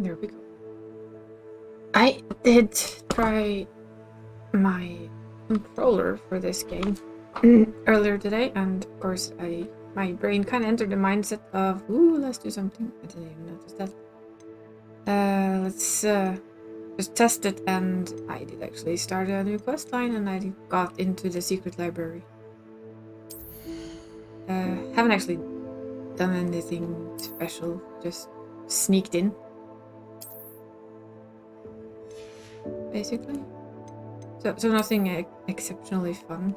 There we go. I did try my controller for this game earlier today, and of course my brain kind of entered the mindset of, ooh, let's do something. I didn't even notice that. Let's just test it, and I did actually start a new quest line, and I got into the secret library. Haven't actually done anything special, just sneaked in, basically. So nothing exceptionally fun.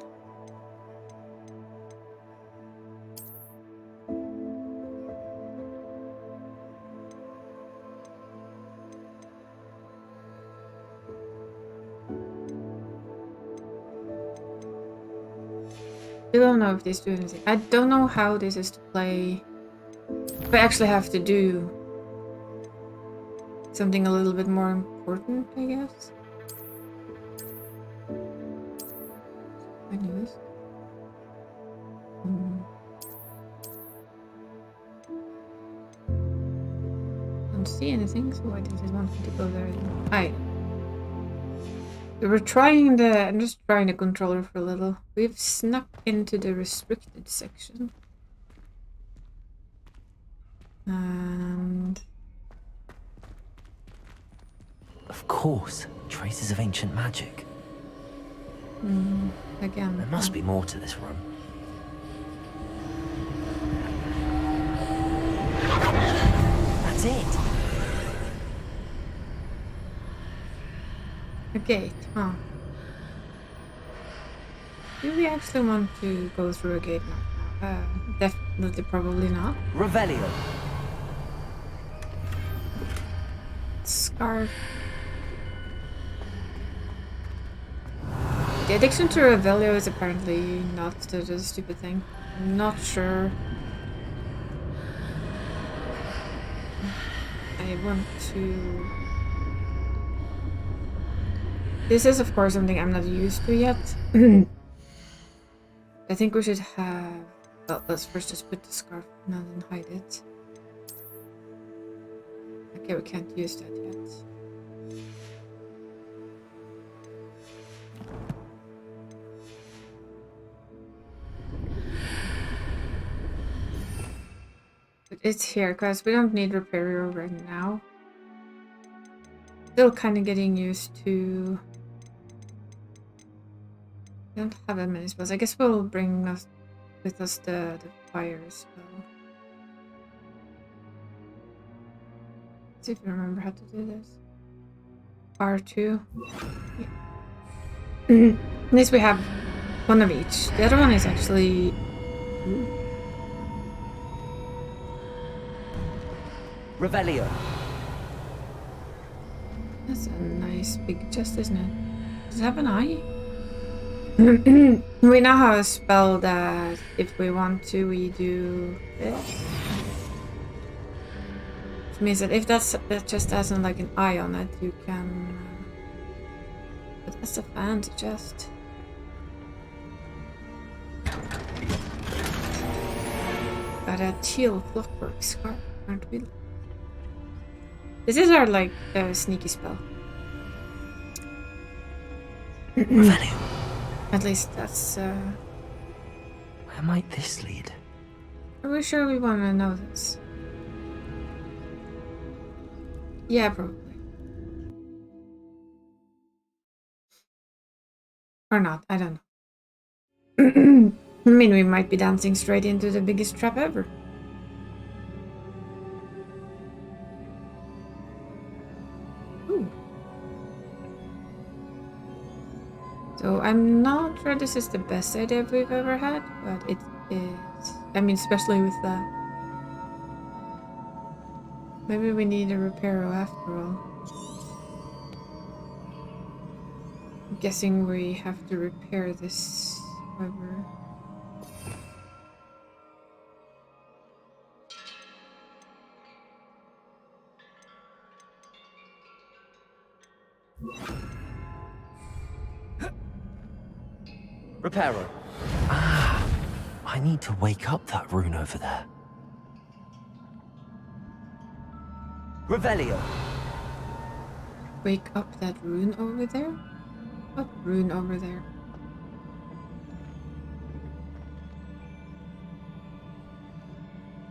I don't know if this do anything. I don't know how this is to play. If I actually have to do something a little bit more important, I guess. I knew this. Don't see anything, so I didn't want to go there. I'm just trying the controller for a little. We've snuck into the restricted section. And... Of course, traces of ancient magic. Again. There must be more to this room. That's it! A gate, huh? Do we actually want to go through a gate now? Definitely, probably not. Revelio. Scarf. The addiction to Revelio is apparently not the stupid thing. I'm not sure. I want to... This is, of course, something I'm not used to yet. I think we should have... Well, let's first just put the scarf on and hide it. Okay, we can't use that yet. But it's here, because we don't need Repario right now. Still kind of getting used to... We don't have that many spells. I guess we'll bring us with us the fire spell. Let's see if I remember how to do this. R2. Yeah. At least we have one of each. The other one is actually... Revelio. That's a nice big chest, isn't it? Does it have an eye? We now have a spell that if we want to, we do this. Which means that if that just hasn't like an eye on it, you can... But that's a fancy chest. Got a teal clockwork scarf, aren't we? This is our like sneaky spell. Revelio. At least that's... Where might this lead? Are we sure we want to know this? Yeah, probably. Or not, I don't know. I mean, we might be dancing straight into the biggest trap ever. Ooh. So I'm not sure this is the best idea we've ever had, but it is. I mean, especially with that. Maybe we need a Repairo after all. I'm guessing we have to repair this, however. Repairo. Ah, I need to wake up that rune over there. Revelio. wake up that rune over there? What rune over there?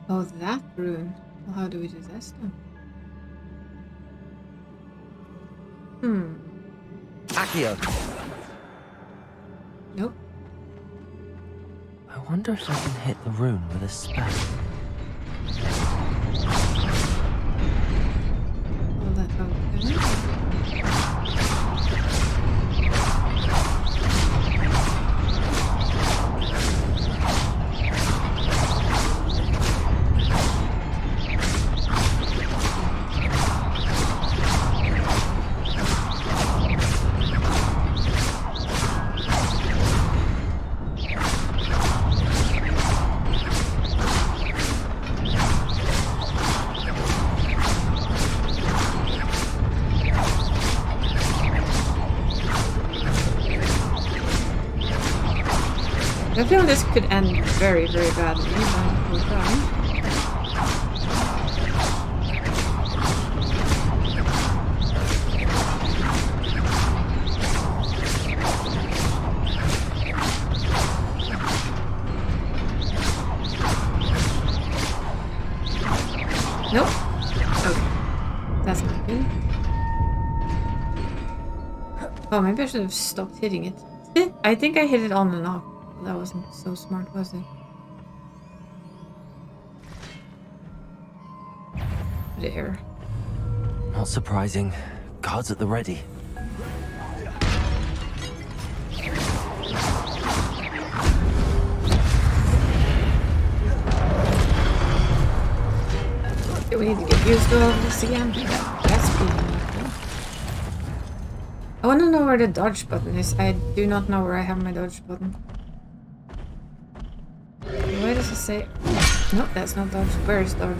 Oh, that rune. Well, how do we do this then? Accio! Nope. I wonder if I can hit the rune with a spell. Well, that okay. I feel this could end very, very badly, but we'll try. Nope. Okay. That's not good. Oh, maybe I should have stopped hitting it. I think I hit it on and off. That wasn't so smart, was it? There. Not surprising. Guards at the ready. Do we need to get used to all this again? That's pretty neat. I want to know where the dodge button is. I do not know where I have my dodge button. Why does it say... No, that's not dodge. Where is dodge?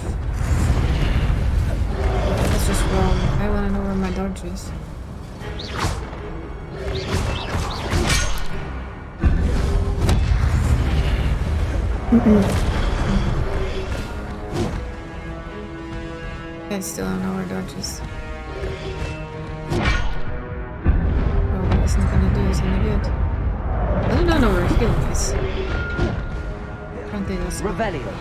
That's just wrong. I want to know where my dodge is. I still don't know where dodge is. Oh, it's not gonna do us any good. I don't know where healing is. Apparently that's not. Revelio.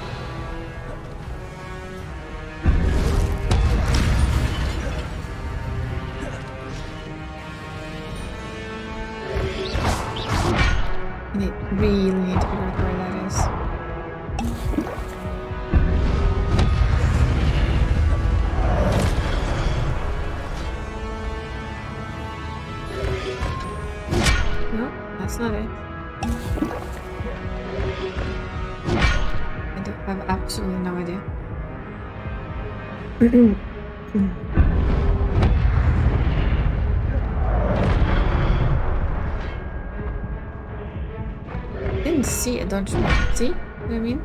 Really need to figure out where that is. No, that's not it. I have absolutely no idea. Didn't see a dodge button. See what I mean?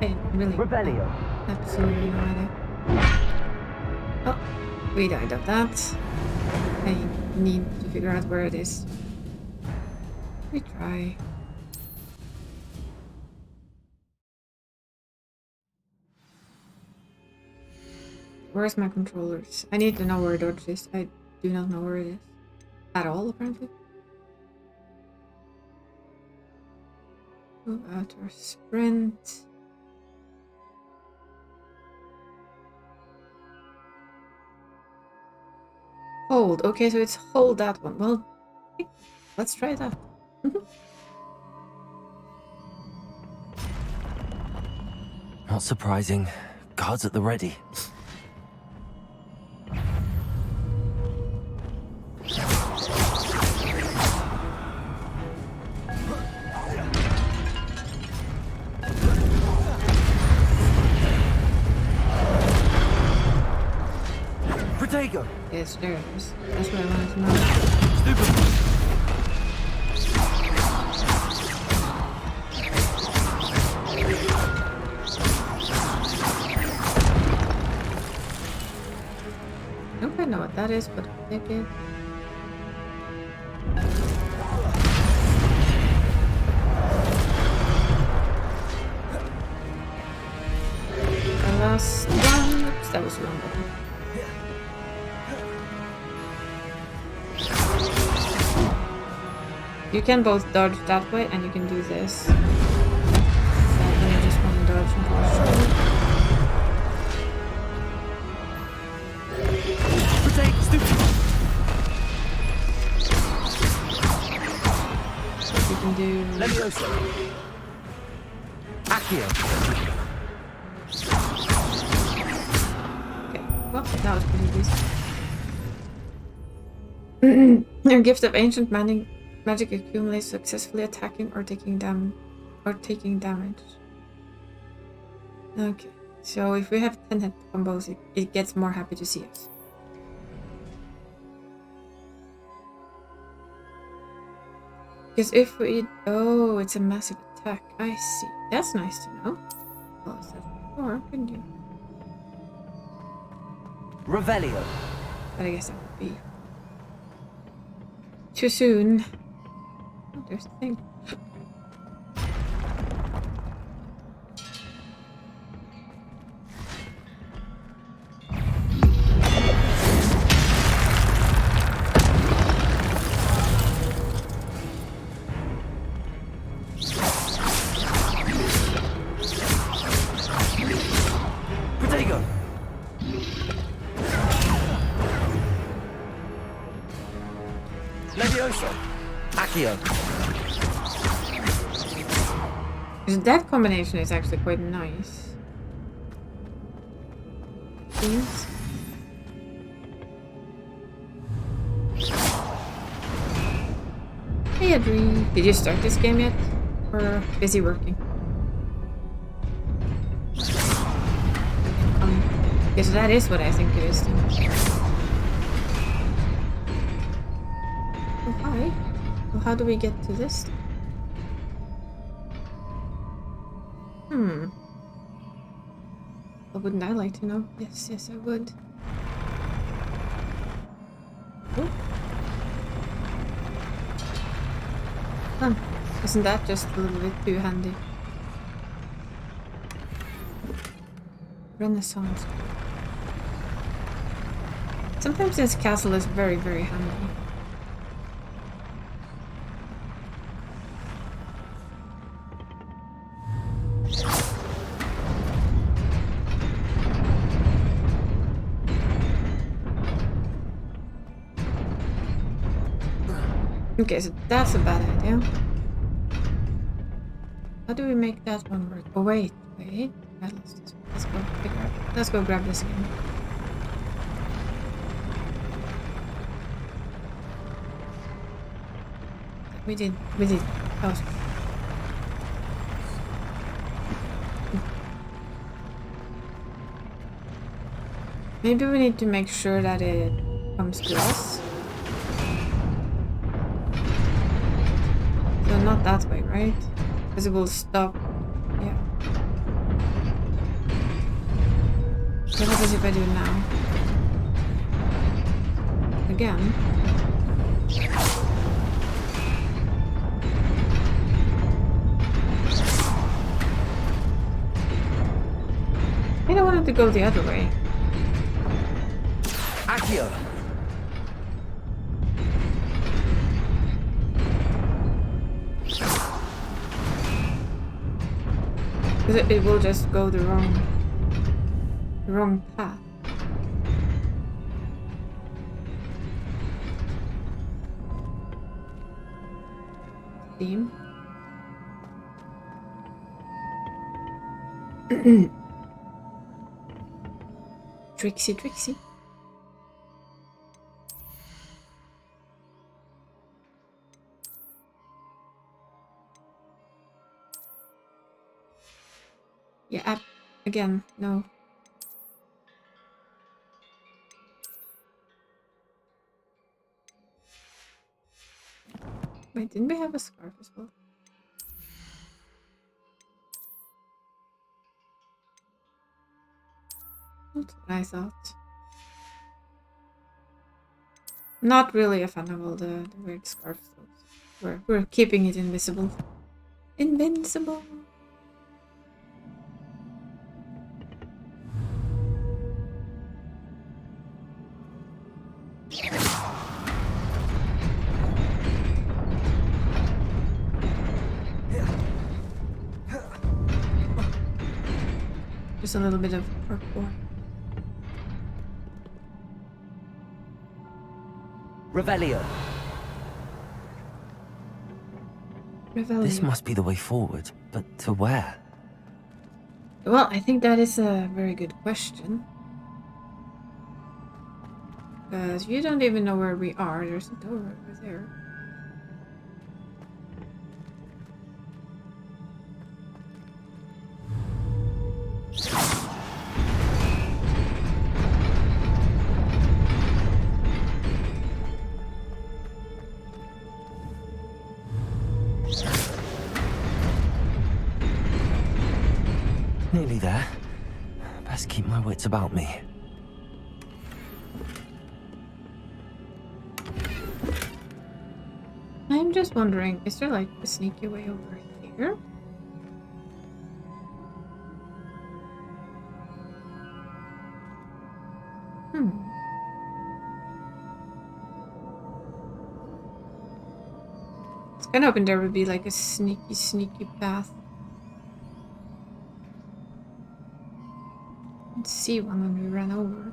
I really Revelio. absolutely no idea. Oh, we died of that. I need to figure out where it is. We try. Where's my controllers? I need to know where dodge is. I do not know where it is. At all, apparently. Move out or sprint. Hold. Okay, so it's hold that one. Well, let's try that. Not surprising. Guards at the ready. Protego. Yes, there it is. That's what I wanted to know. Stupid. I don't quite know what that is, but I'll take it. The last one. Oops, that was the wrong button. You can both dodge that way and you can do this. And I just want to dodge unfortunately. Protect, stupid. You can do... Levioso. Accio. Okay, well, that was pretty easy. Your gift of ancient magic accumulates successfully attacking or taking damage. Okay, so if we have 10 hit combos, it gets more happy to see us. Because if we... Oh, it's a massive attack. I see. That's nice to know. Well, is that before, couldn't you? Revelio. But I guess that would be... too soon. Oh, there's the thing. Protego. Levioso. Accio. That combination is actually quite nice. Please. Hey Adri, did you start this game yet? Or busy working? Because that is what I think it is. Oh, hi. Well, how do we get to this? Well, wouldn't I like to know? Yes, yes, I would. Oh. Huh. Isn't that just a little bit too handy? Renaissance. Sometimes this castle is very, very handy. Okay, so that's a bad idea. How do we make that one work? Oh wait. Right, let's go figure out. Let's go grab this again. We did. Oh. Maybe we need to make sure that it comes to us. So not that way, right? Because it will stop. Yeah. What happens if I do it now? Again. I don't want it to go the other way. Accio. Because it will just go the wrong path. Theme. Trixie. Yeah, again, no. Wait, didn't we have a scarf as well? That's what I thought. Not really a fan of all the weird scarves though. We're keeping it invisible. Invincible! Just a little bit of parkour. Revelio. Revelio. This must be the way forward, but to where? Well, I think that is a very good question. Because you don't even know where we are. There's a door over there. Nearly there. Best keep my wits about me. I'm just wondering, is there like a sneaky way over here? It's kind of hoping there would be like a sneaky path. Let's see one when we ran over.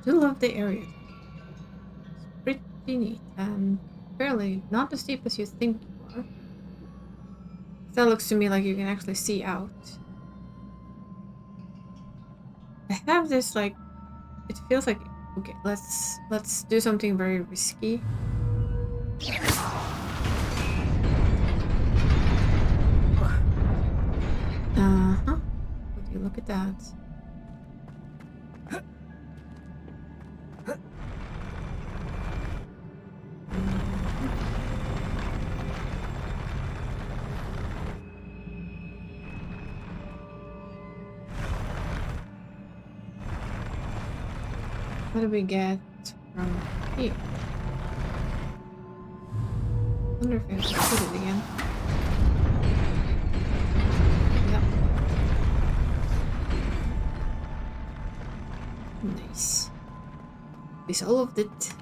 Do love the area. It's pretty neat and fairly not as steep as you think you are. That looks to me like you can actually see out. I have this like, it feels like, okay, let's do something very risky. Would you look at that? What do we get from here? I wonder if I have to put it again. Yep. Nice. We solved it.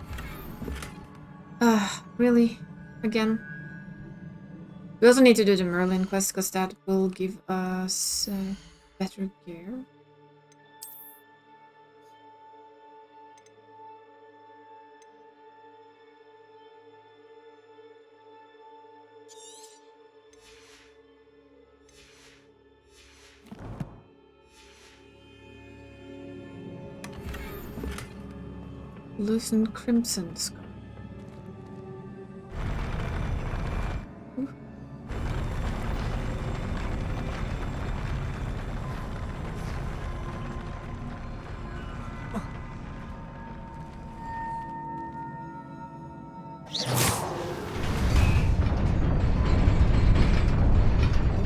Really? Again? We also need to do the Merlin quest because that will give us better gear. Lucent Crimson Scar.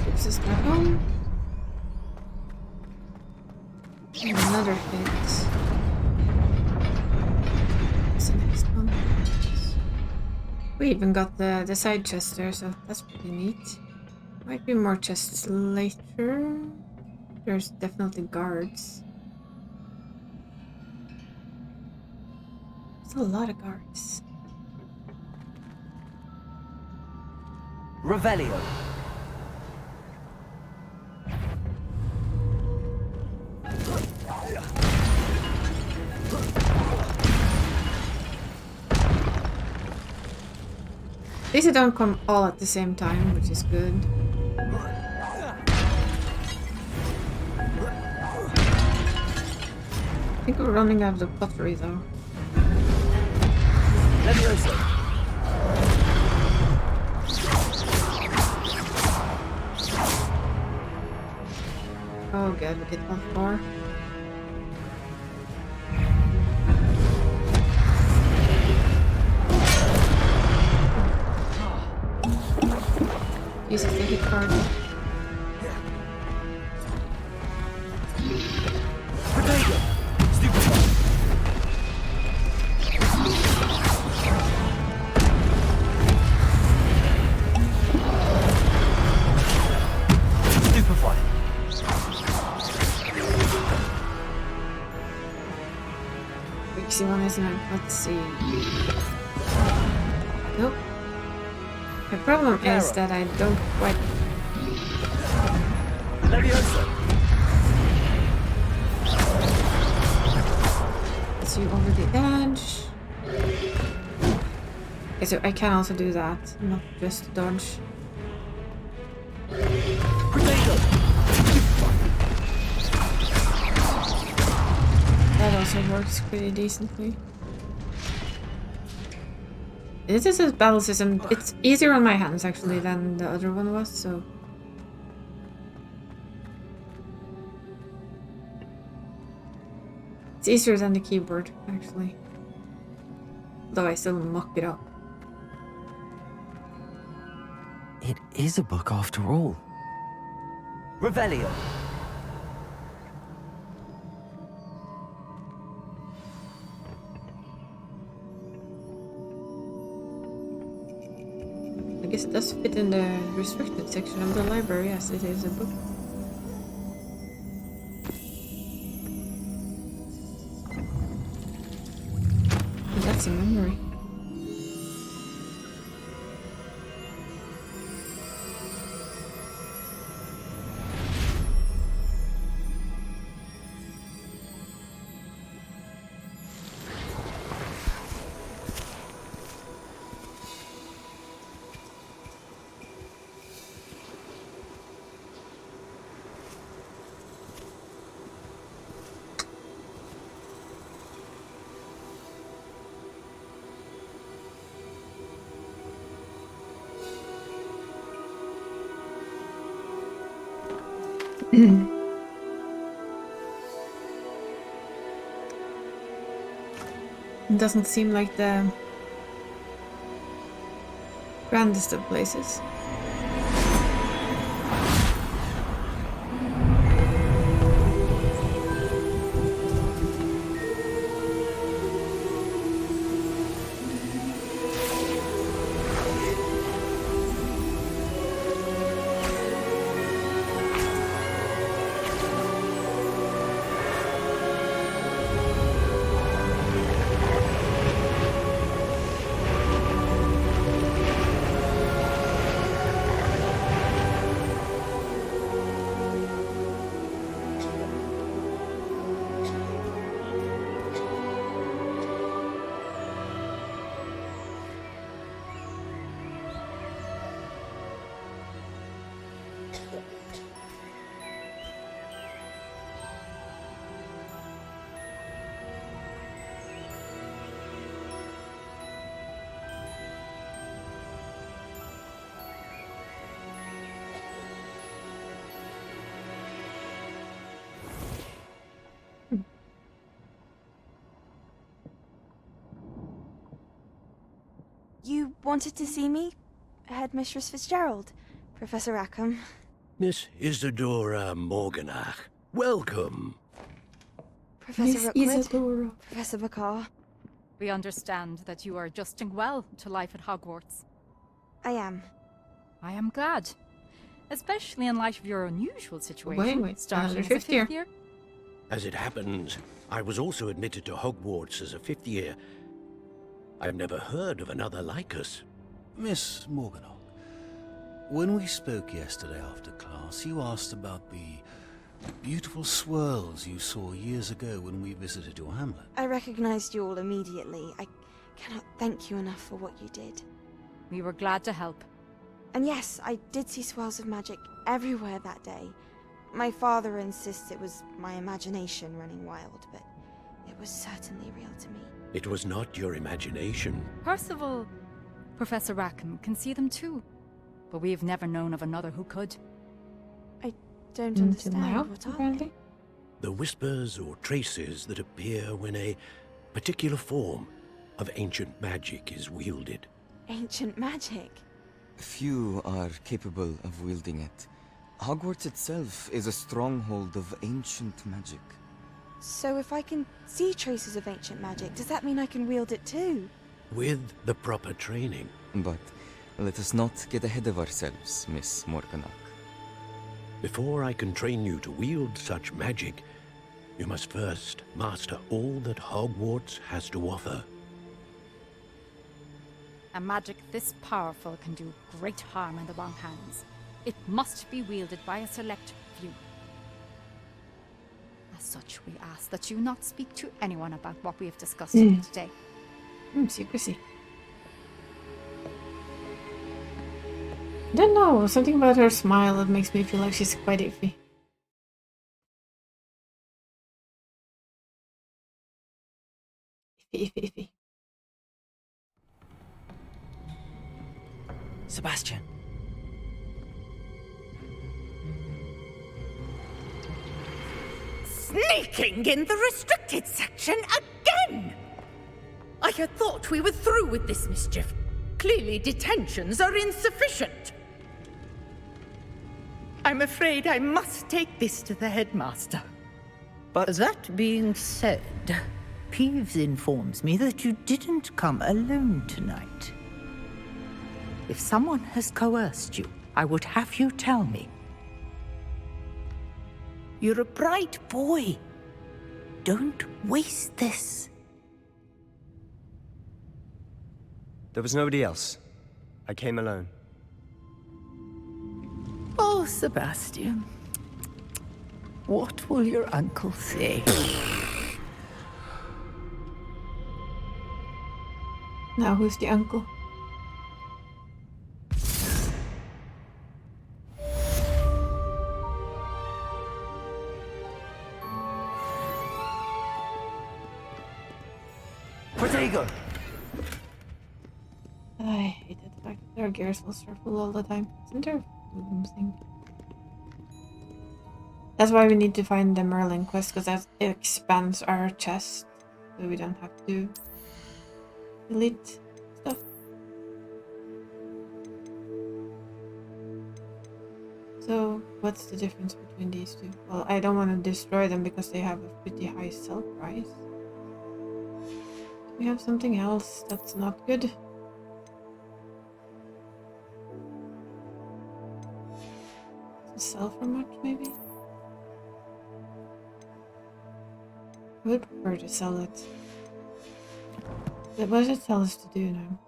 Fixes that home. And another hit. We even got the side chest there, so that's pretty neat. Might be more chests later. There's definitely guards. There's a lot of guards. Revelio. At least they don't come all at the same time, which is good. I think we're running out of the pottery though. Levioso. Oh god, we get all four. Jesus, they hit hard. Stupefy. Easy one, isn't it? Let's see. Nope. The problem is that I don't quite... Leviosa! Is you over the edge? Okay, so I can also do that, not just dodge. Potato! That also works pretty decently. This is a battle system. It's easier on my hands actually than the other one was, so... It's easier than the keyboard, actually. Though I still muck it up. It is a book after all. Revelio. I guess it does fit in the restricted section of the library, yes, it is a book. And that's a memory. It doesn't seem like the grandest of places. You wanted to see me? Headmistress Fitzgerald, Professor Rackham. Miss Isadora Morganach, welcome. Professor Miss Rookwood, Isadora. Professor Bakar. We understand that you are adjusting well to life at Hogwarts. I am. I am glad. Especially in light of your unusual situation. Wait, starting another as a fifth year. As it happens, I was also admitted to Hogwarts as a fifth year. I've never heard of another like us. Miss Morganach, when we spoke yesterday after class, you asked about the beautiful swirls you saw years ago when we visited your hamlet. I recognized you all immediately. I cannot thank you enough for what you did. We were glad to help. And yes, I did see swirls of magic everywhere that day. My father insists it was my imagination running wild, but it was certainly real to me. It was not your imagination. Percival, Professor Rackham can see them too. But we've never known of another who could. I don't Until understand. now, What are they? apparently. The whispers or traces that appear when a particular form of ancient magic is wielded. Ancient magic. Few are capable of wielding it. Hogwarts itself is a stronghold of ancient magic. So if I can see traces of ancient magic, does that mean I can wield it too? With the proper training. But let us not get ahead of ourselves, Miss Morganach. Before I can train you to wield such magic, you must first master all that Hogwarts has to offer. A magic this powerful can do great harm in the wrong hands. It must be wielded by a select few. As such, we ask that you not speak to anyone about what we have discussed today. Secrecy. I don't know, something about her smile that makes me feel like she's quite iffy. Iffy. Sebastian. Sneaking in the restricted section again! I had thought we were through with this mischief. Clearly detentions are insufficient. I'm afraid I must take this to the headmaster. But that being said, Peeves informs me that you didn't come alone tonight. If someone has coerced you, I would have you tell me. You're a bright boy. Don't waste this. There was nobody else. I came alone. Oh, Sebastian. What will your uncle say? Now who's the uncle? Protego! I hate the fact that their gears will circle all the time. Isn't there a thing? That's why we need to find the Merlin quest, because that expands our chest, so we don't have to delete stuff. So, what's the difference between these two? Well, I don't want to destroy them because they have a pretty high sell price. Do we have something else that's not good? Doesn't sell for much, maybe? I would prefer to sell it. But what does it tell us to do now?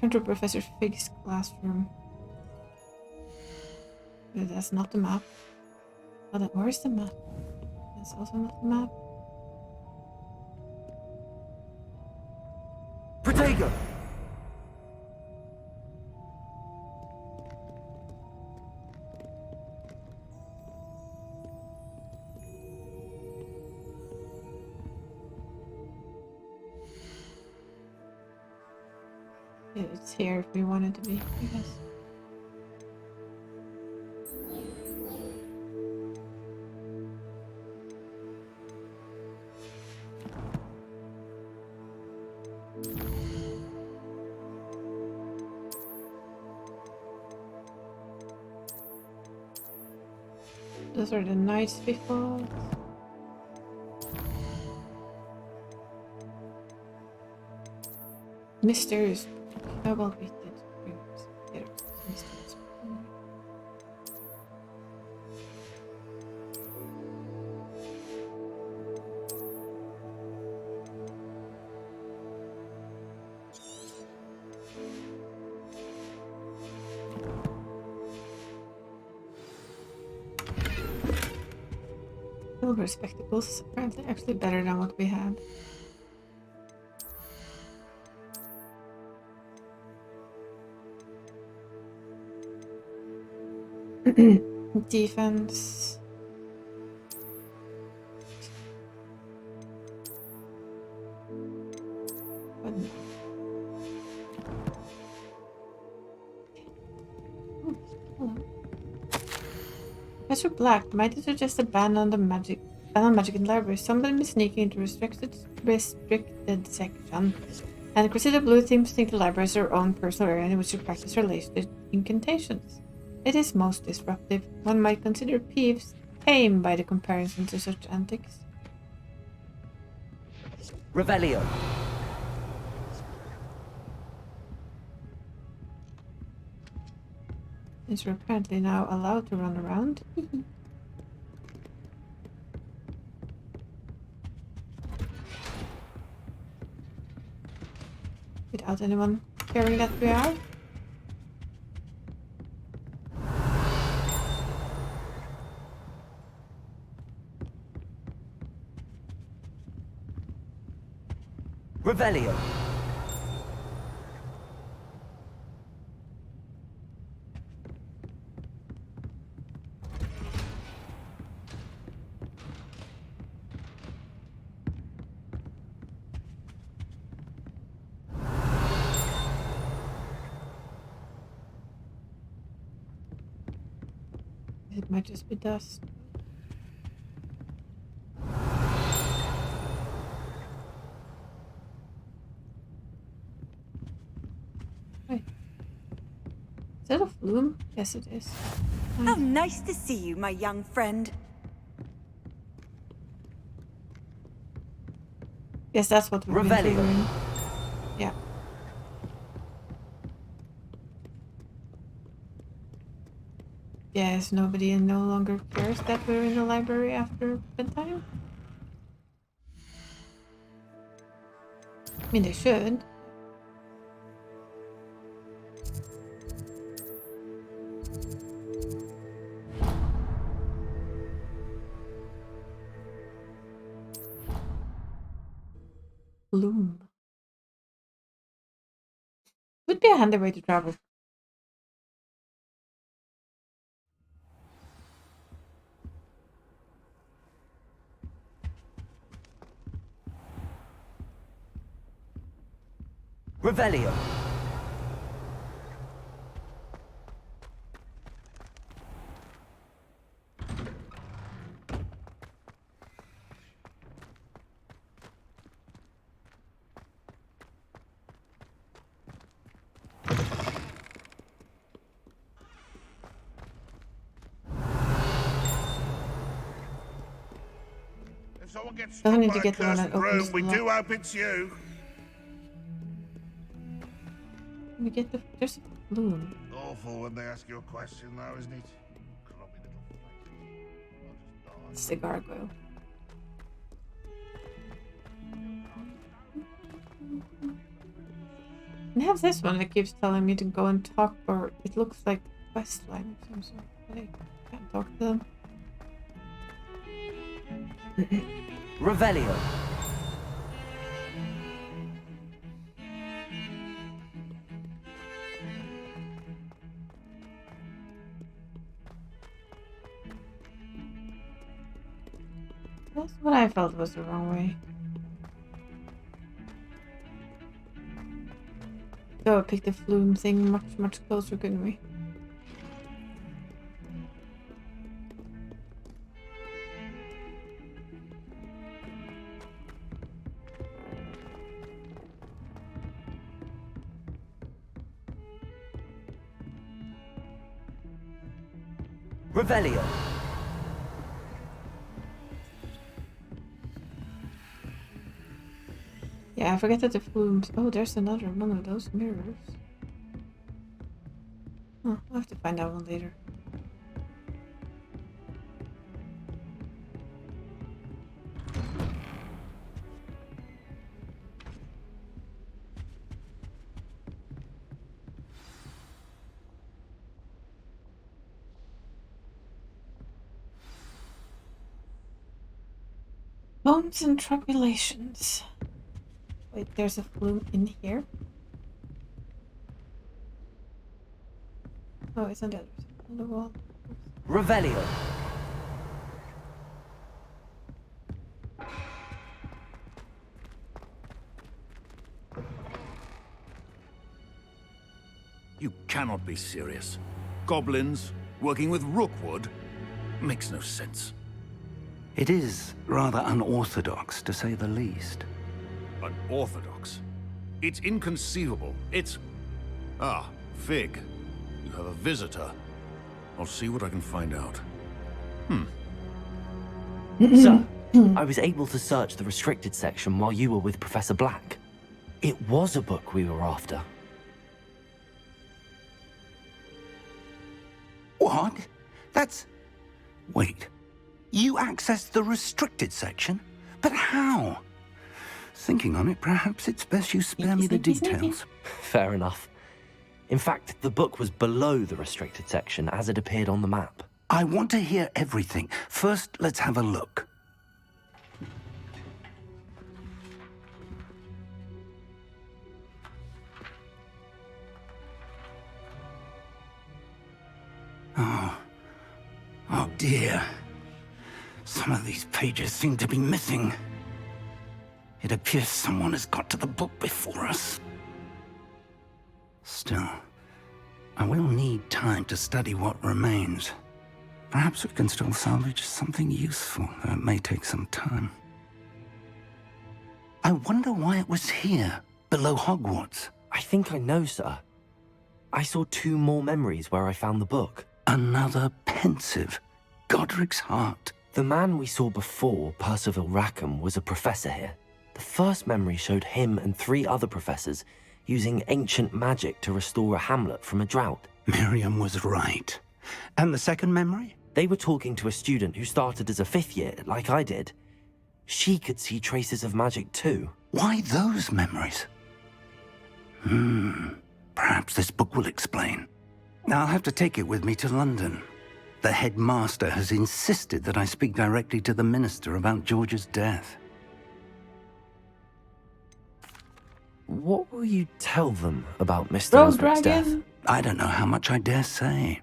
Turn to Professor Fig's classroom. But that's not the map. Oh, where's the map? That's also not the map. Protego! It's here if we want it to be, I guess. Those are the knights we fought. Misters. How about we did there? Misters. Silver spectacles, apparently actually better than what we had. Defense. But no. Oh, hello. Professor Black, might it suggest a ban on magic in the library? Somebody be sneaking into restricted section. And Cressida Blue seems to think the library is her own personal area in which to practice her latest incantations. It is most disruptive. One might consider Peeves tame by the comparison to such antics. Revelio. Since we're apparently now allowed to run around. without anyone caring that we are. Revelio. It might just be dust. Wait. Is that a flume? Yes, it is. How nice to see you, my young friend. Yes, that's what we're Revelio. doing. Yeah. Yes, nobody no longer cares that we're in the library after bedtime. I mean, they should. Bloom. Would be a handy way to travel. Revelio. If someone gets Doesn't struck need by to a get the one cursed that opens room, we the do hope it's you. We get the there's a bloom. Awful when they ask you a question, though, isn't it? Grubby little flake. I'll It's the gargoyle. And I have this one that keeps telling me to go and talk, or it looks like questline of some sort, but I can't talk to them. Revelio. That's what I felt was the wrong way. So pick the flume thing much closer, couldn't we? Revelio. Yeah, I forget that the flumes. Oh, there's another one of those mirrors. Huh, I'll have to find that one later. Bones and tribulations. Wait, there's a flume in here? Oh, it's on the other side of the wall. Revelio. You cannot be serious. Goblins working with Rookwood makes no sense. It is rather unorthodox, to say the least. Unorthodox? It's inconceivable. It's... Ah, Fig. You have a visitor. I'll see what I can find out. Sir, I was able to search the restricted section while you were with Professor Black. It was a book we were after. What? That's... Wait. You accessed the restricted section? But how? Thinking on it, perhaps it's best you spare me the details. Fair enough. In fact, the book was below the restricted section as it appeared on the map. I want to hear everything. First, let's have a look. Oh dear. Some of these pages seem to be missing. It appears someone has got to the book before us. Still, I will need time to study what remains. Perhaps we can still salvage something useful, though it may take some time. I wonder why it was here, below Hogwarts. I think I know, sir. I saw 2 more memories where I found the book. Another pensive. Godric's heart. The man we saw before, Percival Rackham, was a professor here. The first memory showed him and 3 other professors using ancient magic to restore a hamlet from a drought. Miriam was right. And the second memory? They were talking to a student who started as a 5th year, like I did. She could see traces of magic too. Why those memories? Perhaps this book will explain. I'll have to take it with me to London. The headmaster has insisted that I speak directly to the minister about George's death. What will you tell them about Mr. Osric's death? I don't know how much I dare say.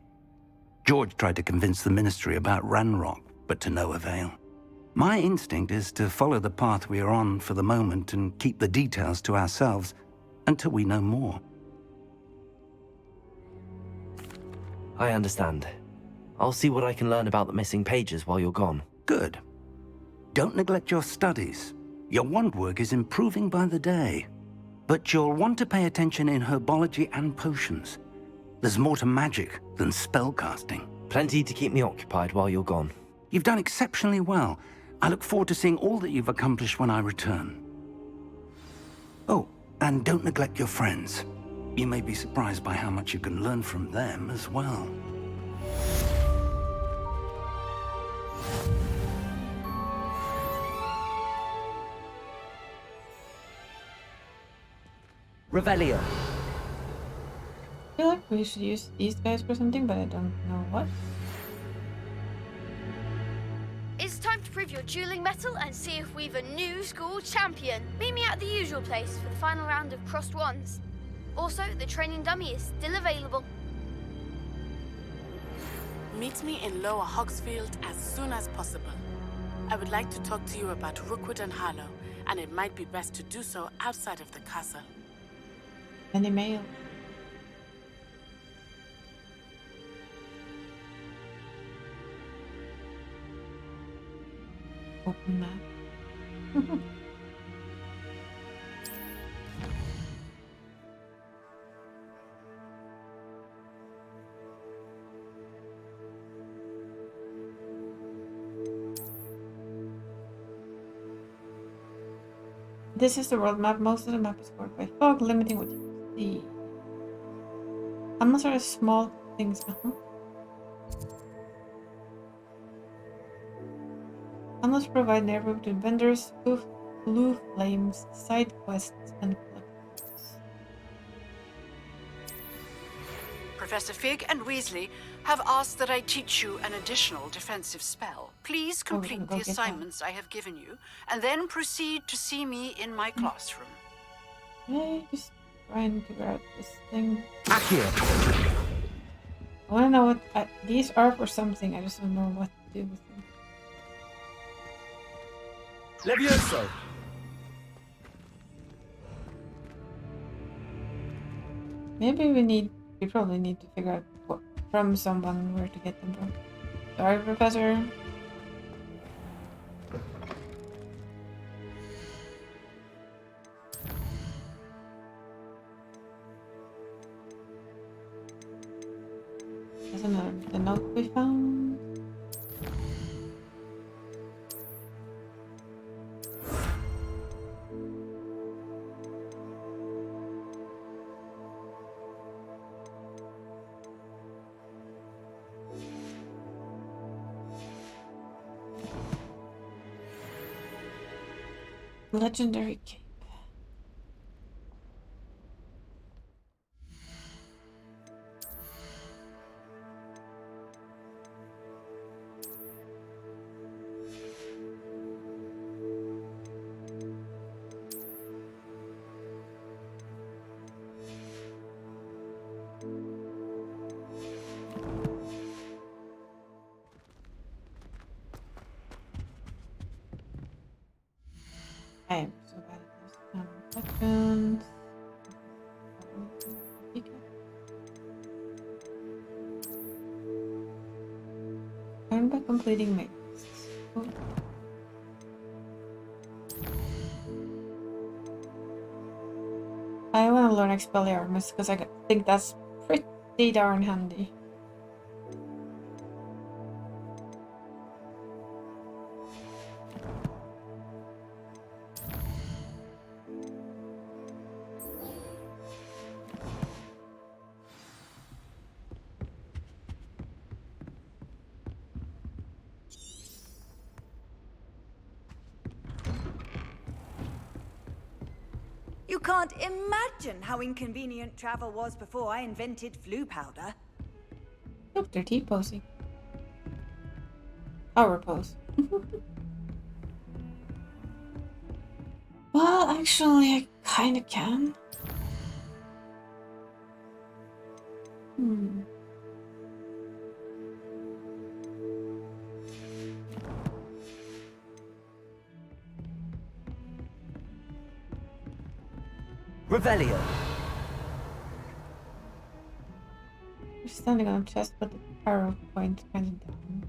George tried to convince the ministry about Ranrock, but to no avail. My instinct is to follow the path we are on for the moment and keep the details to ourselves until we know more. I understand. I'll see what I can learn about the missing pages while you're gone. Good. Don't neglect your studies. Your wand work is improving by the day. But you'll want to pay attention in herbology and potions. There's more to magic than spellcasting. Plenty to keep me occupied while you're gone. You've done exceptionally well. I look forward to seeing all that you've accomplished when I return. Oh, and don't neglect your friends. You may be surprised by how much you can learn from them as well. Revelio. I feel like we should use these guys for something, but I don't know what. It's time to prove your dueling mettle and see if we've a new school champion. Meet me at the usual place for the final round of crossed wands. Also, the training dummy is still available. Meet me in Lower Hogsfield as soon as possible. I would like to talk to you about Rookwood and Harlow, and it might be best to do so outside of the castle. Any mail? Open map. This is the world map. Most of the map is covered by fog, limiting what you can see. Almost are small things now. Unless provide neighborhood between vendors, blue flames, side quests, and collectibles. Professor Fig and Weasley have asked that I teach you an additional defensive spell. Please complete the assignments I have given you, and then proceed to see me in my classroom. I just trying to figure out this thing. Accio. I want to know what these are for something. I just don't know what to do with them. Levioso. Maybe we probably need to figure out what, from someone where to get them from. Sorry, Professor. There's the note we found. Legendary cake. I am so bad at this. Questions. Earn by completing main quests. Oh. I want to learn Expelliarmus because I think that's pretty darn handy. You can't imagine how inconvenient travel was before I invented flu powder. Look, they're T-posing. Power pose. Well, actually, I kinda can. Revelio. You're standing on a chest, but the arrow point kind of down.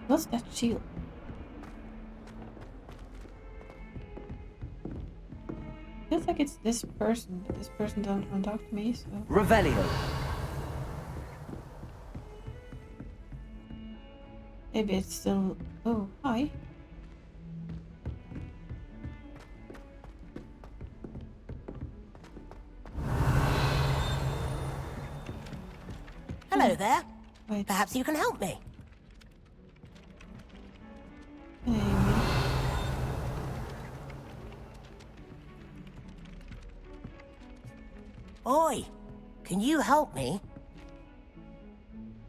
What's that shield? Feels like it's this person, but this person doesn't want to talk to me, so... Revelio. Maybe it's still... Oh, hi. Hello there. Wait. Perhaps you can help me. Oi, can you help me?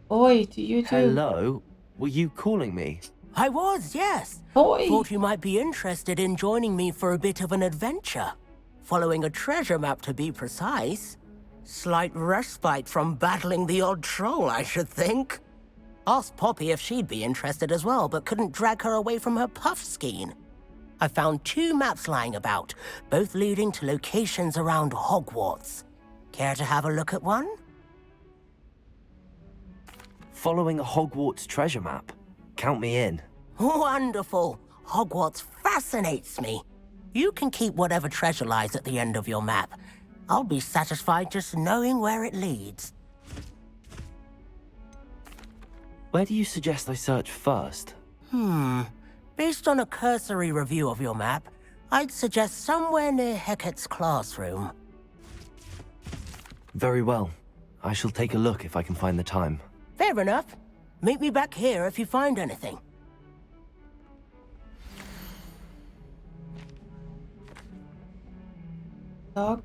Oi, do you too? Hello? Were you calling me? I was, yes. Oi! Thought you might be interested in joining me for a bit of an adventure. Following a treasure map, to be precise. Slight respite from battling the odd troll, I should think. Asked Poppy if she'd be interested as well, but couldn't drag her away from her puff skein. I found 2 maps lying about, both leading to locations around Hogwarts. Care to have a look at one? Following a Hogwarts treasure map. Count me in. Wonderful. Hogwarts fascinates me. You can keep whatever treasure lies at the end of your map. I'll be satisfied just knowing where it leads. Where do you suggest I search first? Based on a cursory review of your map, I'd suggest somewhere near Hecat's classroom. Very well. I shall take a look if I can find the time. Fair enough. Meet me back here if you find anything. Dog.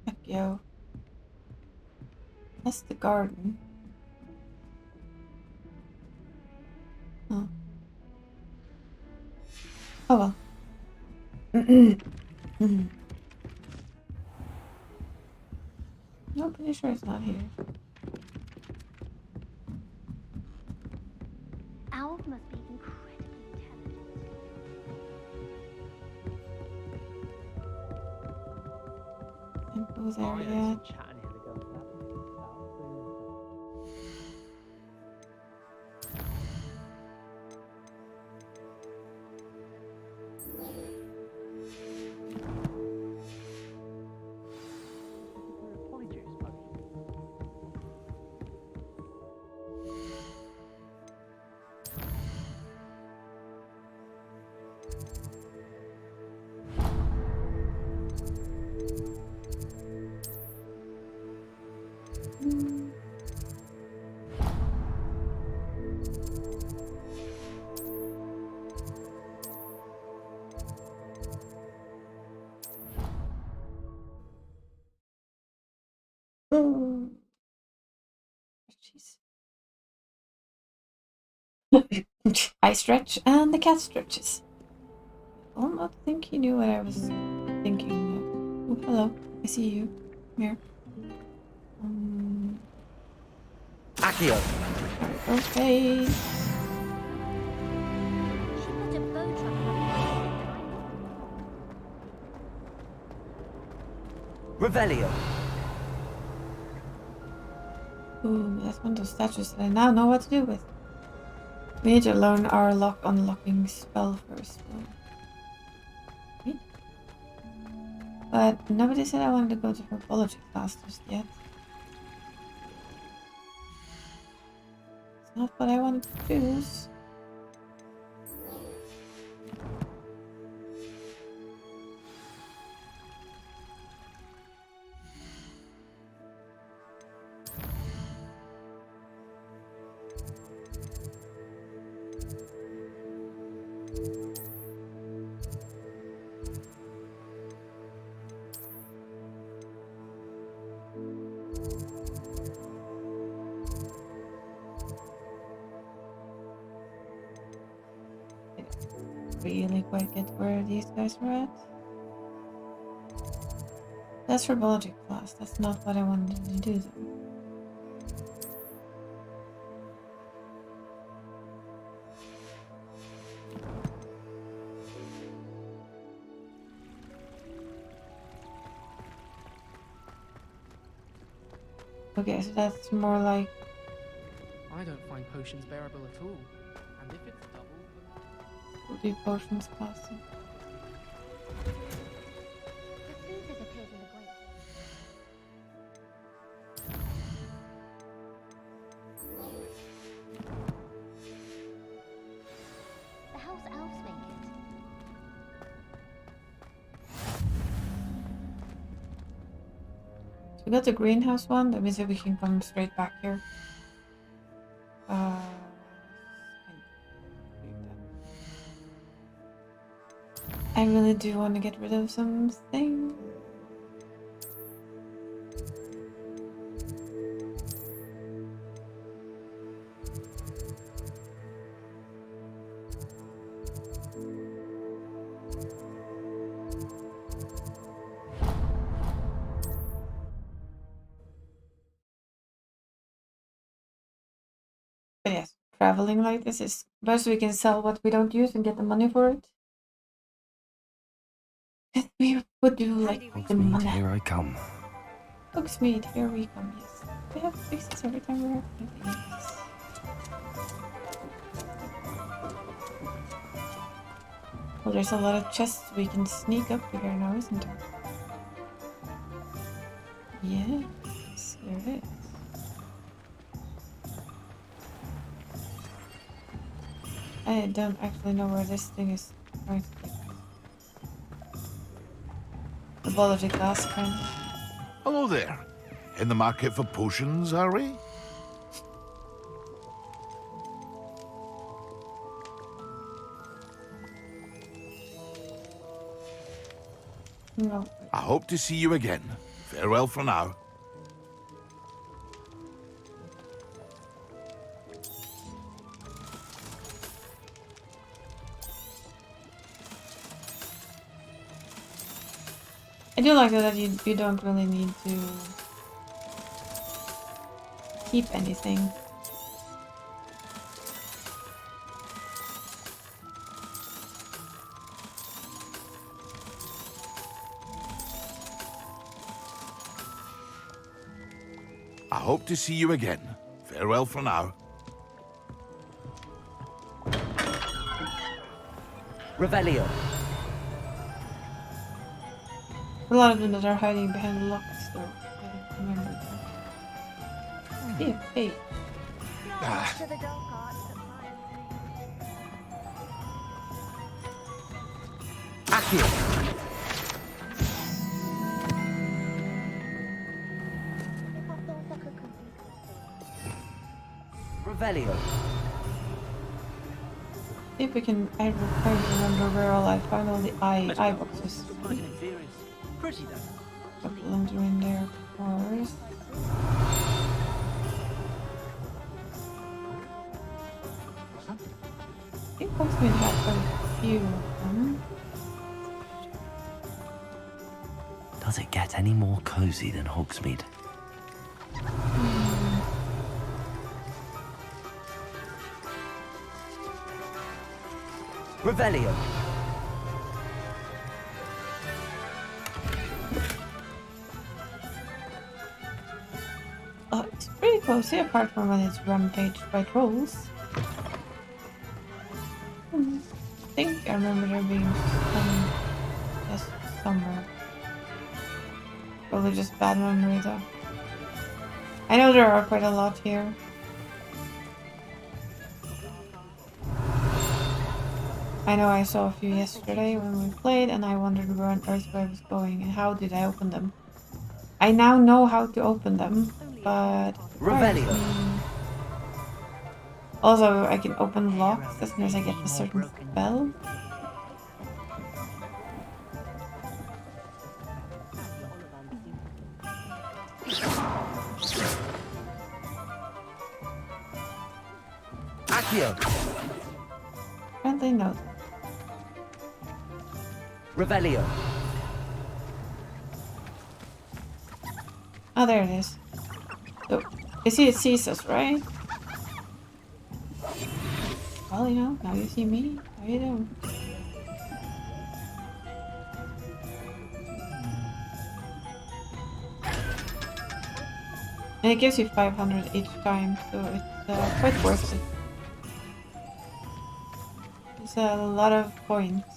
Heck yo. That's the garden. Huh. Oh well. I'm pretty sure it's not here. Owls must be incredibly intelligent. Temples area. Oh, jeez. I stretch and the cat stretches. I don't think he knew what I was thinking. Oh, hello. I see you. Here. Accio! Okay. Revelio! Ooh, that's one of those statues that I now know what to do with. We need to learn our lock unlocking spell first. Wait. But nobody said I wanted to go to herbology class just yet. It's not what I wanted to choose. Really quite get where these guys were at. That's herbology class. That's not what I wanted to do though. Okay, so that's more like... I don't find potions bearable at all. And if it's double... We'll do potions class. The house elves make it. So we got the greenhouse one, that means that we can come straight back here. I really do want to get rid of something. But yes, traveling like this is best. We can sell what we don't use and get the money for it. We would do like the money. Here I come. Hogsmeade, here we come, yes. We have fixes every time we're yes. Well, there's a lot of chests we can sneak up here now, isn't there? Yes, there is. I don't actually know where this thing is going to take us. Herbology class, friend. Hello there. In the market for potions, are we? No. I hope to see you again. Farewell for now. I do like that you don't really need to keep anything. I hope to see you again. Farewell for now. Revelio. A lot of them that are hiding behind the locked door. I don't remember that. Yeah, hey. Accio. Revelio. See if we can. I can't remember where all I found all the eye boxes. Pretty though. Couple of them are in there, of course. think Hogsmeade had quite a few of them. Does it get any more cozy than Hogsmeade? Revelio. Oh, it's pretty cozy apart from when it's rampaged by trolls. I think I remember there being some just somewhere. Probably just bad memory though. I know there are quite a lot here. I know I saw a few yesterday when we played and I wondered where on earth I was going and how did I open them. I now know how to open them, but... Revelio. Also, I can open locks as soon as I get a certain spell. Accio. Friendly note. Revelio. Oh, there it is. So, you see it sees us, right? Well, you know, now you see me. How you doing? And it gives you 500 each time, so it's quite worth it. It's a lot of points.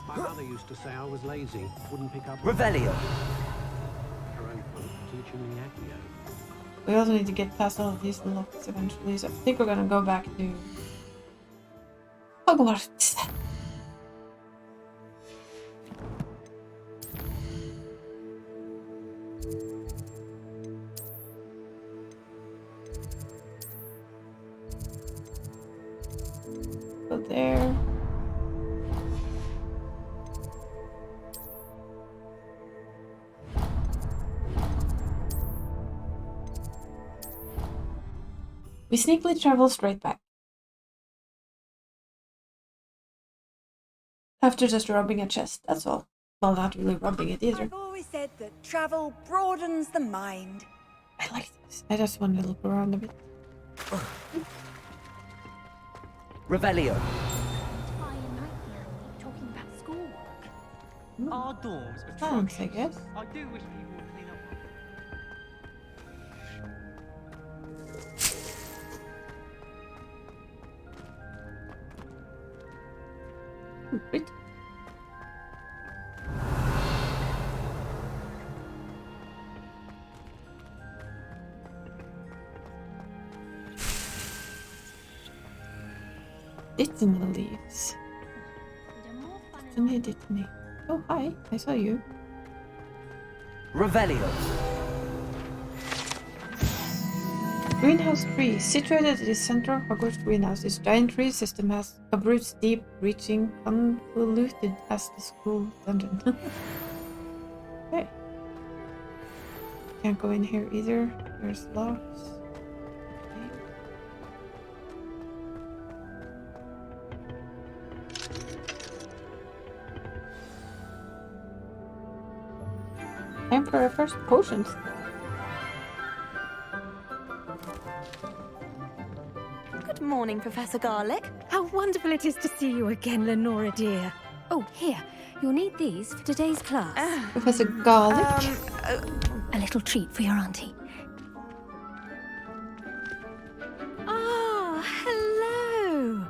My mother used to say I was lazy, wouldn't pick up. Revelio. Her own fault for teaching me Accio. We also need to get past all of these locks eventually, so I think we're gonna go back to Hogwarts. Go there. We sneakily travel straight back. After just rubbing a chest, that's all. Well, not really rubbing it either. I've always said that travel broadens the mind. I like this. I just want to look around a bit. Revelio. Talking about schoolwork. Our dorms are Thanks, I guess. I do wish people would clean up. Pretty. Dittany leaves. Dittany. Oh, hi. I saw you. Revelio. Greenhouse tree. Situated at the center of Hogwarts greenhouse, this giant tree system has a roots deep, reaching, convoluted as the school dungeon. Okay. Can't go in here either. There's locks. Time for our first potions. Good morning, Professor Garlick. How wonderful it is to see you again, Lenora dear. Oh, here. You'll need these for today's class. Professor Garlick. A little treat for your auntie. Ah, hello.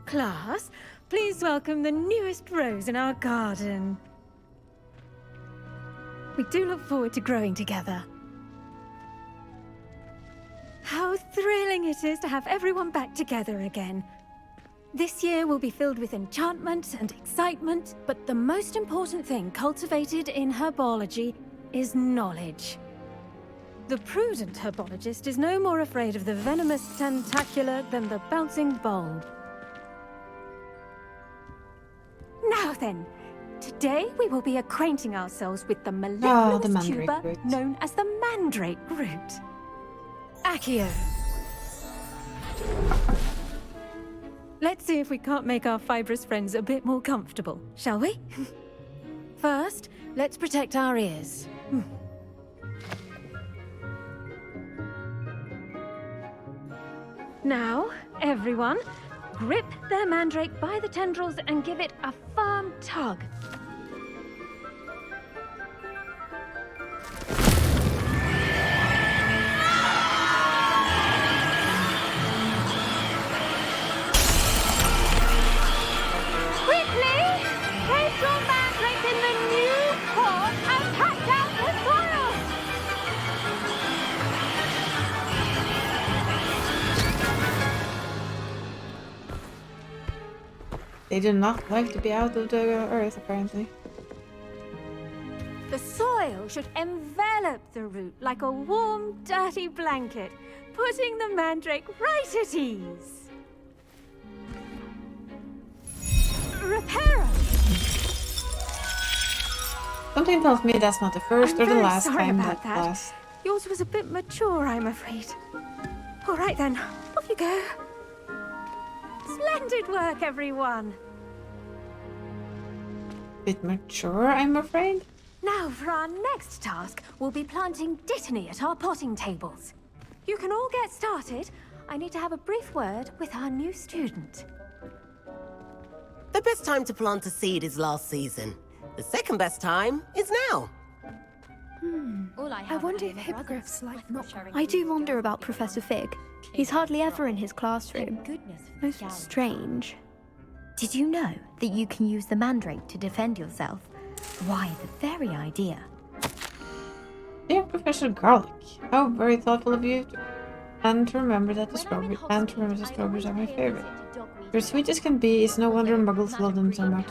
Class, please welcome the newest rose in our garden. We do look forward to growing together. How thrilling it is to have everyone back together again. This year will be filled with enchantment and excitement, but the most important thing cultivated in herbology is knowledge. The prudent herbologist is no more afraid of the venomous tentacular than the bouncing bulb. Now then, today we will be acquainting ourselves with the mellifluous tuber known as the mandrake root. Accio. Let's see if we can't make our fibrous friends a bit more comfortable, shall we? First, let's protect our ears. Now, everyone, grip their mandrake by the tendrils and give it a firm tug. Quickly! Place your mandrake in the new pot and pack out the soil! They do not like to be out of the earth, apparently. The soil should envelop the root like a warm, dirty blanket, putting the mandrake right at ease. Reparo! Something tells me that's not the first or the last time that that. class. Yours was a bit mature, I'm afraid. All right then, off you go. Splendid work, everyone. Bit mature, I'm afraid. Now for our next task, we'll be planting Dittany at our potting tables. You can all get started. I need to have a brief word with our new student. The best time to plant a seed is last season. The second best time is now. I wonder if hippogriffs like not. I do wonder about Professor Fig. He's hardly ever in his classroom. Most strange. Did you know that you can use the mandrake to defend yourself? Why, the very idea. Dear Professor Garlic, how very thoughtful of you. And to remember that the strawberries are my favorite. You're sweet as can be, it's no wonder muggles love them so much.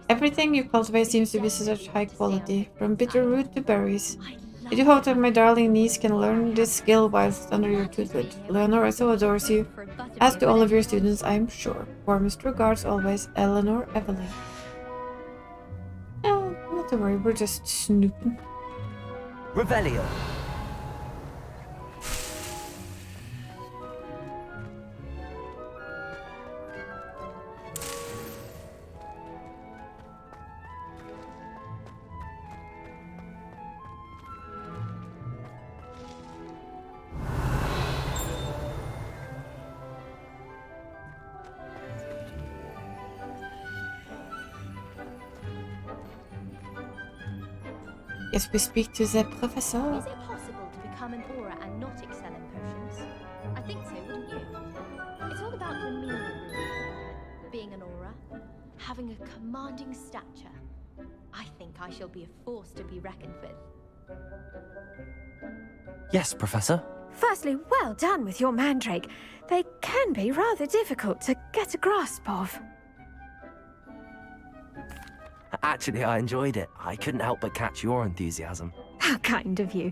Everything you cultivate seems to be such high quality, from bitter root to berries. I do hope that my darling niece can learn this skill whilst under your tutelage. Leonor so adores you, as do all of your students, I am sure. Warmest regards always, Eleanor Evelyn. Oh, not to worry, we're just snooping. Revelio. Yes, we speak to the professor. Is it possible to become an aura and not excel in potions? I think so, wouldn't you? It's all about demeanor, really. Being an aura, having a commanding stature. I think I shall be a force to be reckoned with. Yes, Professor. Firstly, well done with your mandrake. They can be rather difficult to get a grasp of. Actually, I enjoyed it. I couldn't help but catch your enthusiasm. How kind of you.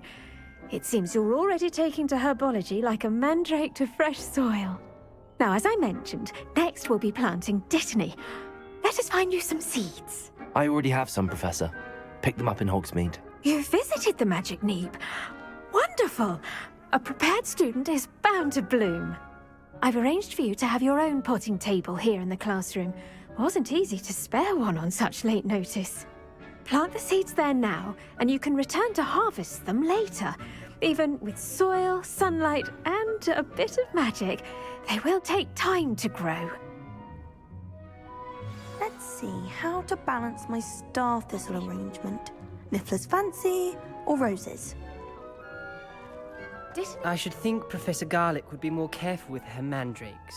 It seems you're already taking to herbology like a mandrake to fresh soil. Now, as I mentioned, next we'll be planting Dittany. Let us find you some seeds. I already have some, Professor. Picked them up in Hogsmeade. You visited the Magic Neep. Wonderful! A prepared student is bound to bloom. I've arranged for you to have your own potting table here in the classroom. Wasn't easy to spare one on such late notice. Plant the seeds there now, and you can return to harvest them later. Even with soil, sunlight, and a bit of magic, they will take time to grow. Let's see how to balance my star thistle arrangement. Niffler's fancy or roses? I should think Professor Garlic would be more careful with her mandrakes.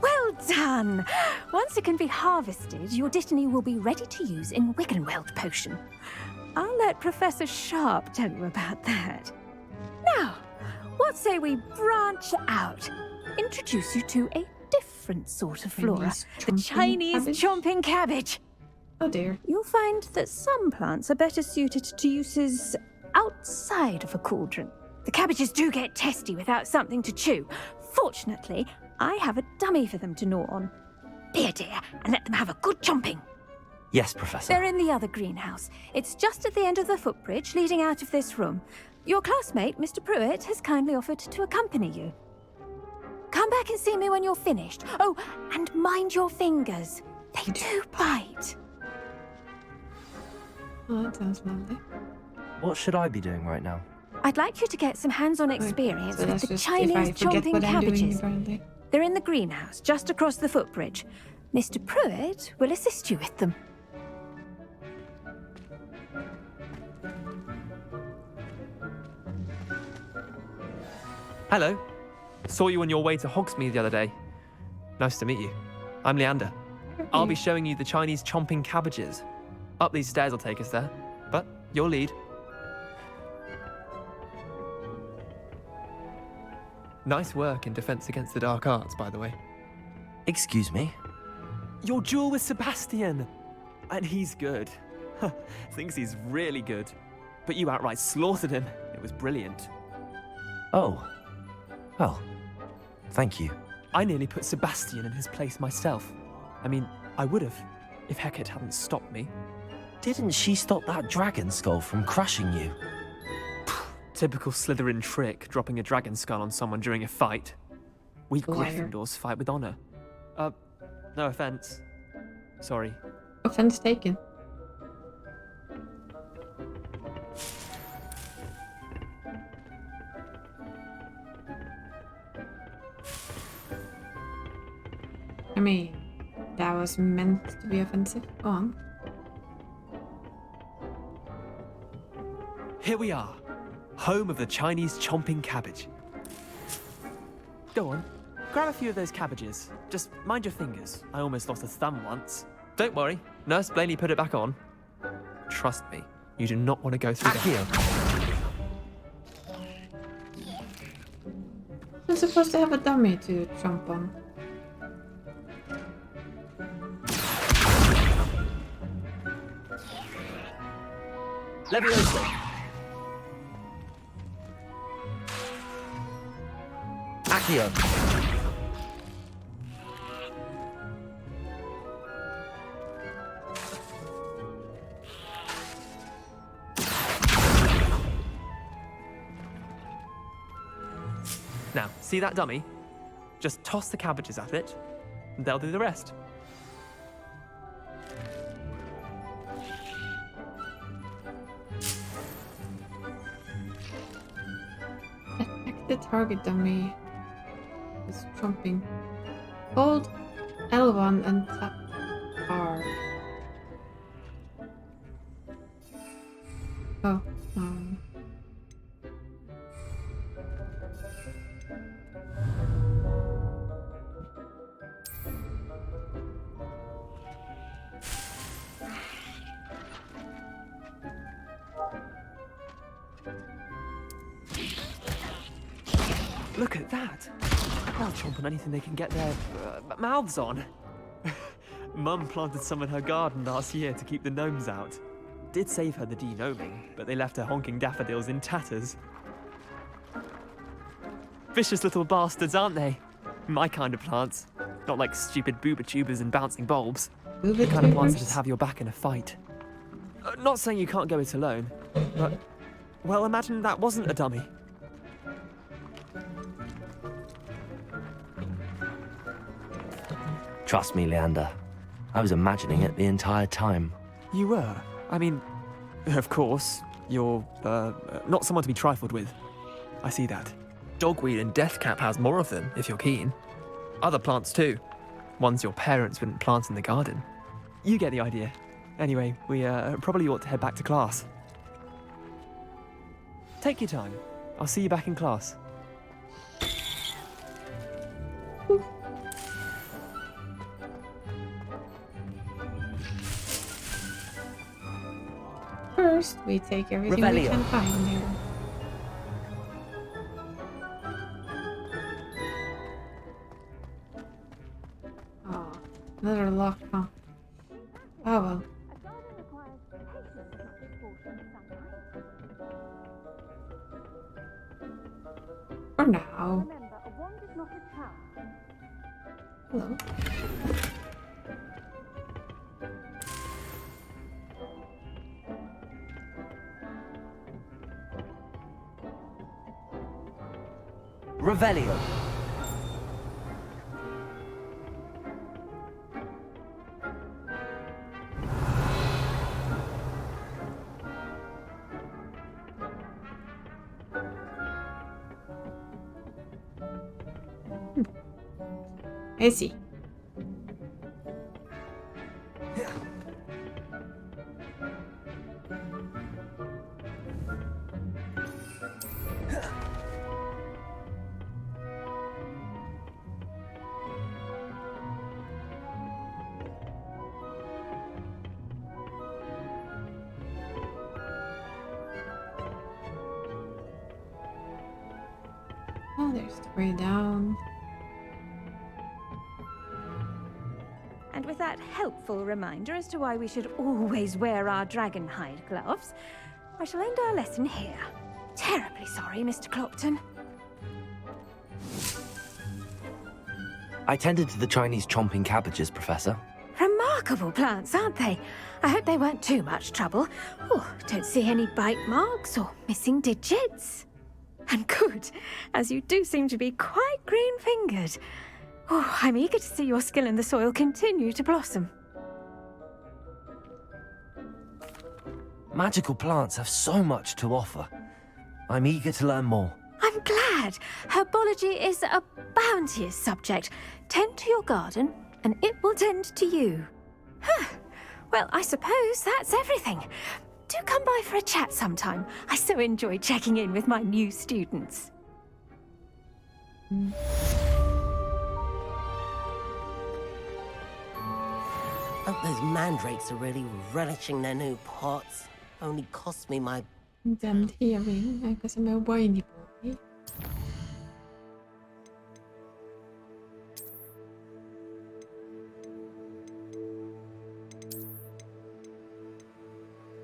Well done! Once it can be harvested, your Dittany will be ready to use in Wiggenweld potion. I'll let Professor Sharp tell you about that. Now, what say we branch out? Introduce you to a different sort of flora. The Chinese chomping cabbage. Oh dear. You'll find that some plants are better suited to uses outside of a cauldron. The cabbages do get testy without something to chew. Fortunately, I have a dummy for them to gnaw on. Here, dear, and let them have a good chomping. Yes, Professor. They're in the other greenhouse. It's just at the end of the footbridge leading out of this room. Your classmate, Mr. Pruitt, has kindly offered to accompany you. Come back and see me when you're finished. Oh, and mind your fingers. They do bite. Oh, that sounds lovely. What should I be doing right now? I'd like you to get some hands-on experience so with that's the just Chinese if I forget chomping what I'm doing, cabbages. apparently. They're in the greenhouse, just across the footbridge. Mr. Pruitt will assist you with them. Hello. Saw you on your way to Hogsmeade the other day. Nice to meet you. I'm Leander. I'll be showing you the Chinese chomping cabbages. Up these stairs will take us there, but your lead. Nice work in Defense Against the Dark Arts, by the way. Excuse me? Your duel with Sebastian! And he's good. Thinks he's really good. But you outright slaughtered him. It was brilliant. Oh. Well, thank you. I nearly put Sebastian in his place myself. I mean, I would have, if Hecate hadn't stopped me. Didn't she stop that dragon skull from crushing you? Typical Slytherin trick, dropping a dragon skull on someone during a fight. We Liar. Gryffindors fight with honor. No offense. Sorry. Offense taken. I mean, that was meant to be offensive. Go on. Here we are, home of the Chinese chomping cabbage. Go on, grab a few of those cabbages. Just mind your fingers. I almost lost a thumb once. Don't worry, Nurse Blaney put it back on. Trust me, you do not want to go through that. I'm supposed to have a dummy to jump on. Leviosa! Accio! Now, see that dummy? Just toss the cabbages at it, and they'll do the rest. Attack the target dummy. Is chomping. Hold L1 and tap R. Oh, Look at that! They'll chomp on anything they can get their mouths on. Mum planted some in her garden last year to keep the gnomes out. Did save her the de-gnoming, but they left her honking daffodils in tatters. Vicious little bastards, aren't they? My kind of plants. Not like stupid booba tubers and bouncing bulbs. The kind of plants that just have your back in a fight. Not saying you can't go it alone, but... well, imagine that wasn't a dummy. Trust me, Leander. I was imagining it the entire time. You were? I mean, of course, you're, not someone to be trifled with. I see that. Dogweed and Deathcap has more of them, if you're keen. Other plants too. Ones your parents wouldn't plant in the garden. You get the idea. Anyway, we, probably ought to head back to class. Take your time. I'll see you back in class. First, we take everything we can find there. Oh, another lock, huh? Oh well. For now. Hello. Revelio. I see. Oh, there's the way down. And with that helpful reminder as to why we should always wear our dragonhide gloves, I shall end our lesson here. Terribly sorry, Mr. Clopton. I tended to the Chinese chomping cabbages, Professor. Remarkable plants, aren't they? I hope they weren't too much trouble. Oh, don't see any bite marks or missing digits. And good, as you do seem to be quite green-fingered. Oh, I'm eager to see your skill in the soil continue to blossom. Magical plants have so much to offer. I'm eager to learn more. I'm glad. Herbology is a bounteous subject. Tend to your garden, and it will tend to you. Huh. Well, I suppose that's everything. Do come by for a chat sometime. I so enjoy checking in with my new students. Hope those mandrakes are really relishing their new pots. Only cost me my... Damned hearing, I guess I'm a whiny boy.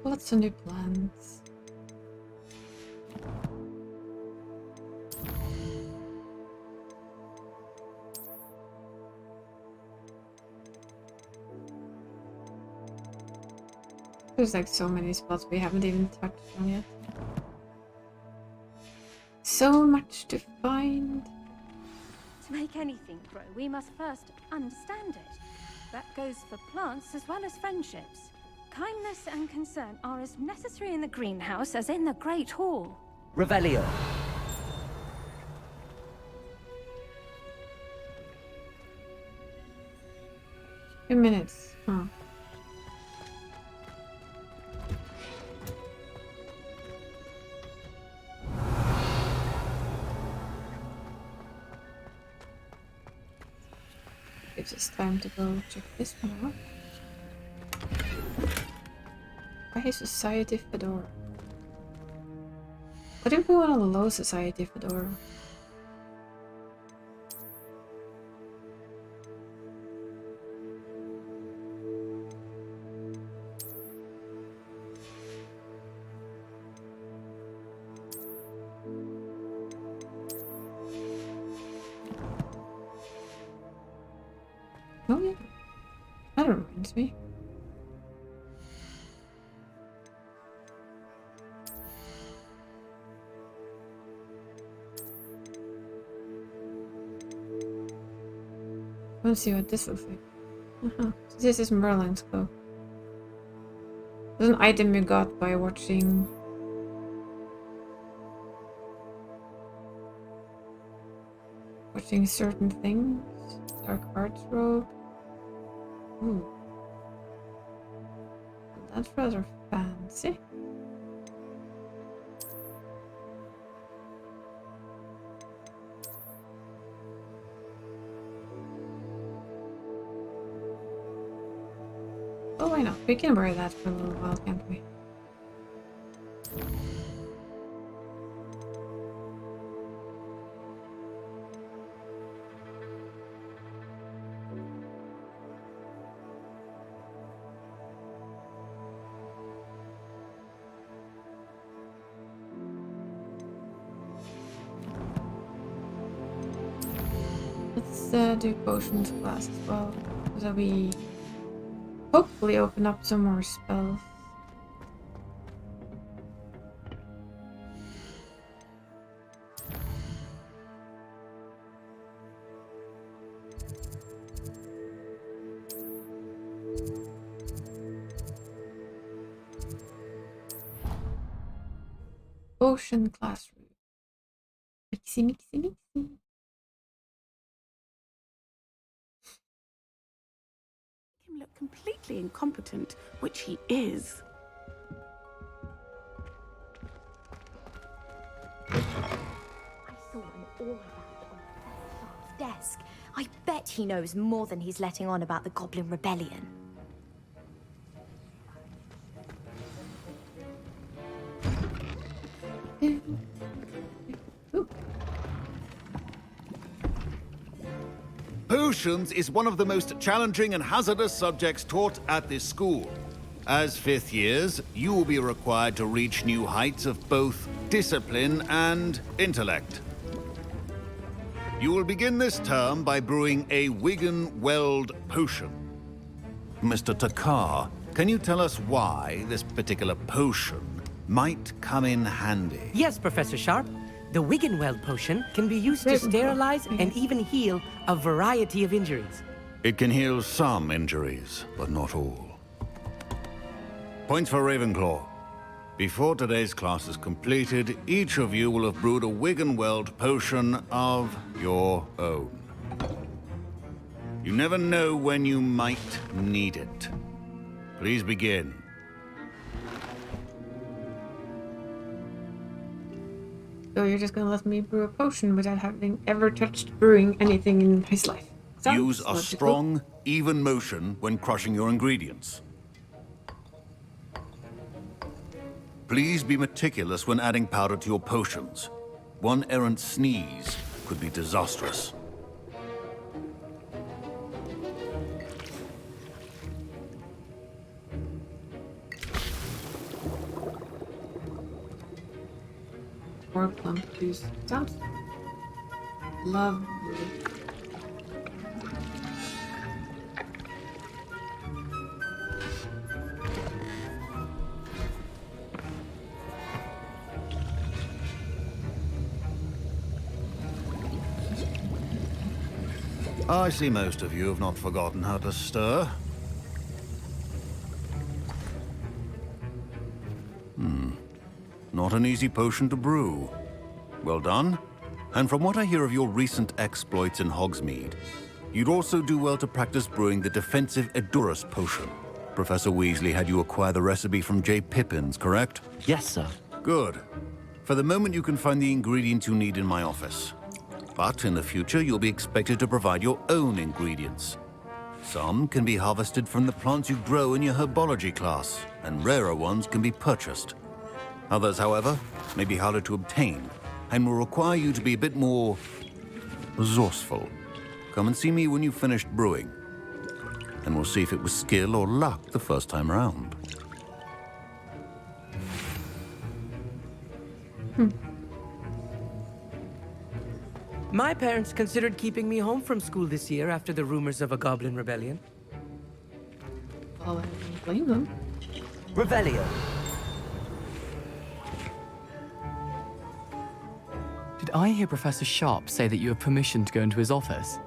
Lots of new plants. There's like so many spots we haven't even touched on yet. So much to find. To make anything grow, we must first understand it. That goes for plants as well as friendships. Kindness and concern are as necessary in the greenhouse as in the Great Hall. Revelio. 2 minutes. Huh. Gives us time to go check this one out. High Society Fedora. What if we want a low society Fedora? Oh yeah, that reminds me. Let's see what this looks like. So this is Merlin's cloak. It's an item we got by watching certain things. Dark Arts robe. Ooh. That's rather fancy. Oh, why not? We can wear that for a little while, can't we? Let's do potions class as well, so we hopefully open up some more spells. potion classroom. Mixy, mixy, mixy. Him look completely incompetent, which he is. I saw an aura band on Professor Sharp's desk. I bet he knows more than he's letting on about the Goblin Rebellion. Potions is one of the most challenging and hazardous subjects taught at this school. As 5th years, you will be required to reach new heights of both discipline and intellect. You will begin this term by brewing a Wiggenweld potion. Mr. Takar, can you tell us why this particular potion might come in handy? Yes, Professor Sharp. The Wiggenweld potion can be used to sterilize and even heal a variety of injuries. It can heal some injuries, but not all. Points for Ravenclaw. Before today's class is completed, each of you will have brewed a Wiggenweld potion of your own. You never know when you might need it. Please begin. So you're just gonna let me brew a potion without having ever touched brewing anything in his life. Sounds Use a logical. strong, even motion when crushing your ingredients. Please be meticulous when adding powder to your potions. One errant sneeze could be disastrous. More plum juice. Sounds lovely. I see most of you have not forgotten how to stir. Not an easy potion to brew. Well done. And from what I hear of your recent exploits in Hogsmeade, you'd also do well to practice brewing the defensive Edurus potion. Professor Weasley had you acquire the recipe from J. Pippins, correct? Yes, sir. Good. For the moment, you can find the ingredients you need in my office. But in the future, you'll be expected to provide your own ingredients. Some can be harvested from the plants you grow in your herbology class, and rarer ones can be purchased. Others, however, may be harder to obtain, and will require you to be a bit more resourceful. Come and see me when you've finished brewing, and we'll see if it was skill or luck the first time around. My parents considered keeping me home from school this year after the rumors of a Goblin Rebellion. Well, I don't blame them. Revelio. Did I hear Professor Sharp say that you have permission to go into his office?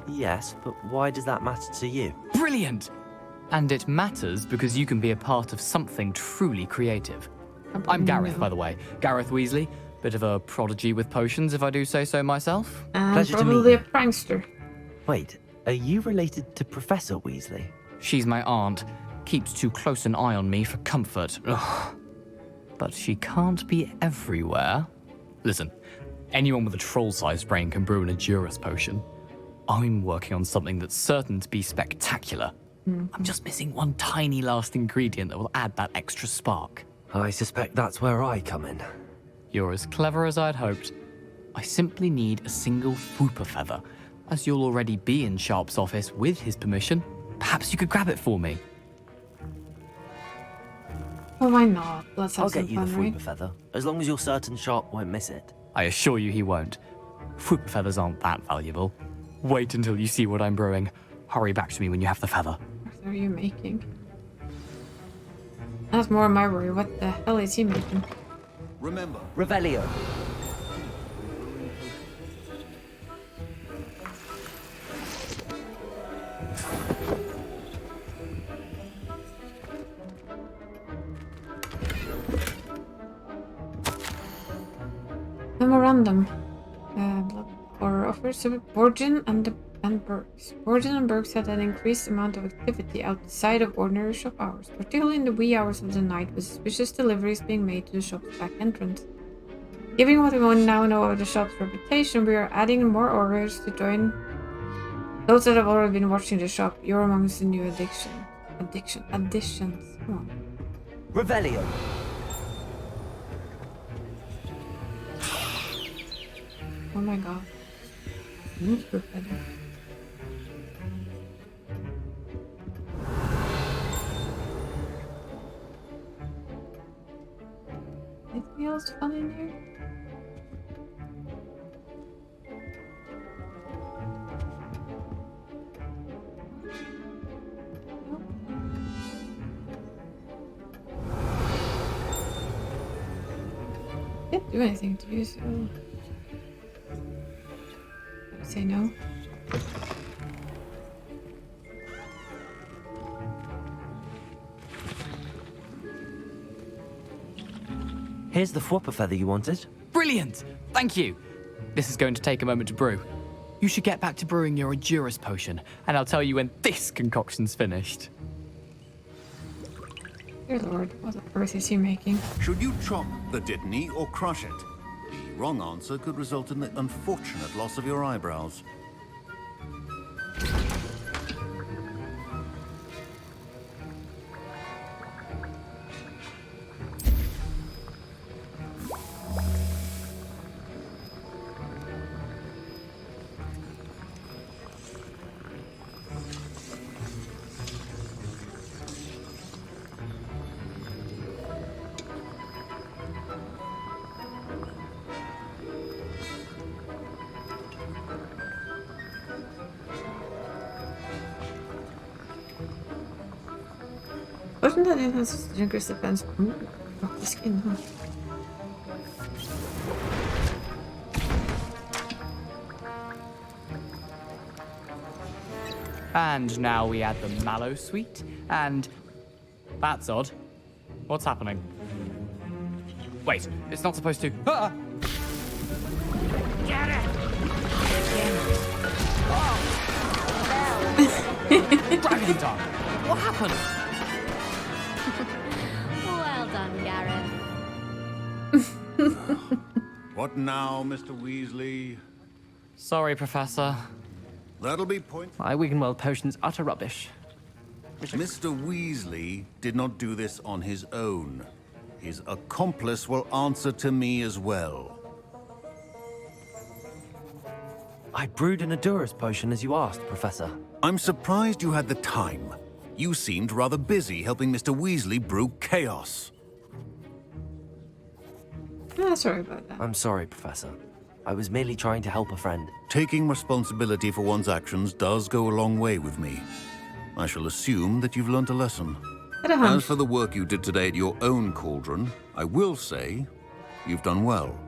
Yes, but why does that matter to you? Brilliant! And it matters because you can be a part of something truly creative. I'm Gareth, by the way. Gareth Weasley. Bit of a prodigy with potions, if I do say so myself. And Pleasure to meet probably you. a prankster. Wait, are you related to Professor Weasley? She's my aunt. Keeps too close an eye on me for comfort. Ugh. But she can't be everywhere. Listen, anyone with a troll-sized brain can brew an Edurus potion. I'm working on something that's certain to be spectacular. I'm just missing one tiny last ingredient that will add that extra spark. I suspect that's where I come in. You're as clever as I'd hoped. I simply need a single Whooper feather. As you'll already be in Sharp's office with his permission, perhaps you could grab it for me. Well, why not? Let's have I'll some get you the fun, Fruit right? Feather, as long as you're certain Sharp won't miss it. I assure you he won't. Whooper feathers aren't that valuable. Wait until you see what I'm brewing. Hurry back to me when you have the feather. What are you making? That's more my worry. What the hell is he making? Remember, Revelio. random. Horror offers Borgin and Burks. Borgin and Burks had an increased amount of activity outside of ordinary shop hours, particularly in the wee hours of the night, with suspicious deliveries being made to the shop's back entrance. Given what we now know of the shop's reputation, we are adding more orders to join those that have already been watching the shop. You're amongst the new additions. Come on. Revelio. Oh my god. Super better. Anything else fun in here? Can't do anything to you, so say no. Here's the Fwopper feather you wanted. Brilliant! Thank you! This is going to take a moment to brew. You should get back to brewing your Edurus potion, and I'll tell you when this concoction's finished. Dear Lord, what on earth is he making? Should you chop the Dittany or crush it? The wrong answer could result in the unfortunate loss of your eyebrows. Wasn't that it has increased defense? Rock the skin, huh? And now we add the mallow sweet, and that's odd. What's happening? Wait, it's not supposed to. Ah! Get it! Dragon Dog! What happened? Well done, Gareth. What now, Mr. Weasley? Sorry, Professor. That'll be point. My Wiggenweld potion's utter rubbish. Mr. Weasley did not do this on his own. His accomplice will answer to me as well. I brewed an Edurus potion as you asked, Professor. I'm surprised you had the time. You seemed rather busy helping Mr. Weasley brew chaos. Sorry about that. I'm sorry, Professor. I was merely trying to help a friend. Taking responsibility for one's actions does go a long way with me. I shall assume that you've learnt a lesson. As for the work you did today at your own cauldron, I will say you've done well.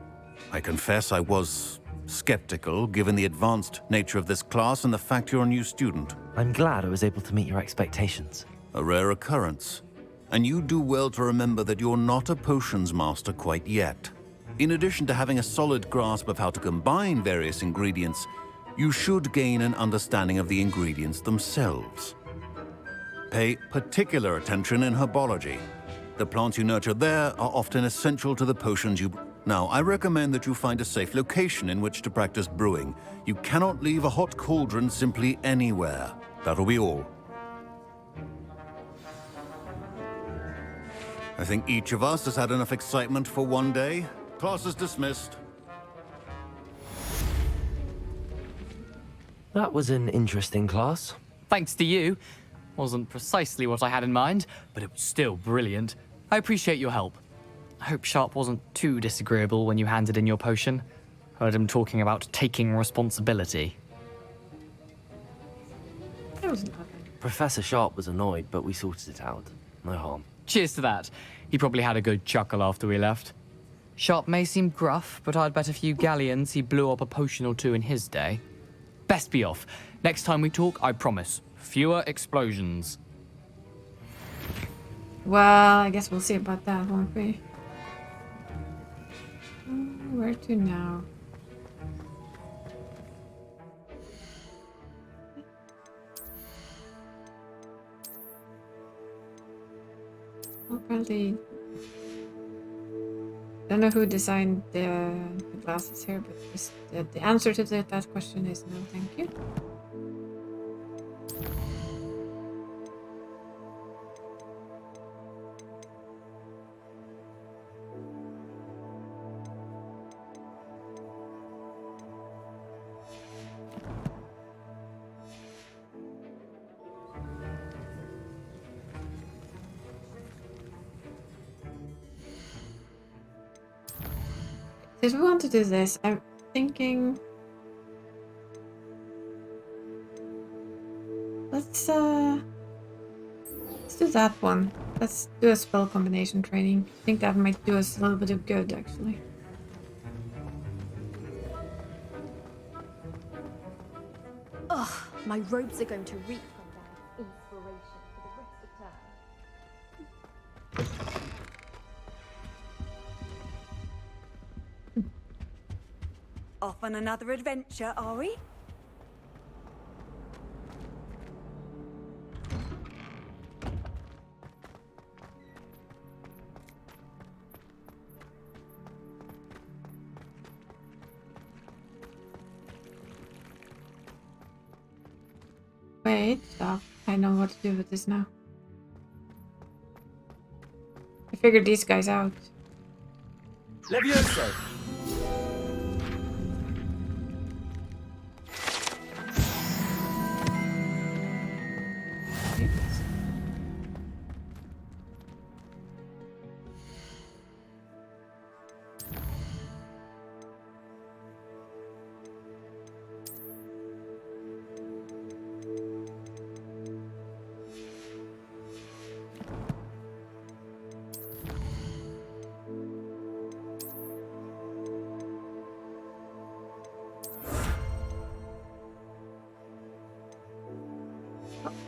I confess I was skeptical given the advanced nature of this class and the fact you're a new student. I'm glad I was able to meet your expectations. A rare occurrence. And you do well to remember that you're not a potions master quite yet. In addition to having a solid grasp of how to combine various ingredients, you should gain an understanding of the ingredients themselves. Pay particular attention in herbology. The plants you nurture there are often essential to the potions you... Now, I recommend that you find a safe location in which to practice brewing. You cannot leave a hot cauldron simply anywhere. That'll be all. I think each of us has had enough excitement for one day. Class is dismissed. That was an interesting class. Thanks to you. Wasn't precisely what I had in mind, but it was still brilliant. I appreciate your help. I hope Sharp wasn't too disagreeable when you handed in your potion. Heard him talking about taking responsibility. Professor Sharp was annoyed, but we sorted it out. No harm. Cheers to that. He probably had a good chuckle after we left. Sharp may seem gruff, but I'd bet a few galleons he blew up a potion or two in his day. Best be off. Next time we talk, I promise. Fewer explosions. Well, I guess we'll see about that, won't we? Where to now? Apparently, I don't know who designed the glasses here, but the answer to that question is no, thank you. If we want to do this, I'm thinking let's do that one. Let's do a spell combination training. I think that might do us a little bit of good, actually. Ugh, my robes are going to reek from their inspiration for the rest of term. Off on another adventure, are we? Wait, stop. I know what to do with this now. I figured these guys out. Levioso!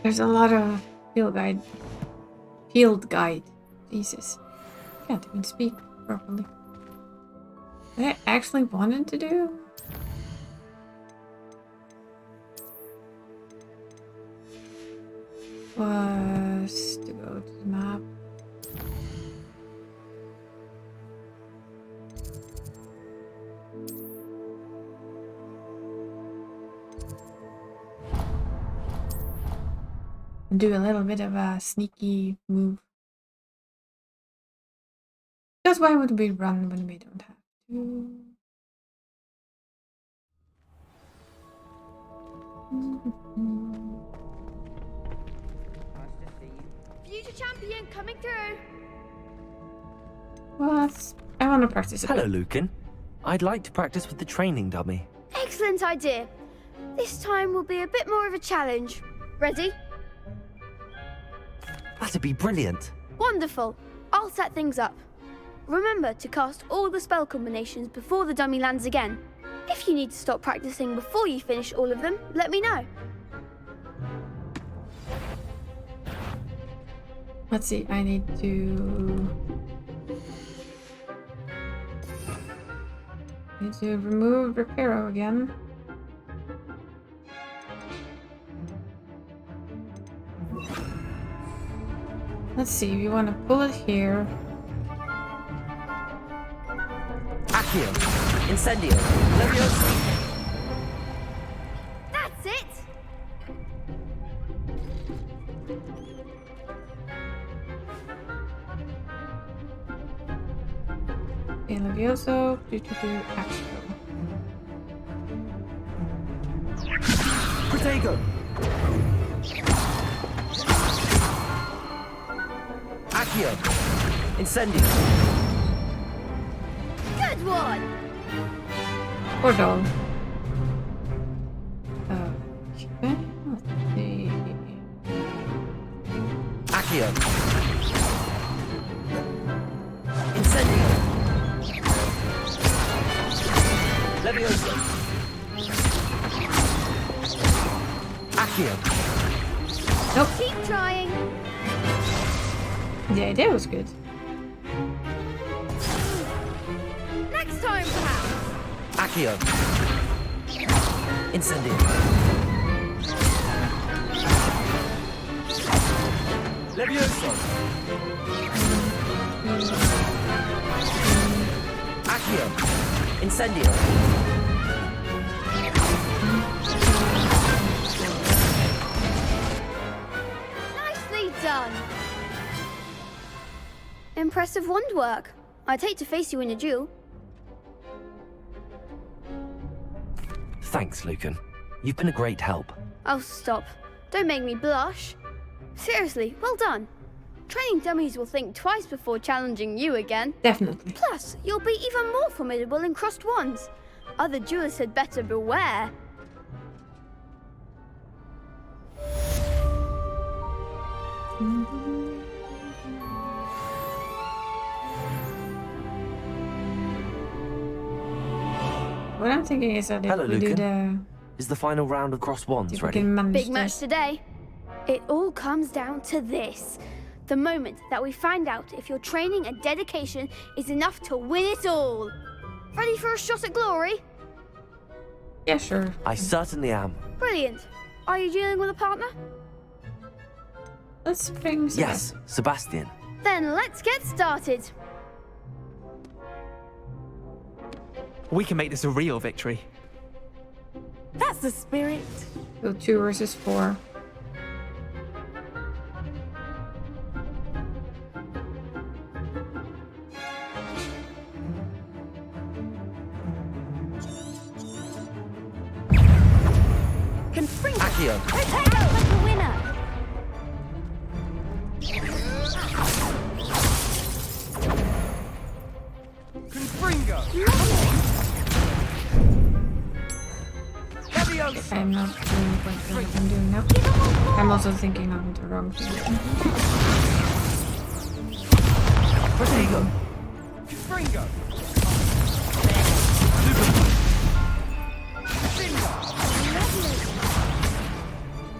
There's a lot of field guide. Jesus. Can't even speak properly. What I actually wanted to do was to go to the map. And do a little bit of a sneaky move. Because why would we run when we don't have to? Future champion coming through. What? I want to practice a Hello, bit. Lucan. I'd like to practice with the training dummy. Excellent idea. This time will be a bit more of a challenge. Ready? That'd be brilliant. Wonderful. I'll set things up. Remember to cast all the spell combinations before the dummy lands again. If you need to stop practicing before you finish all of them, let me know. Let's see, I need to remove Reparo again. Let's see, we want to pull it here. Accio! Incendio! Levioso! That's it! Okay, Levioso, Accio. Protego! Accio! Incendio! Good one! Poor dog. Okay, let's see. Accio! Incendio! Levioso! Accio! Nope. Keep trying. The idea was good. Next time, perhaps. Accio! Incendio! Levioso! Accio! Incendio! Nicely done! Impressive wand work. I'd hate to face you in a duel. Thanks, Lucan. You've been a great help. Oh, stop. Don't make me blush. Seriously, well done. Training dummies will think twice before challenging you again. Definitely. Plus, you'll be even more formidable in crossed wands. Other duelists had better beware. What I'm thinking is that if Hello, we do Lucan. Is the final round of crossed wands ready? Big match today. It all comes down to this. The moment that we find out if your training and dedication is enough to win it all. Ready for a shot at glory? Yeah, sure. I certainly am. Brilliant. Are you dealing with a partner? Let's bring Yes, Sebastian. Then let's get started. We can make this a real victory. That's the spirit. So 2 versus 4. Accio! Potato was the winner. Confringo! I'm not doing what I'm doing now. I'm also thinking of the wrong thing. Protego! Confringo!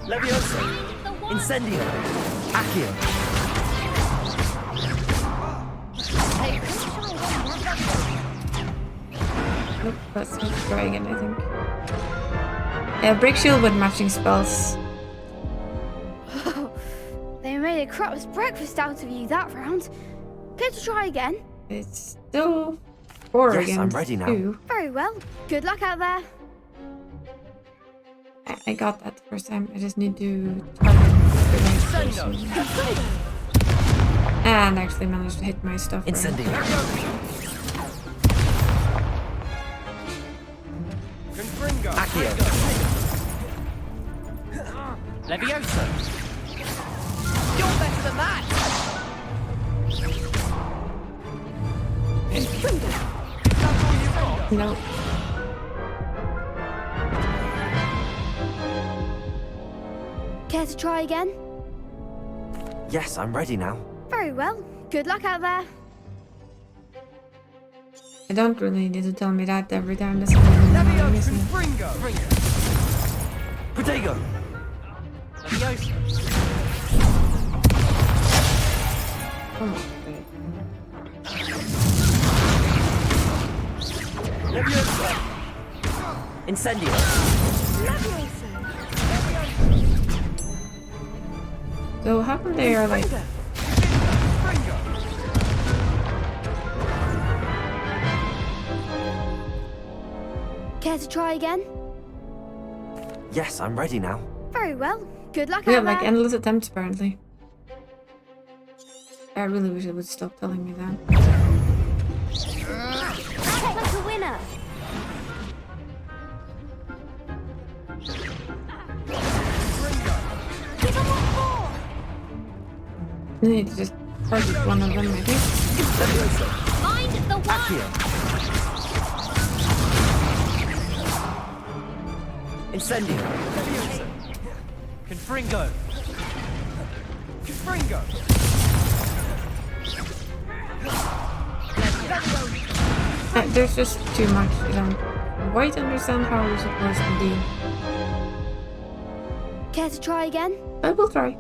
Levioso! Incendio! Accio! Nope, let's try again, I think. Break shield with matching spells. They made a crap's breakfast out of you that round. Care to try again? It's still 4 Yes, against I'm ready now. 2. Very well. Good luck out there. I got that the first time. I just need to target the right person. And actually managed to hit my stuff. Right. Incendio! Confringo! Accio! Levioso! You're better than that! No. Care to try again? Yes, I'm ready now. Very well. Good luck out there. I don't really need to tell me that every time this I'm missing. Confringo! Protego! Levioso! Levioso! Incendio! So how come they are like... Care to try again? Yes, I'm ready now. Very well. Good luck We out have like there. endless attempts apparently. I really wish it would stop telling me that. That's a winner. I need to just target one of them, I think. Find the one. Incendio! Confringo! Confringo! There's just too much. I don't quite understand how we're supposed to deal. Care to try again? I will try.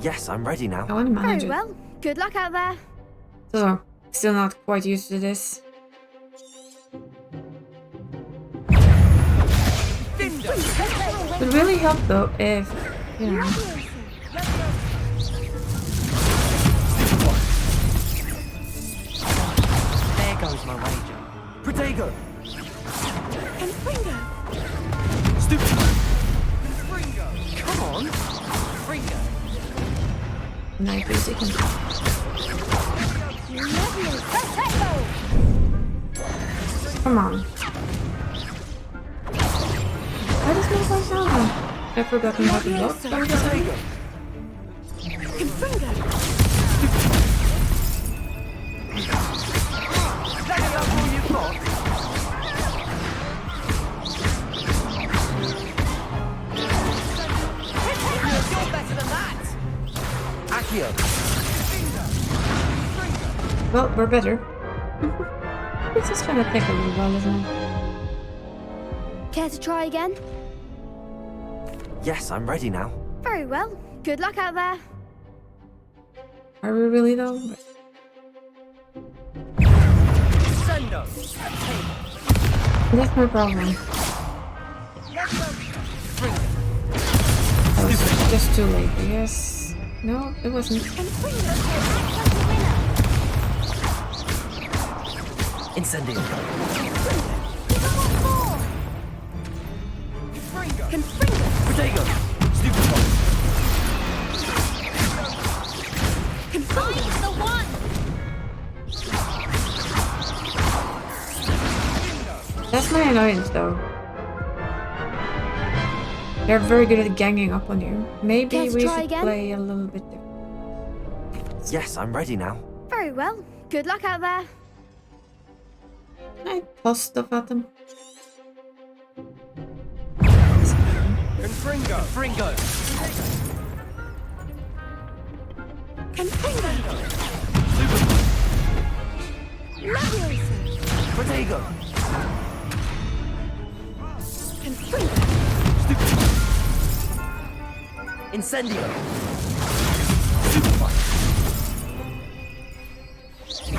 Yes, I'm ready now. I want to manage Very well. Good luck out there. it. So, still not quite used to this. It would really help though if, you know, Protego! Confringo! Stupid! Come on! Fringo! No, basically. Come on. Why does my voice sound like? I've forgotten how to look. Well, we're better. It's just gonna take a little while, isn't it? Care to try again? Yes, I'm ready now. Very well. Good luck out there. Are we really though? Sendo! That's my problem. I was just too late, I guess. No, it wasn't. Incendio. Protego! Stupid one! Find the one! That's my annoyance though. They're very good at ganging up on you. Maybe Care to we try should again? play a little bit different. Yes, I'm ready now. Very well. Good luck out there. I toss stuff at them. Confringo! Fringo! Protego! Incendio!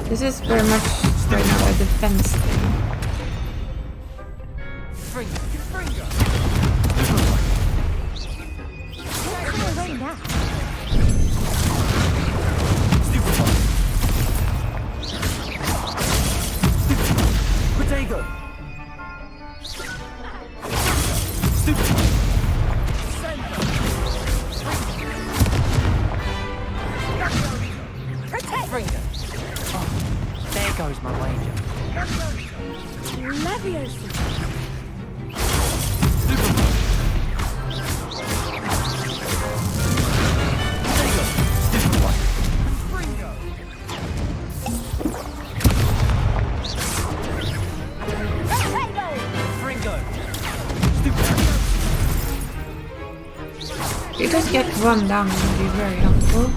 This is very much right now a defense thing. Protego! Oh, there goes my ranger. You just get one down would be very helpful.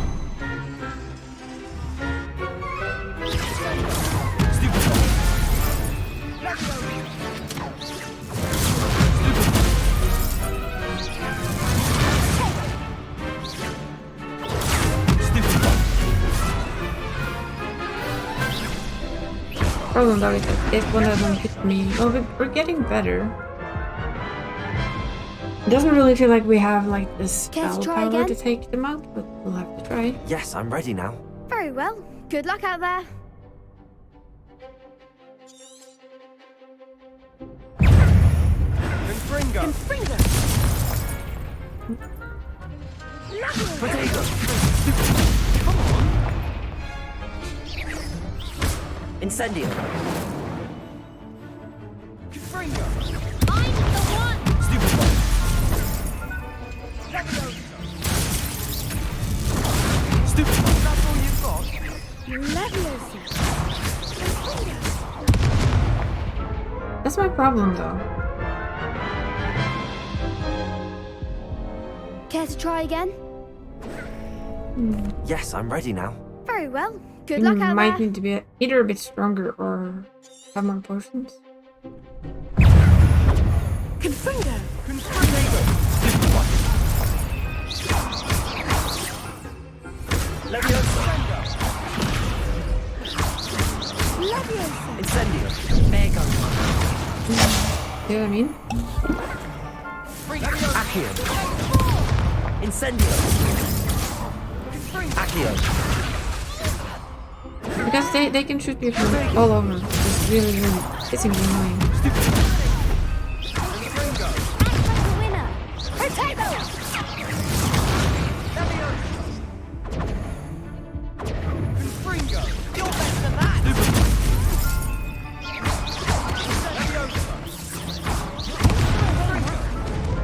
Problem though is that if one of them hit me, well, we're getting better. It doesn't really feel like we have like the spell power again? to take them out, but we'll have to try. Yes, I'm ready now. Very well. Good luck out there. Confringo! Protego! Come on! Incendio! Confringo! Find the one! Stupid one! Stupid one! That's all you've got? That's my problem though. Care to try again? Yes, I'm ready now. Very well. Good You luck out might there. need to be either a bit stronger or have more potions. Confringo! Protego! Stupid one! Leviosa! Incendio! There goes one. See what I mean? Accio! Incendio! Accio! Because they can shoot you from all over, which is really, really pissing me annoying.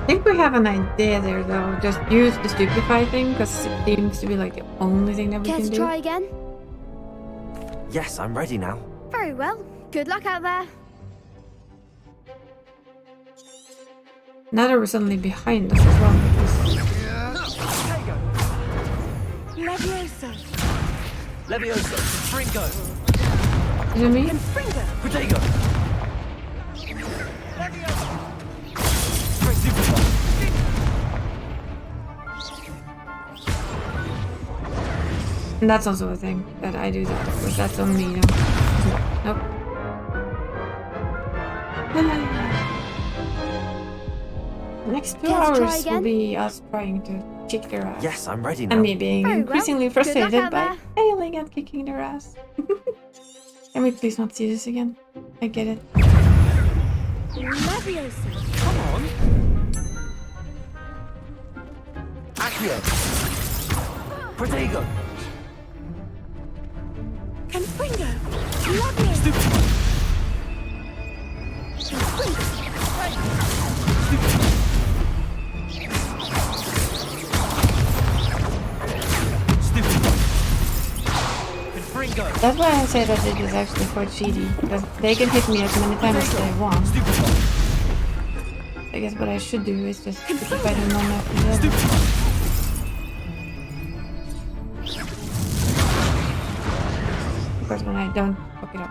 I think we have an idea there though. Just use the stupefy thing because it seems to be like the only thing that we Care can to do. try again? Yes, I'm ready now. Very well. Good luck out there. Now that we're suddenly behind us as well. Leviosa. Leviosa. Fringo. Is it me? Protego. And that's also a thing that I do that. Of course, that's on me now. Nope. The next 2 Care to try hours will again? be us trying to kick their ass. Yes, I'm ready now. And me being Very well. increasingly Good luck frustrated out by there. failing at kicking their ass. Can we please not see this again? I get it. Leviosa. Come on. Accio. Protego. Confringo. Leviosa. That's why I say that it is actually quite cheaty. Because they can hit me as many times as they want. I guess what I should do is just keep fighting one after the other. Of course, when I don't fuck it up.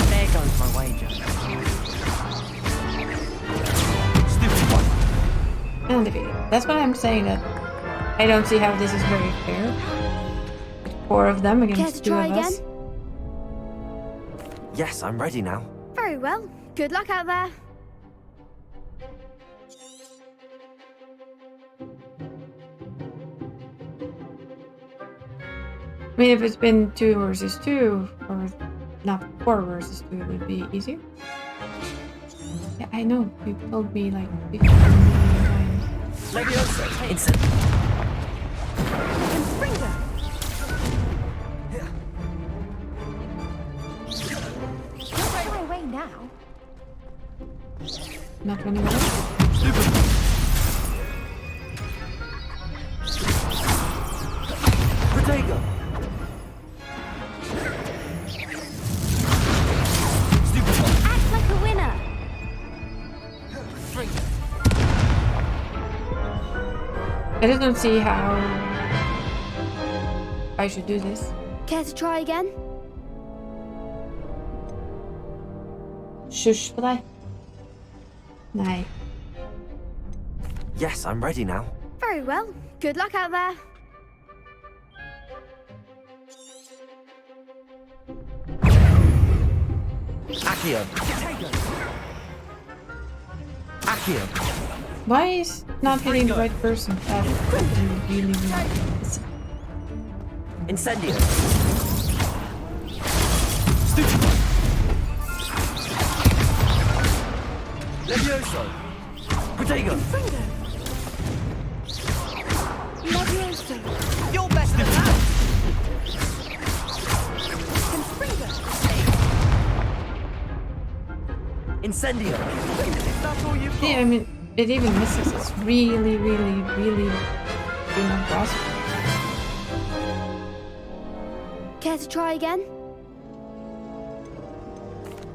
There goes my wager. And defeated. That's what I'm saying, that I don't see how this is very fair. 4 of them Care against to 2 try of again? us. Yes, I'm ready now. Very well. Good luck out there. I mean, if it's been 2 versus 2, or not 4 versus 2, it would be easier. Yeah, I know. You told me like 50 million times. Leviosa. Instant. Confringo. Go away now. Not running away. Protego. Act like a winner. I just don't see how I should do this. Care to try again? Shush på deg. Nej. Yes, I'm ready now. Very well. Good luck out there. Accio. Accio. Why is not hitting the right person? That would really Incendio. Levioso. Protego. Leviosa. You're better than that. Confringo. Incendio. That's all you've got. Yeah, I mean, it even misses. It's really, really, really doing impossible. Care to try again?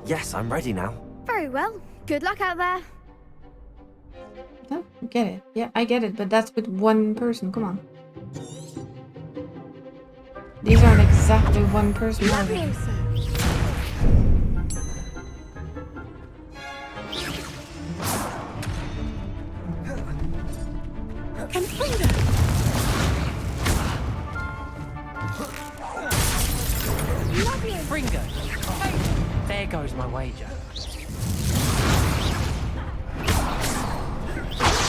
Yes, I'm ready now. Very well. Good luck out there. No, I get it. Yeah, I get it, but that's with 1 person. Come on. These aren't exactly 1 person, are they? Leviosa. Confringo. Leviosa. Fringo. There goes my wager.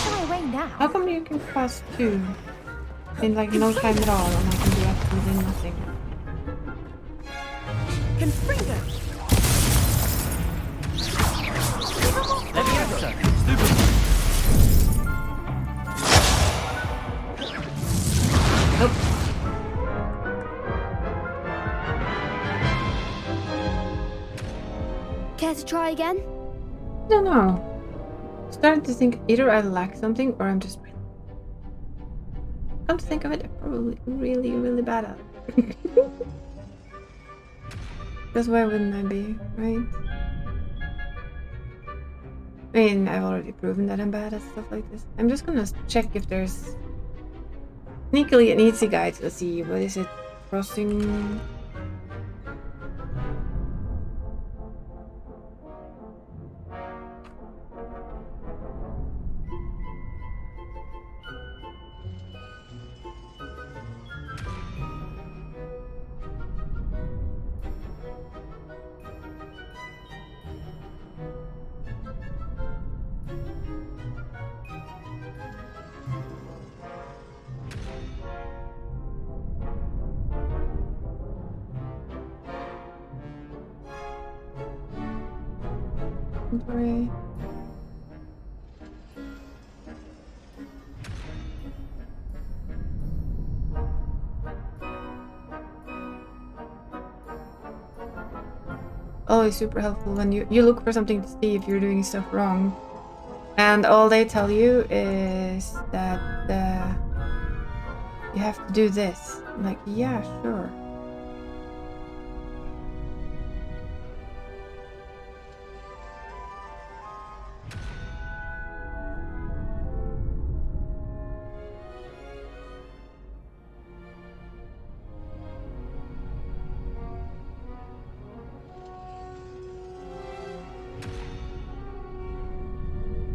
Go away now. How come you can pass 2 in like no time at all, and I can do absolutely nothing? Confringo! Leviosa! Care to try again? I don't know. Starting to think either I lack something or I'm just. Come to think of it, I'm probably really, really bad at it. Because why wouldn't I be, right? I mean, I've already proven that I'm bad at stuff like this. I'm just gonna check if there's sneakily an easy guide to see what is it crossing. Sorry. Always super helpful when you look for something to see if you're doing stuff wrong, and all they tell you is that you have to do this. I'm like, yeah, sure.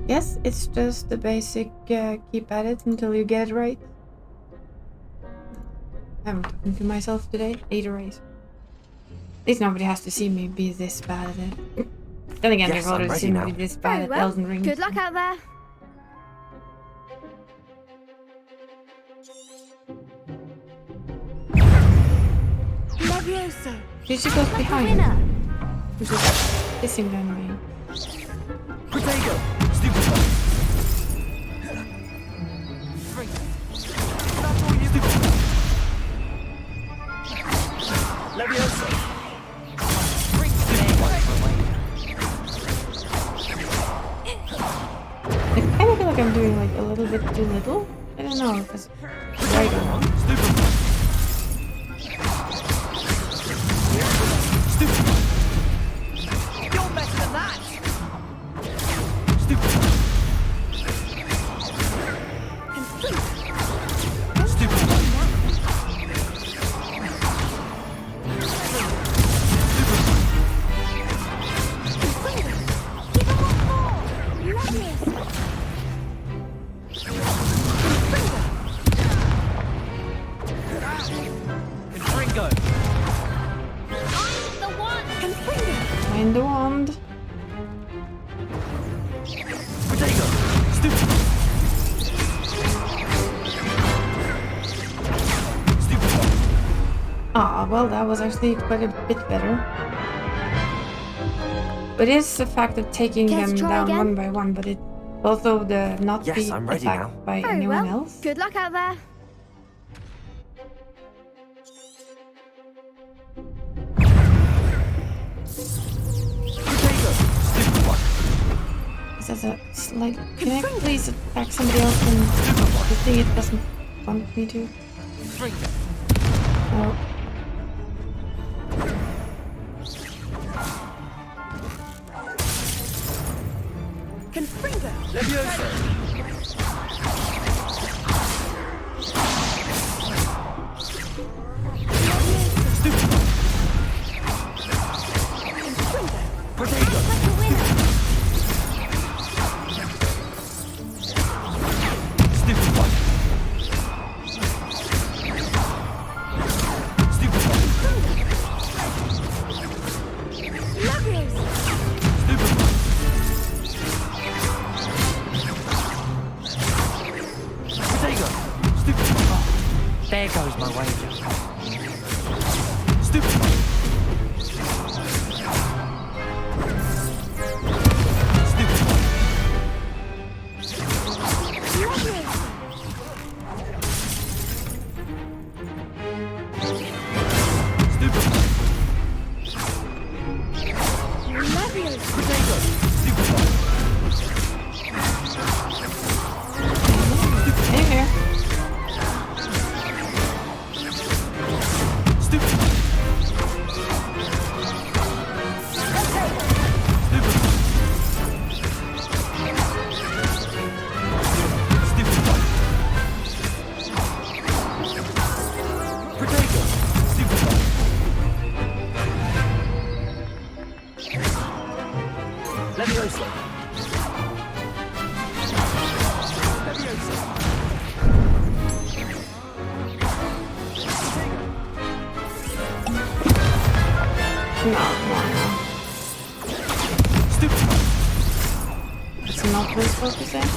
Yes, it's just the basic keep at it until you get it right. I'm talking to myself today. 8 race. At least nobody has to see me be this bad at it. Then again, Yes, they've already I'm ready seen now. me this bad Very at well. Elden Ring. Good luck out there. Leviosa! She should go behind winner. her. Which is pissing them me. Protego! Stupefy! Leviosa! I kind of feel like I'm doing like a little bit too little. I don't know if it's right or not. You're better than that! Confringo! Find the wand. Protego! Stupefy! Ah, well, that was actually quite a bit better. But it is the fact of taking Care to them try down again? one by one, but it also the not Yes, be I'm ready attacked now. by Very anyone well. else. Good luck out there. Protego! Is that a slight... Can I please attack somebody else and the thing it doesn't want me to? Confringo! No. Confringo! Leviosa! Protego! Stupefy! Protego! There goes my wager. Stupefy! Levioso. No. Stupid. It's not this focusing.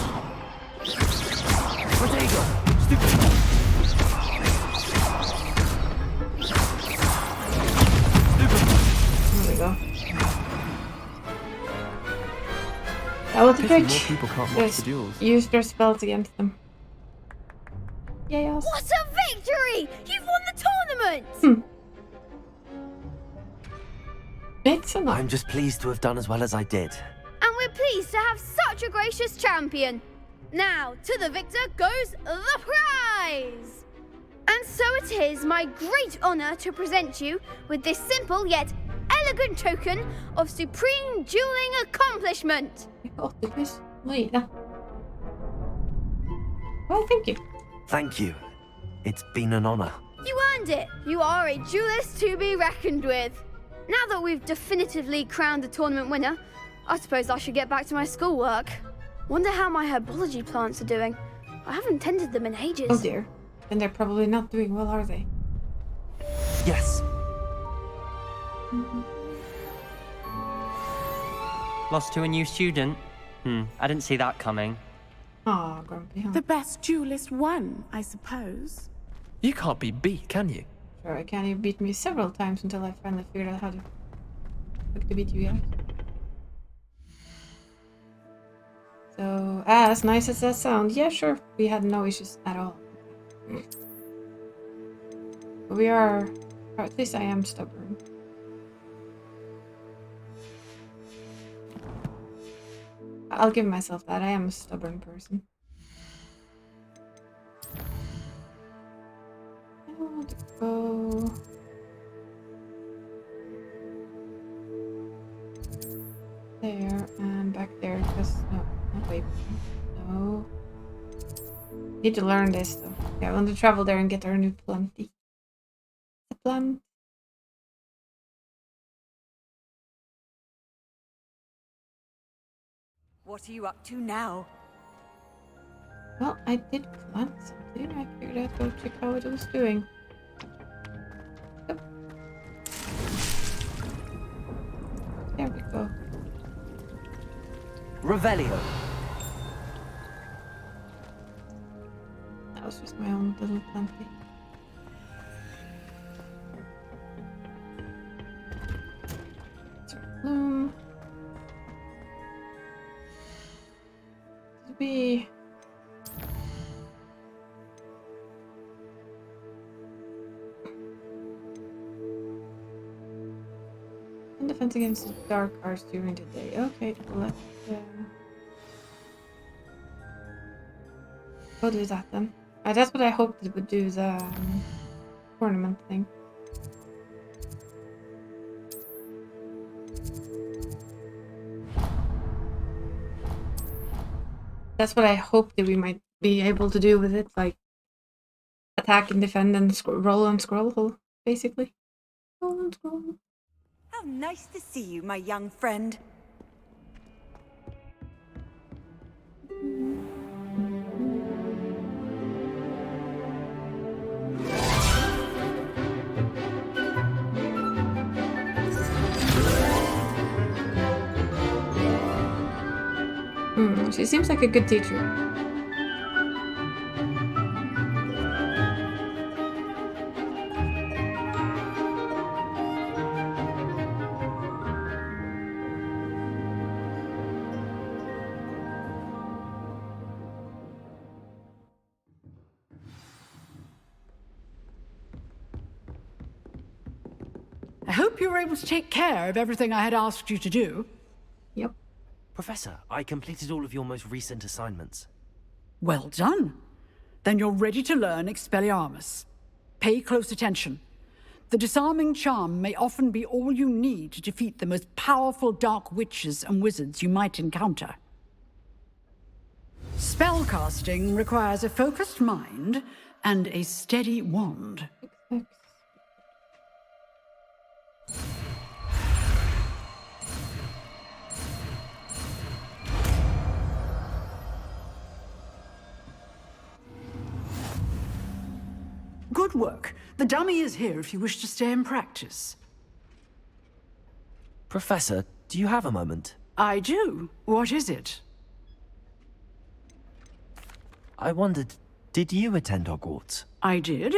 Protego. Stupid. There we go. That was a Pity good. more people can't watch the duels. Use their spells against them. Yes. What a victory! You've won the tournament! Excellent. I'm just pleased to have done as well as I did. And we're pleased to have such a gracious champion. Now, to the victor goes the prize! And so it is my great honor to present you with this simple yet elegant token of supreme dueling accomplishment. Oh, goodness. Wait. Well, thank you. Thank you. It's been an honor. You earned it. You are a duelist to be reckoned with. Now that we've definitively crowned the tournament winner, I suppose I should get back to my schoolwork. Wonder how my herbology plants are doing. I haven't tended them in ages. Oh dear. Then they're probably not doing well, are they? Yes. Lost to a new student? I didn't see that coming. Aw, grumpy, huh? The best duelist won, I suppose. You can't be beat, can you? Sure, I can. You beat me several times until I finally figured out how to beat you guys. So, as nice as that sounds, yeah, sure, we had no issues at all. But we are, or at least I am stubborn. I'll give myself that. I am a stubborn person. I want to go there and back there because no, wait, no. Need to learn this though. Yeah, I want to travel there and get our new planty. The plant. What are you up to now? Well, I did plant something. I figured I'd go check how it was doing. Yep. There we go. Revelio. That was just my own little planty. Bloom. To be and defense against the dark arts during the day. Okay, let's go do that then. That's what I hoped it would do, the tournament thing. That's what I hoped that we might be able to do with it, like attack and defend and roll and scroll, basically. Roll and scroll. How nice to see you, my young friend. She seems like a good teacher. I hope you were able to take care of everything I had asked you to do. Yep. Professor, I completed all of your most recent assignments. Well done. Then you're ready to learn Expelliarmus. Pay close attention. The disarming charm may often be all you need to defeat the most powerful dark witches and wizards you might encounter. Spellcasting requires a focused mind and a steady wand. Good work. The dummy is here if you wish to stay and practice. Professor, do you have a moment? I do. What is it? I wondered, did you attend Hogwarts? I did.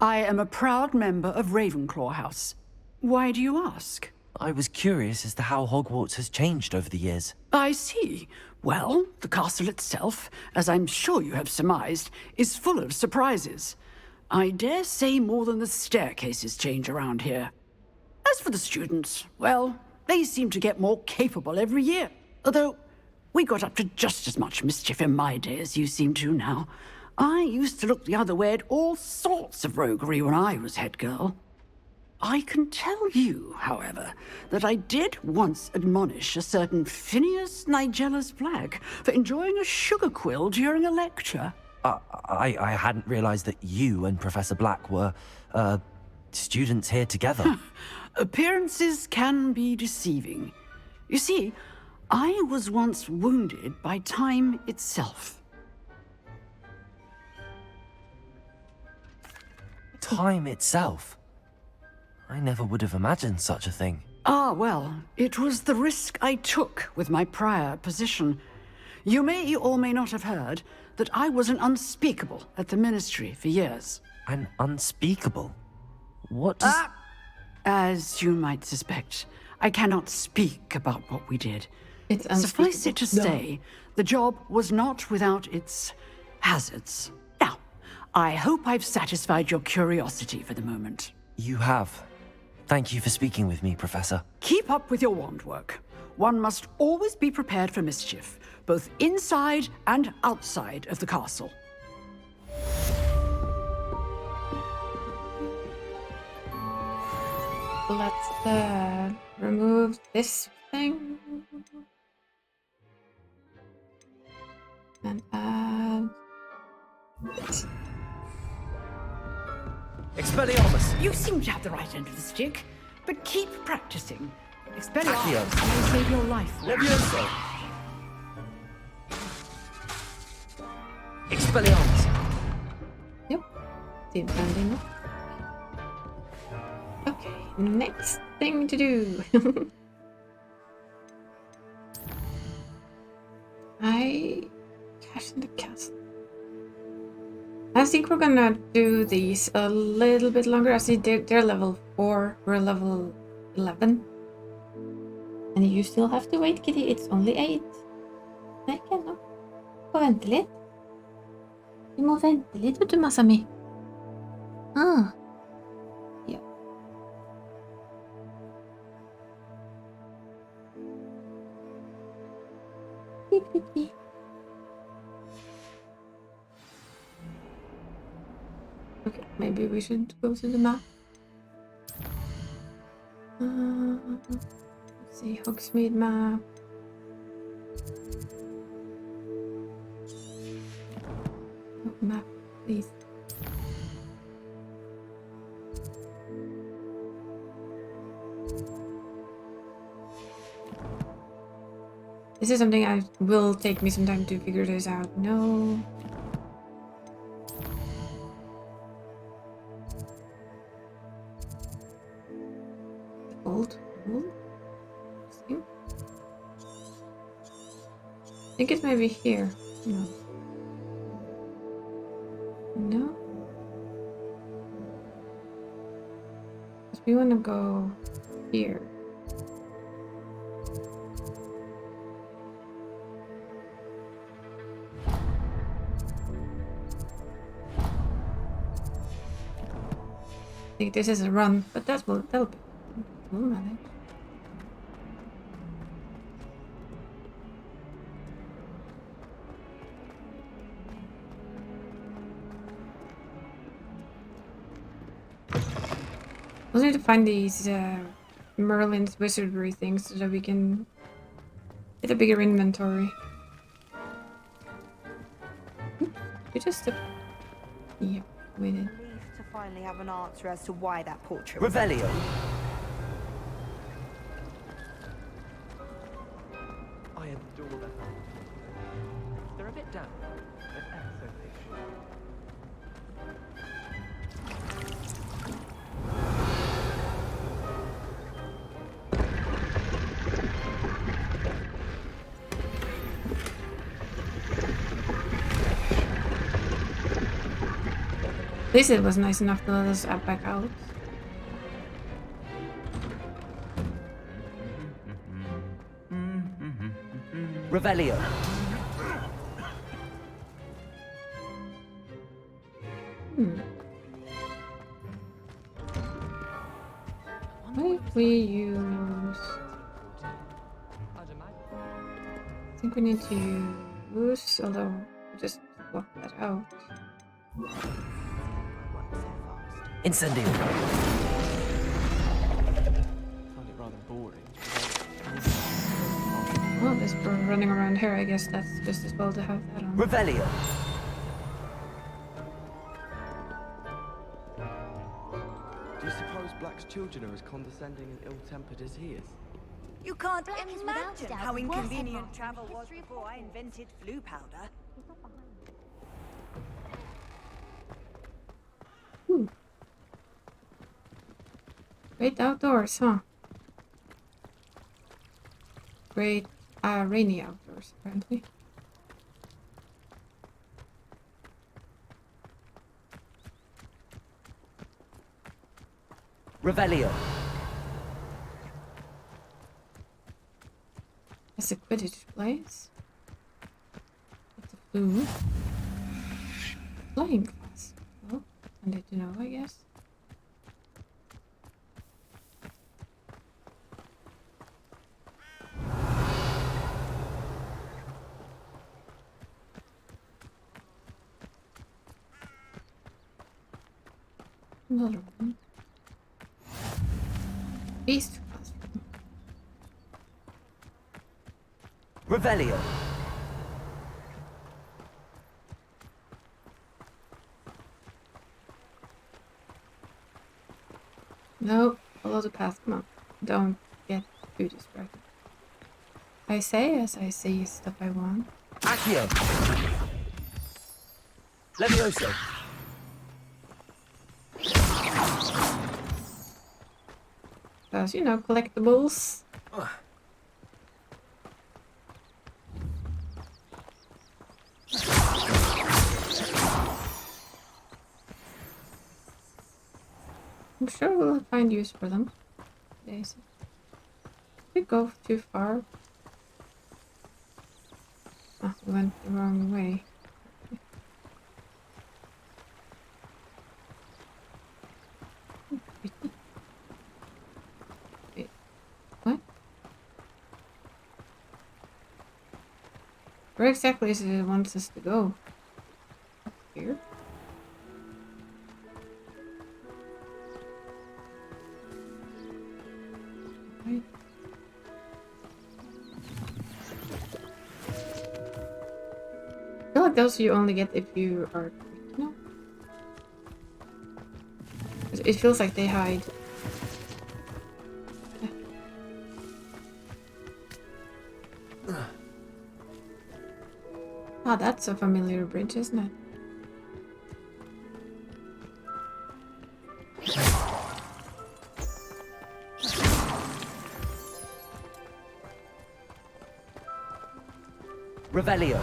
I am a proud member of Ravenclaw House. Why do you ask? I was curious as to how Hogwarts has changed over the years. I see. Well, the castle itself, as I'm sure you have surmised, is full of surprises. I dare say more than the staircases change around here. As for the students, well, they seem to get more capable every year. Although, we got up to just as much mischief in my day as you seem to now. I used to look the other way at all sorts of roguery when I was head girl. I can tell you, however, that I did once admonish a certain Phineas Nigella's Black for enjoying a sugar quill during a lecture. I hadn't realized that you and Professor Black were, students here together. Appearances can be deceiving. You see, I was once wounded by time itself. Time itself? I never would have imagined such a thing. Ah, well, it was the risk I took with my prior position. You may or may not have heard that I was an unspeakable at the Ministry for years. An unspeakable? What does... As you might suspect, I cannot speak about what we did. It's Suffice it to say, the job was not without its hazards. Now, I hope I've satisfied your curiosity for the moment. You have. Thank you for speaking with me, Professor. Keep up with your wand work. One must always be prepared for mischief, both inside and outside of the castle. Let's remove this thing and add this. Expelliarmus! You seem to have the right end of the stick, but keep practicing. Expelliarmus Accio. may save your life. Levioso! Expelliarmus! Yep. Did landing. Okay, next thing to do. I cash in the castle. I think we're gonna do these a little bit longer. I see they're level 4, we're level 11. And you still have to wait, Kitty. It's only 8. Nei, ikke ennå. Få vente litt. Du må vente litt, vet du, massa mi. Ah. Ja. Beep, beep, beep. Okay, maybe we should go to the map. Let's see, Hogsmeade map. Map, please. This is something I will take me some time to figure this out. No. Old. See? I think it's maybe here. No. No. We want to go here. I think this is a run, but that'll we'll manage. We need to find these Merlin's wizardry things so that we can get a bigger inventory. You just yep, we did. Relieved to finally have an answer as to why that portrait. Revelio. I adore them. They're a bit damp, but that's okay. At least it was nice enough to let us back out. Revelio. What if we use... I think we need to use, although just block that out. Incendio. Find it rather boring. Well, this bird running around here, I guess that's just as well to have that on. Revelio. Do you suppose Black's children are as condescending and ill-tempered as he is? You can't Black is without imagine doubt how the worst inconvenient headmaster travel in the was history of before I invented flu powder. Great outdoors, huh? Great, rainy outdoors, apparently. Revelio. It's a Quidditch place. It's a flu. Flying class. Well, I need to know, I guess. Another one. Beast classroom. Revelio. No, follow the path. Come on. Don't get too distracted. I say as I see stuff I want. Accio. Levioso. Because, you know, collectibles. I'm sure we'll find use for them. Daisy. We go too far. Ah, we went the wrong way. Wait, what? Where exactly is it wants us to go? Up here? Right. I feel like those you only get if you are... No. It feels like they hide. Ah, that's a familiar bridge, isn't it? Revelio.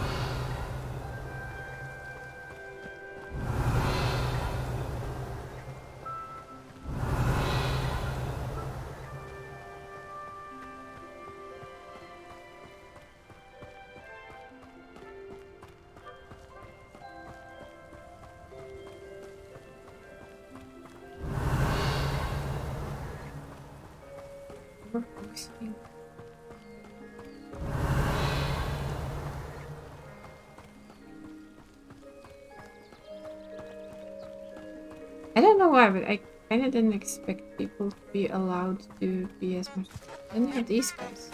I don't know why, but I kind of didn't expect people to be allowed to be as much. Then you have these guys.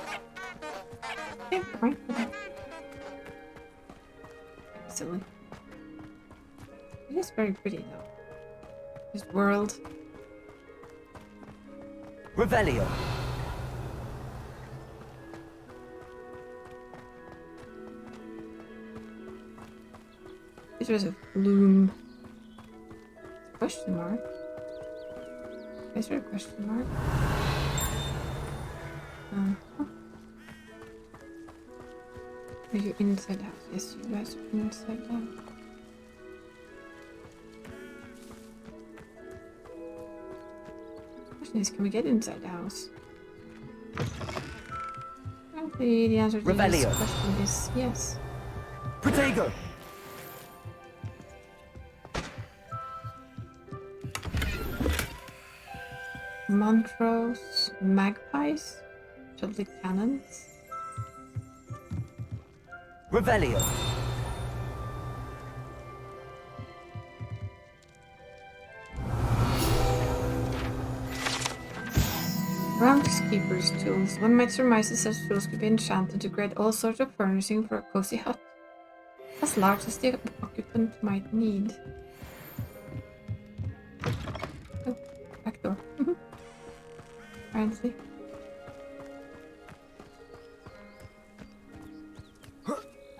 Okay, fine. Silly. It is very pretty though. This world. Revelio. It was a bloom. Question mark? Is there a question mark? Are you inside out? Yes, you guys are inside out. question is, can we get inside the house? Apparently, the answer to this Revelio. question is yes. Protego! Montrose magpies? Shuttle cannons? Revelio. Groundskeeper's tools. One might surmise that such tools could be enchanted to create all sorts of furnishing for a cozy hut, as large as the occupant might need. Oh, back door. Apparently.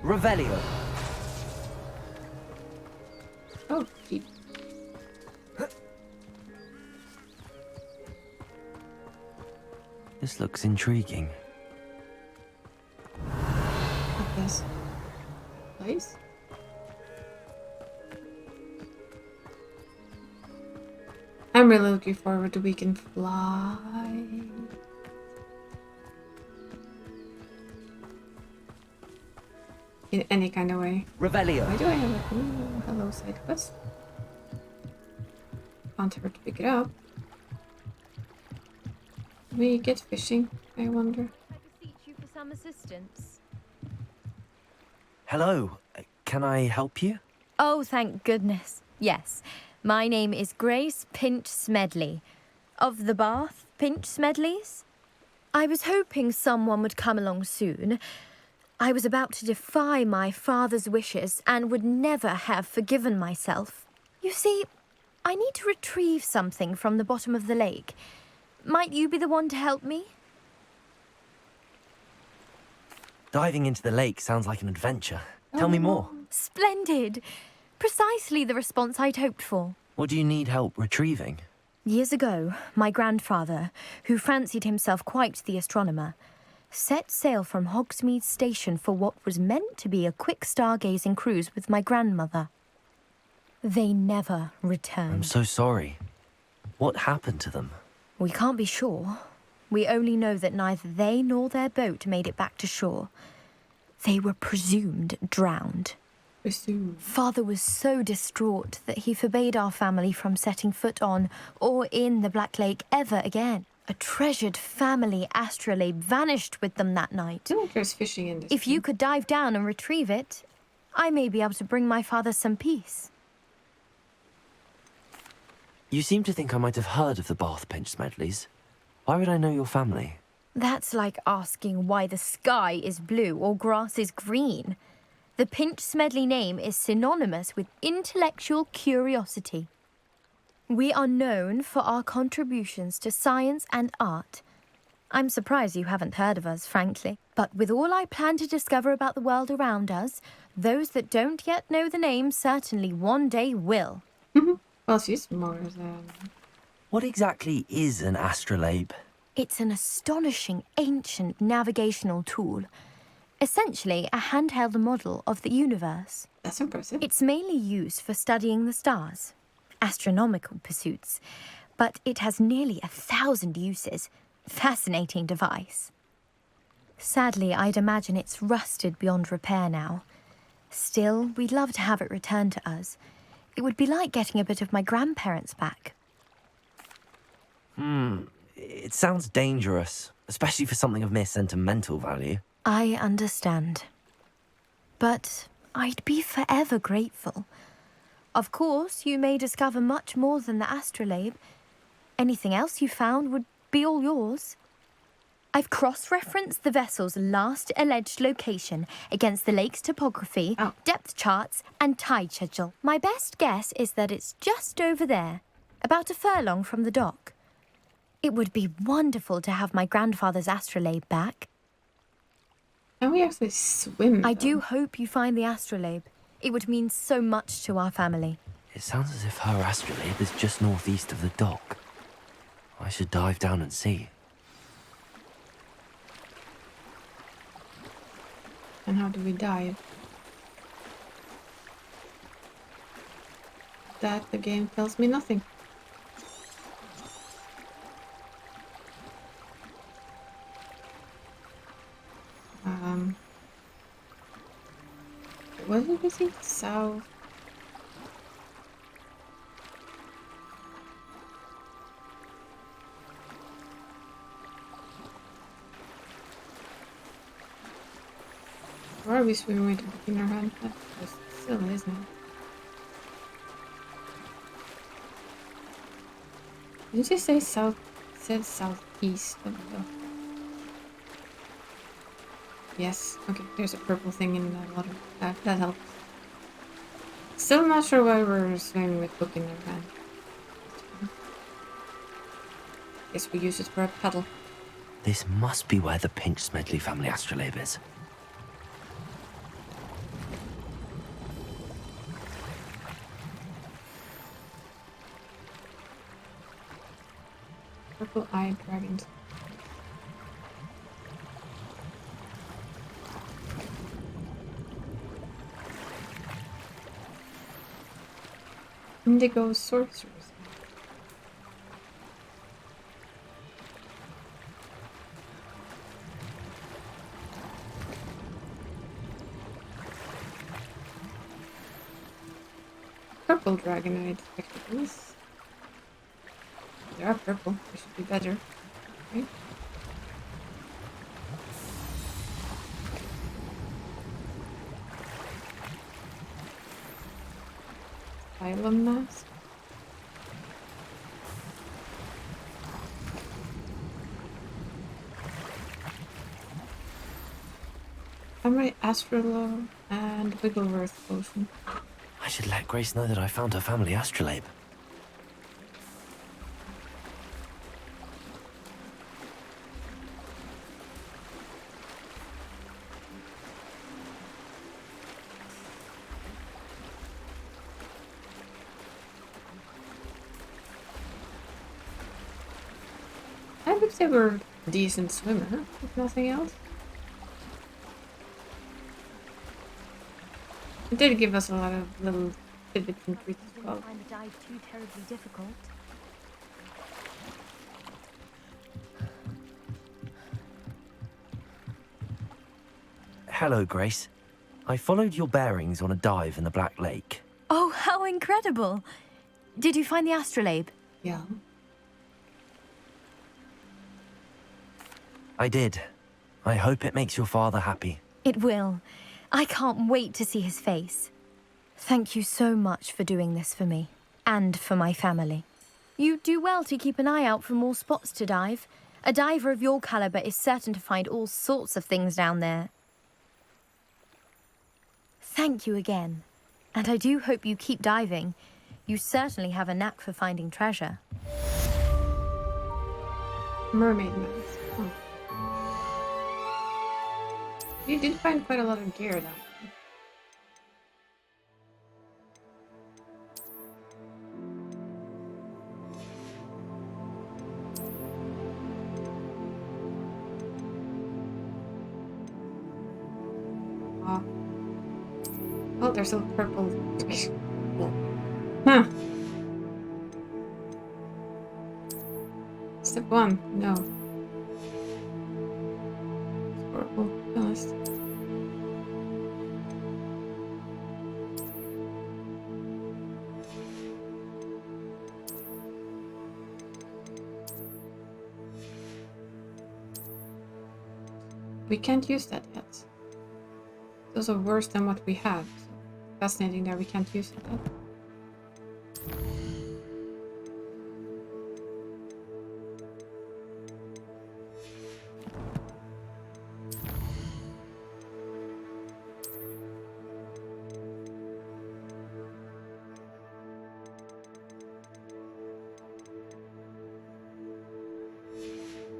Revelio. Oh, jeep. This looks intriguing. What this place? I'm really looking forward to we can fly. In any kind of way. Revelio. Why do I have a hello side quest? Can't hurt to pick it up. We get fishing, I wonder. I beseech you for some assistance. Hello, can I help you? Oh, thank goodness. Yes. My name is Grace Pinch Smedley. Of the Bath Pinch Smedleys? I was hoping someone would come along soon. I was about to defy my father's wishes and would never have forgiven myself. You see, I need to retrieve something from the bottom of the lake. Might you be the one to help me? Diving into the lake sounds like an adventure. Tell me more. Splendid. Precisely the response I'd hoped for. What do you need help retrieving? Years ago, my grandfather, who fancied himself quite the astronomer, set sail from Hogsmeade Station for what was meant to be a quick stargazing cruise with my grandmother. They never returned. I'm so sorry. What happened to them? We can't be sure. We only know that neither they nor their boat made it back to shore. They were presumed drowned. Father was so distraught that he forbade our family from setting foot on or in the Black Lake ever again. A treasured family astrolabe vanished with them that night. There's fishing in this. If you could dive down and retrieve it, I may be able to bring my father some peace. You seem to think I might have heard of the Bath Pinch Smedleys. Why would I know your family? That's like asking why the sky is blue or grass is green. The Pinch Smedley name is synonymous with intellectual curiosity. We are known for our contributions to science and art. I'm surprised you haven't heard of us, frankly. But with all I plan to discover about the world around us, those that don't yet know the name certainly one day will. Well, she's more than... What exactly is an astrolabe? It's an astonishing ancient navigational tool. Essentially, a handheld model of the universe. That's impressive. It's mainly used for studying the stars, astronomical pursuits, but it has nearly 1,000 uses. Fascinating device. Sadly, I'd imagine it's rusted beyond repair now. Still, we'd love to have it returned to us. It would be like getting a bit of my grandparents back. It sounds dangerous, especially for something of mere sentimental value. I understand. But I'd be forever grateful. Of course, you may discover much more than the astrolabe. Anything else you found would be all yours. I've cross-referenced the vessel's last alleged location against the lake's topography, depth charts, and tide schedule. My best guess is that it's just over there, about a furlong from the dock. It would be wonderful to have my grandfather's astrolabe back. Can we actually swim? I do hope you find the astrolabe. It would mean so much to our family. It sounds as if her astrolabe is just northeast of the dock. I should dive down and see. And how do we dive? That the game tells me nothing. what did we see? South. Why are we swimming with the beginner hand? That's silly, isn't it? Didn't you say south? It said southeast of the... Yes, okay, there's a purple thing in the water. That helps. Still not sure why we're swimming with book in our hand. Guess we use it for a paddle. This must be where the Pinch Smedley family astrolabe is. Purple-eyed dragons. Indigo sorcerers. Purple dragonite spectacles. They are purple. They should be better. Right? Phylum mask. Summary Astrolabe and Wiggleworth potion. I should let Grace know that I found her family astrolabe. I would say we're a decent swimmer, if nothing else. It did give us a lot of little tidbits and treats as well. Find the dive too terribly difficult. Hello, Grace. I followed your bearings on a dive in the Black Lake. Oh, how incredible! Did you find the astrolabe? Yeah. I did. I hope it makes your father happy. It will. I can't wait to see his face. Thank you so much for doing this for me. And for my family. You do well to keep an eye out for more spots to dive. A diver of your caliber is certain to find all sorts of things down there. Thank you again. And I do hope you keep diving. You certainly have a knack for finding treasure. Mermaid mask. Oh. You did find quite a lot of gear though. Oh, there's a purple. Huh. Step 1, no. It's horrible, to be honest. We can't use that yet. Those are worse than what we have. So fascinating that we can't use it yet.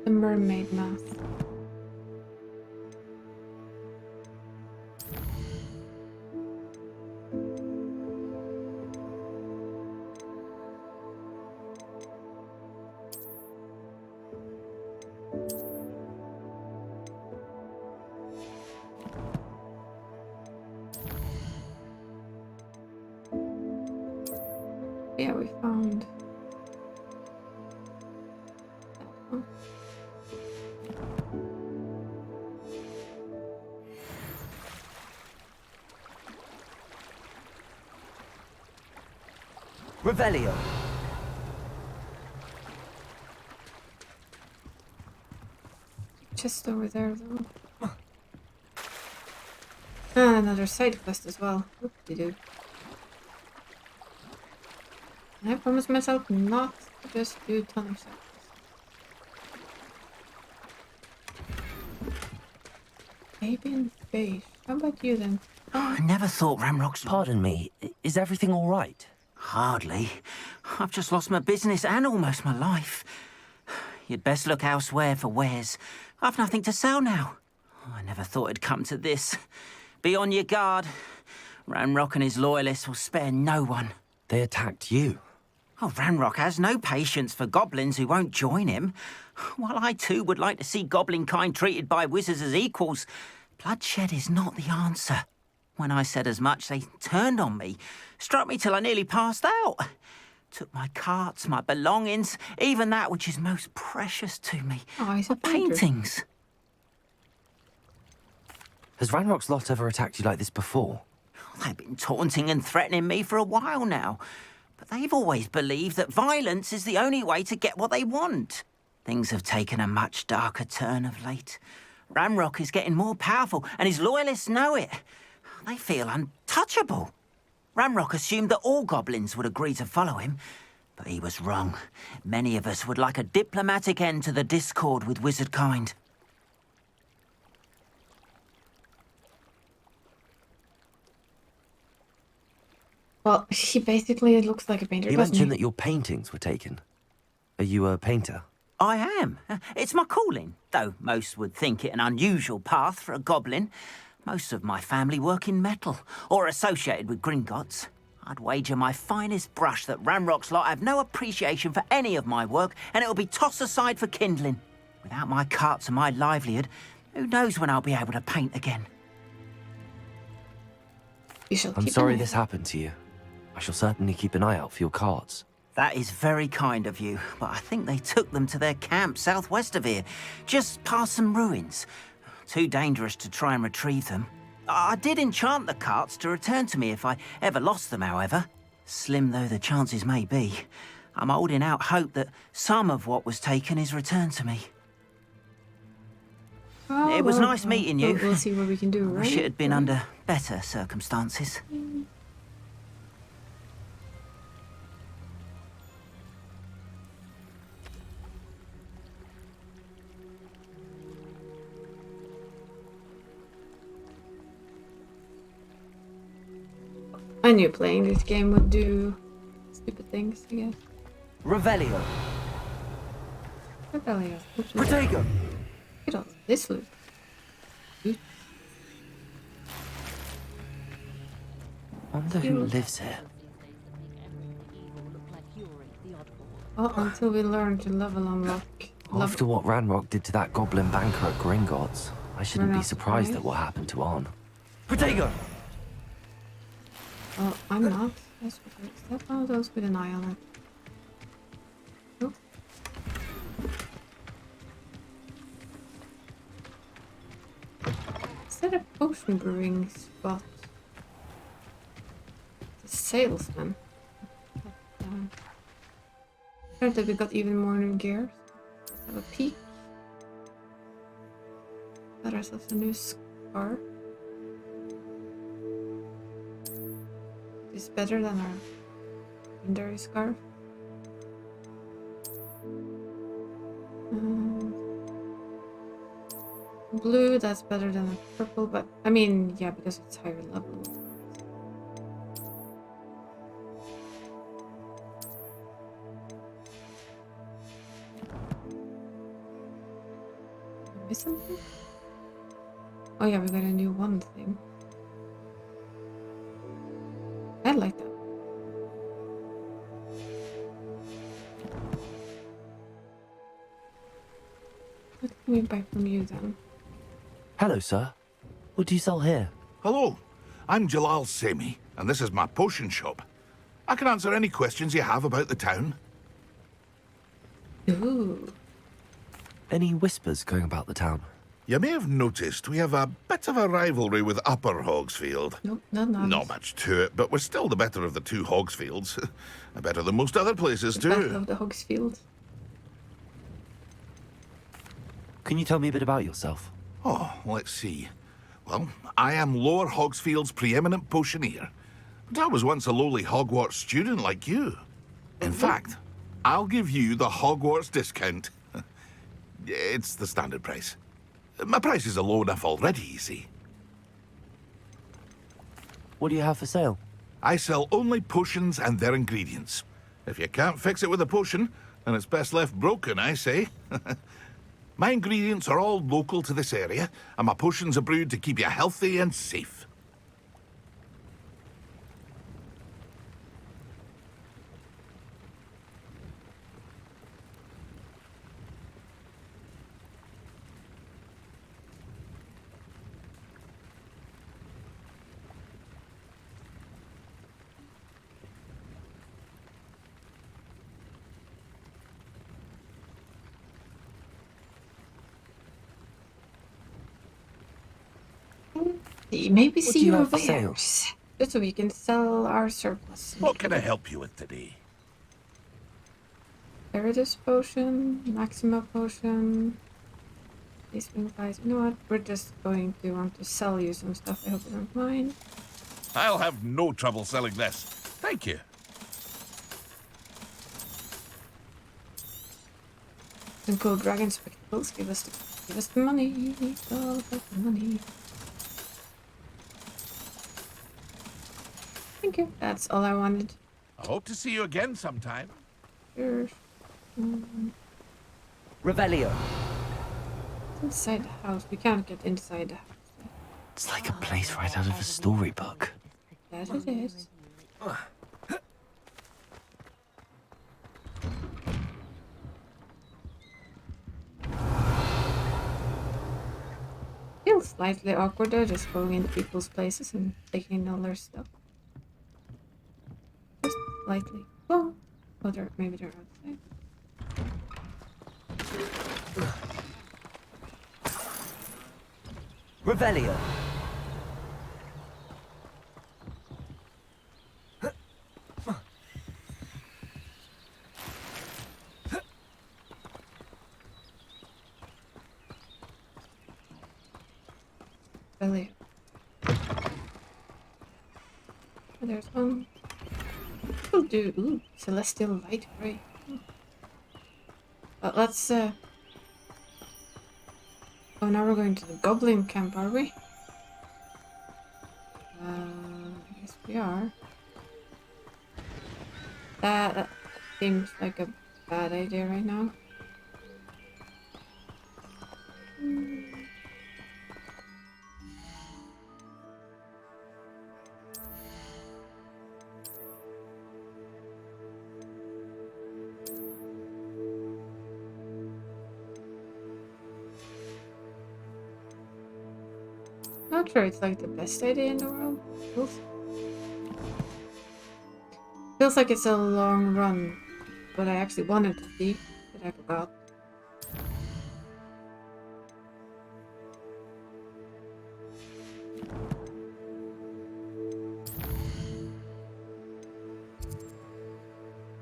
The mermaid mask. Yeah, we found that one. Revelio. Just over there, though. Ah, another side quest as well. Whoop-de-doo. And I promised myself not to just do a ton of side quests. Fabian Beige. How about you then? I never thought Ranrock's... Pardon me, is everything all right? Hardly. I've just lost my business and almost my life. You'd best look elsewhere for wares. I've nothing to sell now. I never thought it'd come to this. Be on your guard. Ranrock and his loyalists will spare no one. They attacked you? Oh, Ranrock has no patience for goblins who won't join him. While I too would like to see goblin kind treated by wizards as equals, bloodshed is not the answer. When I said as much, they turned on me, struck me till I nearly passed out. Took my carts, my belongings, even that which is most precious to me. Oh, he's a paintings. Has Ranrock's lot ever attacked you like this before? They've been taunting and threatening me for a while now. But they've always believed that violence is the only way to get what they want. Things have taken a much darker turn of late. Ranrock is getting more powerful, and his loyalists know it. They feel untouchable. Ranrock assumed that all goblins would agree to follow him, but he was wrong. Many of us would like a diplomatic end to the discord with wizard kind. Well, he basically looks like a painter, You doesn't mentioned he? that your paintings were taken. Are you a painter? I am. It's my calling, though most would think it an unusual path for a goblin. Most of my family work in metal, or associated with Gringotts. I'd wager my finest brush that Ranrock's lot have no appreciation for any of my work, and it'll be tossed aside for kindling. Without my carts and my livelihood, who knows when I'll be able to paint again. I'm sorry this happened to you. I shall certainly keep an eye out for your carts. That is very kind of you, but I think they took them to their camp southwest of here, just past some ruins. Too dangerous to try and retrieve them. I did enchant the carts to return to me if I ever lost them, however. Slim though the chances may be, I'm holding out hope that some of what was taken is returned to me. Oh, It was well, nice meeting you. We'll see what we can do, I right? wish it had been under better circumstances. I knew playing this game would do stupid things, I guess. Revelio. Revelio. Protego. Look at all this loot. Wonder who lives here. Oh, until we learn to level unlock. After what Ranrock did to that goblin banker at Gringotts, I shouldn't be not surprised surprised. at what happened to Arn. Protego. Oh, I'm not. That's what I step on those with an eye on it. Oh. Is that a potion brewing spot? The salesman. Apparently we got even more new gear. Let's have a peek. Got ourselves a new scar. Is better than our legendary scarf. Blue, that's better than a purple, but I mean, yeah, because it's higher level. Miss something? Oh yeah, we got a new one thing. I like that. What can we buy from you then? Hello, sir. What do you sell here? Hello, I'm Jalal Sami, and this is my potion shop. I can answer any questions you have about the town. Ooh. Any whispers going about the town? You may have noticed we have a bit of a rivalry with Upper Hogsfield. Nope, not nice. Not much to it, but we're still the better of the two Hogsfields. Better than most other places, The too. Battle of the Hogsfield. Can you tell me a bit about yourself? Oh, let's see. Well, I am Lower Hogsfield's preeminent potioneer. But I was once a lowly Hogwarts student like you. In fact, I'll give you the Hogwarts discount. It's the standard price. My prices are low enough already, you see. What do you have for sale? I sell only potions and their ingredients. If you can't fix it with a potion, then it's best left broken, I say. My ingredients are all local to this area, and my potions are brewed to keep you healthy and safe. Maybe What see do you your have for sale? wares. Just so we can sell our surplus. What can I help you with today? Paradise potion, Maxima potion. These guys. You know what? We're just going to want to sell you some stuff. I hope you don't mind. I'll have no trouble selling this. Thank you. Some cool dragon spectacles. Give us the money. All about the money. Thank you. That's all I wanted. I hope to see you again sometime. Sure. Revelio. Inside the house. We can't get inside the house. It's like a place right out of a storybook. That it is. Feels slightly awkward though, just going into people's places and taking all their stuff. Just slightly. Oh, maybe they're outside. Revelio. Really. There's one. We'll do. Ooh, celestial light gray. But let's. Oh, now we're going to the goblin camp, are we? Yes, we are. That seems like a bad idea right now. Not sure it's like the best idea in the world. Feels like it's a long run, but I actually wanted to see, but I forgot.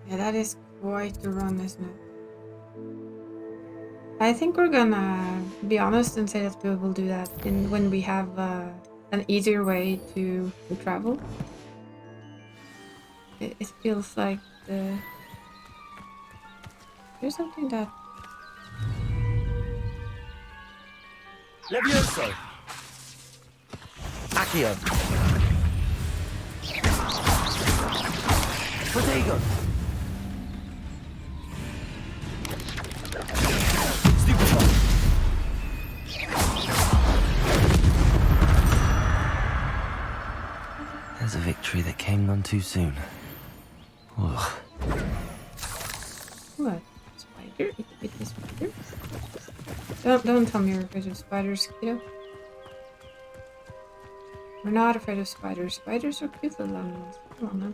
Yeah, that is quite the run, isn't it? I think we're gonna be honest and say that we will do that when we have an easier way to travel. It feels like there's something that... Levioso. Accio. Protego. There's a victory that came none too soon. Ugh. What? Spider? Itty spider? Don't tell me you're afraid of spiders, kiddo. We're not afraid of spiders. Spiders are cute little animals. Come on now.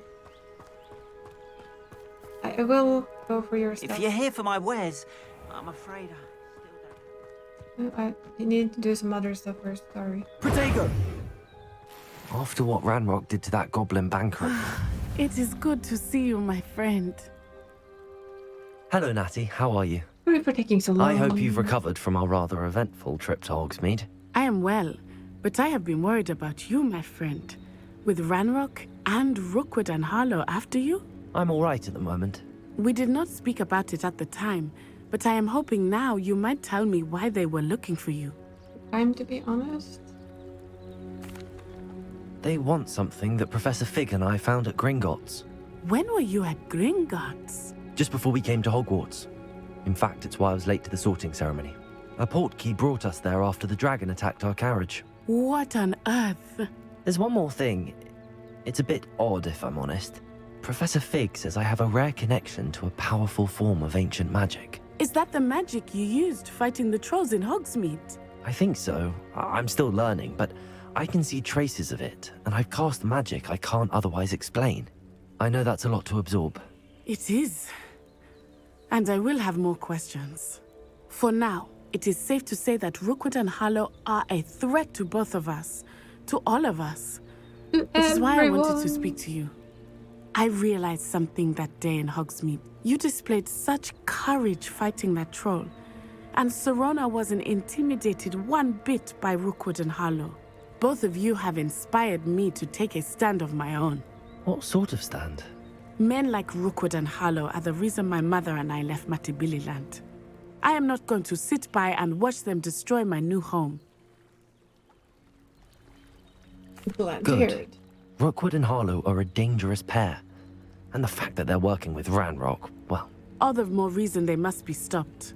I will go for your stuff. If you're here for my wares, I'm afraid I I need to do some other stuff first, sorry. Protego! After what Ranrock did to that goblin banker. It is good to see you, my friend. Hello, Natty. How are you? Sorry for taking so long. I hope you've recovered from our rather eventful trip to Hogsmeade. I am well, but I have been worried about you, my friend. With Ranrock and Rookwood and Harlow after you? I'm all right at the moment. We did not speak about it at the time, but I am hoping now you might tell me why they were looking for you. Time to be honest. They want something that Professor Fig and I found at Gringotts. When were you at Gringotts? Just before we came to Hogwarts. In fact, it's why I was late to the sorting ceremony. A portkey brought us there after the dragon attacked our carriage. What on earth? There's one more thing. It's a bit odd, if I'm honest. Professor Fig says I have a rare connection to a powerful form of ancient magic. Is that the magic you used fighting the trolls in Hogsmeade? I think so. I'm still learning, but I can see traces of it, and I've cast magic I can't otherwise explain. I know that's a lot to absorb. It is. And I will have more questions. For now, it is safe to say that Rookwood and Harlow are a threat to both of us. To all of us. Which is why I wanted to speak to you. I realized something that day in Hogsmeade. You displayed such courage fighting that troll. And Serona wasn't intimidated one bit by Rookwood and Harlow. Both of you have inspired me to take a stand of my own. What sort of stand? Men like Rookwood and Harlow are the reason my mother and I left Matabeleland. I am not going to sit by and watch them destroy my new home. Good. Rookwood and Harlow are a dangerous pair. And the fact that they're working with Ranrock, well... All the more reason they must be stopped.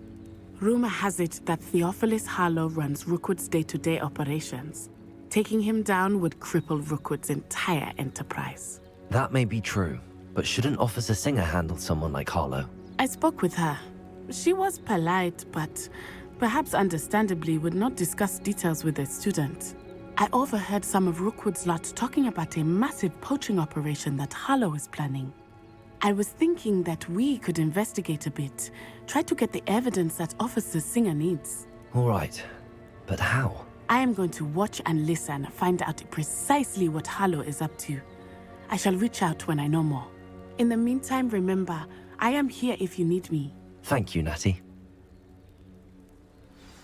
Rumor has it that Theophilus Harlow runs Rookwood's day-to-day operations. Taking him down would cripple Rookwood's entire enterprise. That may be true, but shouldn't Officer Singer handle someone like Harlow? I spoke with her. She was polite, but perhaps understandably would not discuss details with a student. I overheard some of Rookwood's lot talking about a massive poaching operation that Harlow is planning. I was thinking that we could investigate a bit, try to get the evidence that Officer Singer needs. All right, but how? I am going to watch and listen, find out precisely what Harlow is up to. I shall reach out when I know more. In the meantime, remember, I am here if you need me. Thank you, Natty.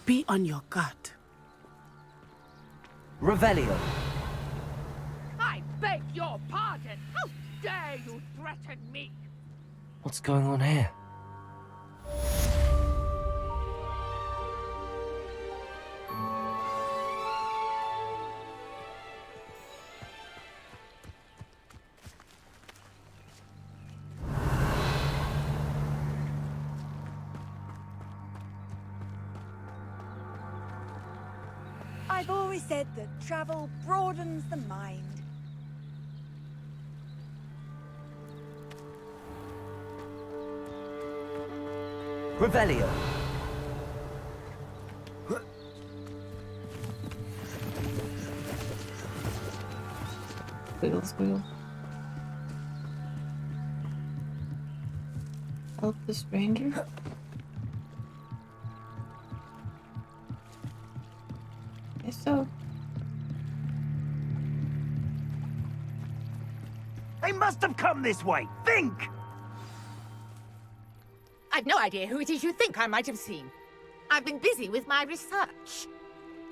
Be on your guard. Revelio. I beg your pardon. How dare you threaten me? What's going on here? I've always said that travel broadens the mind. Revelio. Squiggle, squiggle. Help the stranger? Guess so. They must have come this way. Think! I've no idea who it is you think I might have seen. I've been busy with my research.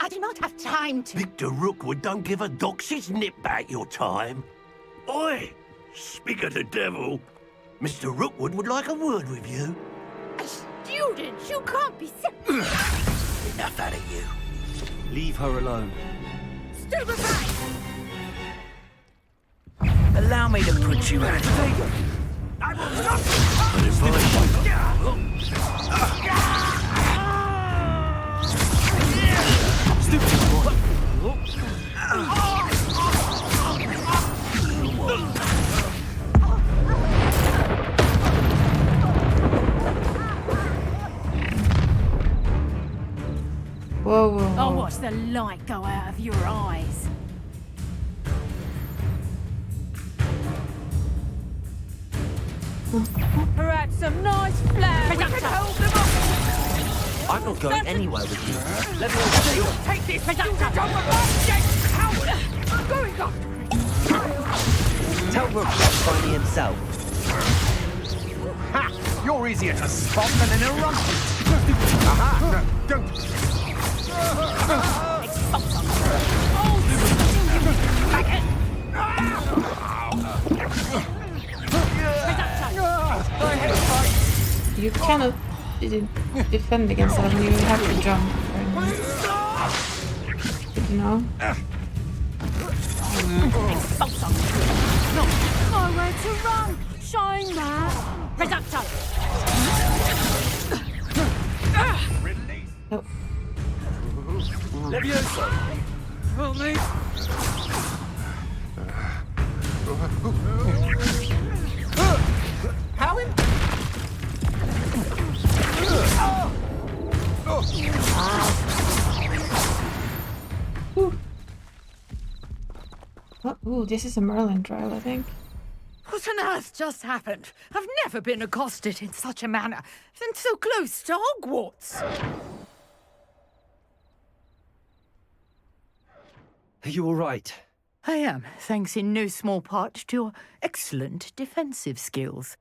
I do not have time to... Victor Rookwood don't give a doxy's nip back your time. Oi! Speak of the devil. Mr. Rookwood would like a word with you. A student? You can't be so... Enough out of you. Leave her alone. Stupefy! Allow me to put you out. I will not... Whoa, whoa, whoa. I'll watch the light go out of your eyes. Perhaps some nice flowers. We could hold them up. I'm not going anywhere with you. Take this! Coward! I'm going after Tell Rook to find me himself. Ha! You're easier to spot than an eruption. Aha! No, don't. You cannot defend against that, and you have to jump. You know? Nowhere to run! Shine that! Reducto! Nope. Levioso! Help me! How in... Oh, ooh, this is a Merlin trial, I think. What on earth just happened? I've never been accosted in such a manner, and so close to Hogwarts. Are you all right? I am, thanks in no small part to your excellent defensive skills.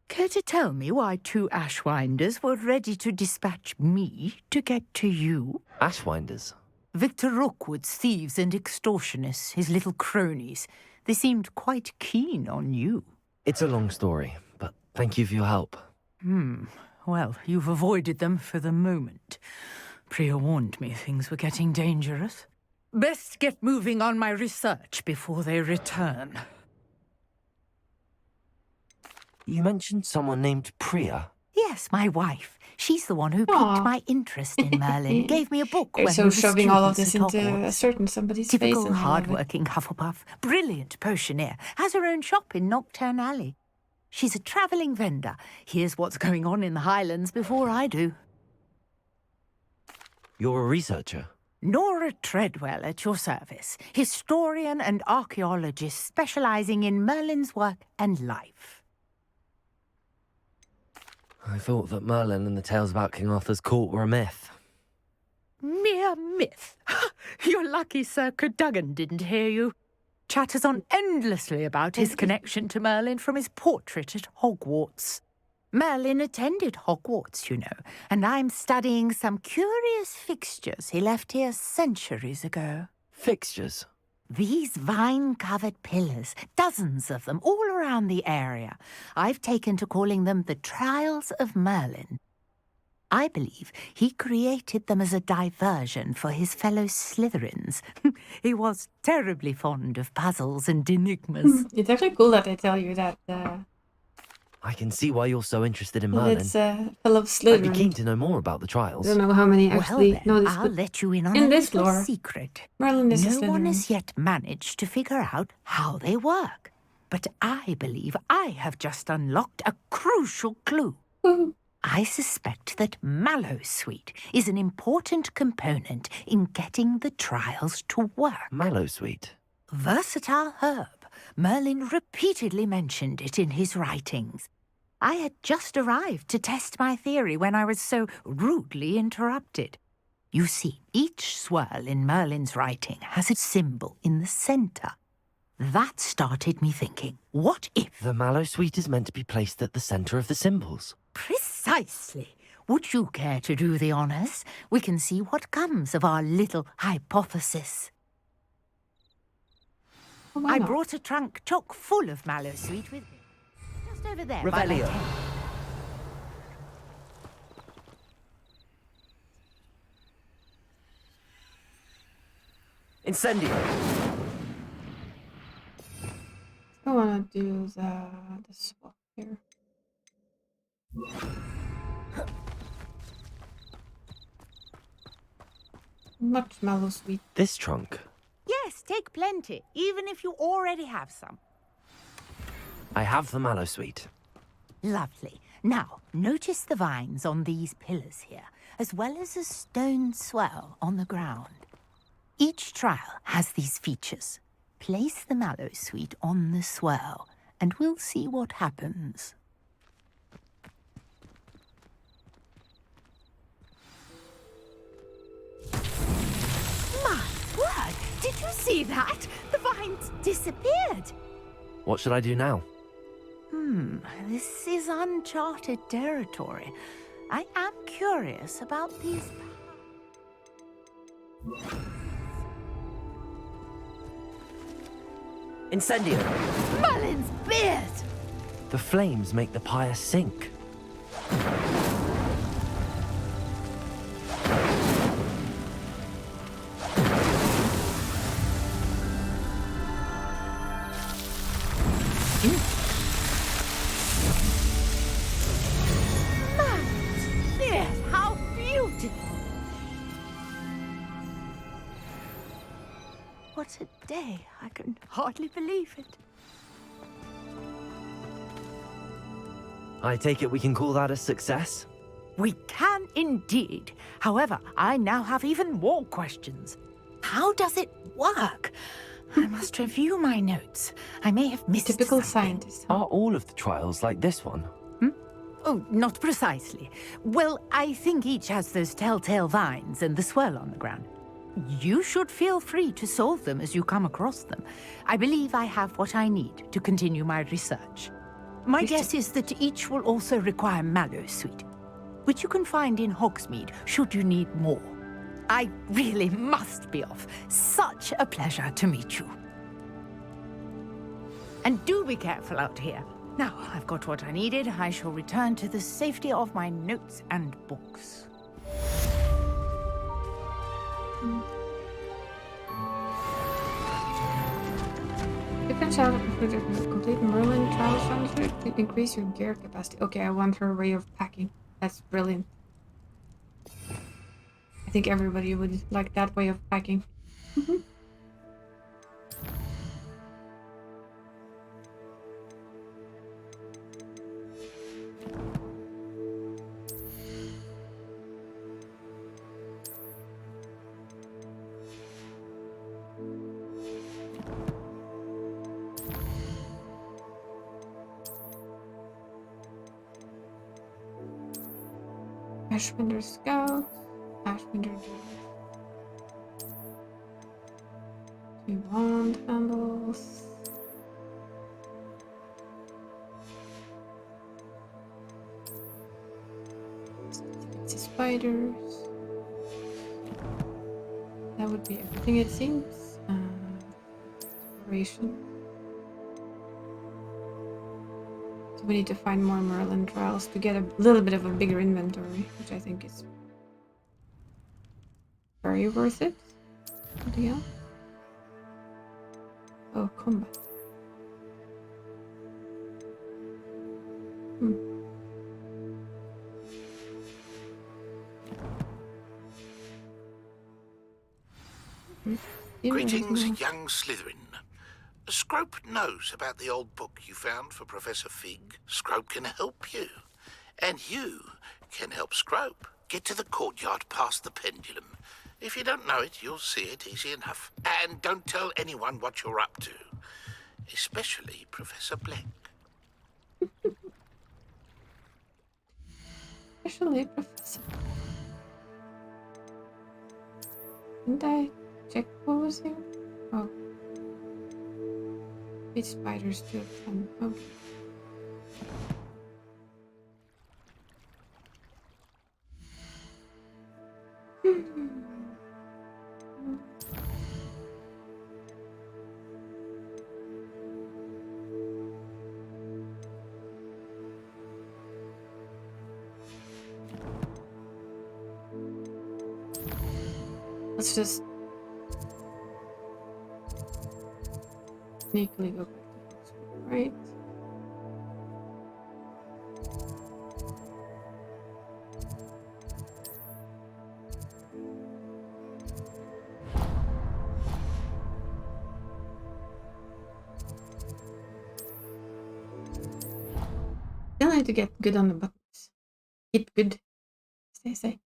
Care to tell me why 2 Ashwinders were ready to dispatch me to get to you? Ashwinders? Victor Rookwood's thieves and extortionists, his little cronies. They seemed quite keen on you. It's a long story, but thank you for your help. Well, you've avoided them for the moment. Priya warned me things were getting dangerous. Best get moving on my research before they return. You mentioned someone named Priya. Yes, my wife. She's the one who piqued my interest in Merlin. Gave me a book Okay, when so we were shoving all of students this at into Hogwarts. a certain somebody's face. Typical And hard-working Hufflepuff. Brilliant potioneer. Has her own shop in Knockturn Alley. She's a travelling vendor. Hears what's going on in the Highlands before I do. You're a researcher? Nora Treadwell at your service. Historian and archaeologist specialising in Merlin's work and life. I thought that Merlin and the tales about King Arthur's court were a myth. Mere myth. You're lucky Sir Cadogan didn't hear you. Chatters on endlessly about his connection to Merlin from his portrait at Hogwarts. Merlin attended Hogwarts, you know, and I'm studying some curious fixtures he left here centuries ago. Fixtures? These vine-covered pillars, dozens of them, all around the area. I've taken to calling them the Trials of Merlin. I believe he created them as a diversion for his fellow Slytherins. He was terribly fond of puzzles and enigmas. It's actually cool that they tell you that I can see why you're so interested in Merlin. it's full of Slytherin. I'd be keen to know more about the trials. I don't know how many actually know this. I'll let you in on in a this little lore, secret. Merlin is a No one Slytherin. has yet managed to figure out how they work. But I believe I have just unlocked a crucial clue. I suspect that Mallowsweet is an important component in getting the trials to work. Mallowsweet? Versatile herb. Merlin repeatedly mentioned it in his writings. I had just arrived to test my theory when I was so rudely interrupted. You see, each swirl in Merlin's writing has a symbol in the centre. That started me thinking, what if... The Mallowsweet is meant to be placed at the centre of the symbols. Precisely. Would you care to do the honours? We can see what comes of our little hypothesis. I brought a trunk chock full of Mallowsweet with me. Just over there. by my Revelio. tent. Incendio. I want to do the swap here. Much Mallowsweet. This trunk? Yes, take plenty, even if you already have some. I have the Mallowsweet. Lovely. Now, notice the vines on these pillars here, as well as a stone swell on the ground. Each trial has these features. Place the Mallowsweet on the swell, and we'll see what happens. see that? The vines disappeared. What should I do now? This is uncharted territory. I am curious about these. Incendio! Merlin's beard! The flames make the pyre sink. Merlin's beard! How beautiful! What a day. I can hardly believe it. I take it we can call that a success? We can indeed. However, I now have even more questions. How does it work? I must review my notes. I may have missed Typical something. scientist. Are all of the trials like this one? Oh, not precisely. Well, I think each has those telltale vines and the swirl on the ground. You should feel free to solve them as you come across them. I believe I have what I need to continue my research. My guess is that each will also require Mallowsweet, which you can find in Hogsmeade should you need more. I really must be off. Such a pleasure to meet you. And do be careful out here. Now, I've got what I needed. I shall return to the safety of my notes and books. Different shot for the complete Merlin trial structure to increase your gear capacity. Okay, I want her way of packing. That's brilliant. I think everybody would like that way of packing. Ashwinder Scout, Ashwinder two wand handles. It's spiders. That would be everything it seems. Exploration. So we need to find more Merlin trials to get a little bit of a bigger inventory, which I think is very worth it. Something else? Oh, combat. Greetings, young Slytherin. Scrope knows about the old book you found for Professor Fig. Scrope can help you. And you can help Scrope get to the courtyard past the pendulum. If you don't know it, you'll see it easy enough. And don't tell anyone what you're up to. Especially Professor Black. Especially Professor. Didn't I check what was here? Oh. It's spiders too. Okay. Let's just sneakily go back to the school, right? Still need to get good on the buttons. Get good, as they say.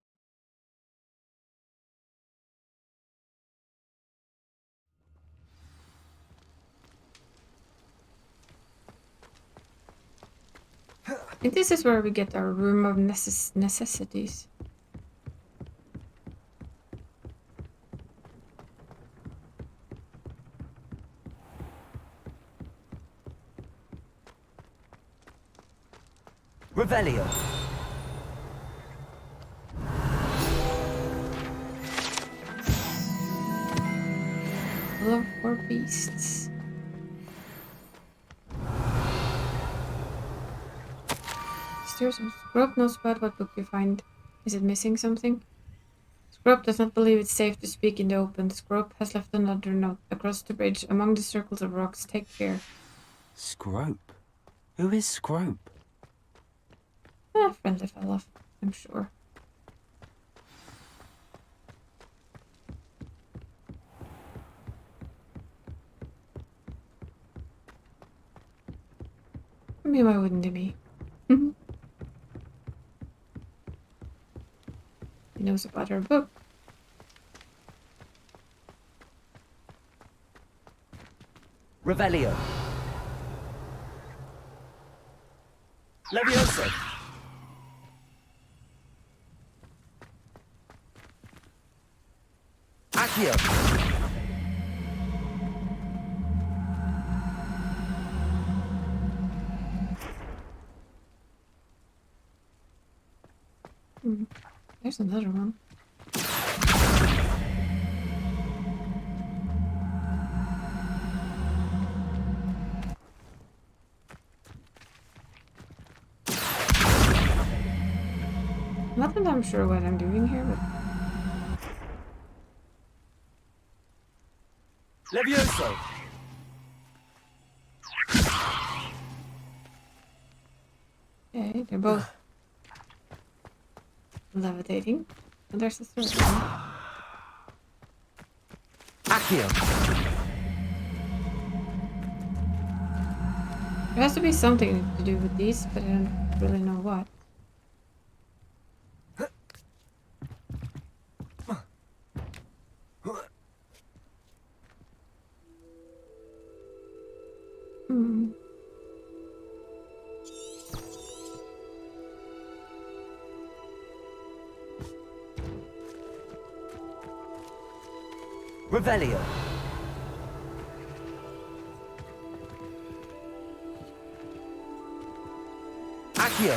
I think this is where we get our room of necessities. Revelio. Love for beasts. There's some Scrub knows about what book you find. Is it missing something? Scrub does not believe it's safe to speak in the open. Scrub has left another note across the bridge among the circles of rocks. Take care. Scrope? Who is Scrope? A friendly fella, I'm sure. I mean, why wouldn't it be? He knows about her book. Revelio. Levioso. Accio. There's another one. Not that I'm sure what I'm doing here, but... Levioso. Okay, they're both levitating. And there's the third one. Accio. There has to be something to do with these, but I don't really know what. Revelio. Accio.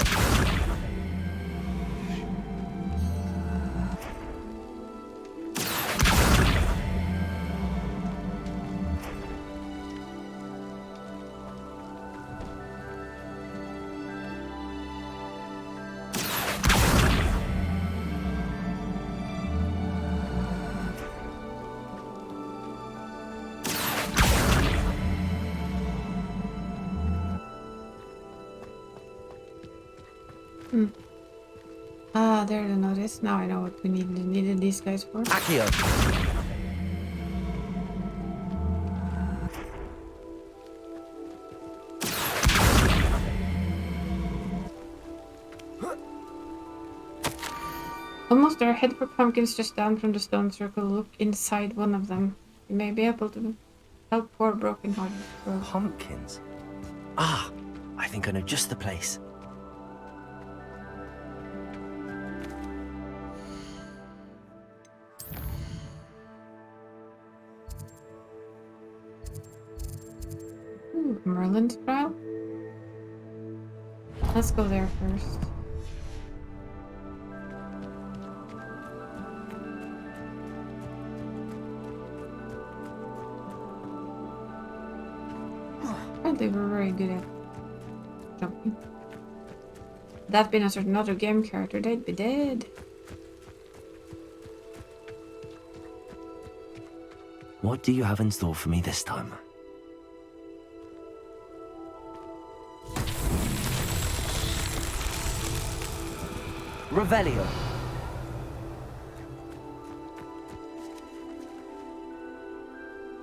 Ah, there the notice. Now I know what we needed these guys for. Accio. Almost there. Head for pumpkins just down from the stone circle. Look inside one of them. You may be able to help poor broken-hearted girl. Pumpkins? Ah, I think I know just the place. Ooh, Merlin's trial? Let's go there first. They were very good at jumping. If that'd been a certain other game character, they'd be dead. What do you have in store for me this time? Revelio.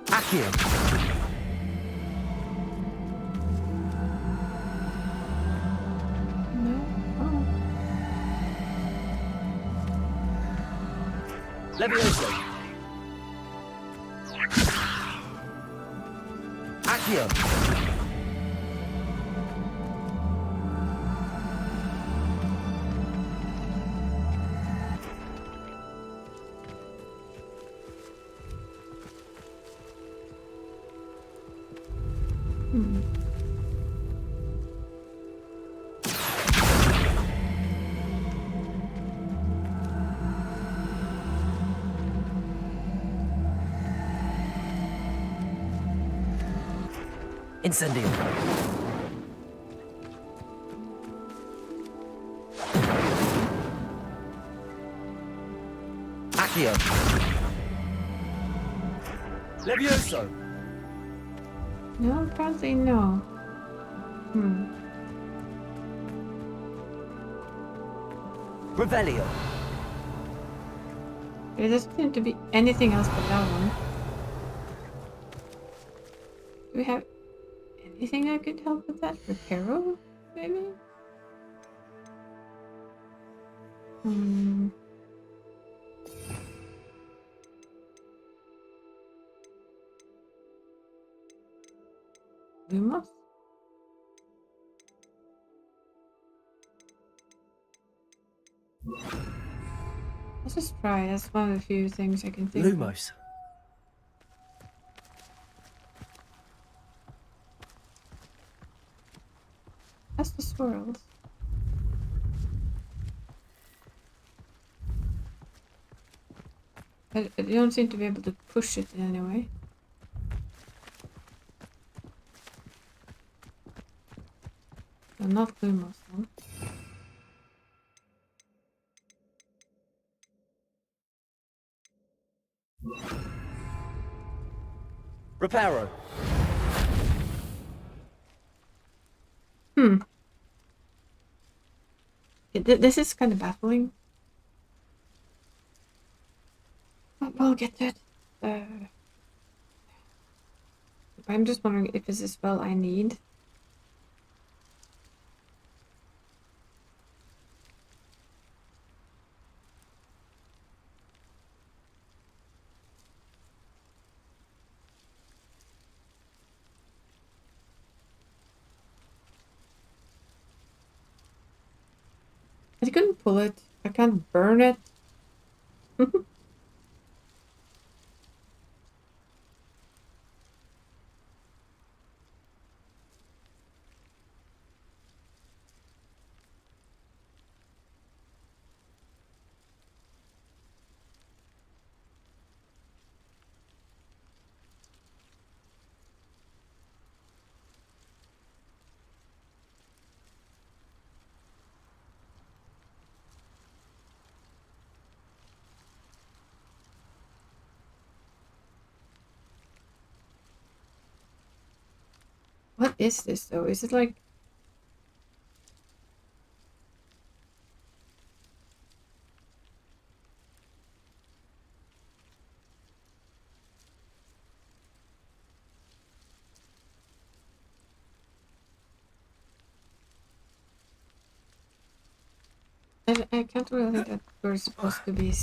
Accio. Levioso. Accio. Incendio. Accio. Levioso. No, apparently no. Revelio. There doesn't seem to be anything else but that one. Do we have anything that could help with that? Reparo, maybe? Lumos? Let's just try. That's one of the few things I can think of. Lumos. That's the swirls. I don't seem to be able to push it in any way. So not Lumos then. Reparo. This is kind of baffling. But we'll get to it. I'm just wondering if this is a spell I need. I couldn't pull it. I can't burn it. What is this though? Is it like... I can't really think that we're supposed to be...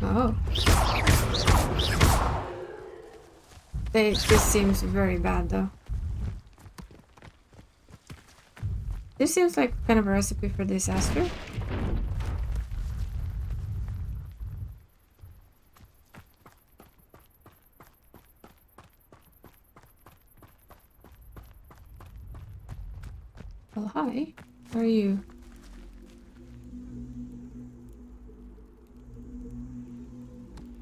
Oh. This seems very bad though. This seems like kind of a recipe for disaster. Well, hi. How are you?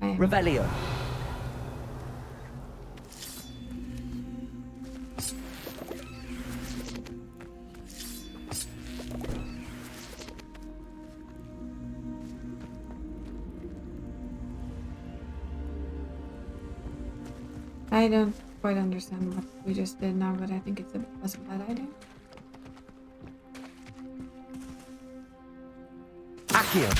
Revelio. I don't quite understand what we just did now, but I think it's was a bad idea. Accio.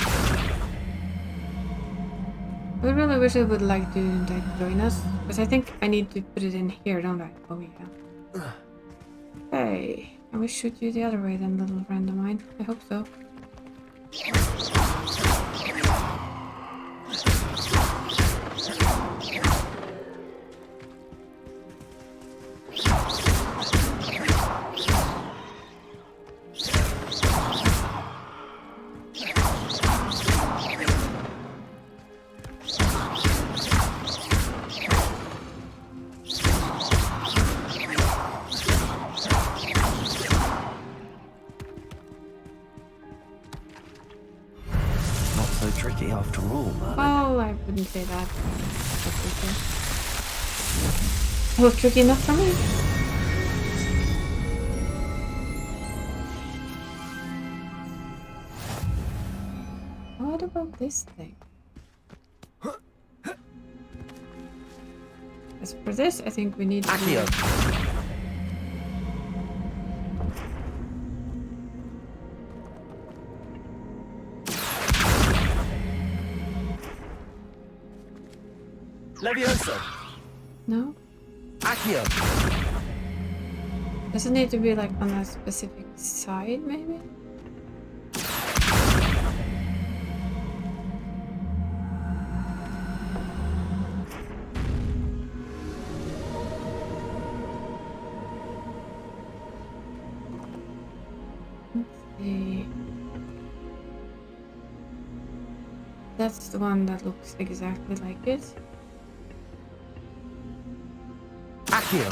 I really wish it would like to join us, because I think I need to put it in here, don't I? Oh yeah. Hey, can we shoot you the other way then, little friend of mine? I hope so. so tricky after all, Merlin. Well, I wouldn't say that. It was tricky enough for me. What about this thing? As for this, I think we need to... Accio. Levioso. No? Accio. Does it need to be like on a specific side, maybe? That's the one that looks exactly like it. Accio.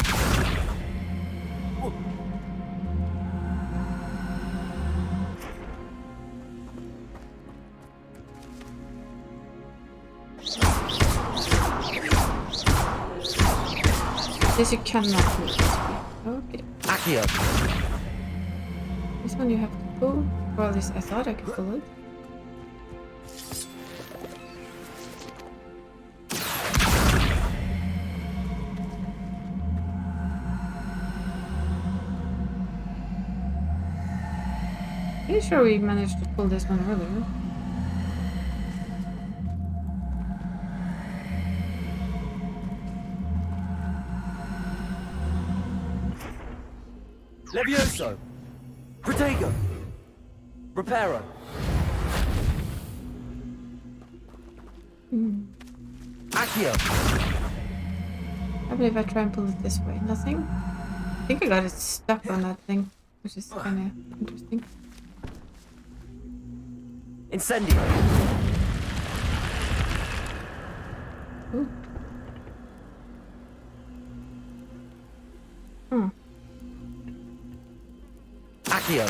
This you cannot move this way. Okay. Accio. This one you have to pull. Or at least I thought I could pull it. Pretty sure we managed to pull this one earlier. Levioso. Protego. Reparo. Accio. I believe I try and pull it this way. Nothing? I think I got it stuck on that thing, which is kind of interesting. Incendio. Ooh. Hmm. Accio.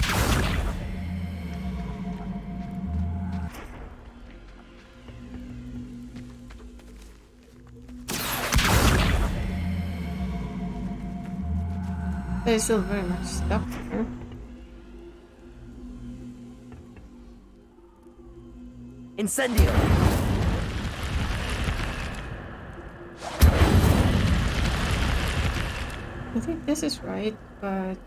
They're still very much stuck here. Incendio. I think this is right, but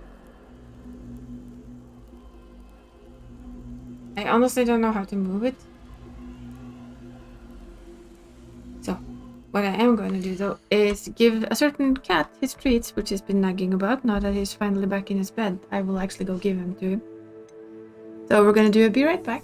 I honestly don't know how to move it. So, what I am going to do though is give a certain cat his treats, which he's been nagging about. Now that he's finally back in his bed, I will actually go give him to him. So we're going to do a be right back.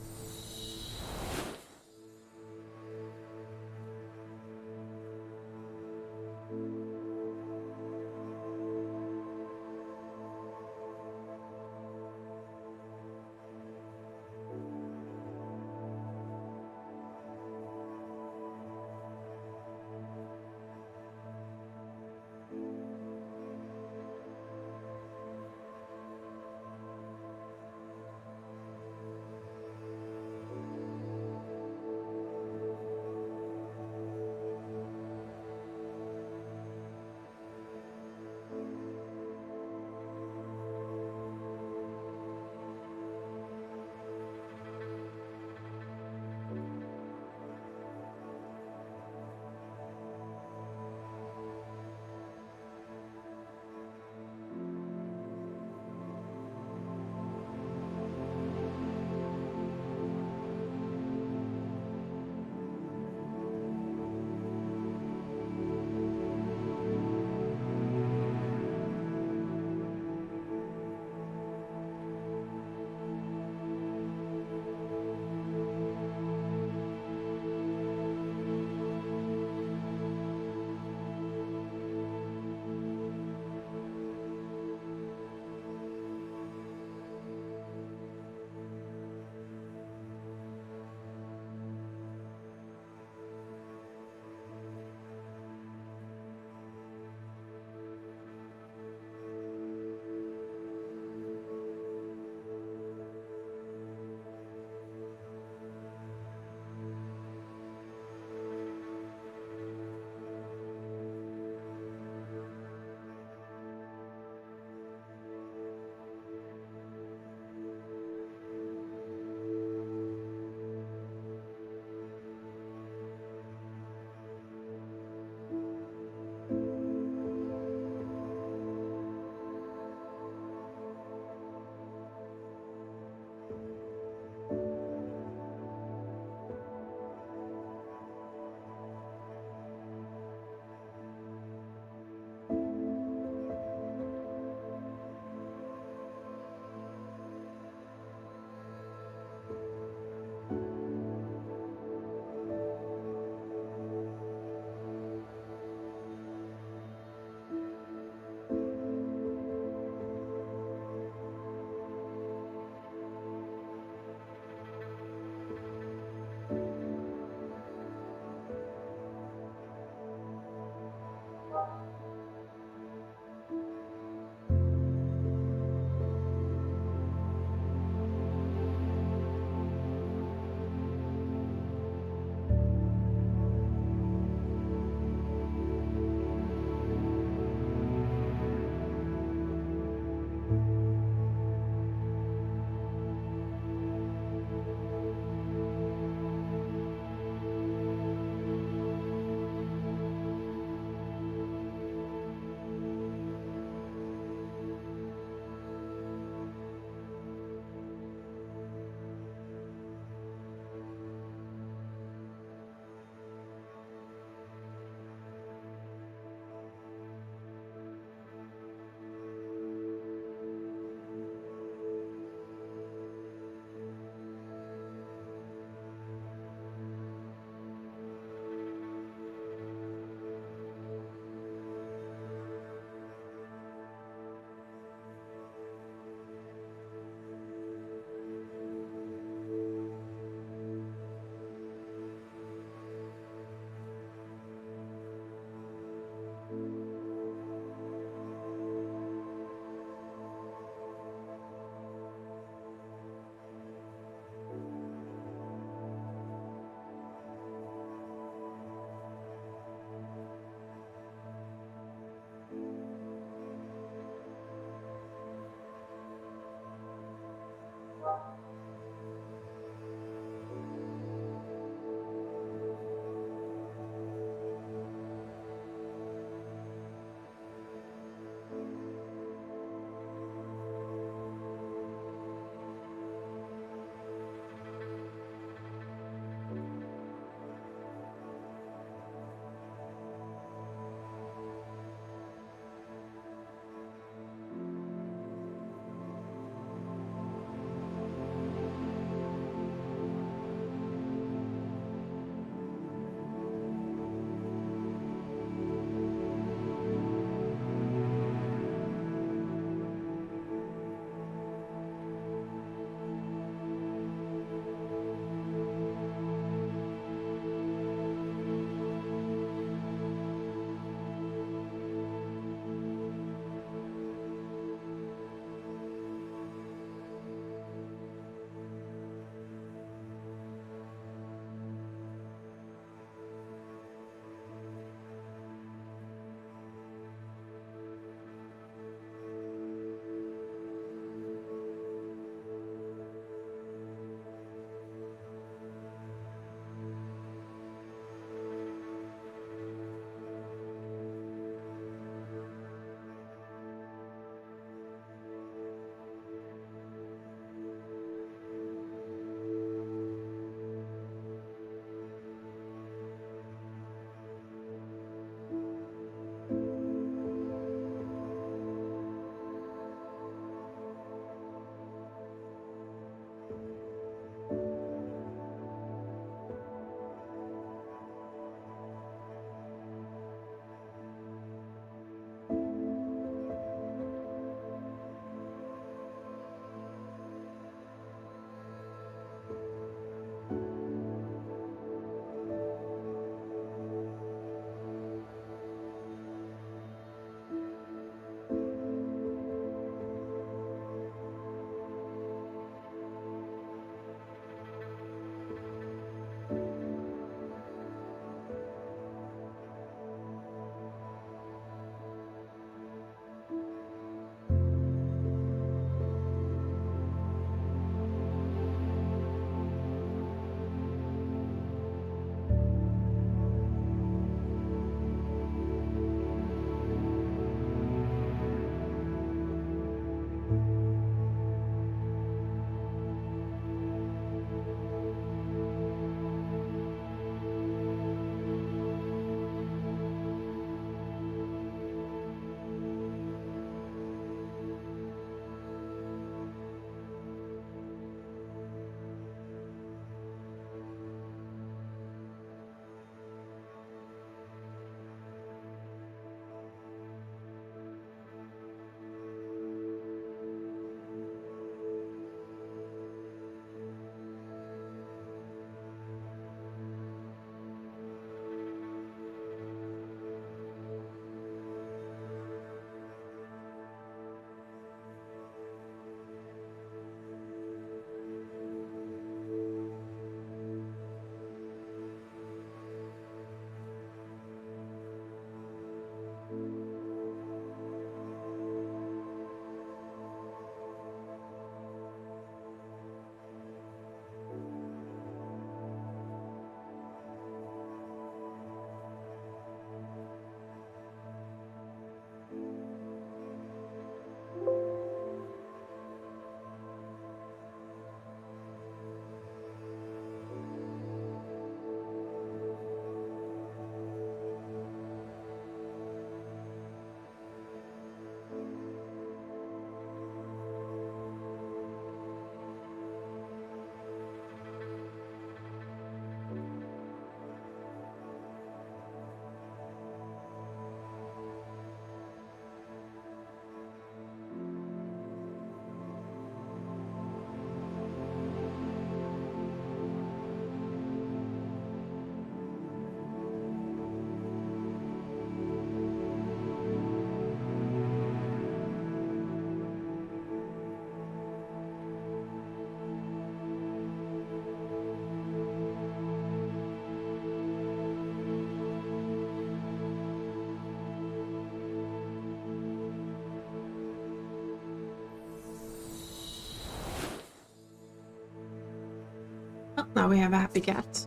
Now we have a happy cat.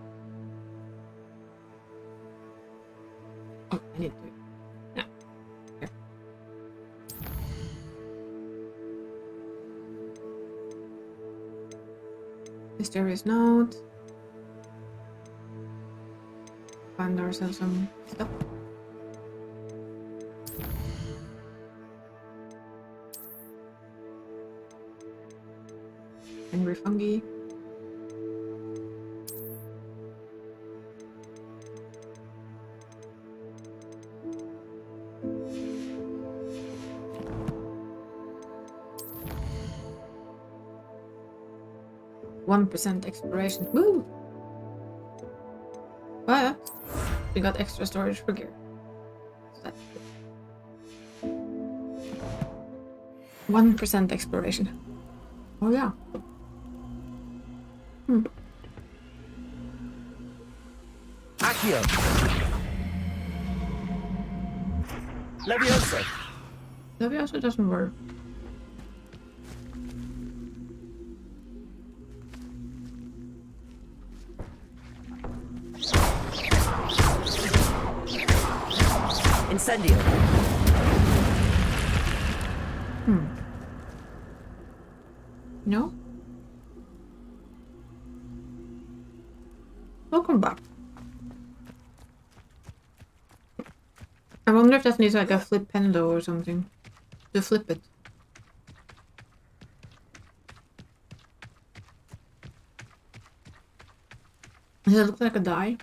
Oh, I need to. Yeah. Here. Mysterious note. Find ourselves some stuff. Angry fungi. %1 exploration. Woo! But we got extra storage for gear. So that's good. 1% exploration. Oh yeah. Accio. Leviosa. Leviosa doesn't work. Incendio. No? Welcome back. I wonder if that needs like a flip pendo or something to flip it. Does it look like a die?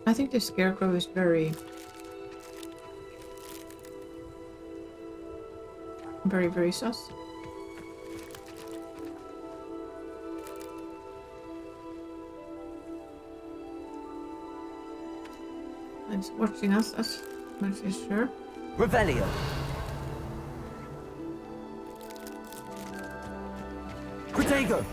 I think the scarecrow is very sus. It's watching us as much as sure. Revelio. Protego.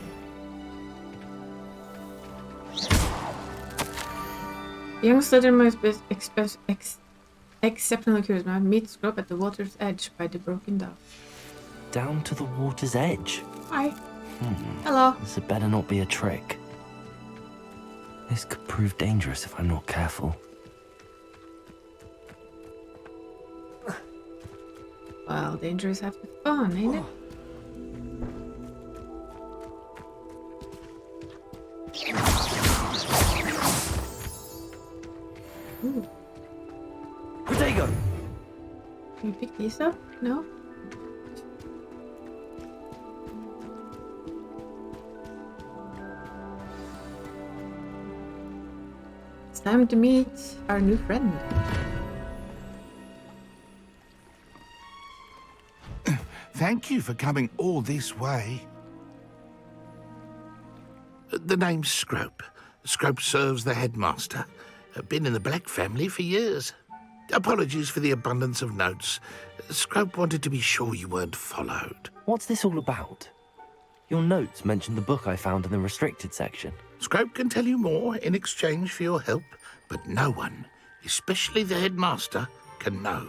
Young Slytherin exceptionally curious man meets Scrub at the water's edge by the broken dove. Down to the water's edge? Hi. Hello. This had better not be a trick. This could prove dangerous if I'm not careful. Well, dangerous half the fun, ain't it? Ooh. Protego. Can we pick these up? No? It's time to meet our new friend. Thank you for coming all this way. The name's Scrope. Scrope serves the headmaster. Been in the Black family for years. Apologies for the abundance of notes. Scrope wanted to be sure you weren't followed. What's this all about? Your notes mentioned the book I found in the restricted section. Scrope can tell you more in exchange for your help, but no one, especially the headmaster, can know.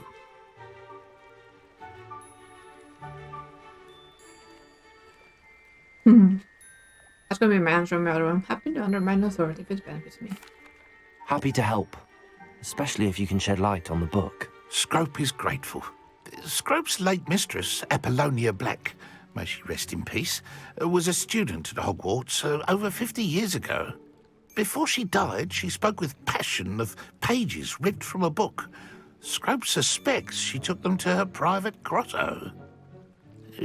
That's gonna be my answer on the other one. Happy to undermine authority if it benefits me. Happy to help, especially if you can shed light on the book. Scrope is grateful. Scrope's late mistress, Apollonia Black, may she rest in peace, was a student at Hogwarts over 50 years ago. Before she died, she spoke with passion of pages ripped from a book. Scrope suspects she took them to her private grotto.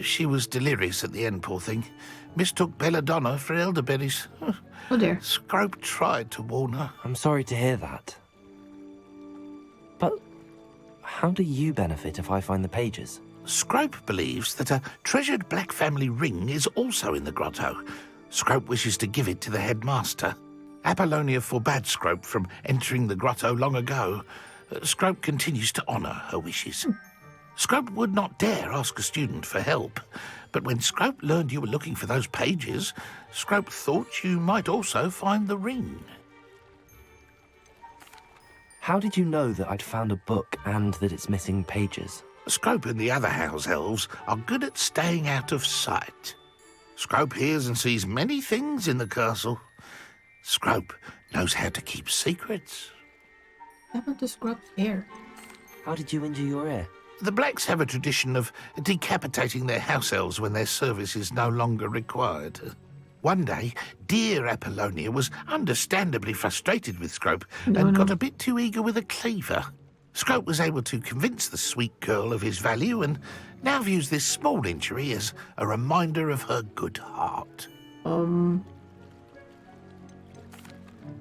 She was delirious at the end, poor thing. Mistook belladonna for elderberries. Oh dear. Scrope tried to warn her. I'm sorry to hear that. But how do you benefit if I find the pages? Scrope believes that a treasured Black family ring is also in the grotto. Scrope wishes to give it to the headmaster. Apollonia forbade Scrope from entering the grotto long ago. Scrope continues to honour her wishes. Scrope would not dare ask a student for help, but when Scrope learned you were looking for those pages, Scrope thought you might also find the ring. How did you know that I'd found a book and that it's missing pages? Scrope and the other house elves are good at staying out of sight. Scrope hears and sees many things in the castle. Scrope knows how to keep secrets. How about the Scrope's ear? How did you injure your ear? The Blacks have a tradition of decapitating their house elves when their service is no longer required. One day, dear Apollonia was understandably frustrated with Scrope and got a bit too eager with a cleaver. Scrope was able to convince the sweet girl of his value and now views this small injury as a reminder of her good heart.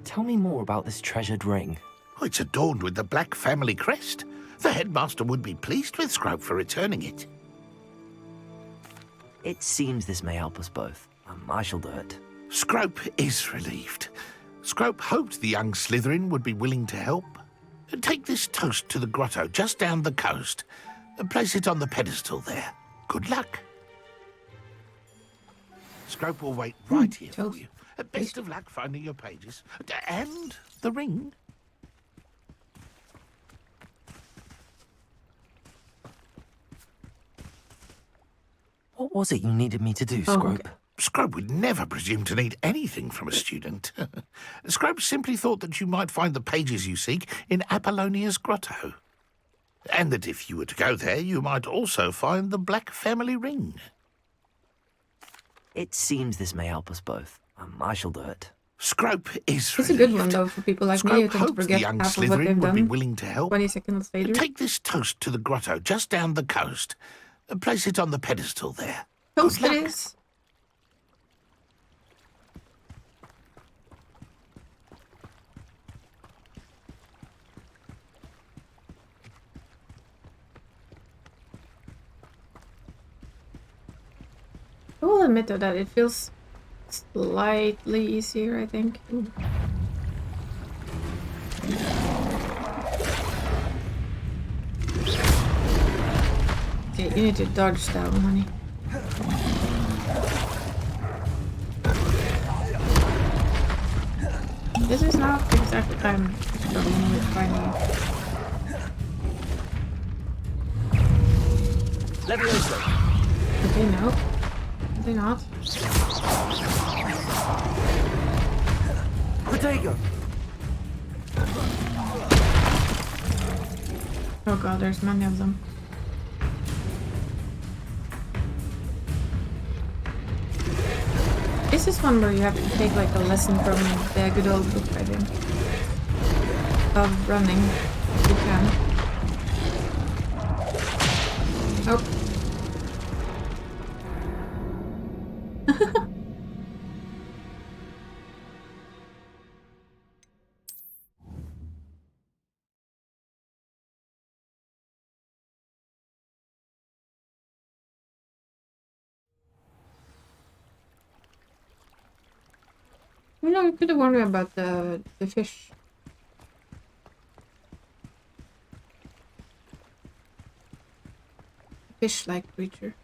Tell me more about this treasured ring. Oh, it's adorned with the Black family crest. The headmaster would be pleased with Scrope for returning it. It seems this may help us both. I shall do it. Scrope is relieved. Scrope hoped the young Slytherin would be willing to help. Take this toast to the grotto just down the coast and place it on the pedestal there. Good luck. Scrope will wait right here for you. Best of luck finding your pages. And the ring. What was it you needed me to do, Scrope? Okay. Scrope would never presume to need anything from a student. Scrope simply thought that you might find the pages you seek in Apollonia's grotto. And that if you were to go there, you might also find the Black family ring. It seems this may help us both. I shall do it. Scrope is It's a good one, though, for people like me who Scrope tend to hopes the forget young half of what they've Slytherin would be done willing to help. 20 seconds later. Take this toast to the grotto just down the coast and place it on the pedestal there. Toast it is. I will admit though that it feels slightly easier, I think. Ooh. Okay, you need to dodge that one, honey. This is not exactly I'm struggling with finding. Okay, no. They're not. Protego. Oh god, there's many of them. This is one where you have to take like a lesson from the good old book, I think. Of running. You can. Oh. You know, you could have wondered about the fish. Fish-like creature.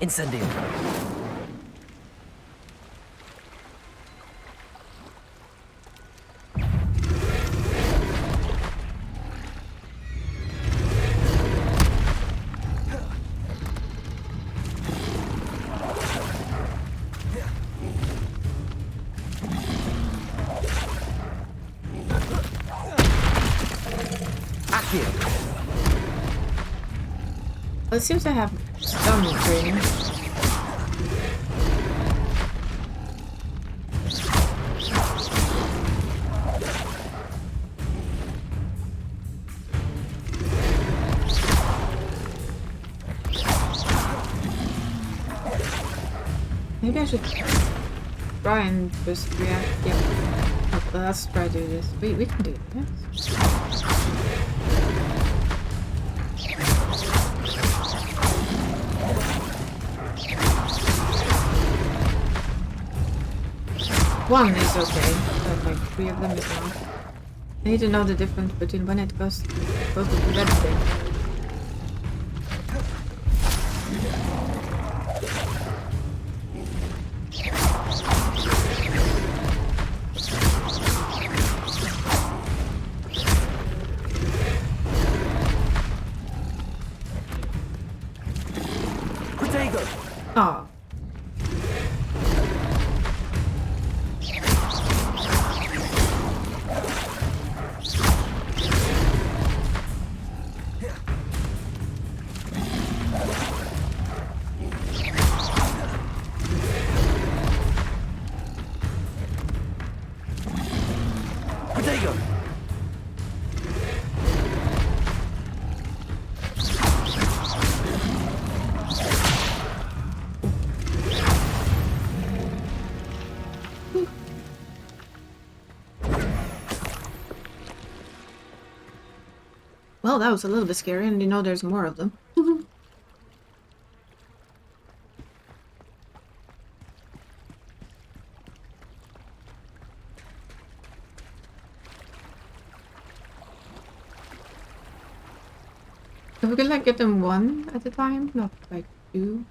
Incendio. Well, it seems to have some training. Maybe I should try and just react. Yeah. Okay, let's try to do this. We can do this. One is okay, but like 3 of them is not. I need to know the difference between when it goes to the red thing. Oh. Well, that was a little bit scary, and you know there's more of them. If we could like get them one at a time, not like 2.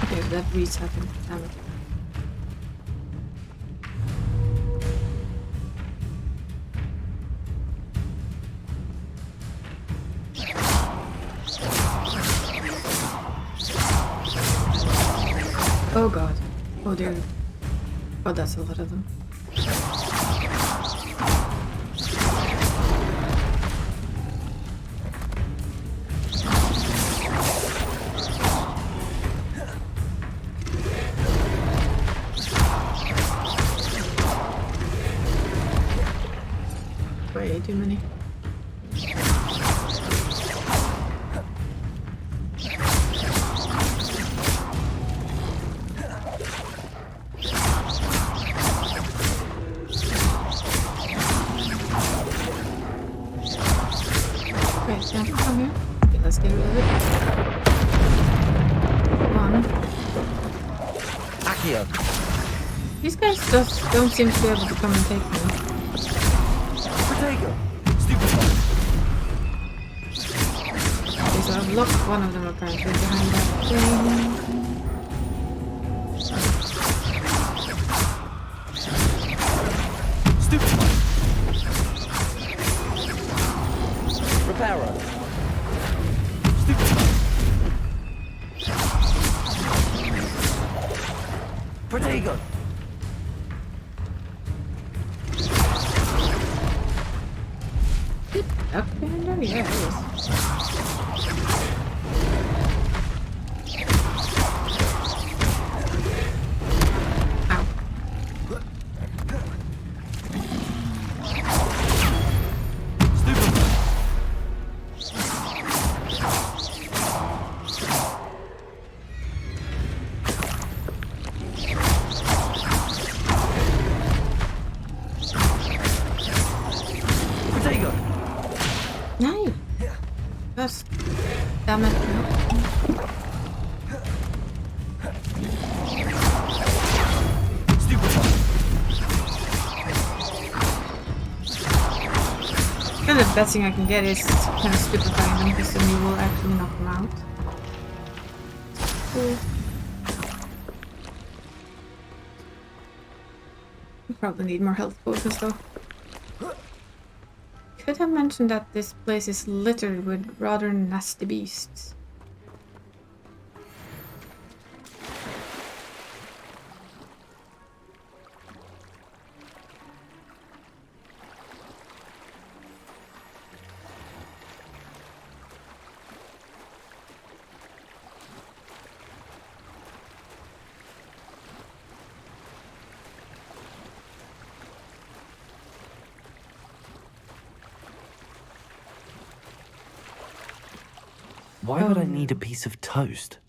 Okay, that reset him. Damn it. Oh god. Oh dear. Oh, that's a lot of them. Way too many. Come here. Okay, let's get rid of it. One. Accio. These guys just don't seem to be able to come and take me. Okay, so I've locked one of them apparently behind that thing. Reparo. Protego. Up behind her? Yeah, it is. Ow. No. That's... Damn it. No. And the best thing I can get is kind of stupefying them, because then you will actually knock them out. Cool. We probably need more health potions though. Could have mentioned that this place is littered with rather nasty beasts. Why would I need a piece of toast?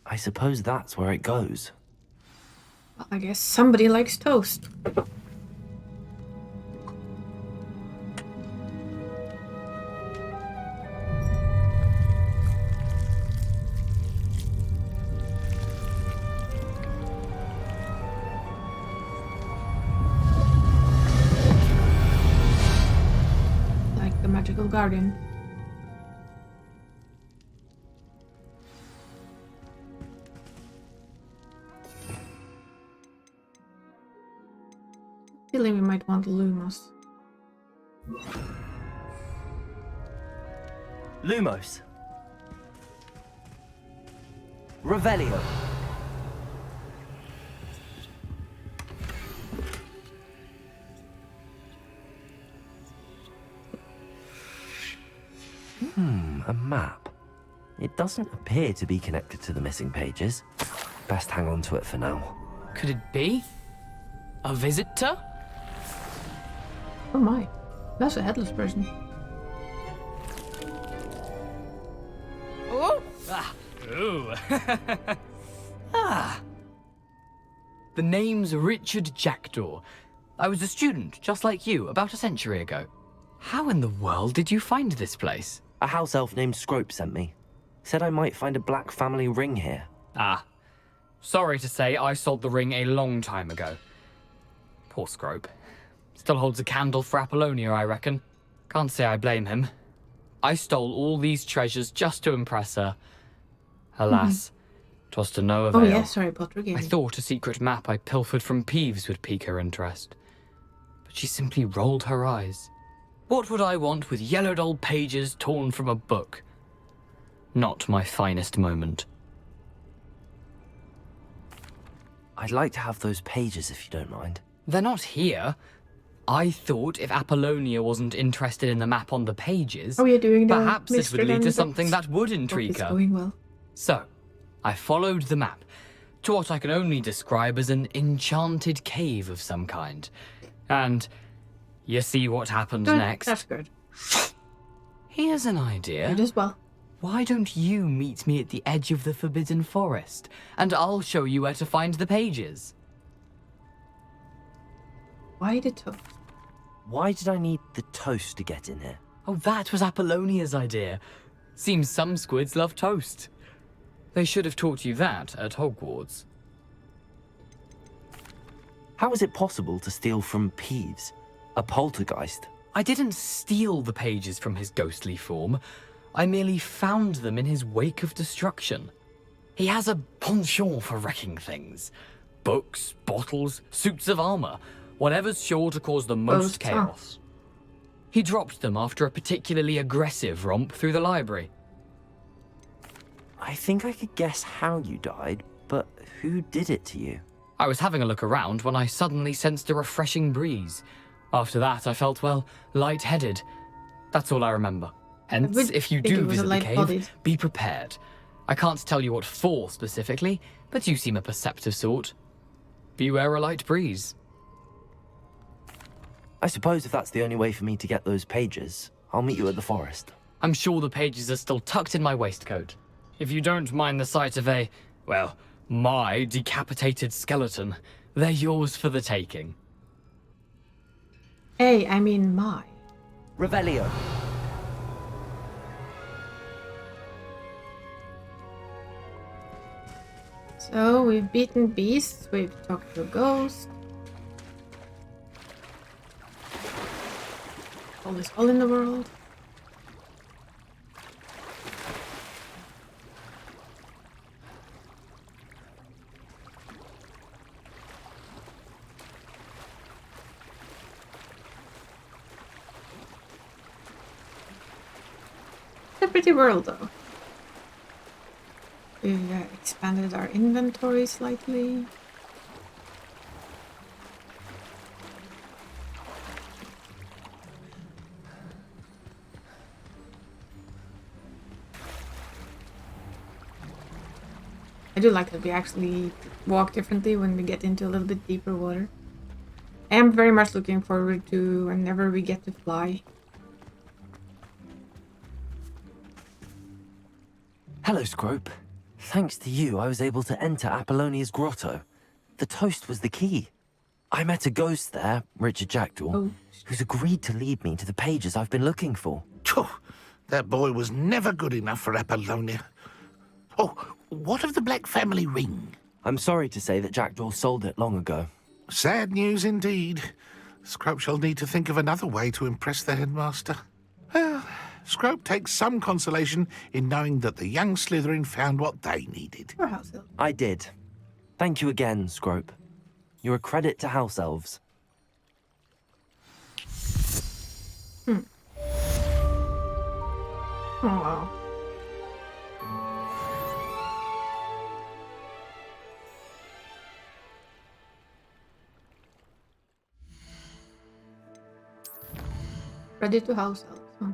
I suppose that's where it goes. Well, I guess somebody likes toast. Like the magical garden. Feeling we might want Lumos. Lumos. Revelio. A map. It doesn't appear to be connected to the missing pages. Best hang on to it for now. Could it be? A visitor? Oh my, that's a headless person. Oh! Ah. Ooh. Ah. The name's Richard Jackdaw. I was a student, just like you, about a century ago. How in the world did you find this place? A house elf named Scrope sent me. Said I might find a black family ring here. Ah. Sorry to say, I sold the ring a long time ago. Poor Scrope. Still holds a candle for Apollonia, I reckon. Can't say I blame him. I stole all these treasures just to impress her. Alas, 'twas to no avail. Oh yes, sorry, Potter again. I thought a secret map I pilfered from Peeves would pique her interest. But she simply rolled her eyes. What would I want with yellowed old pages torn from a book? Not my finest moment. I'd like to have those pages if you don't mind. They're not here. I thought if Apollonia wasn't interested in the map on the pages, perhaps this would lead to something that would intrigue her. Going well. So, I followed the map to what I can only describe as an enchanted cave of some kind. And you see what happened next? That's good. Here's an idea. Good as well. Why don't you meet me at the edge of the Forbidden Forest, and I'll show you where to find the pages? Why the toast? Why did I need the toast to get in here? Oh, that was Apollonia's idea. Seems some squids love toast. They should have taught you that at Hogwarts. How is it possible to steal from Peeves, a poltergeist? I didn't steal the pages from his ghostly form. I merely found them in his wake of destruction. He has a penchant for wrecking things. Books, bottles, suits of armor, whatever's sure to cause the most chaos. He dropped them after a particularly aggressive romp through the library. I think I could guess how you died, but who did it to you? I was having a look around when I suddenly sensed a refreshing breeze. After that, I felt, well, lightheaded. That's all I remember. Hence, if you do visit the cave, be prepared. I can't tell you what for specifically, but you seem a perceptive sort. Beware a light breeze. I suppose if that's the only way for me to get those pages, I'll meet you at the forest. I'm sure the pages are still tucked in my waistcoat. If you don't mind the sight of a, well, my decapitated skeleton, they're yours for the taking. Hey, I mean my. Revelio. So, we've beaten beasts, we've talked to a ghost. All is all in the world. It's a pretty world, though. We've expanded our inventory slightly. I do like that we actually walk differently when we get into a little bit deeper water. I am very much looking forward to whenever we get to fly. Hello, Scrope. Thanks to you, I was able to enter Apollonia's grotto. The toast was the key. I met a ghost there, Richard Jackdaw, who's agreed to lead me to the pages I've been looking for. That boy was never good enough for Apollonia. Oh, what of the Black family ring? I'm sorry to say that Jackdaw sold it long ago. Sad news indeed. Scrope shall need to think of another way to impress the headmaster. Well, Scrope takes some consolation in knowing that the young Slytherin found what they needed. I did. Thank you again, Scrope. You're a credit to House Elves. Oh, wow. Ready to House Elves, huh?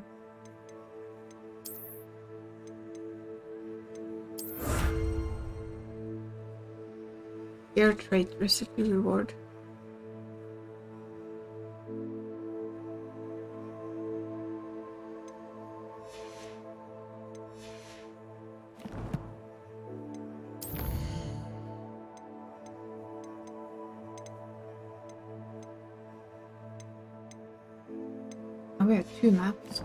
Air trait recipe reward. Oh, we have 2 maps.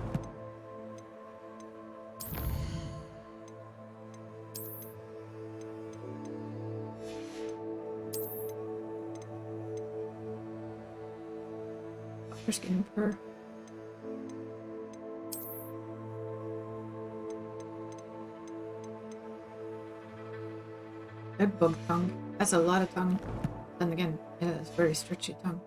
Skin fur. That bug tongue. That's a lot of tongue. Then again, yeah, it's very stretchy tongue.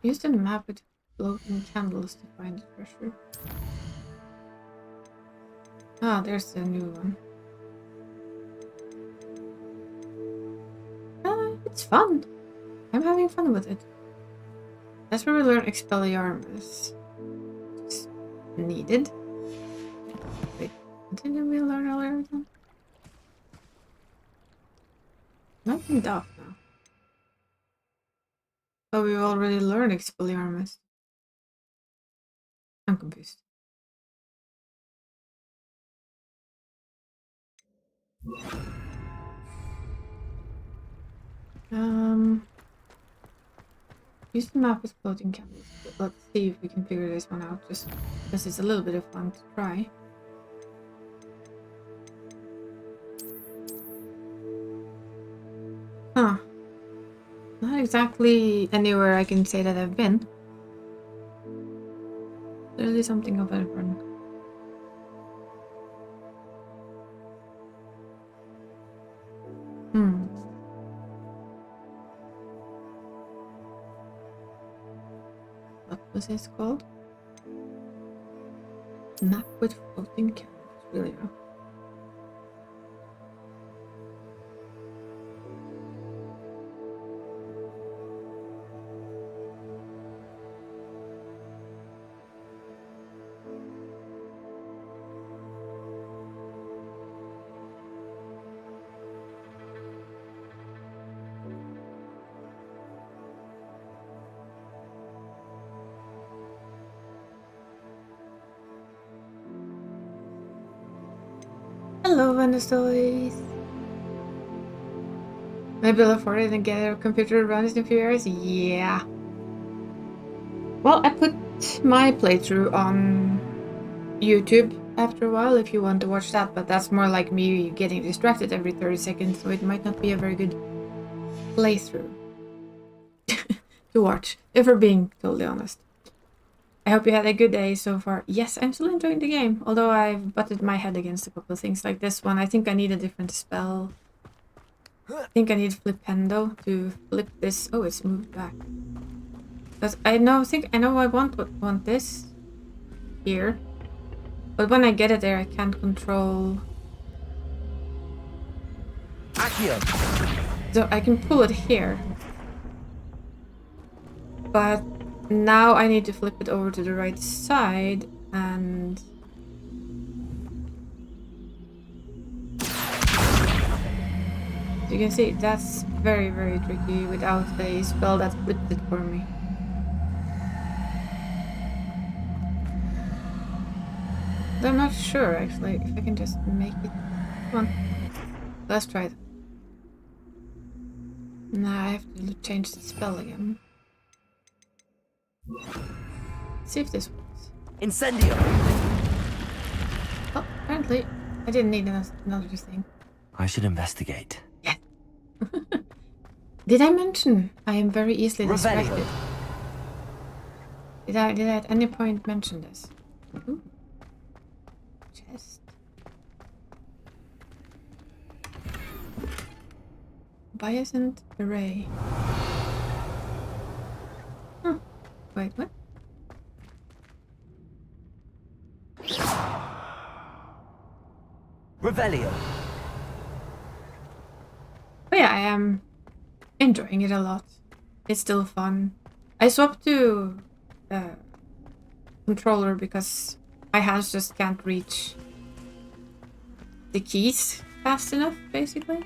Use the map with floating candles to find the treasure. Ah, there's the new one. It's fun. I'm having fun with it. That's where we learn Expelliarmus. It's needed. Wait, didn't we learn earlier then? Not in Dark now. Oh, we've already learned Expelliarmus. I'm confused. Use the map with floating candles. Let's see if we can figure this one out, just because it's a little bit of fun to try. Huh. Not exactly anywhere I can say that I've been. Clearly something of a run. What was this called? Map with floating candles, really? Hello, Venustoys. Maybe I'll afford it and get a computer to run this in a few years? Yeah. Well, I put my playthrough on YouTube after a while if you want to watch that, but that's more like me getting distracted every 30 seconds, so it might not be a very good playthrough to watch, if we're being totally honest. I hope you had a good day so far. Yes, I'm still enjoying the game, although I've butted my head against a couple of things like this one. I think I need a different spell. I think I need Flipendo to flip this. Oh, it's moved back. Because I think I know I want this here. But when I get it there, I can't control... Accio! So I can pull it here. But now I need to flip it over to the right side and... As you can see, that's very, very tricky without a spell that flipped it for me. But I'm not sure, actually, if I can just make it... Come on. Let's try it. Now I have to change the spell again. See if this works. Incendio! Oh, apparently I didn't need another thing. I should investigate. Yes. Did I mention I am very easily distracted? Did I at any point mention this? Ooh. Chest. Biasant array. Huh. Wait, what? Revelio. But yeah, I am enjoying it a lot. It's still fun. I swapped to controller because my hands just can't reach the keys fast enough, basically.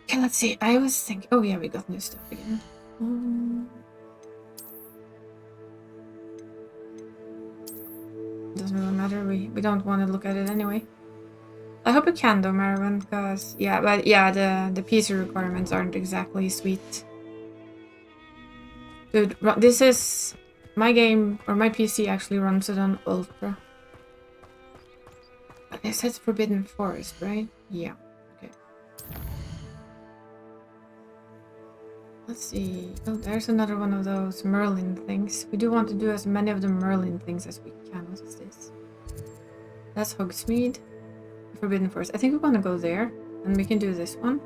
Okay, let's see. I was thinking... Oh yeah, we got new stuff again. Doesn't really matter. We don't want to look at it anyway. I hope you can though, Merwin, because yeah, but yeah, the PC requirements aren't exactly sweet. Dude, this is my game, or my PC actually runs it on Ultra. It says Forbidden Forest, right? Yeah. Okay. Let's see. Oh, there's another one of those Merlin things. We do want to do as many of the Merlin things as we can. What is this? That's Hogsmeade. Forbidden Forest. I think we want to go there, and we can do this one.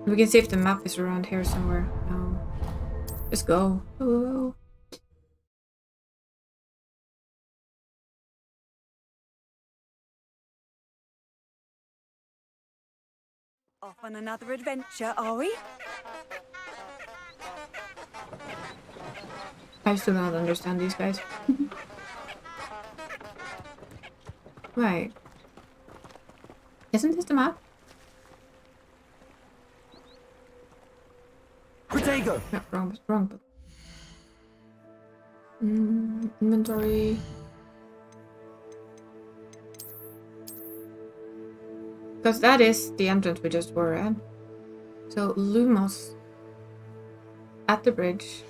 We can see if the map is around here somewhere. No. Just go. Oh. Off on another adventure, are we? I still don't understand these guys. Right. Isn't this the map? Protego! No, wrong, but... inventory... Because that is the entrance we just were at. So, Lumos. At the bridge.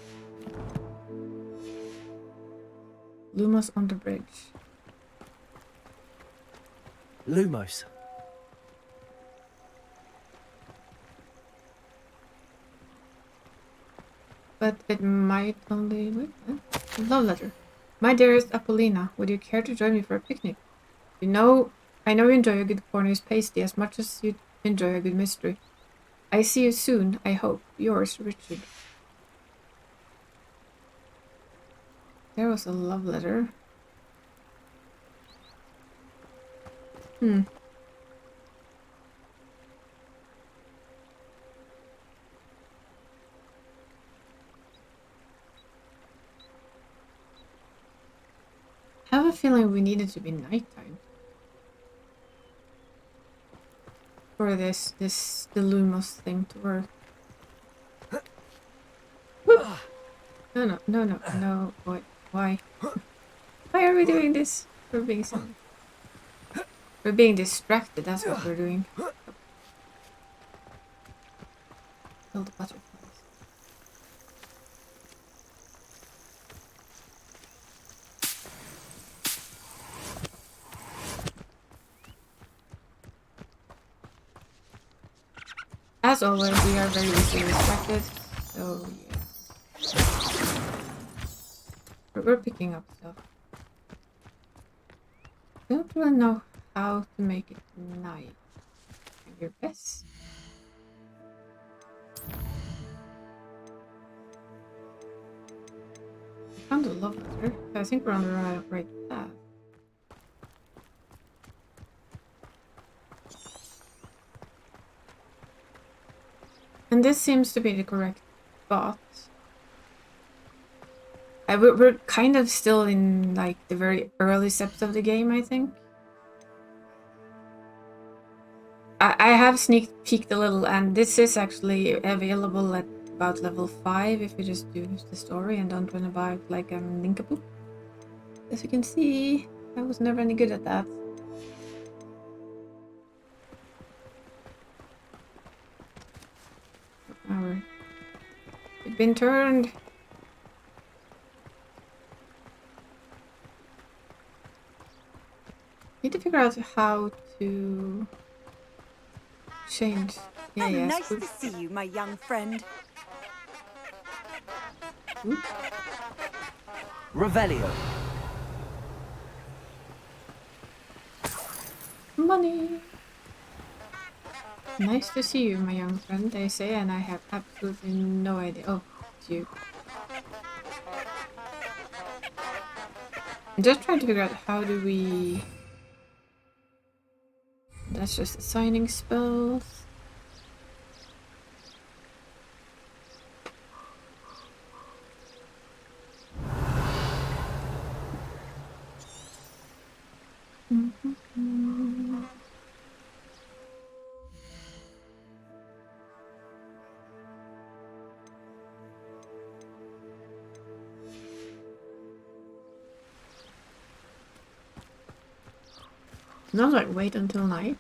Lumos on the bridge. Lumos. But it might only... Wait, huh? Love letter. My dearest Apollina, would you care to join me for a picnic? I know you enjoy a good Cornish pasty as much as you enjoy a good mystery. I see you soon, I hope. Yours, Richard. There was a love letter. I have a feeling we need it to be nighttime for the Lumos thing to work. No. What? Why? Why are we doing this? We're being silly. We're being distracted. That's what we're doing. Kill the butterflies. As always, we are very easily distracted, so yeah. We're picking up stuff. I don't really know how to make it night. Your best. I found a love letter. I think we're on the right path. And this seems to be the correct spot. We're kind of still in like the very early steps of the game, I think. I have sneak peeked a little, and this is actually available at about level 5 if you just do the story and don't run about like a nincompoop. As you can see, I was never any good at that. Alright. We've been turned. Need to figure out how to change. Yeah, yeah. Nice to see you, my young friend. Revelio. Money. Nice to see you, my young friend, they say, and I have absolutely no idea. Oh, it's you. I'm just trying to figure out how do we... That's just assigning spells. Not like wait until night.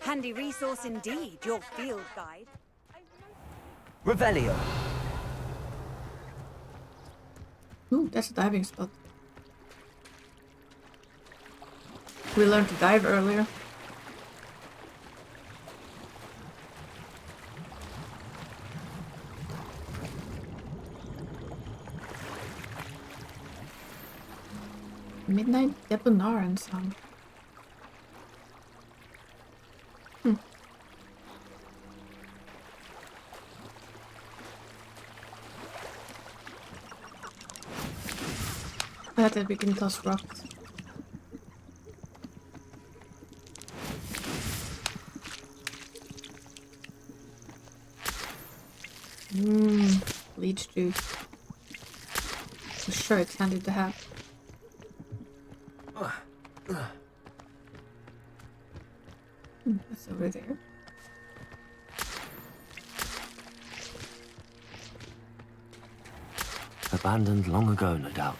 Handy resource indeed, your field guide. Revelio. Ooh, that's a diving spot. We learned to dive earlier. Midnight Debonaran song. I thought that we can toss rocks. Leech juice. For sure it's handy to have. That's over there. Abandoned long ago, no doubt.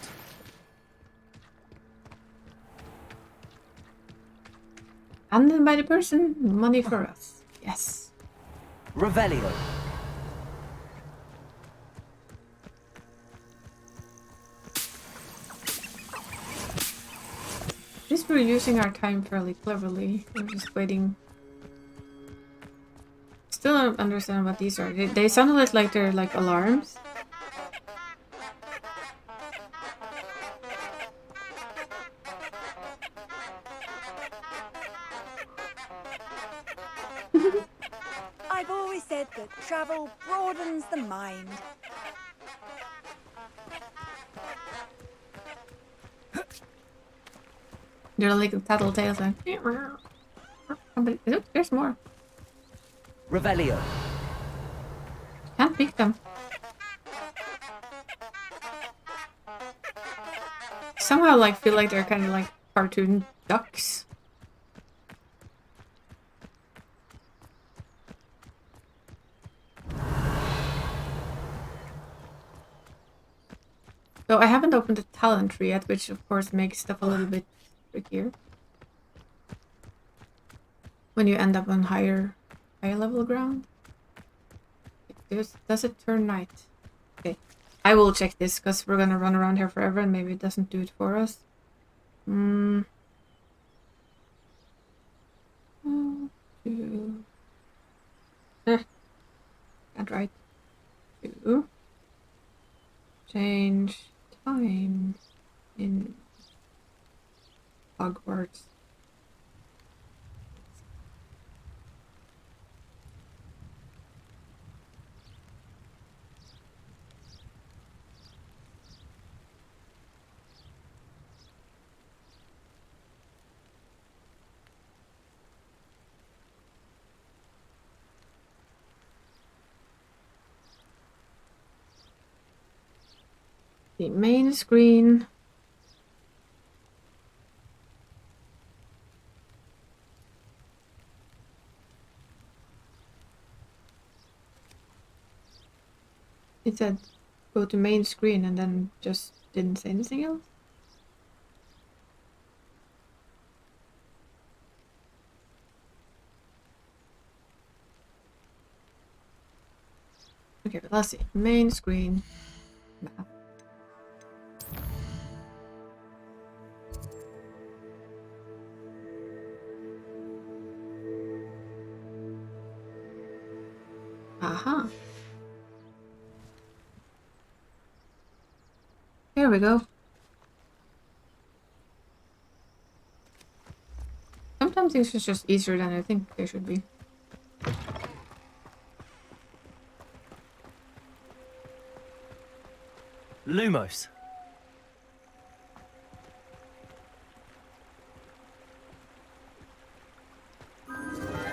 Abandoned by the person, money for us. Yes. Revelio. At least we're using our time fairly cleverly. We're just waiting. Still don't understand what these are. They sounded like they're like alarms. I've always said that travel broadens the mind. They're like tattletales like. Look, there's more. Revelio. Can't pick them. Somehow like feel like they're kind of like cartoon ducks. So I haven't opened the talent tree yet, which of course makes stuff a little bit trickier. When you end up on higher level ground. Does it turn night? Okay. I will check this because we're gonna run around here forever and maybe it doesn't do it for us. One, two. Can't write. 2. Change time in Hogwarts. The main screen. It said go to main screen and then just didn't say anything else. Okay, let's see. Main screen map. Aha. Here we go. Sometimes things are just easier than I think they should be. Lumos.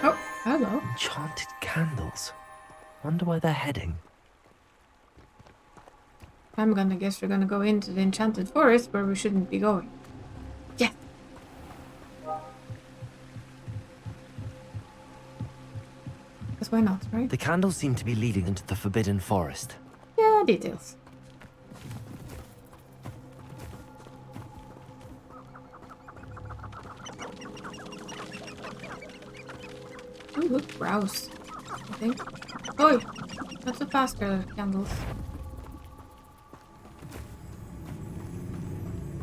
Oh, hello. Enchanted candles. Wonder where they're heading. I'm gonna guess we're gonna go into the enchanted forest where we shouldn't be going. Yeah. Because why not, right? The candles seem to be leading into the Forbidden Forest. Yeah, details. Oh, look, grouse. I think. Oh, that's a faster candles.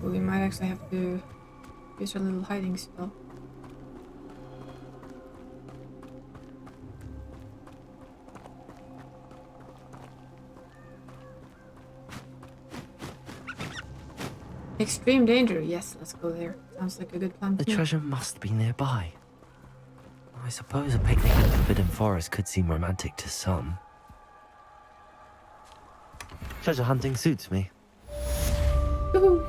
Well, we might actually have to use our little hiding spell. Extreme danger. Yes, let's go there. Sounds like a good plan. The to me. treasure must be nearby. I suppose a picnic in the Forbidden Forest could seem romantic to some. Treasure hunting suits me. Woohoo.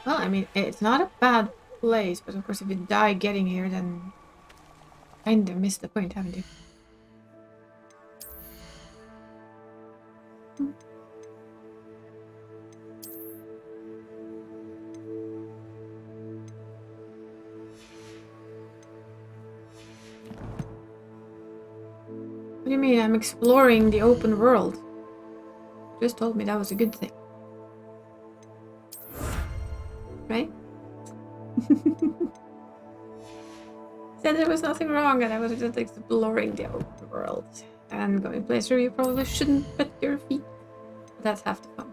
Well, I mean, it's not a bad place, but of course if you die getting here, then kinda missed the point, haven't you? What do you mean? I'm exploring the open world. Just told me that was a good thing. Right? Said there was nothing wrong and I was just exploring the open world. And going places where you probably shouldn't put your feet. But that's half the fun.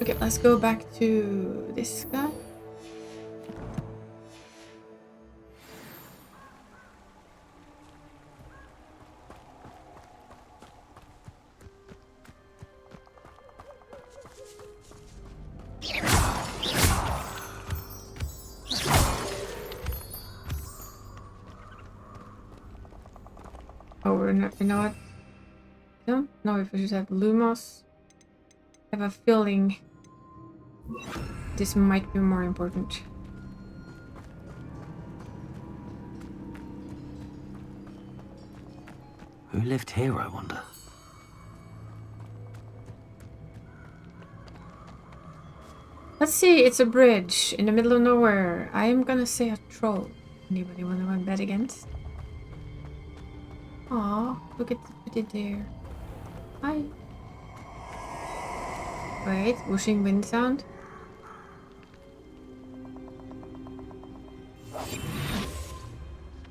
Okay, let's go back to this guy. You know what? I don't know if we should have Lumos. I have a feeling this might be more important. Who lived here, I wonder? Let's see, it's a bridge in the middle of nowhere. I'm gonna say a troll. Anybody wanna go bet against? Aw, look at the pretty deer. Hi. Wait, whooshing wind sound?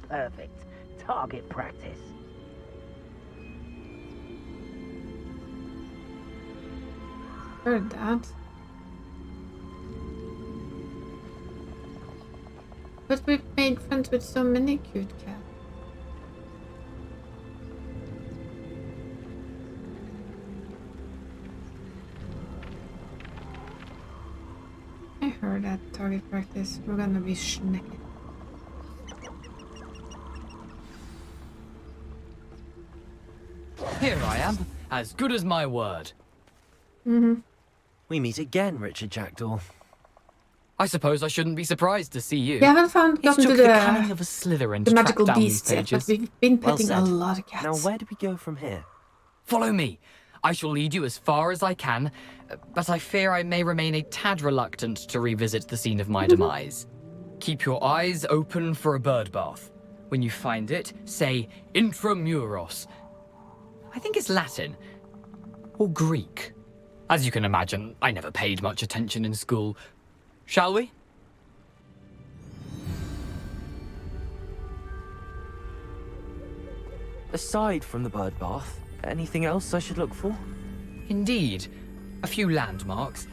Perfect. Target practice. Heard that. But we've made friends with so many cute cats. I heard that target practice. We're gonna be schnecking. Here I am, as good as my word. Mm-hmm. We meet again, Richard Jackdaw. I suppose I shouldn't be surprised to see you. We haven't It gotten took to the cunning of a Slytherin the to magical track down these beasts yet, but pages. we've been Well petting a said. lot of cats. Now, where do we go from here? Follow me. I shall lead you as far as I can, but I fear I may remain a tad reluctant to revisit the scene of my demise. Keep your eyes open for a bird bath. When you find it, say Intramuros. I think it's Latin. Or Greek. As you can imagine, I never paid much attention in school. Shall we? Aside from the bird bath, anything else I should look for? Indeed. A few landmarks,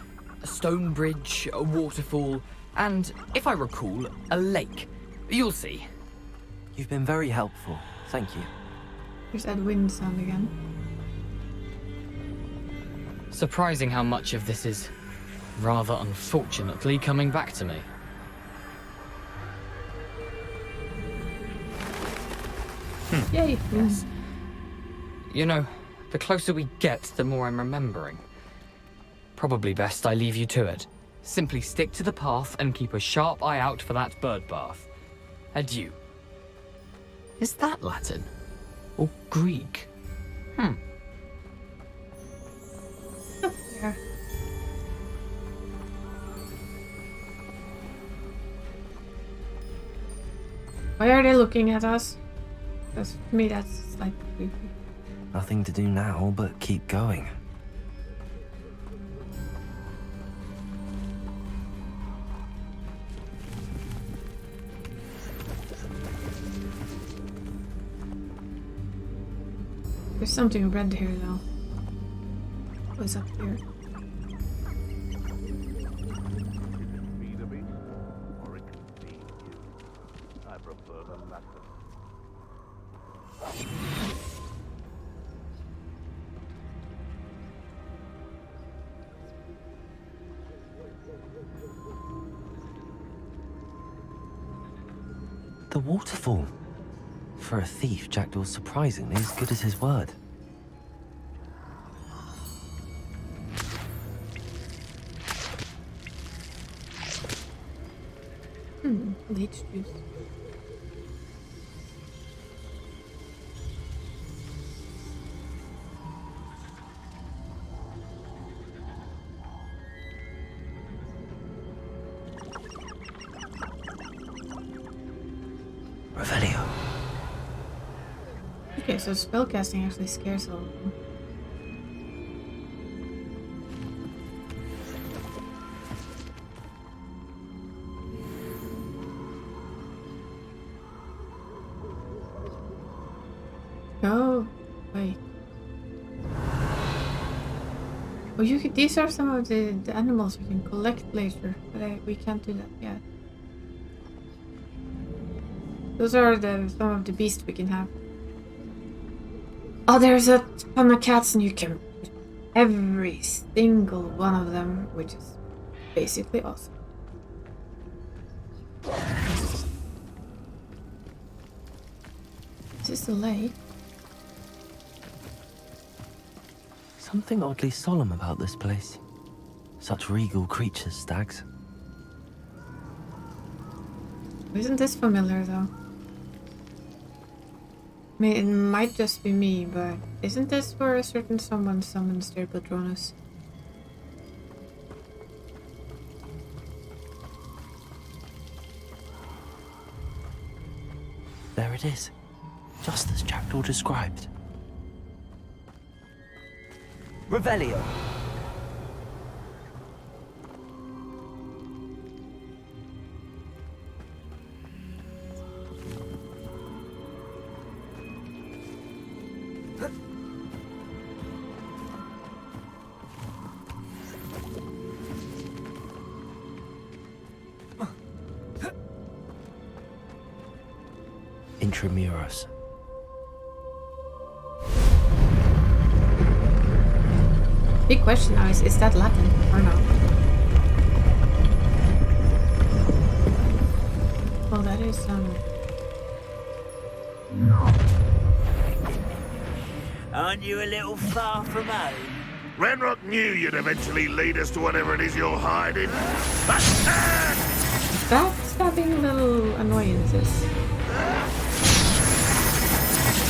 a stone bridge, a waterfall, and, if I recall, a lake. You'll see. You've been very helpful. Thank you. There's that wind sound again. Surprising how much of this is, rather unfortunately, coming back to me. Yay! Yes. You know, the closer we get, the more I'm remembering. Probably best I leave you to it. Simply stick to the path and keep a sharp eye out for that bird bath. Adieu. Is that Latin? Or Greek? Yeah. Why are they looking at us? Because to me that's slightly creepy. Nothing to do now but keep going. There's something red here though. What's up here? I prefer the latter. The waterfall. For a thief, Jackdaw's surprisingly as good as his word. Leech juice. Revelio. Okay, so spellcasting actually scares all of them. Oh, wait. Oh, you could, these are some of the animals we can collect later, but we can't do that yet. Those are some of the beasts we can have. Oh, there's a ton of cats and you can every single one of them, which is basically awesome. Is this the lake? Something oddly solemn about this place. Such regal creatures, stags. Isn't this familiar though? I mean, it might just be me, but isn't this where a certain someone summons their Patronus? There it is. Just as Jackdaw described. Revelio. Intramuros. Big question now is that Latin or not? Well, that is Aren't you a little far from home? Ranrock knew you'd eventually lead us to whatever it is you're hiding. Stop stopping little annoyances.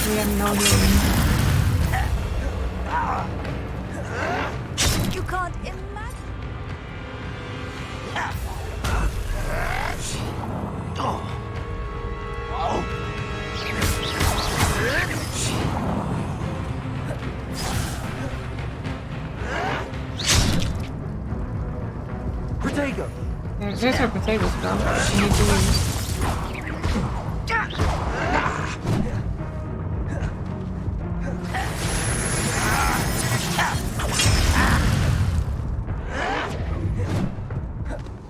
We have no healing. You can't imagine. Protego! There's our potatoes, bro. We need to use.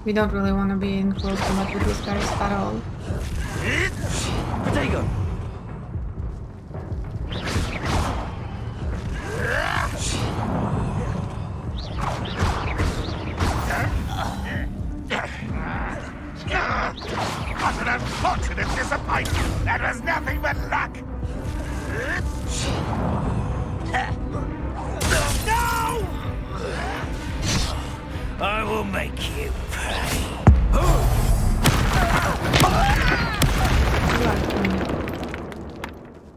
We don't really want to be in close combat with these guys at all. Protego! What an unfortunate disappointment! That was nothing but luck! No! I will make you pay.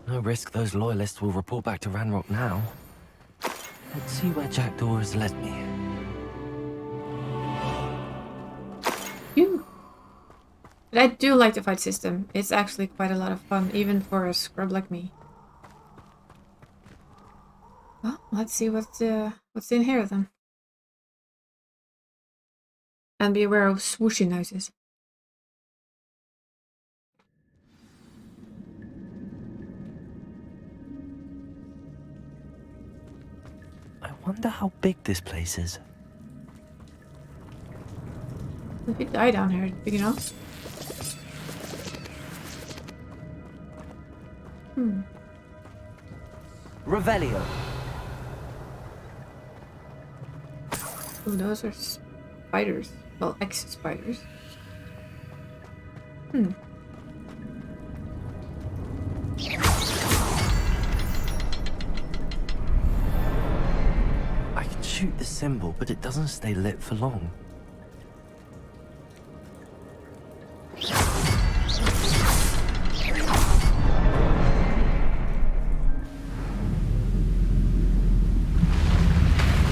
No risk those loyalists will report back to Ranrock now. Let's see where Jackdaw has led me. Phew. But I do like the fight system. It's actually quite a lot of fun, even for a scrub like me. Well, let's see what's in here then. And be aware of swooshy noises. I wonder how big this place is. If you die down here, big enough. Revelio. Oh, those are spiders. Well, ex-spiders. I can shoot the symbol, but it doesn't stay lit for long.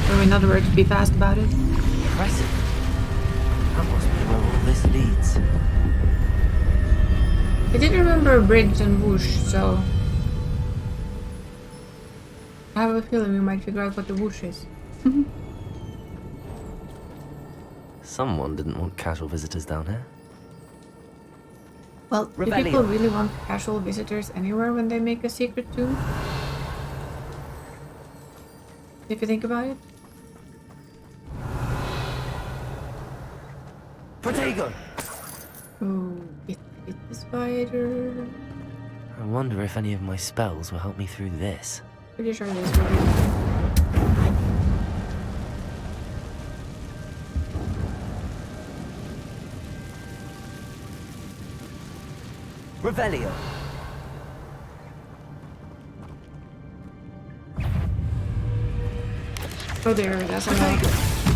So in other words, be fast about it. Impressive. That must be where all this leads. I did remember a bridge and whoosh, so I have a feeling we might figure out what the whoosh is. Someone didn't want casual visitors down here. Well, do people really want casual visitors anywhere when they make a secret tomb? If you think about it. Protego! Oh, it's the spider. I wonder if any of my spells will help me through this. Pretty sure this will be. Revelio. Oh, there, that's a lot.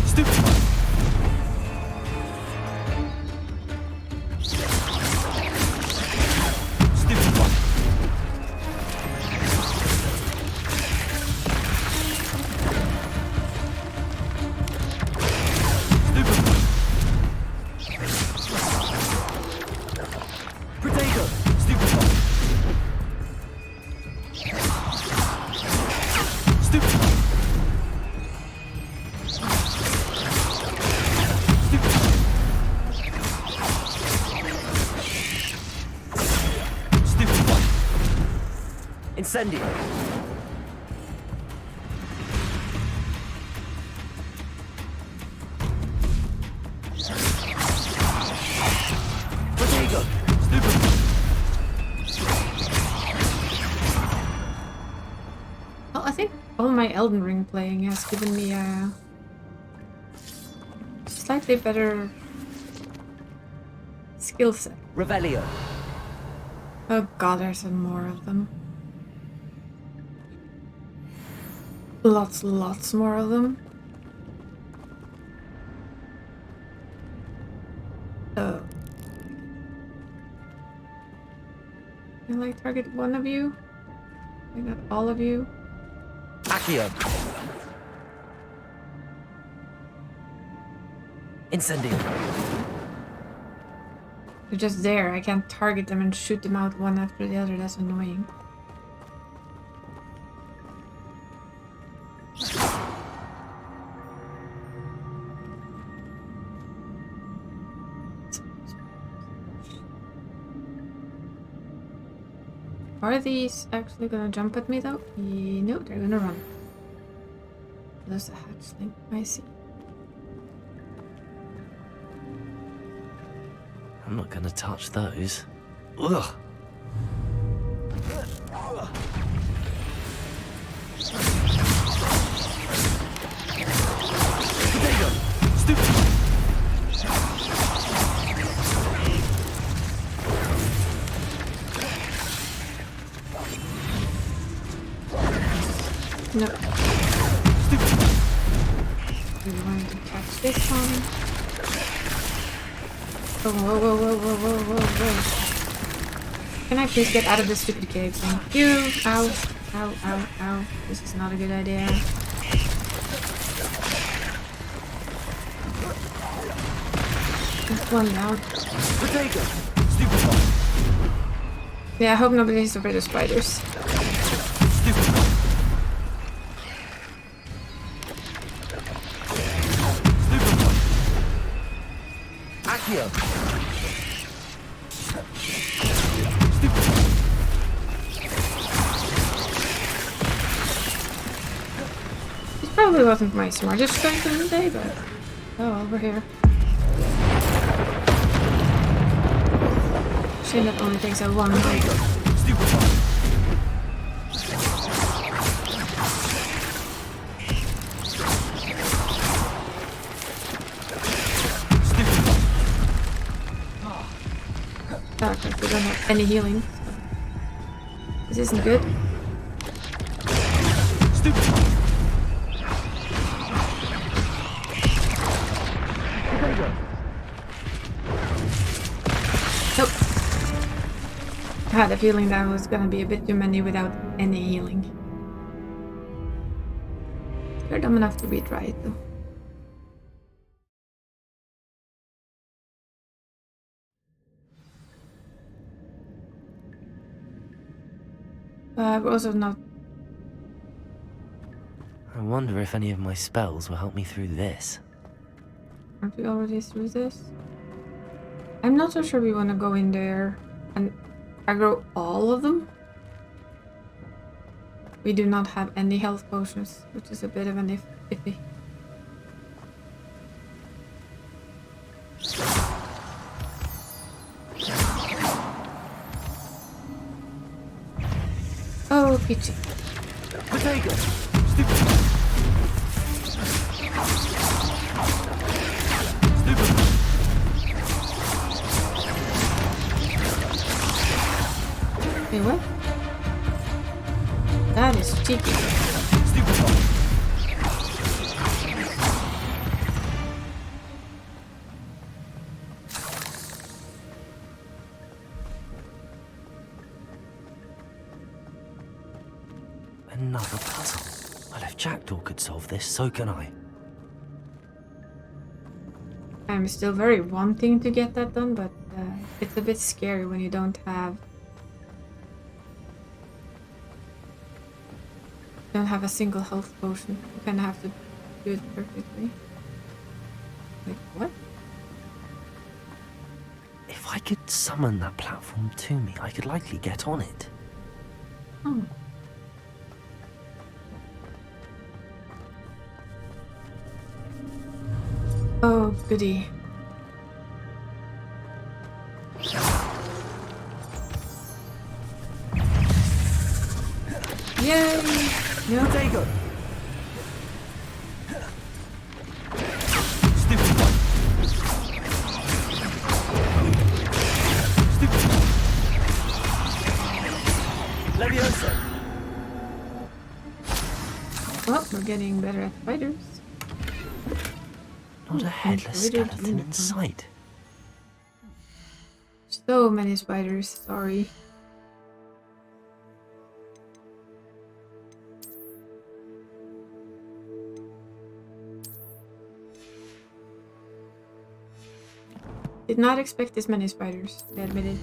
Stupid. Incendio. Protego. Well, I think all my Elden Ring playing has given me a slightly better skill set. Revelio. Oh god, there's some more of them. Lots more of them. Oh. Can I target one of you? I got all of you. Accio. Incendio. They're just there. I can't target them and shoot them out one after the other. That's annoying. Are these actually gonna jump at me though? No, they're gonna run. There's a hatchling. I see. I'm not gonna touch those. Ugh. No. We're going to catch this one. Oh, whoa. Can I please get out of this stupid cave? Thank you. Ow. Ow. This is not a good idea. Just one down. Yeah, I hope nobody's afraid of spiders. Accio. This probably wasn't my smartest strength of the day, but oh, over here. Shame that only takes out one. Okay, we don't have any healing. This isn't good. Nope. I had a feeling that was gonna be a bit too many without any healing. They're dumb enough to retry it though. We're also not. I wonder if any of my spells will help me through this. Aren't we already through this? I'm not so sure we want to go in there and aggro all of them. We do not have any health potions, which is a bit of an iffy. Oh, Peachy. Hey, what? That is cheeky. Another puzzle. Well, if Jackdaw could solve this, so can I. I'm still very wanting to get that done, but it's a bit scary when you don't have a single health potion. You kind of have to do it perfectly. Like what? If I could summon that platform to me, I could likely get on it. Oh. Oh, goody. Yay! No. Dago. Well, we're not getting better at spiders. Not a headless embroidered skeleton in uniform. sight. So many spiders, sorry. Did not expect this many spiders, I admit it.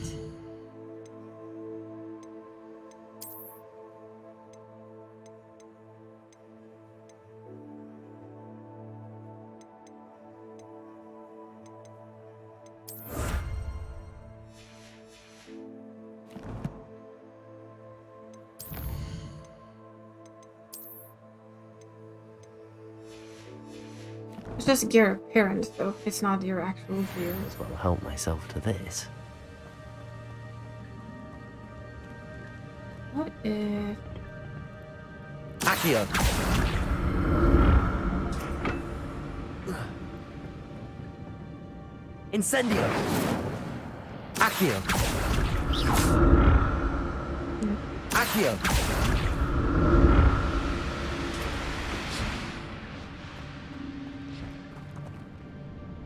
It's just gear appearance, though. It's not your actual gear. I'll help myself to this. What if... Accio. Incendio. Accio. Accio.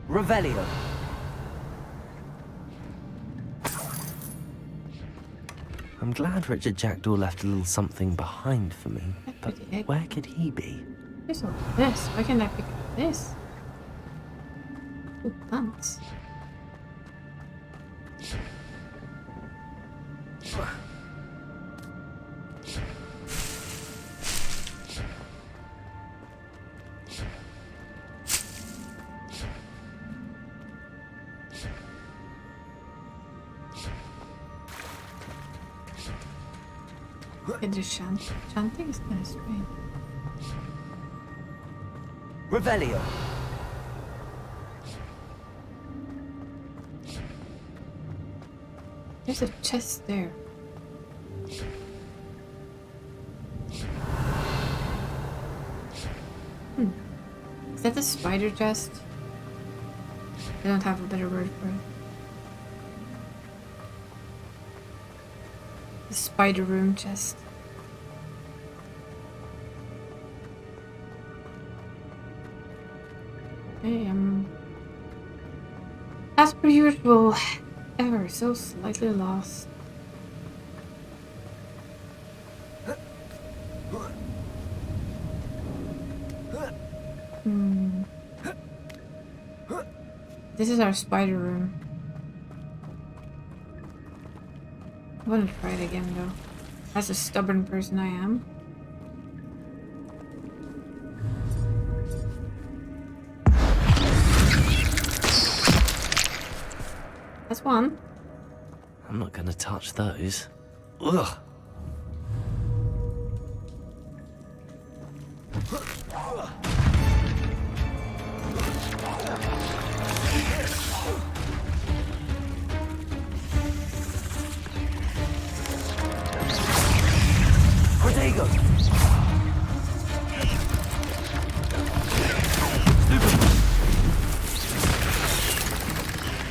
Revelio. I'm glad Richard Jackdaw left a little something behind for me, but where could he be? Here's all this. Why can't I pick up this? Ooh, plants. Okay, just chanting is kind of strange. Revelio. There's a chest there. Is that the spider chest? I don't have a better word for it. The spider room chest. Okay, as per usual, ever so slightly lost. This is our spider room. I want to try it again though. As a stubborn person I am. That's one. I'm not gonna touch those. Ugh. Protego.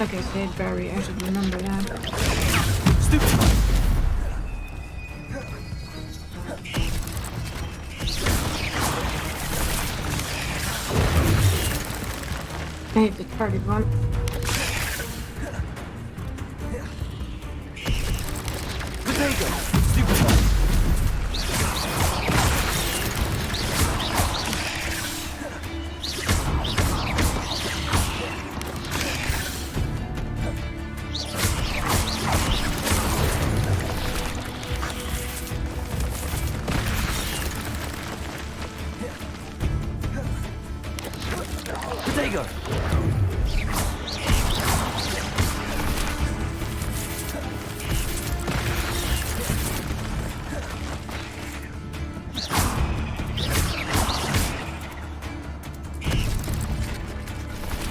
Okay, Sage Barry, I should remember that. I hit the target one.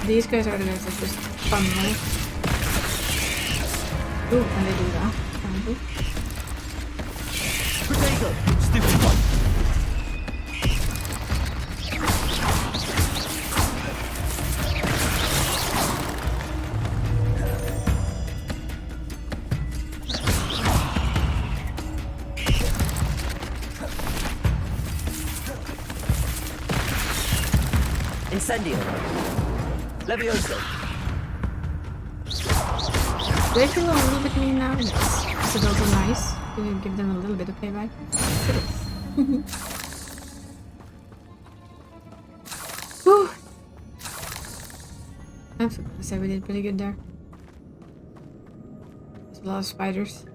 These guys are the guys that just fun, right? Ooh, and they do that. Apparently. Protego. Stupid one. Incendio. Levioso. Do they feel a little bit mean now? Yes. Is it also nice to give them a little bit of payback? It is. Whew. I'm supposed to say we did pretty good there. There's a lot of spiders.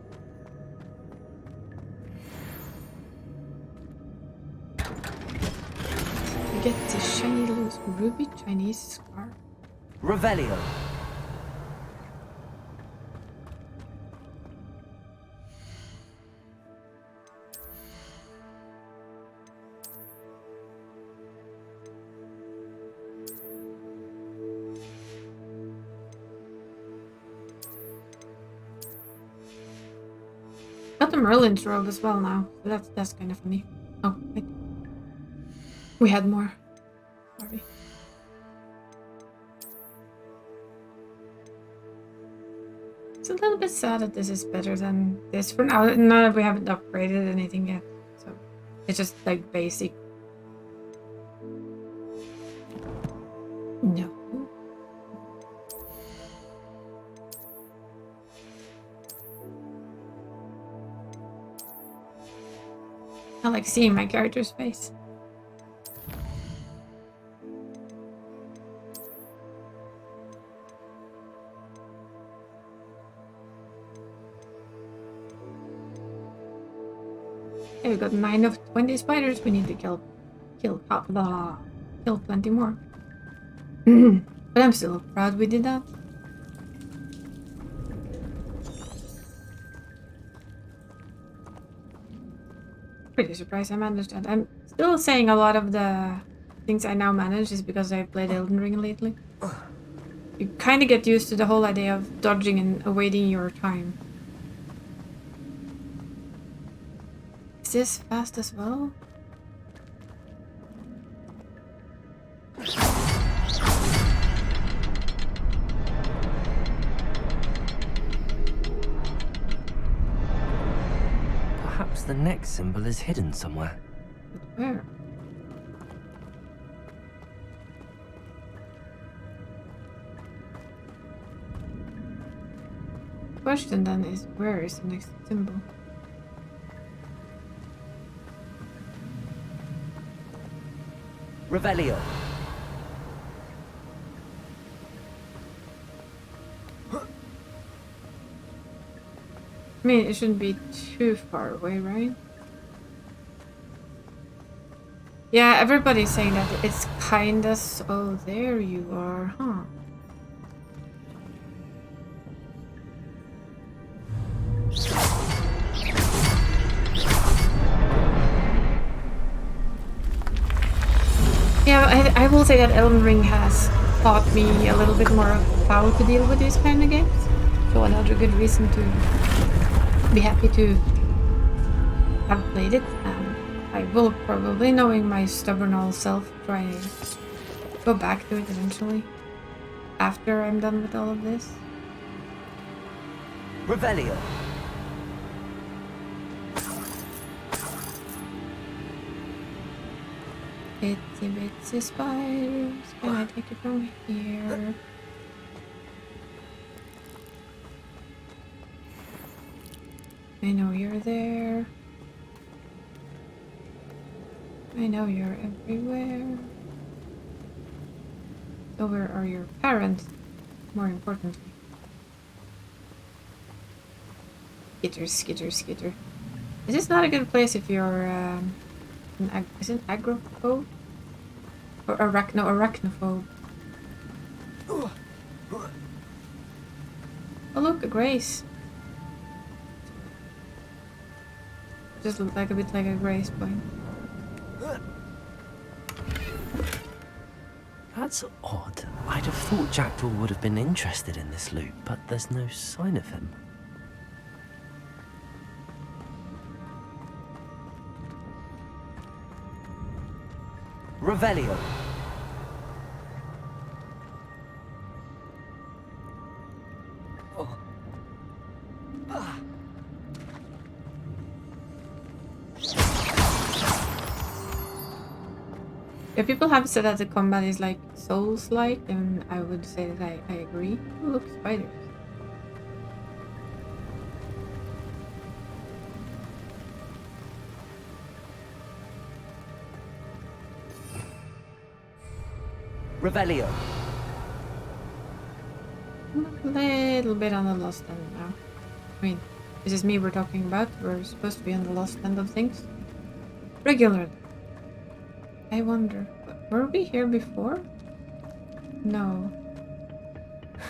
We get the shiny little ruby Chinese scar. Revelio. Got the Merlin's robe as well now, so that's kind of funny. Oh, wait. We had more. Sorry. It's a little bit sad that this is better than this for now. Not that we haven't upgraded anything yet, so it's just like basic. No. I like seeing my character's face. Okay, we got 9 of 20 spiders. We need to kill plenty more. But I'm still proud we did that. Pretty surprised I managed that. I'm still saying a lot of the things I now manage is because I've played Elden Ring lately. You kind of get used to the whole idea of dodging and awaiting your time. Is this fast as well? Perhaps the next symbol is hidden somewhere. Where? Question then is, where is the next symbol? Revelio. I mean, it shouldn't be too far away, right? Yeah, everybody's saying that it's kinda so... there you are, huh? Yeah, I will say that Elden Ring has taught me a little bit more of how to deal with these kind of games. So another good reason to be happy to have played it. I will probably, knowing my stubborn old self, try and go back to it eventually. After I'm done with all of this. Revelio. Itsy bitsy spiders, can I take it from here? I know you're there. I know you're everywhere. So where are your parents? More importantly. Skitter, skitter, skitter. Is this not a good place if you're is it agrophobe? Or arachnophobe? Oh look, a Grace. Just looked like a bit like a Grace point. That's odd. I'd have thought Jackdaw would have been interested in this loot, but there's no sign of him. Revelio. If people have said that the combat is like Souls-like, then I would say that I agree. Oh, look, spiders. Revelio. A little bit on the lost end now. I mean, this is me we're talking about. We're supposed to be on the lost end of things. Regularly. I wonder, were we here before? No.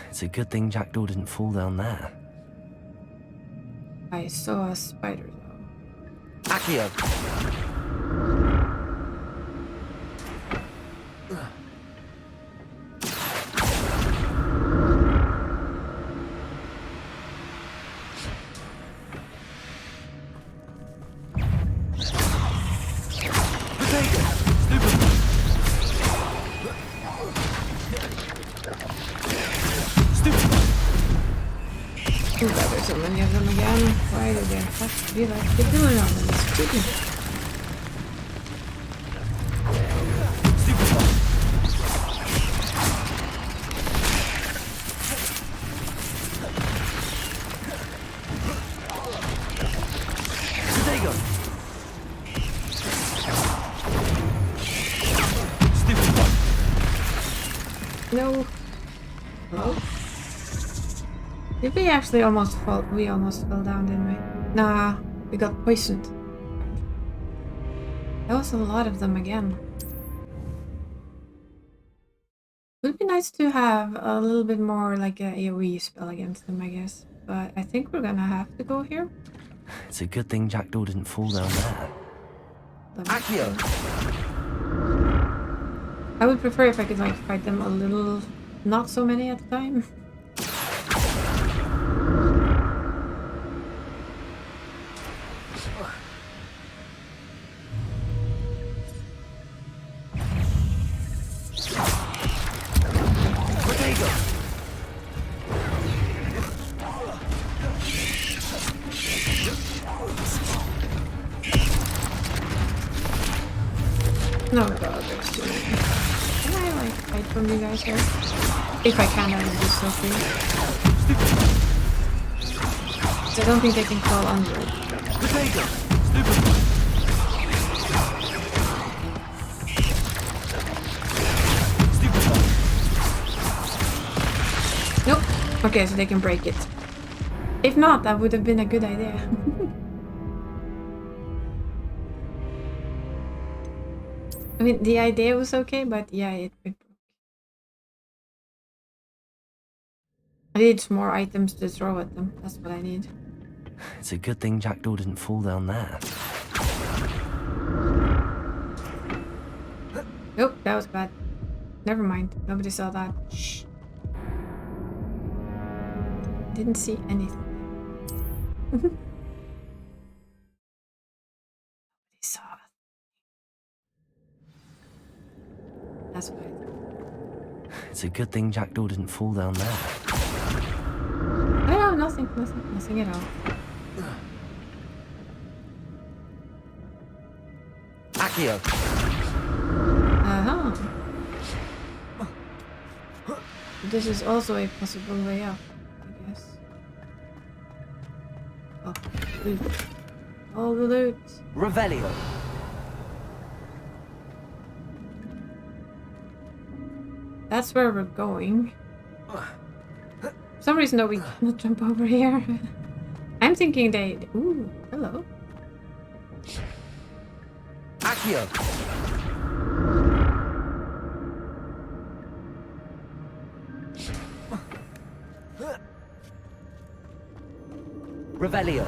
It's a good thing Jackdaw didn't fall down there. I saw a spider though. Accio. Oh god, there's so many of them again. Why do they have to be like they're doing all of this? Stupid. No. Oh. Did we actually almost fall? We almost fell down, didn't we? Nah, we got poisoned. That was a lot of them again. Would be nice to have a little bit more like a AoE spell against them, I guess. But I think we're gonna have to go here. It's a good thing Jackdaw didn't fall down there. Accio. I would prefer if I could like fight them a little, not so many at a time. No god, there's too many. Can I like fight from you guys here? If I can, I would be so free. I don't think they can crawl under it. Nope. Okay, so they can break it. If not, that would have been a good idea. I mean, the idea was okay, but yeah, it broke. I need some more items to throw at them. That's what I need. It's a good thing Jackdaw didn't fall down there. Nope, that was bad. Never mind. Nobody saw that. Shh. Didn't see anything. Nobody saw it. That's what I thought. It's a good thing Jackdaw didn't fall down there. Oh, no, nothing at all. Accio. Uh-huh. This is also a possible way up, I guess. Oh, loot. All the loot. Revelio. That's where we're going. For some reason though, we cannot jump over here. I'm thinking they... Ooh, hello. Accio. Revelio.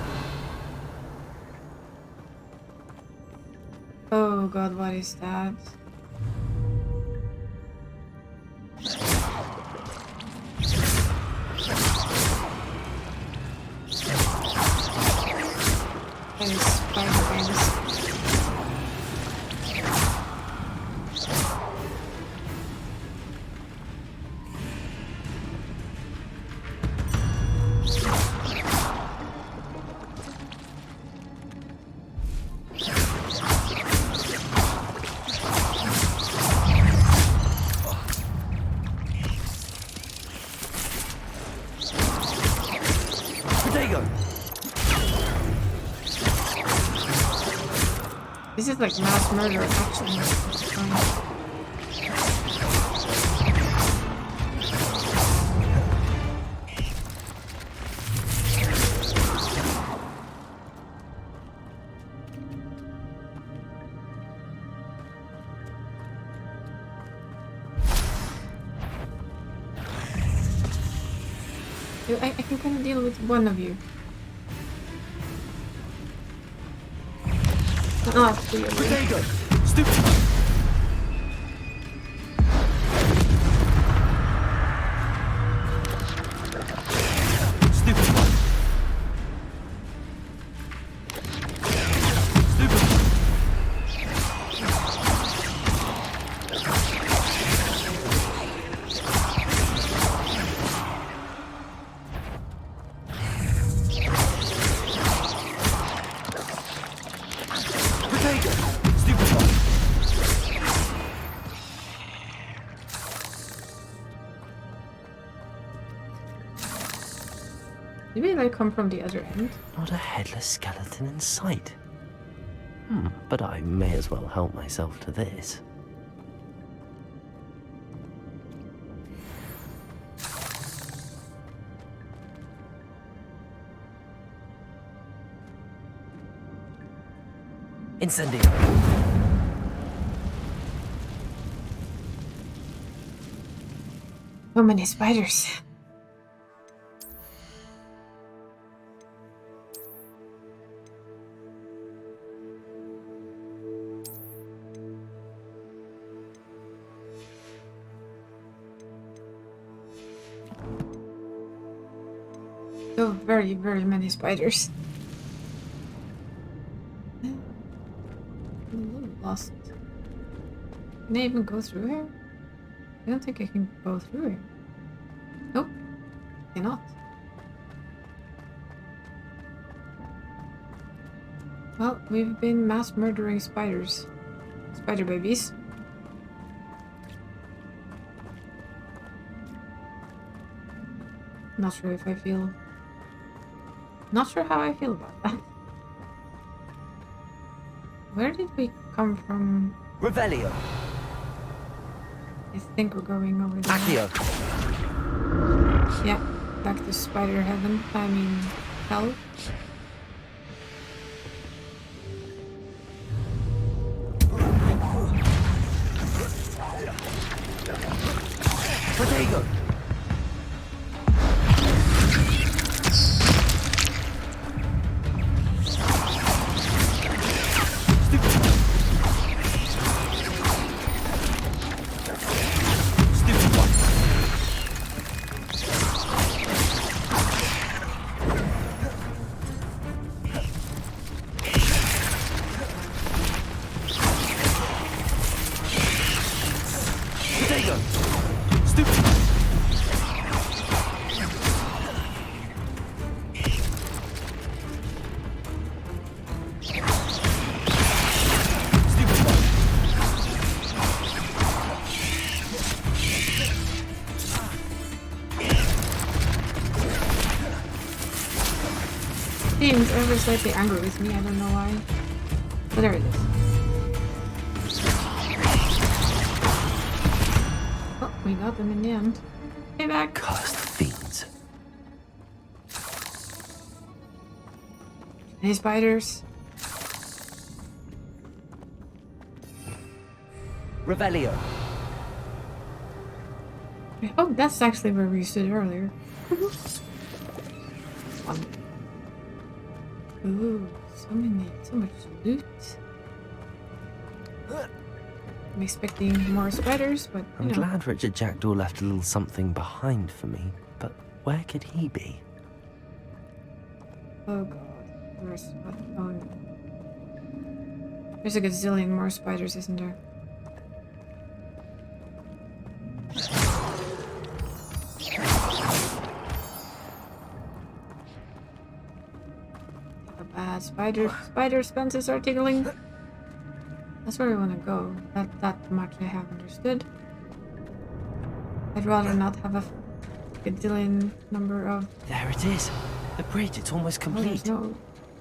Oh god, what is that? That is spider guys. Potato! This is like mass murder, actually. I can kind of deal with one of you. Not three of you. Potato! Stupid! Maybe they come from the other end. Not a headless skeleton in sight. But I may as well help myself to this. Incendio! So many spiders. So very, very many spiders. I'm a little lost. Can I even go through here? I don't think I can go through here. Nope. Cannot. Well, we've been mass murdering spiders. Spider babies. Not sure if I feel... Not sure how I feel about that. Where did we come from? Revelio. I think we're going over there. Accio. Yeah, back to spider heaven. I mean, hell. Potato. Seems ever slightly angry with me, I don't know why. But there it is. Oh, we got them in the end. Hey, back. Cursed fiends. Any spiders? Revelio. Oh, that's actually where we stood earlier. Fun. Ooh, so much loot. I'm expecting more spiders, but I'm glad Richard Jackdaw left a little something behind for me, but where could he be? Oh god, where's what? Oh no. There's a gazillion more spiders, isn't there? Spider senses are tingling. That's where we want to go. That much I have understood. I'd rather not have a gazillion number of... There it is. The bridge, it's almost complete.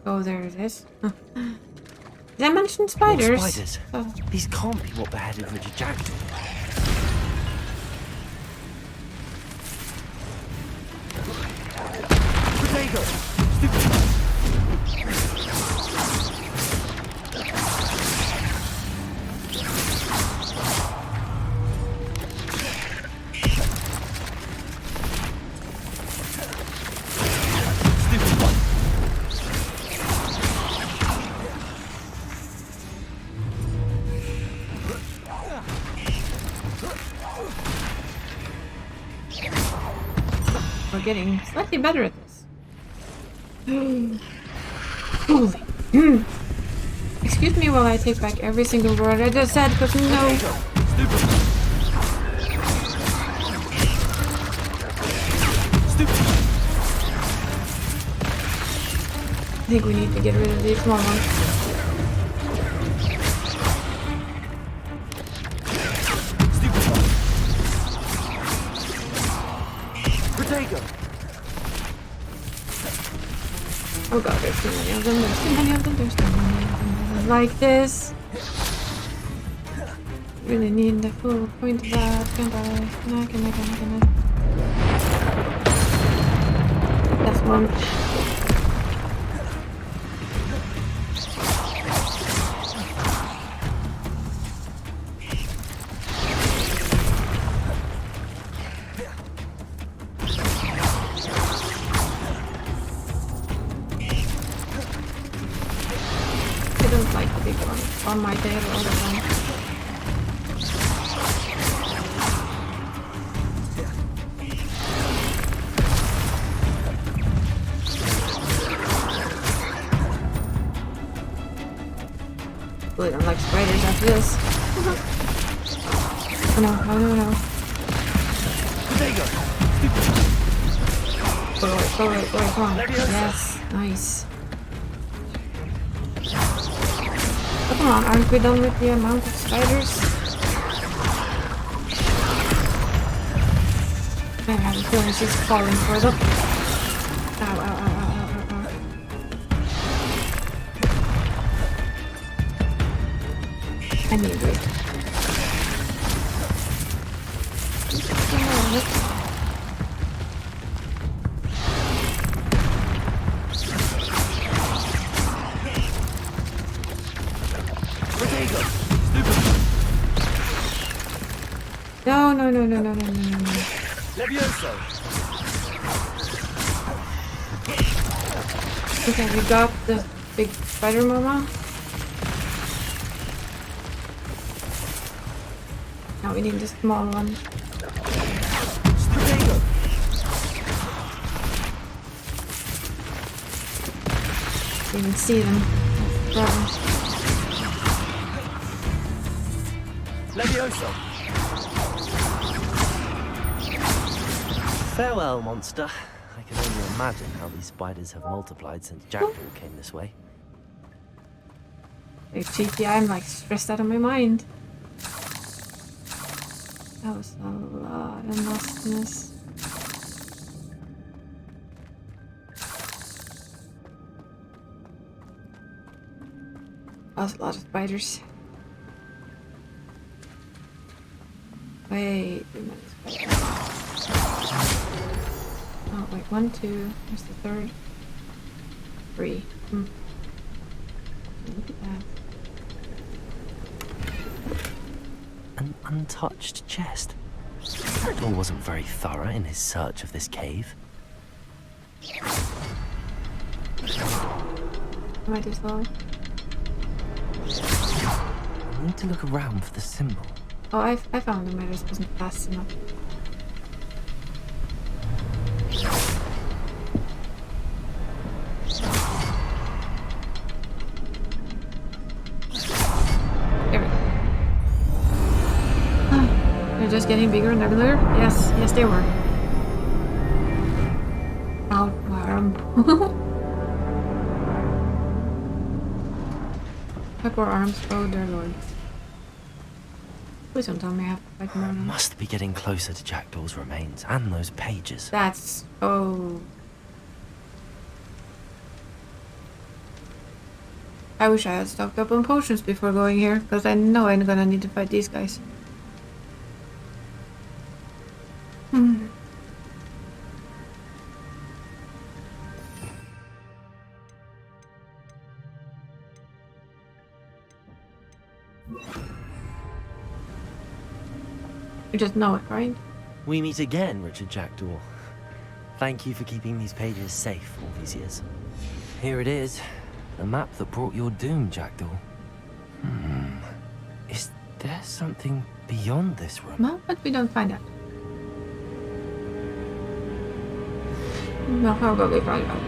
Oh, there it is. Huh. Did I mention spiders? More spiders. These can't be what beheaded Richard Jackdaw. Protego! We're getting slightly better at this. Holy. Excuse me while I take back every single word I just said, because no. I think we need to get rid of these small ones. Oh god, there's too many of them, there's too many of them, there's too many of them. Like this. Really need the full point of that. Can I? That's one. On my tail all the time. Really don't like spiders after this. Oh no, oh no, no. Go away, come on. Yes, nice. Come on, aren't we done with the amount of spiders? I have a feeling she's falling for them. Ow, ow, ow, ow, ow, ow, ow. I need it. No. Levioso! Okay, we got the big spider mama. Now we need the small one. You can see them. That's the problem. Levioso! Farewell, monster. I can only imagine how these spiders have multiplied since Jackdaw came this way. Hey, cheeky, I'm like stressed out of my mind. That was a lot of nastiness. That was a lot of spiders. Wait, too many spiders. Oh, wait, 1, 2, there's the third. 3. Look at that. An untouched chest. Jackdaw wasn't very thorough in his search of this cave. Might as well. I need to look around for the symbol. Oh, I found him. I just wasn't fast enough. There we go. They're just getting bigger and uglier? Yes, they were. Oh, arm. My poor arms. Oh, dear lord. Please don't tell me I have to fight more. Must be getting closer to Jackdaw's remains and those pages. That's... oh... I wish I had stocked up on potions before going here, because I know I'm gonna need to fight these guys. You just know it, right? We meet again, Richard Jackdaw. Thank you for keeping these pages safe all these years. Here it is, the map that brought your doom, Jackdaw. Is there something beyond this room? No, but we don't find out. No, how about we find out?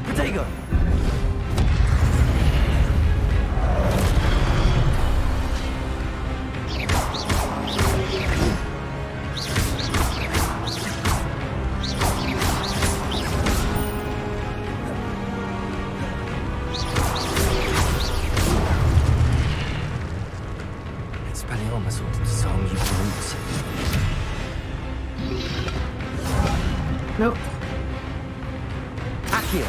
Protego! Expelliarmus ought to disarm you brutes. Nope. Accio!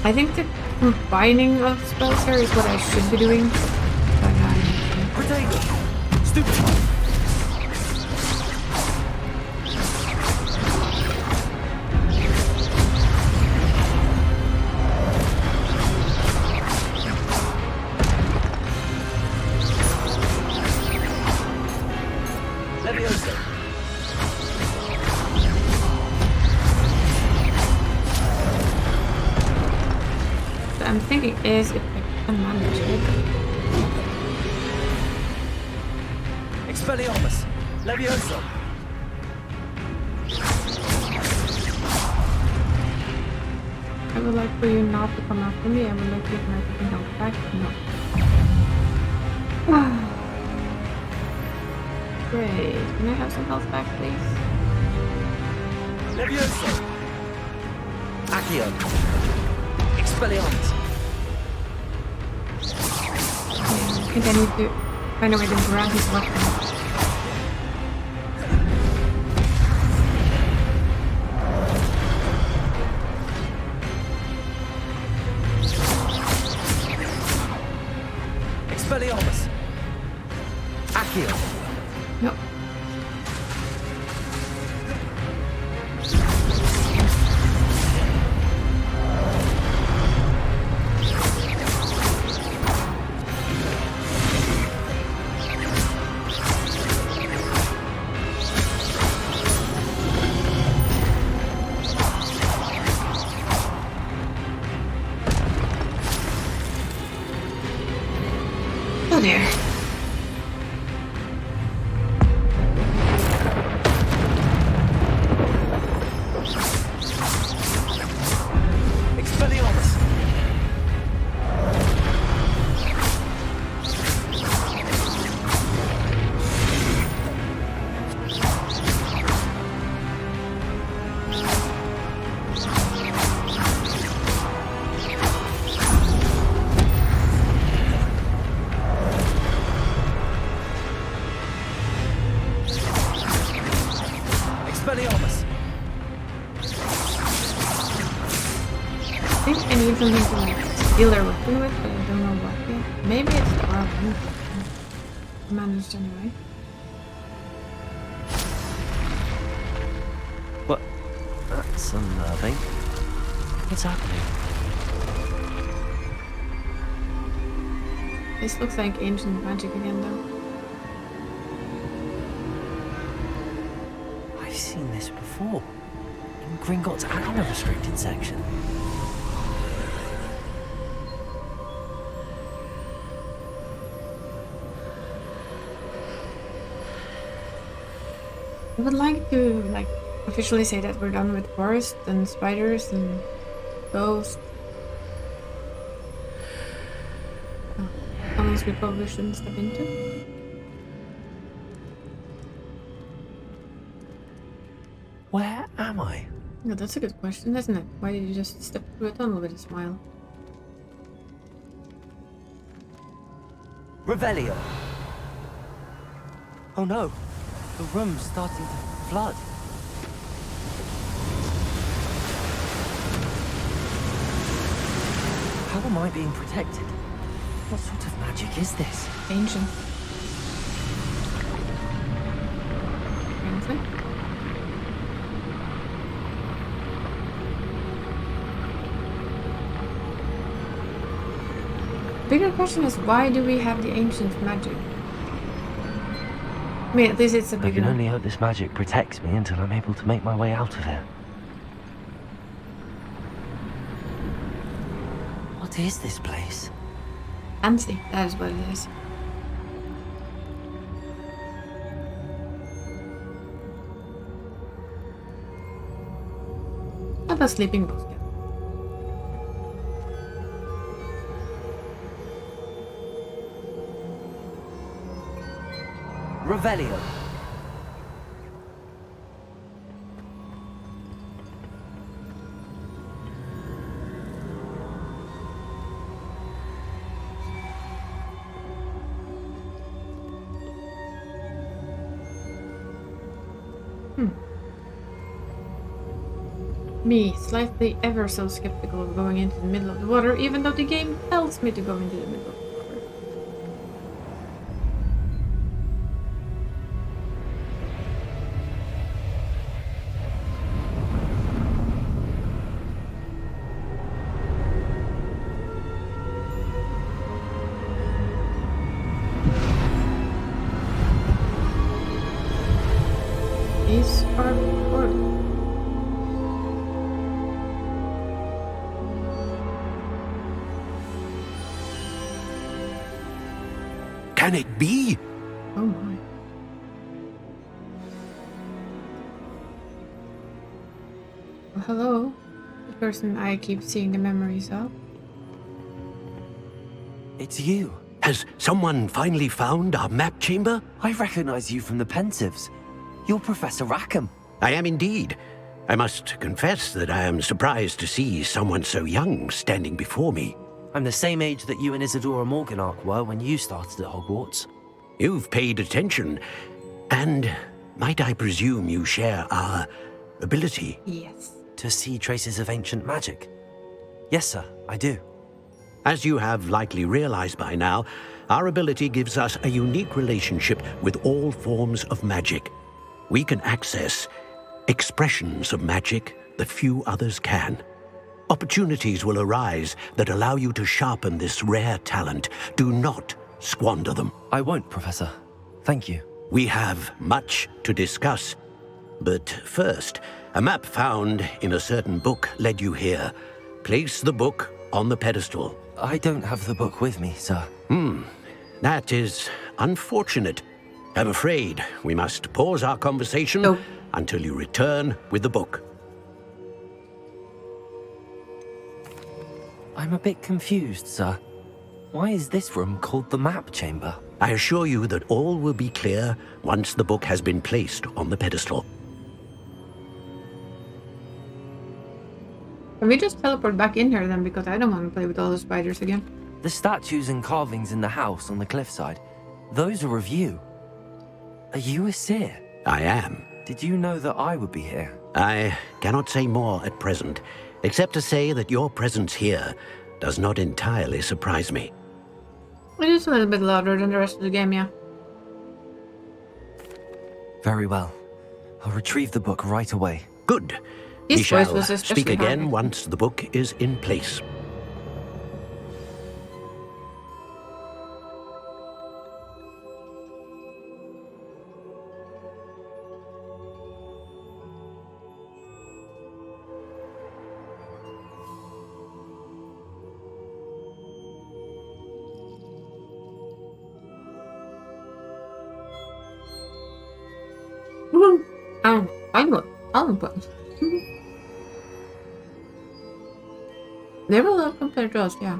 I think the combining of spells here is what I should be doing. Protego! Stupefy! I'm thinking is if I can manage it. Expelliarmus! Levioso! I would like for you not to come after me. I would like you to make me help back. No. Great. Can I have some health back, please? Levioso! Accio! Expelliarmus! I think I need to find a way to grab his weapon. Expelliarmus! Accio! Nope. Oh dear. Expelliarmus! Expelliarmus! I think I need something to like steal their weapon with, but I don't know what yet. Maybe it's the armor. I managed anyway. What? That's unnerving. What's happening? This looks like ancient magic again, though. I've seen this before. In Gringotts and a restricted section. I would like to like officially say that we're done with forest and spiders and ghosts. Oh, tunnels we probably shouldn't step into. Where am I? No, that's a good question, isn't it? Why did you just step through a tunnel with a smile? Revelio! Oh no! The room's starting to flood. How am I being protected? What sort of magic is this? Ancient. Apparently. Bigger question is, why do we have the ancient magic? I mean, at least it's a I bigger... can only hope this magic protects me until I'm able to make my way out of here. What is this place? Fancy, that is what it is. How about sleeping books? Revelio. Me, slightly ever so skeptical of going into the middle of the water, even though the game tells me to go into the middle of the water. These are portals. Can it be? Oh my. Well, hello, the person I keep seeing the memories of. It's you. Has someone finally found our map chamber? I recognize you from the Pensives. You're Professor Rackham. I am indeed. I must confess that I am surprised to see someone so young standing before me. I'm the same age that you and Isadora Morganach were when you started at Hogwarts. You've paid attention, and might I presume you share our ability? Yes. To see traces of ancient magic? Yes, sir, I do. As you have likely realized by now, our ability gives us a unique relationship with all forms of magic. We can access expressions of magic that few others can. Opportunities will arise that allow you to sharpen this rare talent. Do not squander them. I won't, Professor. Thank you. We have much to discuss. But first, a map found in a certain book led you here. Place the book on the pedestal. I don't have the book with me, sir. That is unfortunate. I'm afraid we must pause our conversation until you return with the book. I'm a bit confused, sir. Why is this room called the map chamber? I assure you that all will be clear once the book has been placed on the pedestal. Can we just teleport back in here then? Because I don't want to play with all the spiders again. The statues and carvings in the house on the cliffside, those are of you. Are you a seer? I am. Did you know that I would be here? I cannot say more at present, except to say that your presence here does not entirely surprise me. It is a little bit louder than the rest of the game, yeah. Very well. I'll retrieve the book right away. Good. His We shall voice was especially speak again hard. once the book is in place. I'm buttons. They were low compared to us, yeah.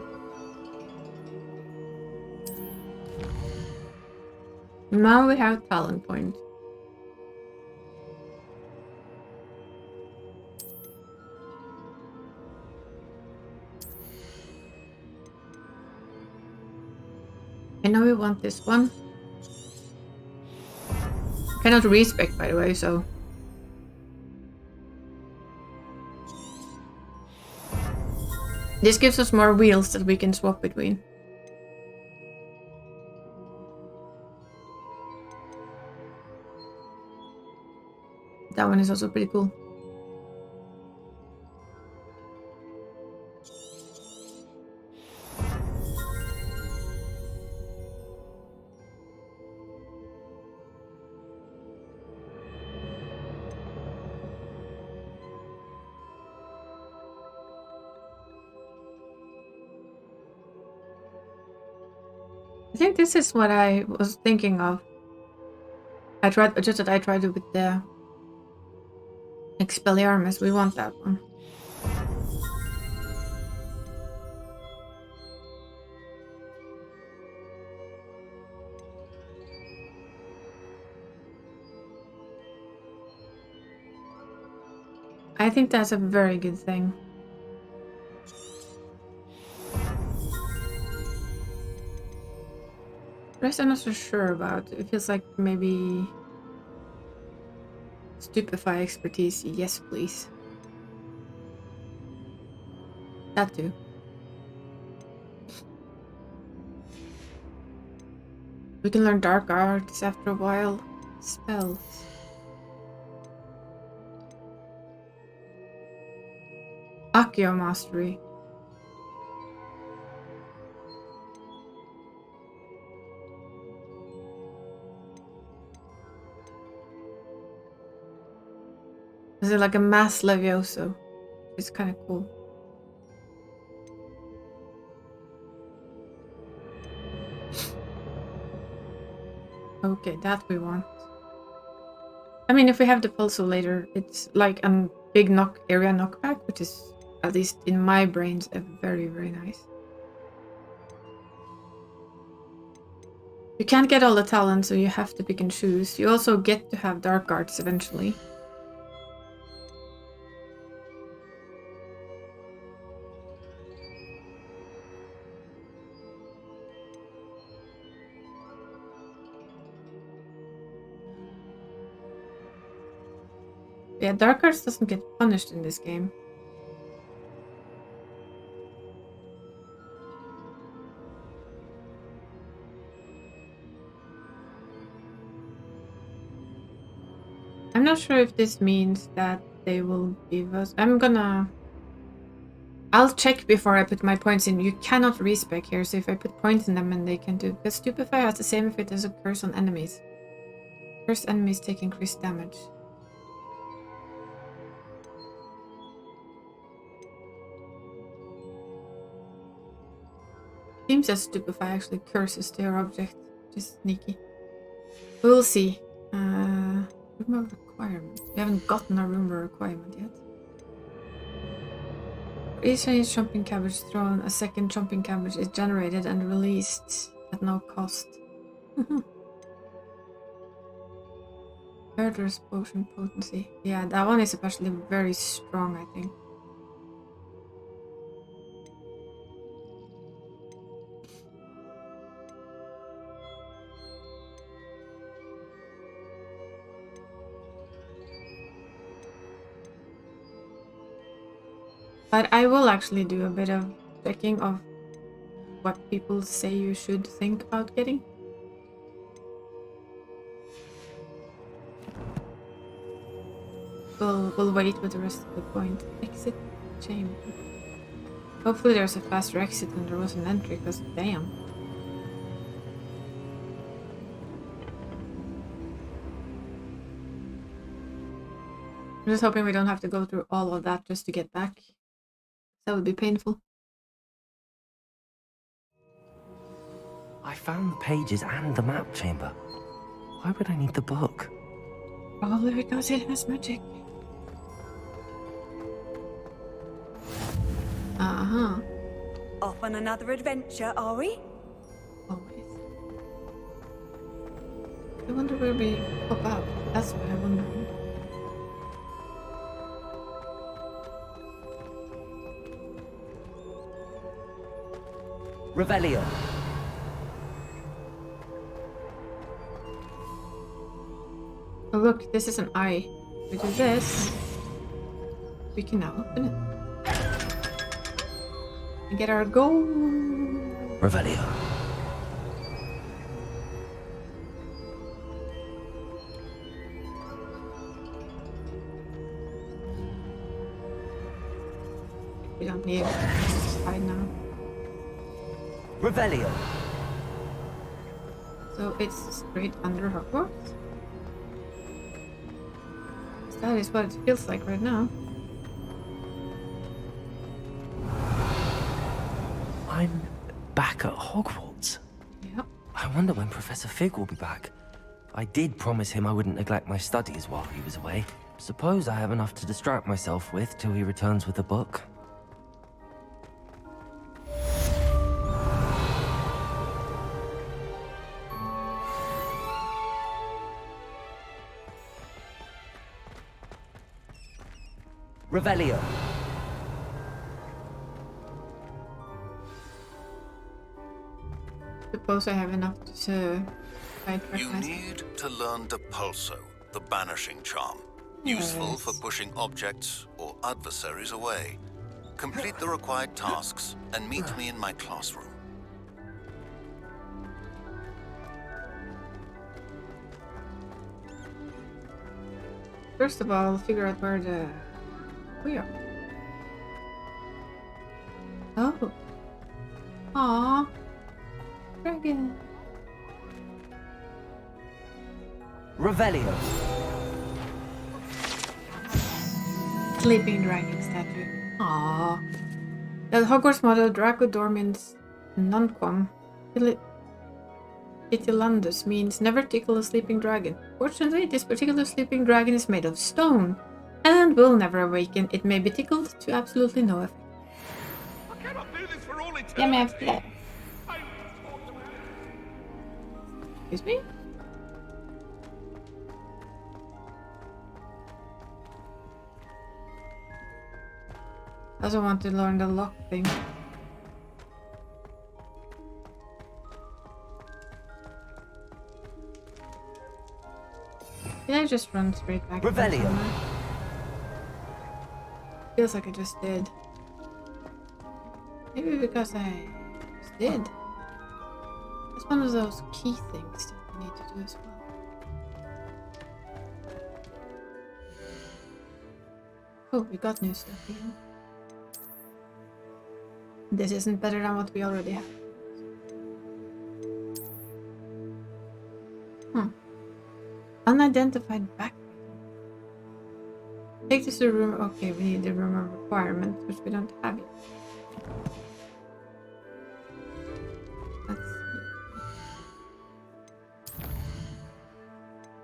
Now we have talent point. I know we want this one. Cannot respec, by the way, so... This gives us more wheels that we can swap between. That one is also pretty cool. I think this is what I was thinking of. I tried it with the Expelliarmus. We want that one. I think that's a very good thing. The rest I'm not so sure about. It feels like maybe Stupefy expertise. Yes, please. That too. We can learn dark arts after a while. Spells. Accio mastery. Is it like a mass Levioso? It's kind of cool. Okay, that we want. I mean, if we have the Pulso later, it's like a big area knockback, which is, at least in my brains, a very, very nice. You can't get all the talents, so you have to pick and choose. You also get to have dark arts eventually. Yeah, dark arts doesn't get punished in this game. I'm not sure if this means that they will give us... I'll check before I put my points in. You cannot respec here, so if I put points in them and they can do... Because Stupefy has the same effect as a curse on enemies. Cursed enemies take increased damage. Seems that Stupefy actually curses their object, which is sneaky. We'll see. Room of requirement. We haven't gotten a room of requirement yet. For each Chinese chomping cabbage thrown, a second chomping cabbage is generated and released at no cost. Murderous potion potency. Yeah, that one is especially very strong, I think. But I will actually do a bit of checking of what people say you should think about getting. We'll wait with the rest of the point. Exit chamber. Hopefully there's a faster exit than there was an entry, because damn. I'm just hoping we don't have to go through all of that just to get back. That would be painful. I found the pages and the map chamber. Why would I need the book? Probably because it has magic. Uh-huh. Off on another adventure, are we? Always. I wonder where we pop out. That's what I'm wondering. Revelio. Oh look, this is an eye. We do this. We can now open it. And get our gold. Revelio. We don't need it. It's fine now. Revelio. So it's straight under Hogwarts? That is what it feels like right now. I'm back at Hogwarts. Yep. I wonder when Professor Fig will be back. I did promise him I wouldn't neglect my studies while he was away. Suppose I have enough to distract myself with till he returns with a book. Revelio. Suppose I have enough to fight You need to learn Depulso, the banishing charm. Useful for pushing objects or adversaries away. Complete the required tasks and meet me in my classroom. First of all, figure out where we are. Oh. Aww. Dragon. Revelio. Sleeping dragon statue. Aww. The Hogwarts motto Draco means nunquam. Itilandus means never tickle a sleeping dragon. Fortunately, this particular sleeping dragon is made of stone and will never awaken. It may be tickled to absolutely no effect. Yeah, me after that. Excuse me? I also want to learn the lock thing. Did I just run straight back? Revelio. Feels like I just did. Maybe because I just did. It's one of those key things that I need to do as well. Oh, we got new stuff again. This isn't better than what we already have. Unidentified backpack. Take this to the room. Okay, we need the room of requirement, which we don't have yet. Let's see.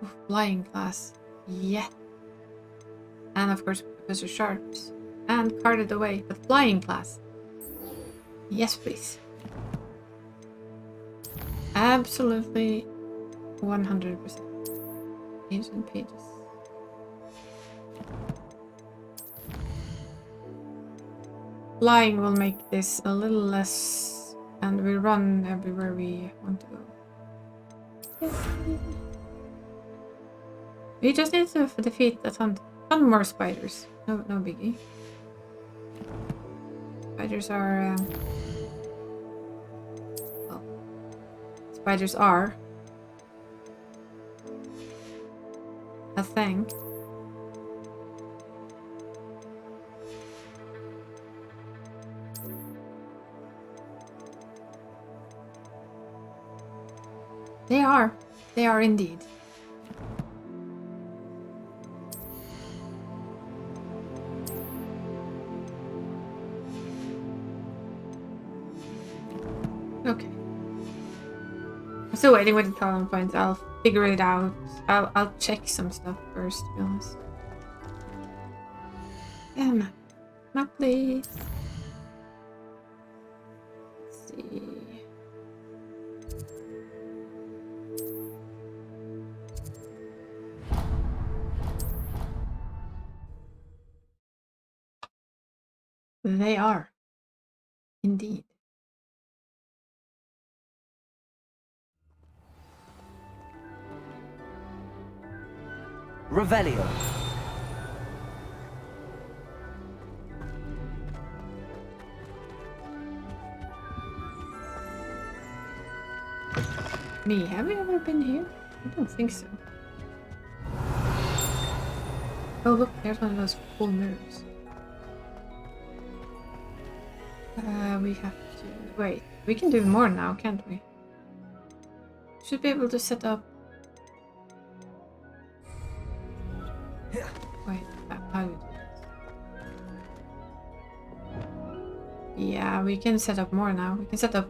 Oof, flying class. Yeah. And of course, Professor Sharps. And carted away, but flying class. Yes, please. Absolutely 100%. Ancient pages. Flying will make this a little less, and we run everywhere we want to go. We just need to defeat a ton more spiders. No biggie. Spiders are. Well, spiders are a thing. They are. They are indeed. Okay. I'm still waiting with the talent points. I'll figure it out. I'll check some stuff first, to be honest. Yeah, map please. Let's see. They are. Indeed. Revelio. Me, have we ever been here? I don't think so. Oh look, there's one of those full mirrors. We have to... Wait, we can do more now, can't we? Should be able to set up... Wait, how do we do this? Yeah, we can set up more now. We can set up...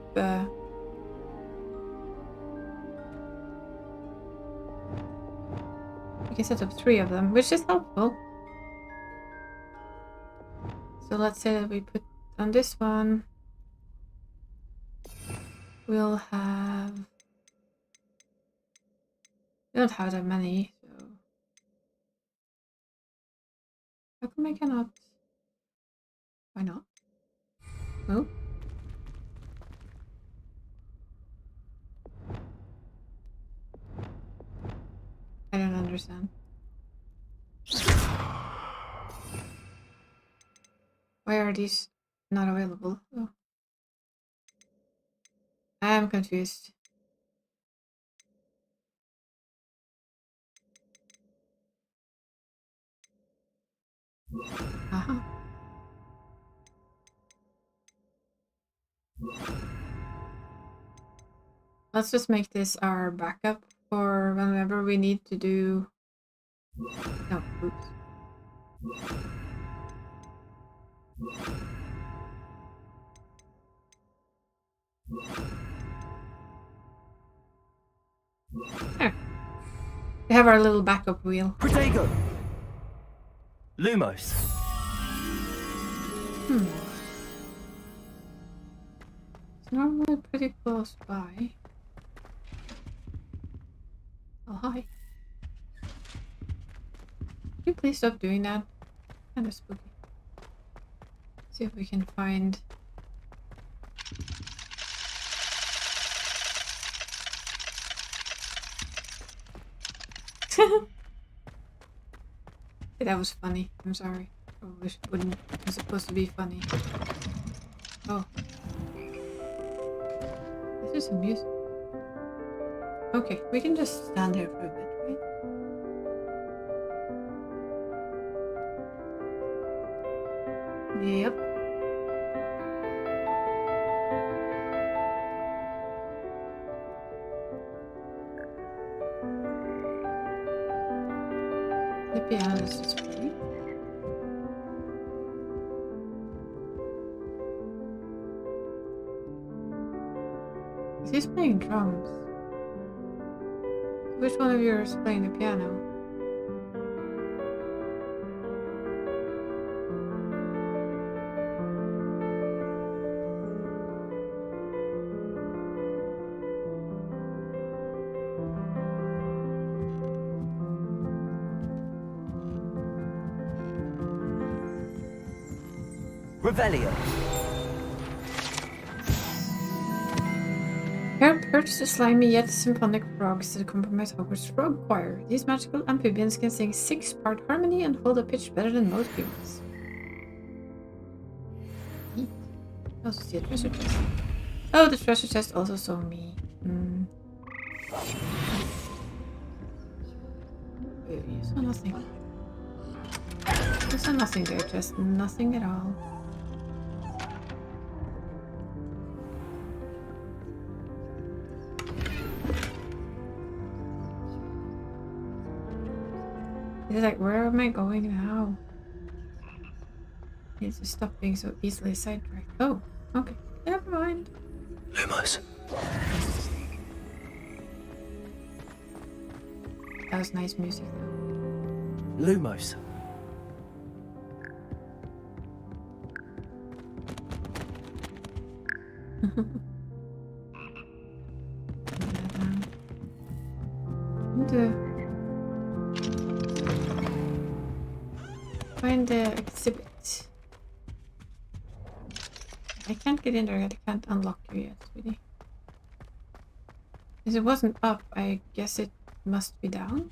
We can set up 3 of them, which is helpful. So let's say that we put on this one. We'll have... We don't have that many, so... How come I cannot... Why not? Oh? I don't understand. Why are these not available? Oh. I am confused. Uh-huh. Let's just make this our backup for whenever we need to do... No, oops. There. We have our little backup wheel. Protego. Lumos. It's normally pretty close by. Oh, hi. Can you please stop doing that? Kind of spooky. See if we can find... That was funny. I'm sorry. I wish it wouldn't. It was supposed to be funny. Oh. This is some music. Okay, we can just stand here for a bit, right? Yep. The piano is just pretty. He's playing drums. Which one of you is playing the piano? Revelio. Herb purchased the slimy yet symphonic frogs to the compromise Hogwarts Frog Choir. These magical amphibians can sing 6-part harmony and hold a pitch better than most humans. Neat. I also see a treasure chest. Oh, the treasure chest also saw me. You saw nothing. You saw nothing there, just nothing at all. It's like, where am I going now? I need to stop being so easily sidetracked. Oh, okay. Never mind. Lumos. That was nice music though. Lumos. Find the exhibit. I can't get in there yet. I can't unlock you yet, sweetie. Because it wasn't up, I guess it must be down.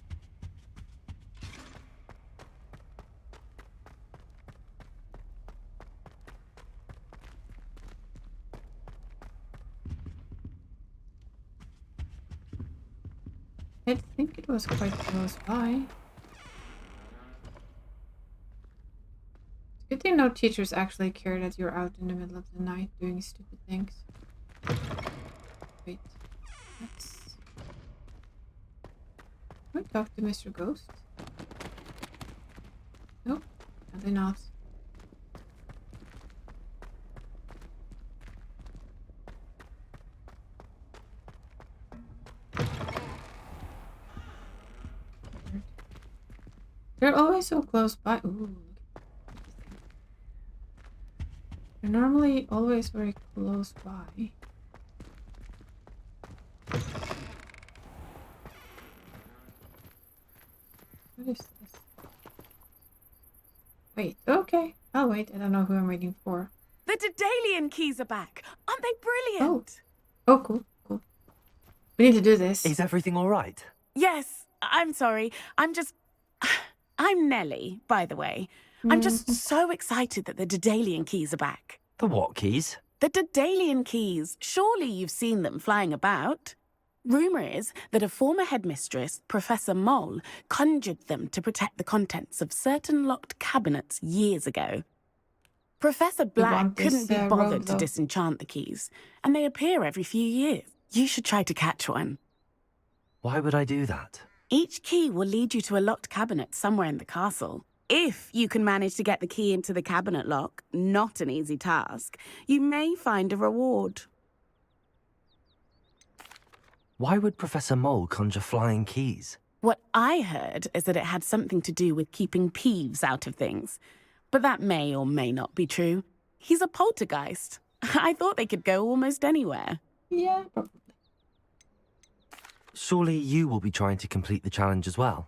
I think it was quite close by. Good thing no teachers actually care that you're out in the middle of the night doing stupid things. Wait. Let's... Can we talk to Mr. Ghost? Nope. Probably not. They're always so close by. Ooh. They're normally always very close by. What is this? Wait, okay. I'll wait. I don't know who I'm waiting for. The Daedalian keys are back. Aren't they brilliant? Oh, cool, cool. We need to do this. Is everything all right? Yes, I'm sorry. I'm Nellie, by the way. I'm just so excited that the Daedalian keys are back. The what keys? The Daedalian keys. Surely you've seen them flying about. Rumour is that a former headmistress, Professor Mole, conjured them to protect the contents of certain locked cabinets years ago. Professor Black couldn't be bothered to disenchant the keys, and they appear every few years. You should try to catch one. Why would I do that? Each key will lead you to a locked cabinet somewhere in the castle. If you can manage to get the key into the cabinet lock, not an easy task, you may find a reward. Why would Professor Mole conjure flying keys? What I heard is that it had something to do with keeping Peeves out of things. But that may or may not be true. He's a poltergeist. I thought they could go almost anywhere. Yeah, probably. Surely you will be trying to complete the challenge as well.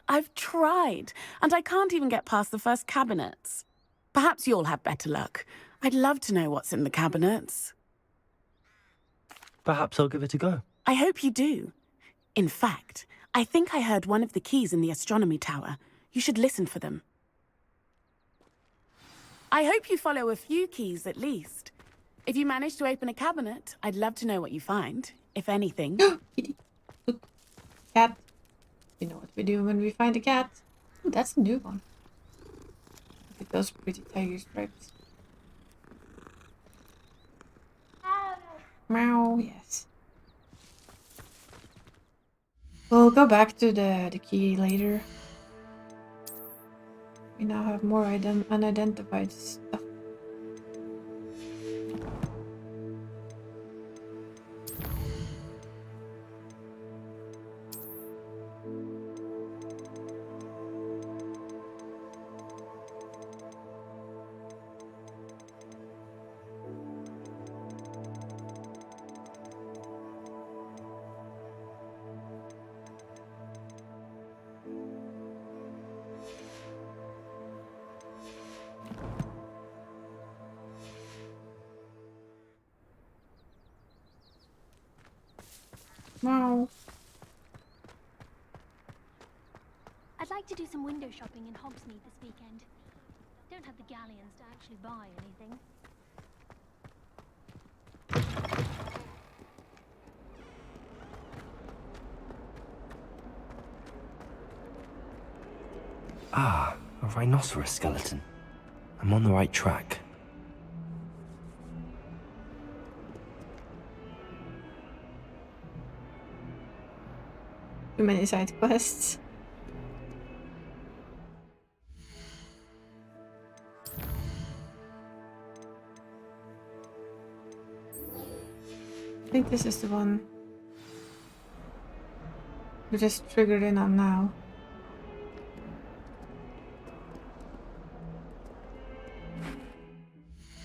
I've tried, and I can't even get past the first cabinets. Perhaps you'll have better luck. I'd love to know what's in the cabinets. Perhaps I'll give it a go. I hope you do. In fact, I think I heard one of the keys in the astronomy tower. You should listen for them. I hope you follow a few keys at least. If you manage to open a cabinet, I'd love to know what you find, if anything. Look, cat. You know what we do when we find a cat. Ooh, that's a new one. Look at those pretty tiger stripes. Meow, yes. We'll go back to the key later. We now have more unidentified stuff. Wow. I'd like to do some window shopping in Hogsmeade this weekend. Don't have the galleons to actually buy anything. Ah, a rhinoceros skeleton. I'm on the right track. Too many side quests. I think this is the one we just triggered in on now.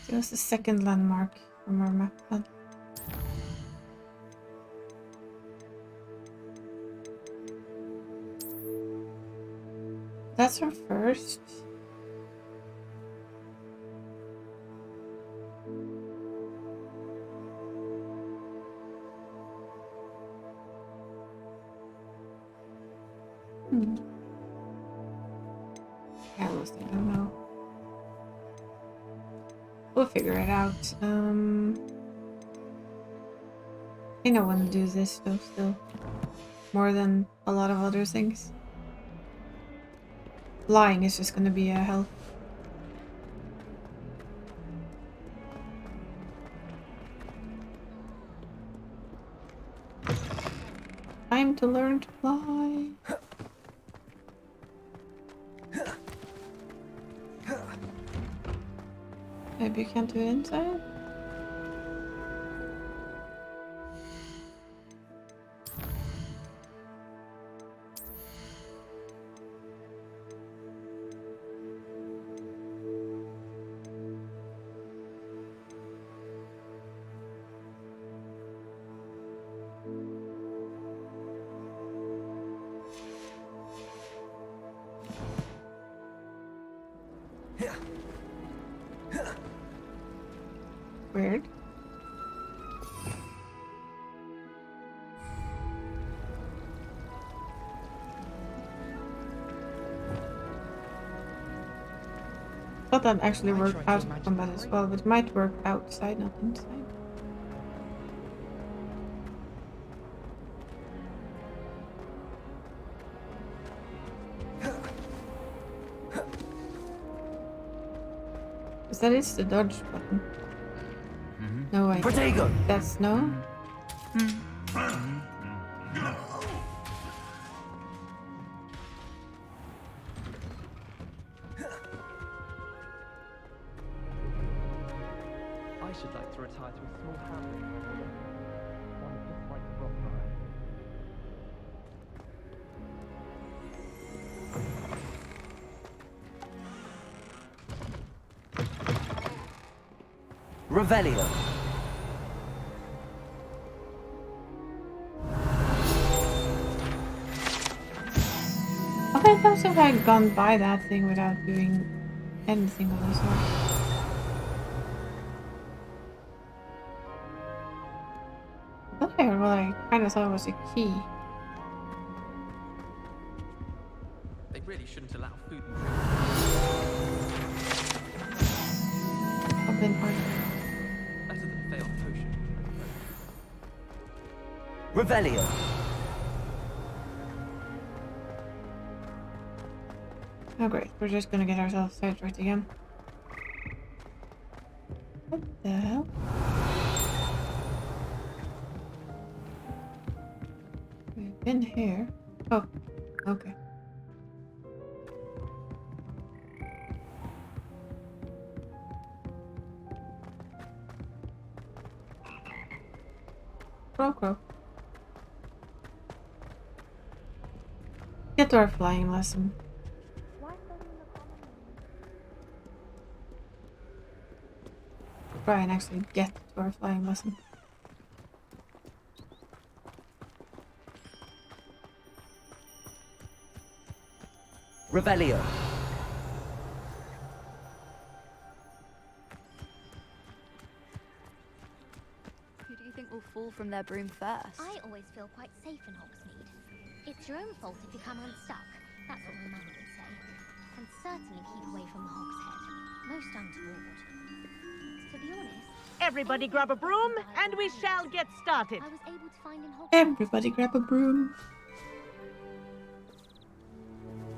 It was the second landmark from our map then. That's our first. I almost don't know. We'll figure it out. I know when to do this though still. more than a lot of other things. Flying is just gonna be a hell. Time to learn to fly. Maybe you can't do it inside? Weird. Thought that actually worked out of combat as well, but it might work outside, not inside. Because that is the dodge button. No way. Protego! That's no? I should like to retire to a small hamlet. One just like Rockfire. Revelio. Okay, I don't think I had gone by that thing without doing anything of the sort. I heard what I kind of thought was a key. They really shouldn't allow food and drink. Open part. Better than failed potion. Revelio. Oh great, we're just gonna get ourselves sidetracked again. What the hell? We've been here. Oh, okay. Crow. Get to our flying lesson. Try and actually get to our flying lesson. Revelio. Who do you think will fall from their broom first? I always feel quite safe in Hogsmeade. It's your own fault if you come unstuck. That's what my mother would say. And certainly keep away from the Hog's Head. Most untoward. To be honest, everybody grab a broom and we shall get started. I was able to find in Hogsmeade. Everybody grab a broom.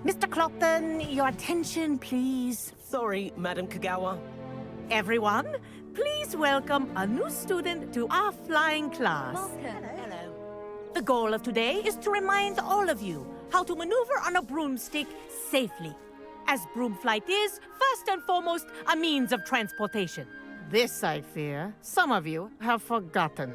Mr. Clopton, your attention, please. Sorry, Madam Kagawa. Everyone, please welcome a new student to our flying class. Welcome. Hello. The goal of today is to remind all of you how to maneuver on a broomstick safely, as broom flight is, first and foremost, a means of transportation. This, I fear, some of you have forgotten.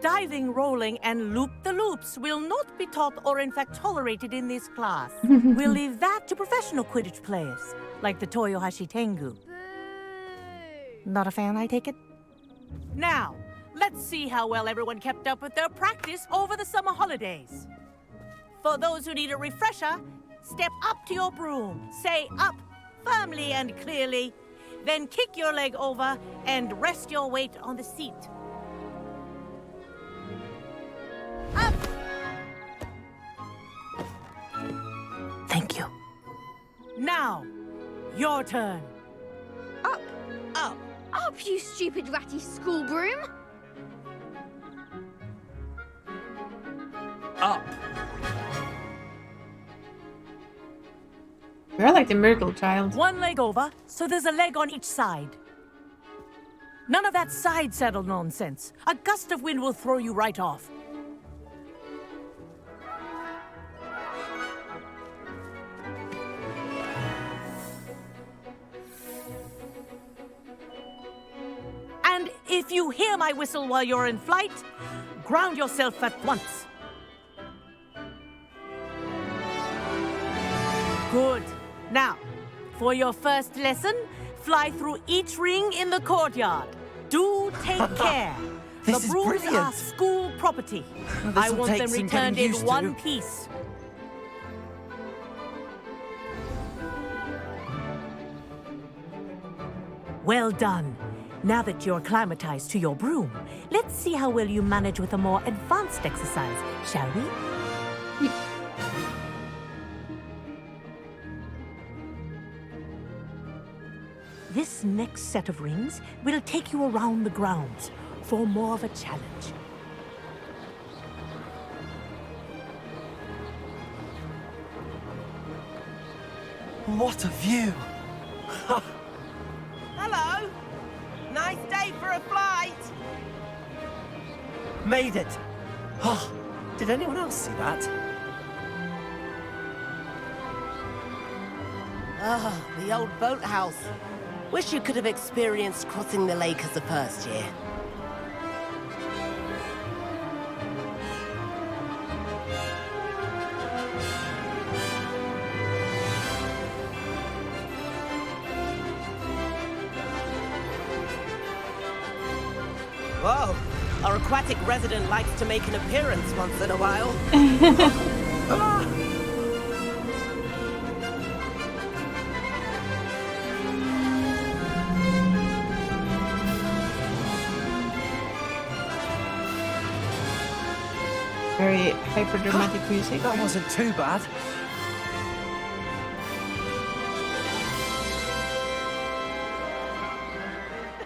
Diving, rolling, and loop-the-loops will not be taught or in fact tolerated in this class. We'll leave that to professional Quidditch players, like the Toyohashi Tengu. Not a fan, I take it? Now, let's see how well everyone kept up with their practice over the summer holidays. For those who need a refresher, step up to your broom, say up firmly and clearly, then kick your leg over and rest your weight on the seat. Up! Thank you. Now, your turn. Up, you stupid ratty school broom! up. You're like the miracle child. One leg over, so there's a leg on each side. None of that side saddle nonsense. A gust of wind will throw you right off. And if you hear my whistle while you're in flight, ground yourself at once. Good. Now, for your first lesson, fly through each ring in the courtyard. Do take care. This the is brooms brilliant. are school property. This I will want take them some returned getting in used one to. piece. Well done. Now that you're acclimatized to your broom, let's see how well you manage with a more advanced exercise, shall we? This next set of rings will take you around the grounds for more of a challenge. What a view! Hello! Nice day for a flight! Made it! Oh, did anyone else see that? Ah, the old boathouse. Wish you could have experienced crossing the lake as a first year. Whoa! Our aquatic resident likes to make an appearance once in a while. Very hyper-dramatic music. That wasn't too bad.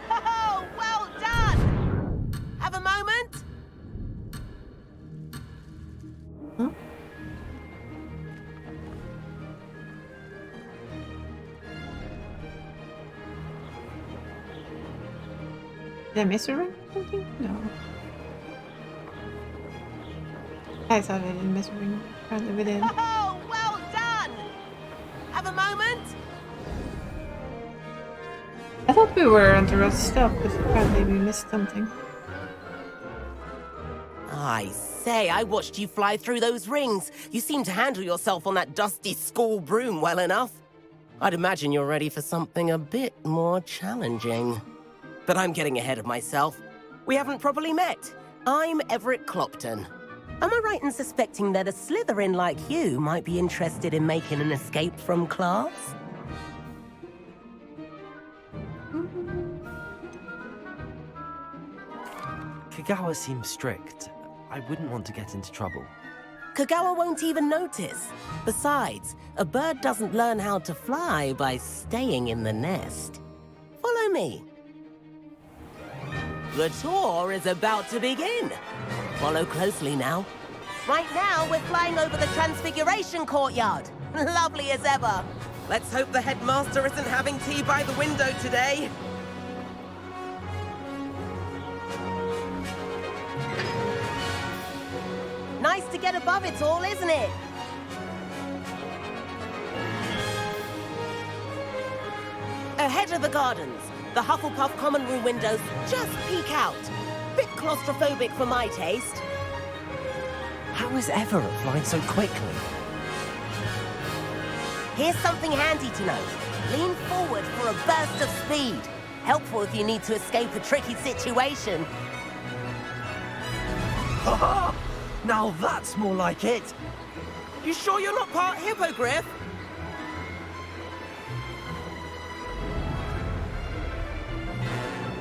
Oh, well done! Have a moment? Huh? Did I miss a ring or something? No. I thought I didn't miss a ring. Apparently we did. Oh, well done! Have a moment? I thought we were on the right stuff, but apparently we missed something. I say, I watched you fly through those rings. You seem to handle yourself on that dusty school broom well enough. I'd imagine you're ready for something a bit more challenging. But I'm getting ahead of myself. We haven't properly met. I'm Everett Clopton. Am I right in suspecting that a Slytherin like you might be interested in making an escape from class? Kagawa seems strict. I wouldn't want to get into trouble. Kagawa won't even notice. Besides, a bird doesn't learn how to fly by staying in the nest. Follow me. The tour is about to begin. Follow closely now. Right now, we're flying over the Transfiguration Courtyard. Lovely as ever. Let's hope the headmaster isn't having tea by the window today. Nice to get above it all, isn't it? Ahead of the gardens, the Hufflepuff common room windows just peek out. Bit claustrophobic for my taste. How is Everett flying so quickly? Here's something handy to know. Lean forward for a burst of speed. Helpful if you need to escape a tricky situation. Now that's more like it. You sure you're not part hippogriff?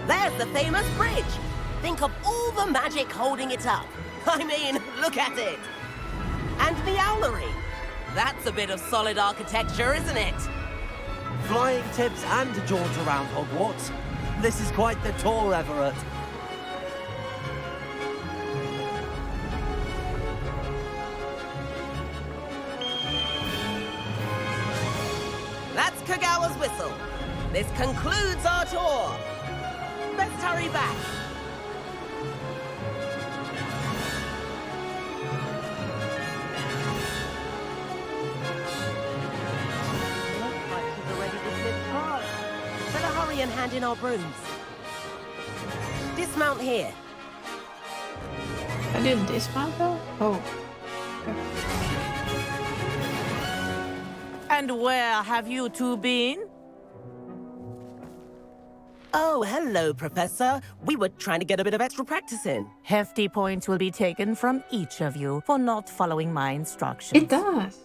There's the famous bridge. Think of all the magic holding it up. I mean, look at it. And the owlery. That's a bit of solid architecture, isn't it? Flying tips and a jaunt around Hogwarts. This is quite the tour, Everett. Kagawa's whistle. This concludes our tour. Let's hurry back. Looks like she's already dismissed class. Better hurry and hand in our brooms. Dismount here. I did dismount though? Oh. And where have you two been? Oh, hello, Professor. We were trying to get a bit of extra practice in. Hefty points will be taken from each of you for not following my instructions. It does.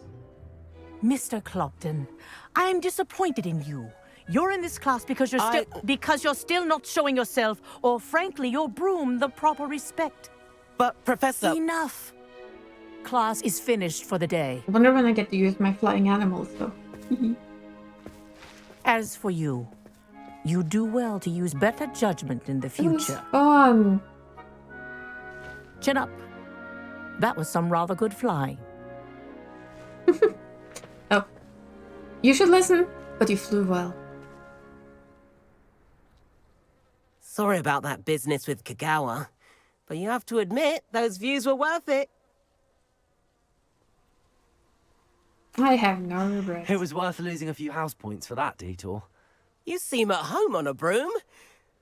Mr. Clopton, I'm disappointed in you. You're in this class because you're still not showing yourself, or frankly, your broom the proper respect. But, Professor... Enough. Class is finished for the day. I wonder when I get to use my flying animals, though. As for you, you do well to use better judgment in the future. Fun. Chin up. That was some rather good flying. Oh. You should listen, but you flew well. Sorry about that business with Kagawa, but you have to admit, those views were worth it. I have no regrets. It was worth losing a few house points for that detour. You seem at home on a broom.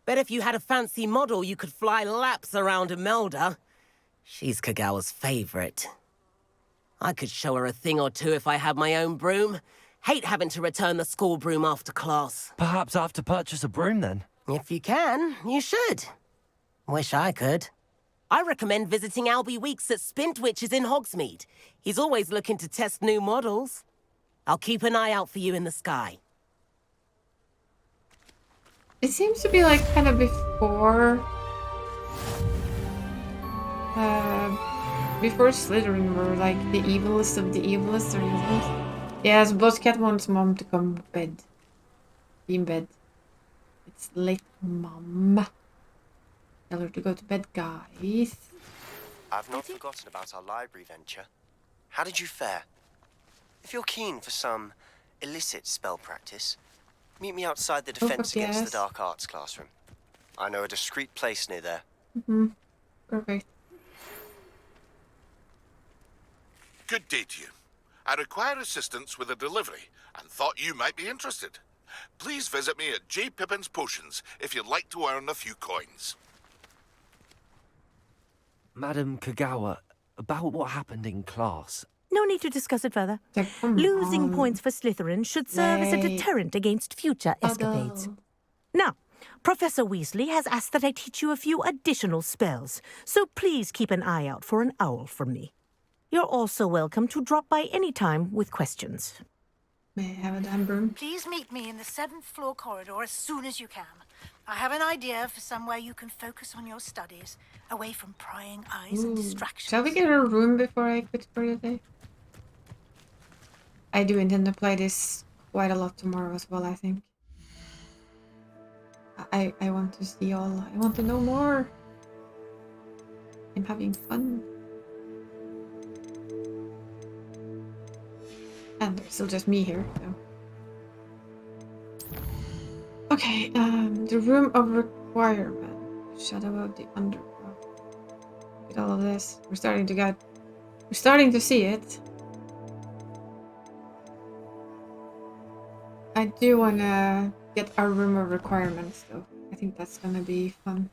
Bet if you had a fancy model, you could fly laps around Imelda. She's Kagawa's favorite. I could show her a thing or two if I had my own broom. Hate having to return the school broom after class. Perhaps I have to purchase a broom then. If you can, you should. Wish I could. I recommend visiting Albie Weeks at Spintwitches in Hogsmeade. He's always looking to test new models. I'll keep an eye out for you in the sky. It seems to be like kind of before Slytherin were like the evilest of the evilest, or anything. Yeah, so Buzzcat wants Mom to come to bed. Be in bed. It's late, Mom. Tell her to go to bed, guys. I've not forgotten about our library venture. How did you fare? If you're keen for some illicit spell practice, meet me outside the Defense Against the Dark Arts classroom. I know a discreet place near there. Mm-hmm. Perfect. Good day to you. I require assistance with a delivery and thought you might be interested. Please visit me at J. Pippin's Potions if you'd like to earn a few coins. Madam Kagawa, about what happened in class. No need to discuss it further. Losing points for Slytherin should serve as a deterrent against future escapades. Now, Professor Weasley has asked that I teach you a few additional spells, so please keep an eye out for an owl from me. You're also welcome to drop by any time with questions. May I have a damn broom? Please meet me in the 7th floor corridor as soon as you can. I have an idea for somewhere you can focus on your studies, away from prying eyes and distractions. Shall we get a room before I quit for the day? I do intend to play this quite a lot tomorrow as well, I think. I want to see all. I want to know more. I'm having fun. And there's still just me here, so. Okay, the room of requirement. Shadow of the underworld. Look at all of this. We're starting to see it. I do wanna get our room of requirements though. I think that's gonna be fun.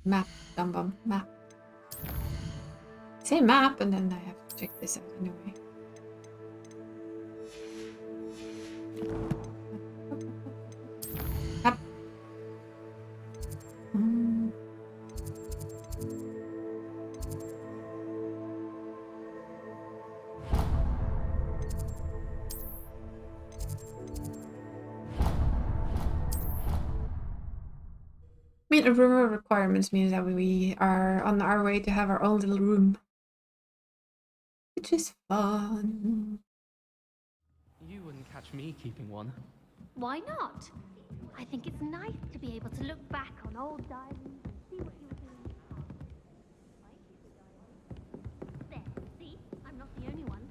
Map, bum map. Say map, and then I have to check this out anyway. Map. Wait. 1, Meet the room requirements means that we are on our way to have our own little room. Which is fun. You wouldn't catch me keeping one. Why not? I think it's nice to be able to look back on old diaries and see what you were doing. There, see? I'm not the only one.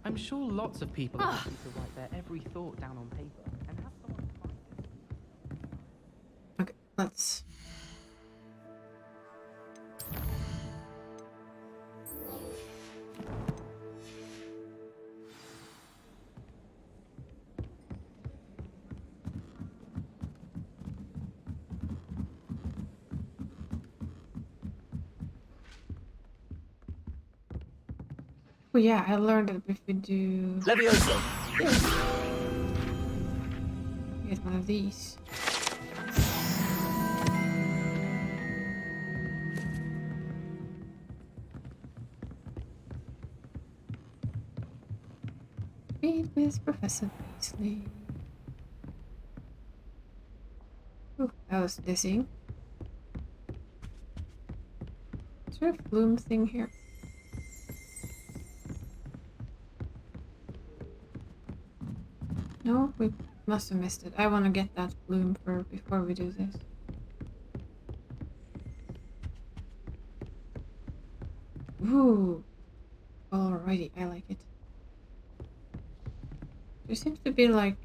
I'm sure lots of people are happy to write their every thought down on paper and have someone find it. Okay, let's... Oh yeah, I learned that if we do... Levioso! Get one of these. Meet with Professor Weasley. Ooh, that was dizzying. Is there a flume thing here? No, we must have missed it. I want to get that bloom before we do this. Ooh. Alrighty, I like it. There seems to be like,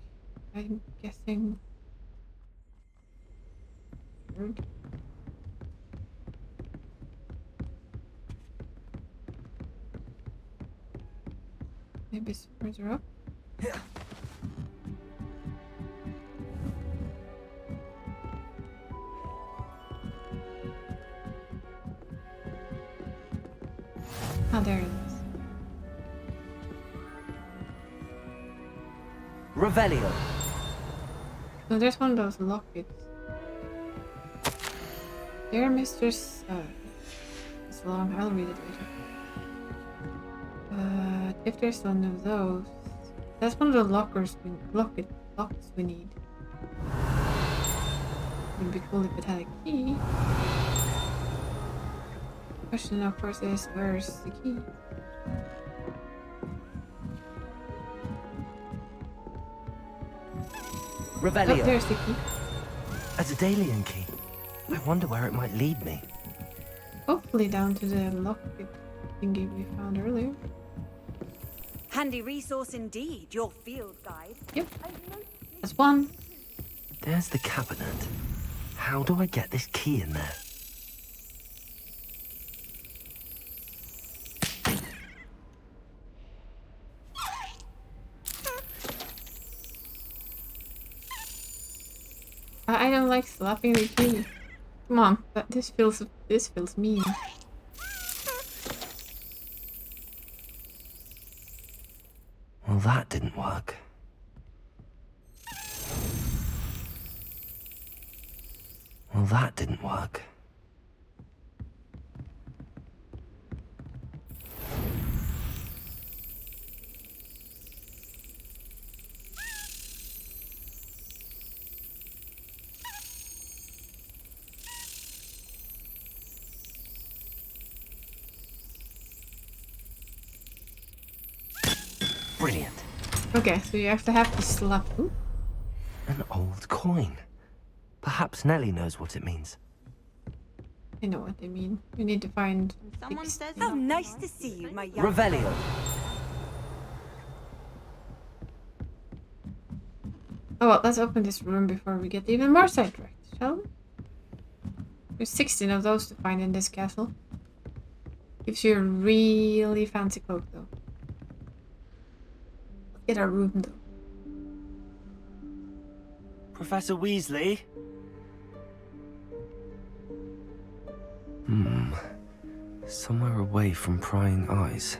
I'm guessing... Bird. Maybe swords are up. Yeah. Oh, there it is. Revelio. No, there's one of those lockets. Dear Mr. It's long, I'll read it later. If there's one of those, that's one of the locks we need. It'd be cool if it had a key. Question, of course, is where's the key? Revelio. Oh, there's the key. A Daedalian key. I wonder where it might lead me. Hopefully down to the locket thingy we found earlier. Handy resource indeed, your field guide. Yep. That's one. There's the cabinet. How do I get this key in there? I don't like slapping the key. Come on, this feels mean. Well, that didn't work. Well, that didn't work. Brilliant. Okay, so you have to slap. Ooh. An old coin. Perhaps Nellie knows what it means. I know what they mean. We need to find. Someone says how nice to see you, my young Revelio. Oh well, let's open this room before we get even more sidetracked, shall we? There's 16 of those to find in this castle. Gives you a really fancy cloak though. Get our room though. Professor Weasley? Somewhere away from prying eyes.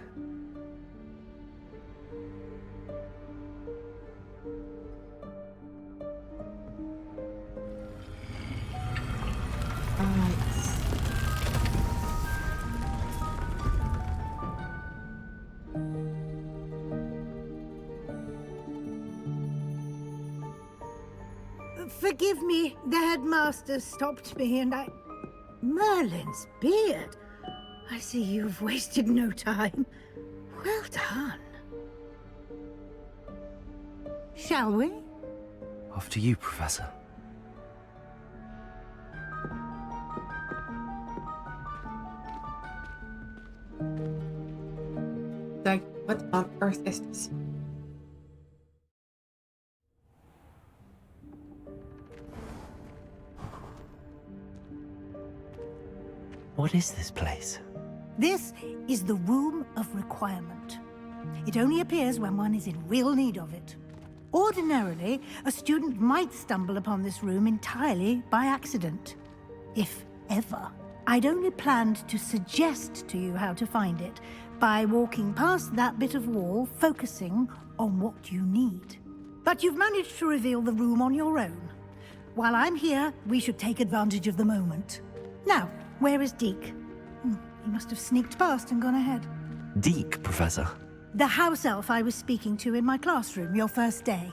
Forgive me, the headmaster stopped me and I... Merlin's beard. I see you've wasted no time. Well done. Shall we? After you, Professor. Like, what on earth is this? What is this place? This is the Room of Requirement. It only appears when one is in real need of it. Ordinarily, a student might stumble upon this room entirely by accident. If ever. I'd only planned to suggest to you how to find it by walking past that bit of wall, focusing on what you need. But you've managed to reveal the room on your own. While I'm here, we should take advantage of the moment. Now, where is Deke? He must have sneaked past and gone ahead. Deke, Professor. The house elf I was speaking to in my classroom your first day.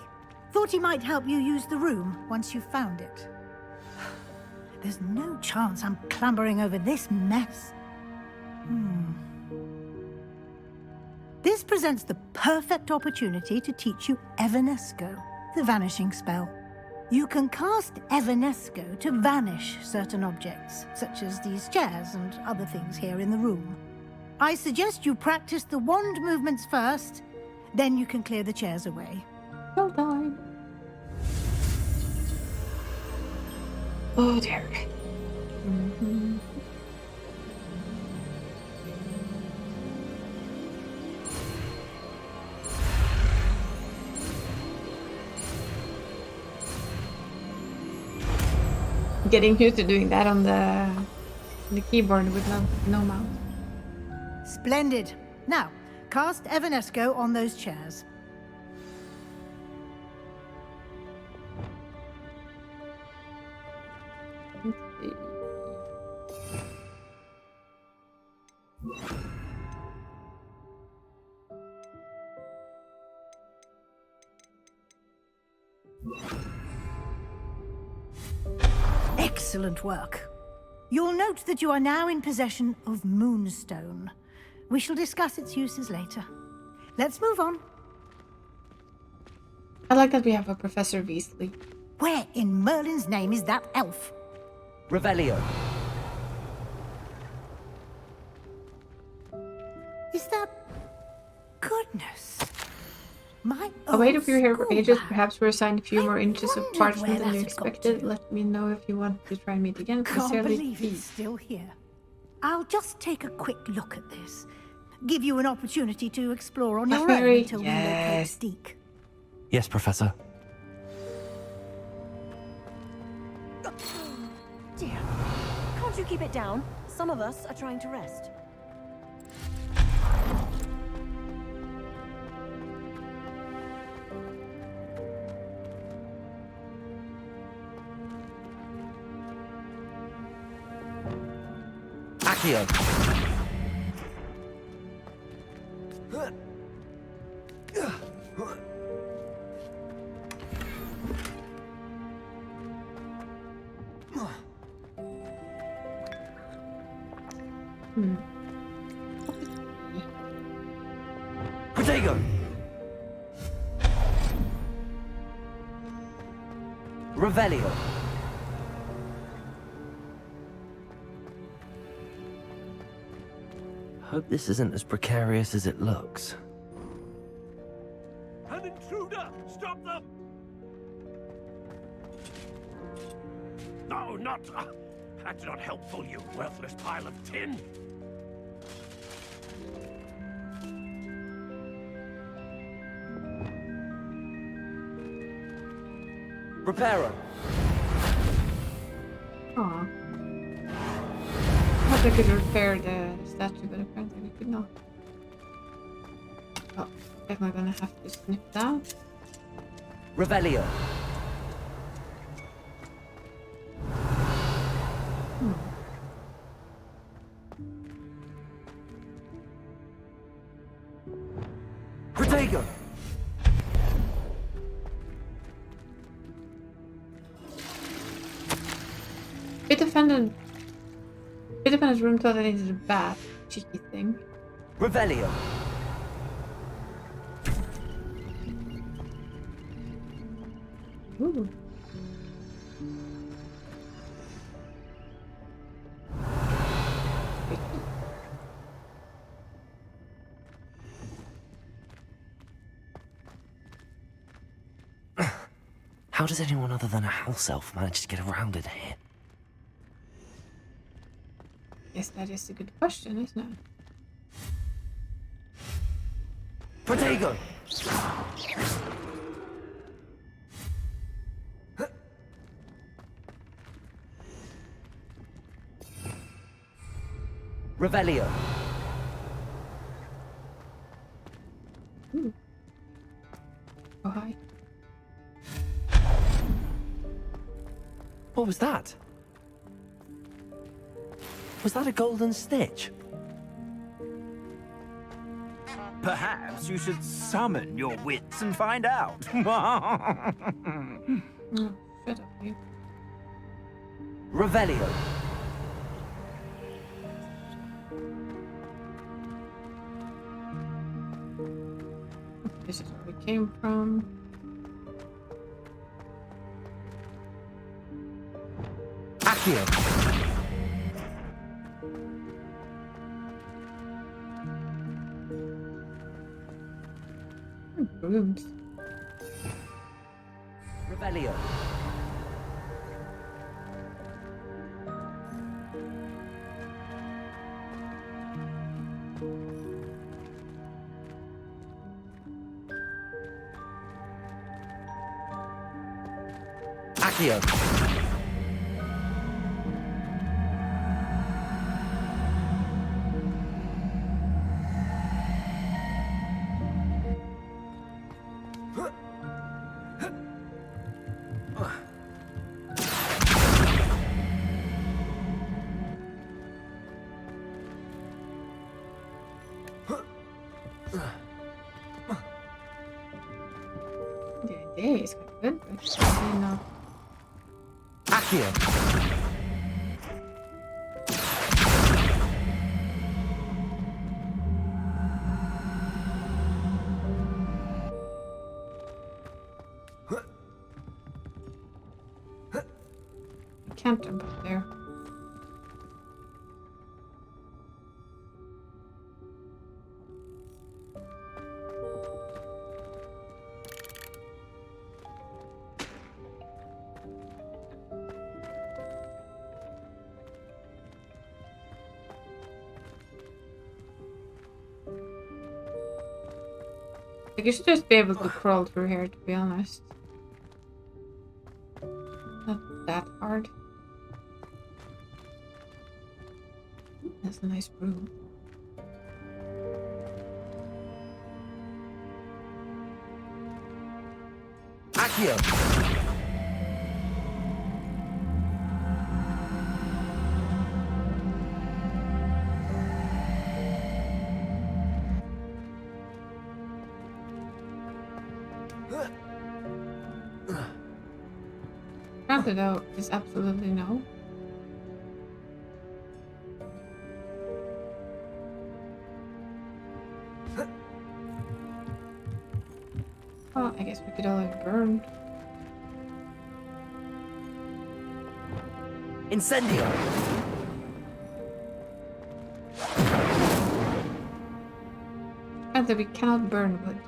Thought he might help you use the room once you found it. There's no chance I'm clambering over this mess. This presents the perfect opportunity to teach you Evanesco, the vanishing spell. You can cast Evanesco to vanish certain objects, such as these chairs and other things here in the room. I suggest you practice the wand movements first, then you can clear the chairs away. Well done. Oh dear. Getting used to doing that on the keyboard with no mouse. Splendid. Now, cast Evanesco on those chairs. Excellent work. You'll note that you are now in possession of Moonstone. We shall discuss its uses later. Let's move on. I like that we have a Professor Weasley. Where in Merlin's name is that elf? Revelio. Is that... Goodness. My I waited for you here for school ages. bag. Perhaps we're assigned a few more inches of wondered parchment where than you that had got expected. to. Let me know if you want to try and meet again. Can't Sincerely, believe Pete. it's still here. I'll just take a quick look at this. Give you an opportunity to explore on your own Mary, until we locate yes. Deke. Yes, Professor. Dear, can't you keep it down? Some of us are trying to rest. Accio. Protego. Revelio. Hope this isn't as precarious as it looks. An intruder! Stop them! No, not... that's not helpful, you worthless pile of tin! Reparo. Aw. I thought I could repair the statue, but apparently we could not. Oh, am I gonna have to snip that? Revelio. Protego. Independent room thought I needed a bath. Cheeky thing. Revelio. Ooh. How does anyone other than a house elf manage to get around in here? Yes, that is a good question, isn't it? Protego! Revelio. Ooh. Oh, hi. What was that? Was that a golden stitch? Perhaps you should summon your wits and find out. Oh, shut up, you. Revelio. This is where we came from. Accio. Brooms. Revelio. Accio. The idea is quite good, but I know. Accio. I can't jump up there. Like, you should just be able to crawl through here, to be honest. Not that hard. That's a nice broom. Accio. Antidote is absolutely no. Well, I guess we could all have burned. Incendio. And that we cannot burn wood.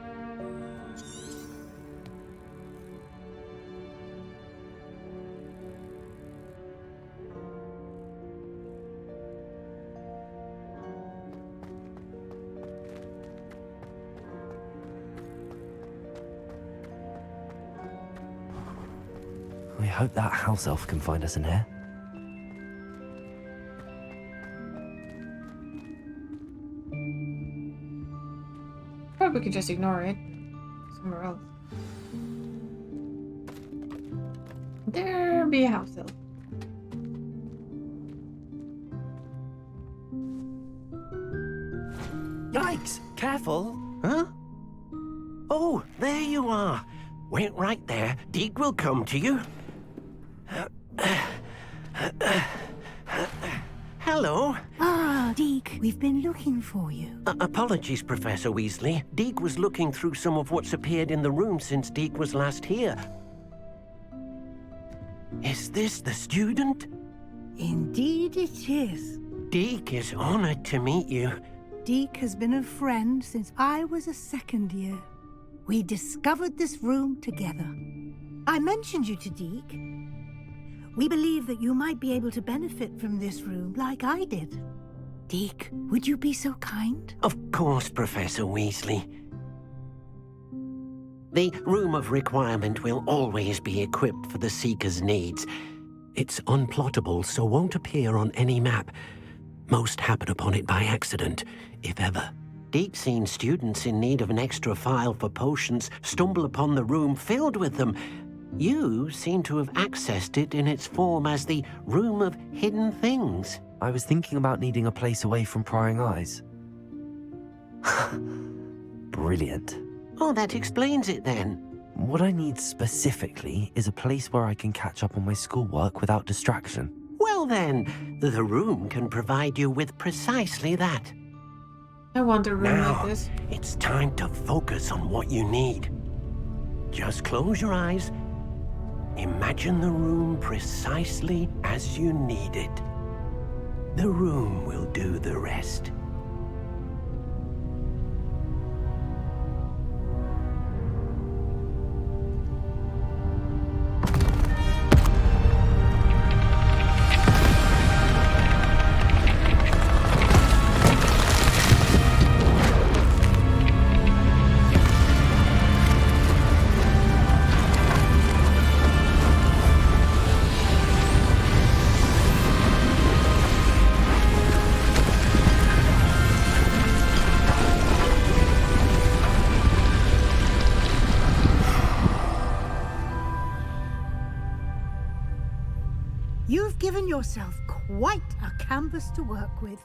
We hope that house elf can find us in here. Or we could just ignore it. Somewhere else. There be a house elf. Yikes! Careful! Huh? Oh, there you are. Wait right there. Deek will come to you. hello. Ah, Deke, we've been looking for you. Apologies, Professor Weasley. Deke was looking through some of what's appeared in the room since Deke was last here. Is this the student? Indeed it is. Deke is honored to meet you. Deke has been a friend since I was a second year. We discovered this room together. I mentioned you to Deke. We believe that you might be able to benefit from this room like I did. Deke, would you be so kind? Of course, Professor Weasley. The Room of Requirement will always be equipped for the Seeker's needs. It's unplottable, so won't appear on any map. Most happen upon it by accident, if ever. Deke's seen students in need of an extra file for potions stumble upon the room filled with them. You seem to have accessed it in its form as the Room of Hidden Things. I was thinking about needing a place away from prying eyes. Brilliant. Oh, that explains it then. What I need specifically is a place where I can catch up on my schoolwork without distraction. Well then, the room can provide you with precisely that. I want a room now, like this. It's time to focus on what you need. Just close your eyes. Imagine the room precisely as you need it. The room will do the rest. You've given yourself quite a canvas to work with.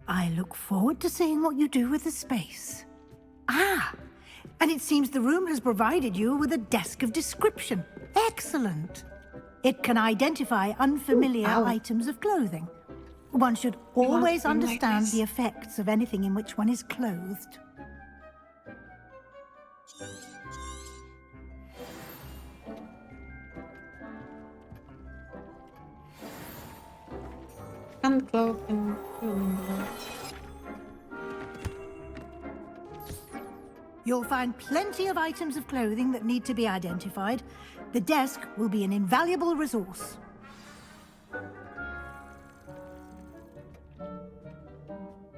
I look forward to seeing what you do with the space. Ah, and it seems the room has provided you with a desk of description. Excellent. It can identify unfamiliar items of clothing. One should always understand the effects of anything in which one is clothed. Uncloak and You'll find plenty of items of clothing that need to be identified. The desk will be an invaluable resource.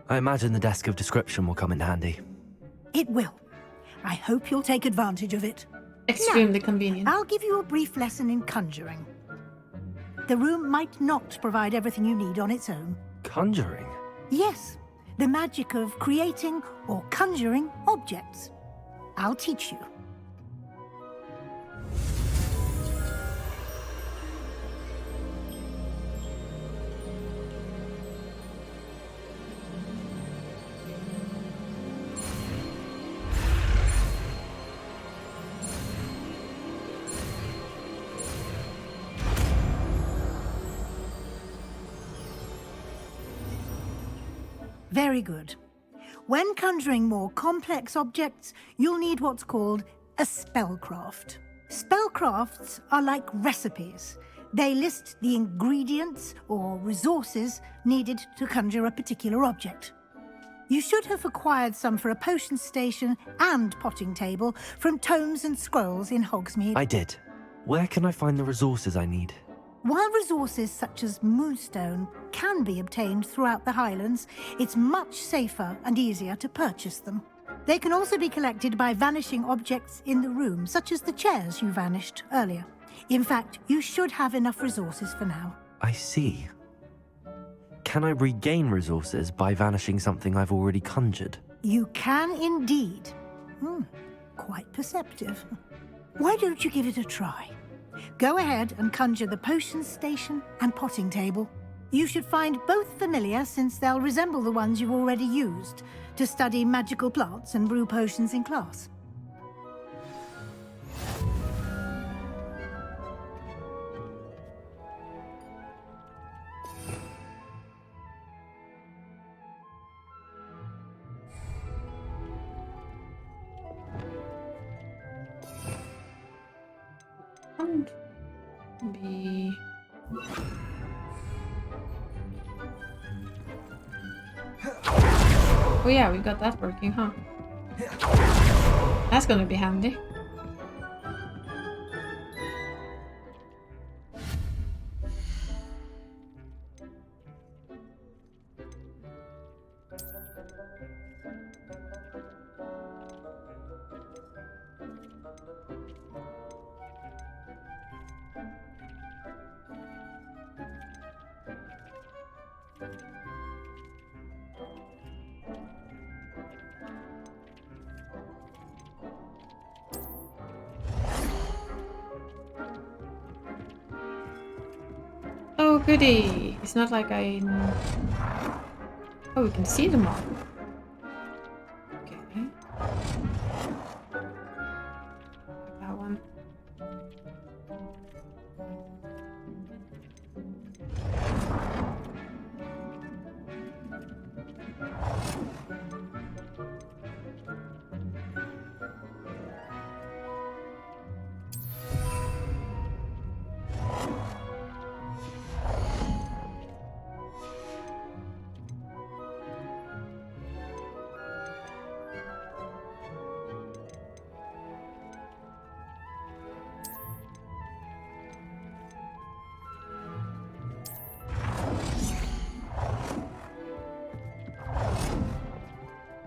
I imagine the desk of description will come in handy. It will. I hope you'll take advantage of it. Extremely Now, convenient. I'll give you a brief lesson in conjuring. The room might not provide everything you need on its own. Conjuring? Yes, the magic of creating or conjuring objects. I'll teach you. Very good. When conjuring more complex objects, you'll need what's called a spellcraft. Spellcrafts are like recipes. They list the ingredients or resources needed to conjure a particular object. You should have acquired some for a potion station and potting table from Tomes and Scrolls in Hogsmeade. I did. Where can I find the resources I need? While resources such as Moonstone can be obtained throughout the Highlands, it's much safer and easier to purchase them. They can also be collected by vanishing objects in the room, such as the chairs you vanished earlier. In fact, you should have enough resources for now. I see. Can I regain resources by vanishing something I've already conjured? You can indeed. Quite perceptive. Why don't you give it a try? Go ahead and conjure the potion station and potting table. You should find both familiar, since they'll resemble the ones you've already used to study magical plants and brew potions in class. And be... Oh yeah, we got that working, huh? That's gonna be handy. Oh goody! It's not like I... Oh, we can see them all. Okay. That one.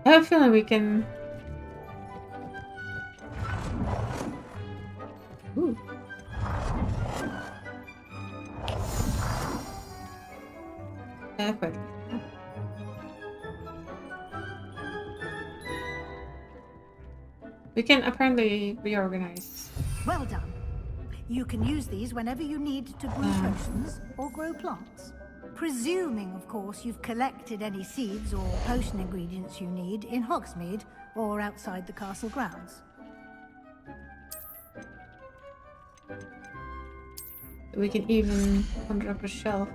I have a feeling we can... Ooh. Quite. We can apparently reorganize. Well done. You can use these whenever you need to brew potions or grow plants. Presuming, of course, you've collected any seeds or potion ingredients you need in Hogsmeade or outside the castle grounds. We can even conjure up a shelf.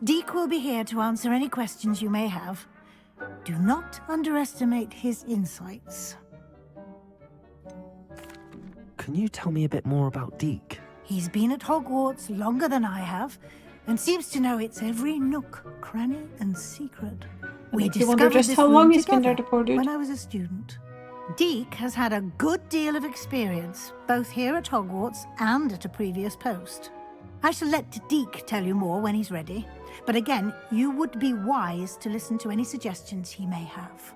Deek will be here to answer any questions you may have. Do not underestimate his insights. Can you tell me a bit more about Deek? He's been at Hogwarts longer than I have, and seems to know its every nook, cranny, and secret. We discovered just this how room long he's been there, together the poor dude. when I was a student. Deek has had a good deal of experience, both here at Hogwarts and at a previous post. I shall let Deek tell you more when he's ready, but again, you would be wise to listen to any suggestions he may have.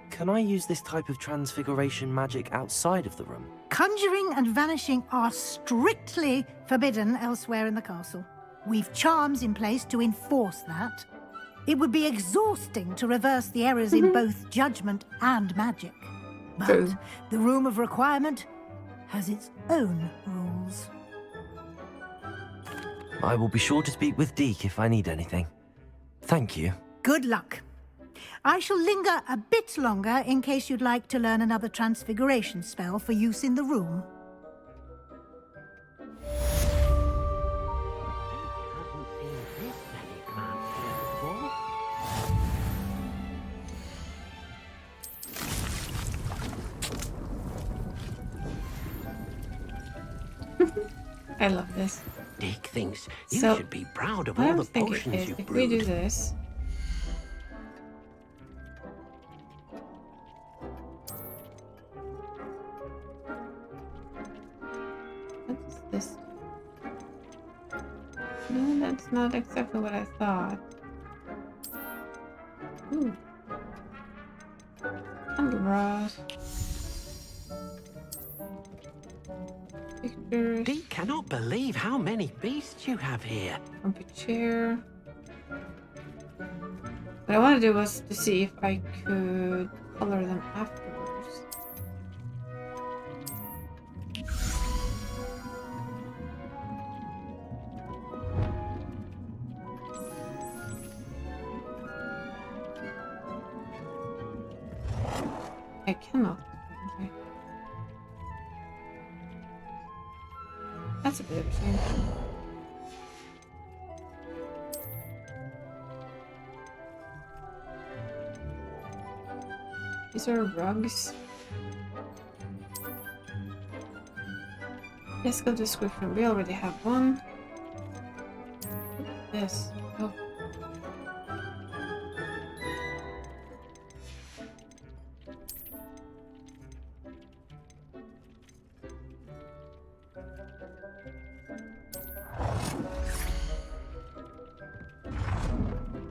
Can I use this type of transfiguration magic outside of the room? Conjuring and vanishing are strictly forbidden elsewhere in the castle. We've charms in place to enforce that. It would be exhausting to reverse the errors in both judgment and magic. But the Room of Requirement has its own rules. I will be sure to speak with Deek if I need anything. Thank you. Good luck. I shall linger a bit longer in case you'd like to learn another transfiguration spell for use in the room. I love this. Deek thinks you So, should be proud of what all I'm the thinking potions is, you've if we brewed. do this, what's this? No, that's not exactly what I thought. Ooh. Candlebrass. Pictures. Deek cannot believe how many beasts you have here. Comfy chair. What I want to do was to see if I could color them afterwards. I cannot. Okay. That's a bit of a shame. These are rugs. Desk of description. We already have one. Yes. Oh.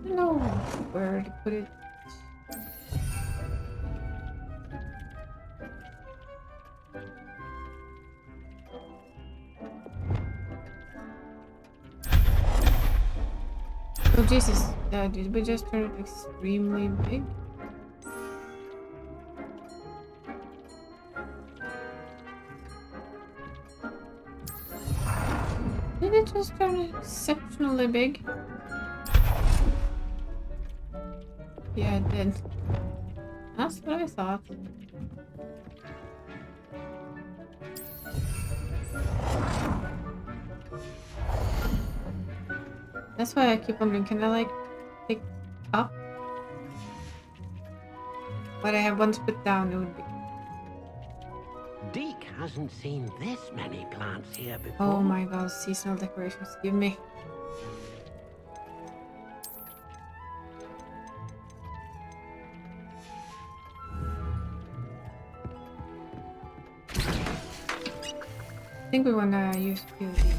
I don't know where to put it. Oh Jesus, did we just turn it extremely big? Did it just turn exceptionally big? Yeah, it did. That's what I thought. That's why I keep wondering, can I like pick up? What I have one to put down, it would be. Deke hasn't seen this many plants here before. Oh my god, seasonal decorations, give me. I think we wanna use a few of these.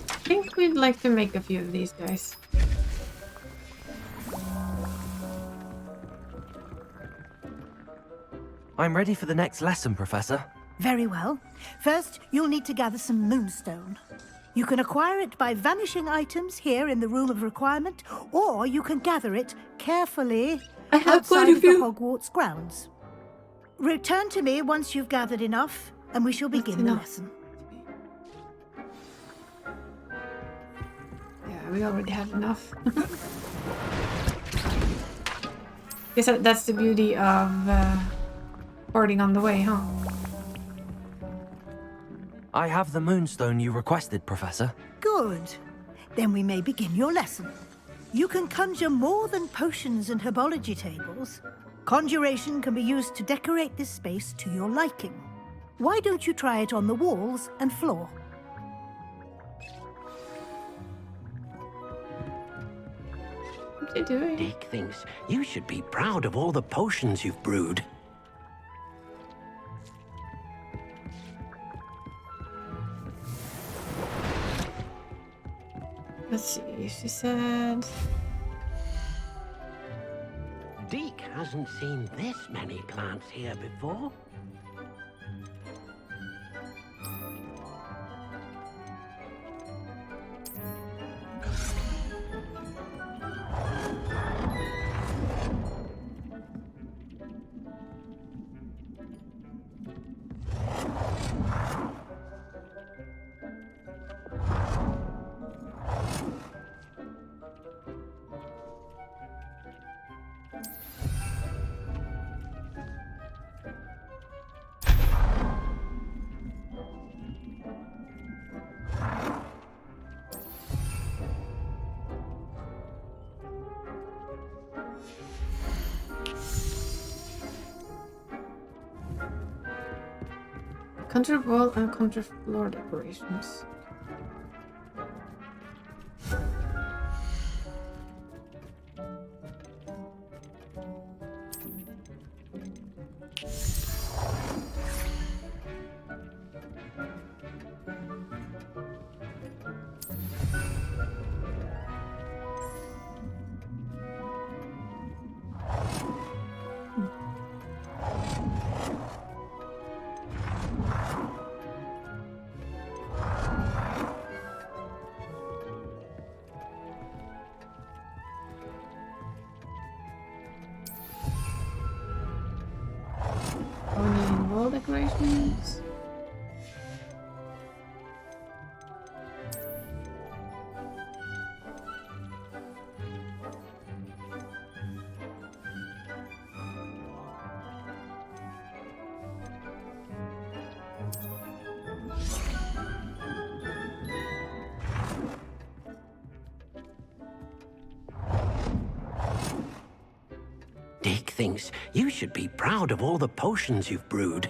I think we'd like to make a few of these guys. I'm ready for the next lesson, Professor. Very well. First, you'll need to gather some moonstone. You can acquire it by vanishing items here in the Room of Requirement, or you can gather it carefully outside of the Hogwarts grounds. Return to me once you've gathered enough, and we shall begin the lesson. Yeah, we already have enough. Guess that's the beauty of hoarding on the way, huh? I have the moonstone you requested, Professor. Good. Then we may begin your lesson. You can conjure more than potions and herbology tables. Conjuration can be used to decorate this space to your liking. Why don't you try it on the walls and floor? What's he doing? Deke thinks you should be proud of all the potions you've brewed. Let's see, she said... Deke hasn't seen this many plants here before. Conjure wall and conjure floor decorations. decorations. Deek thinks you should be proud of all the potions you've brewed.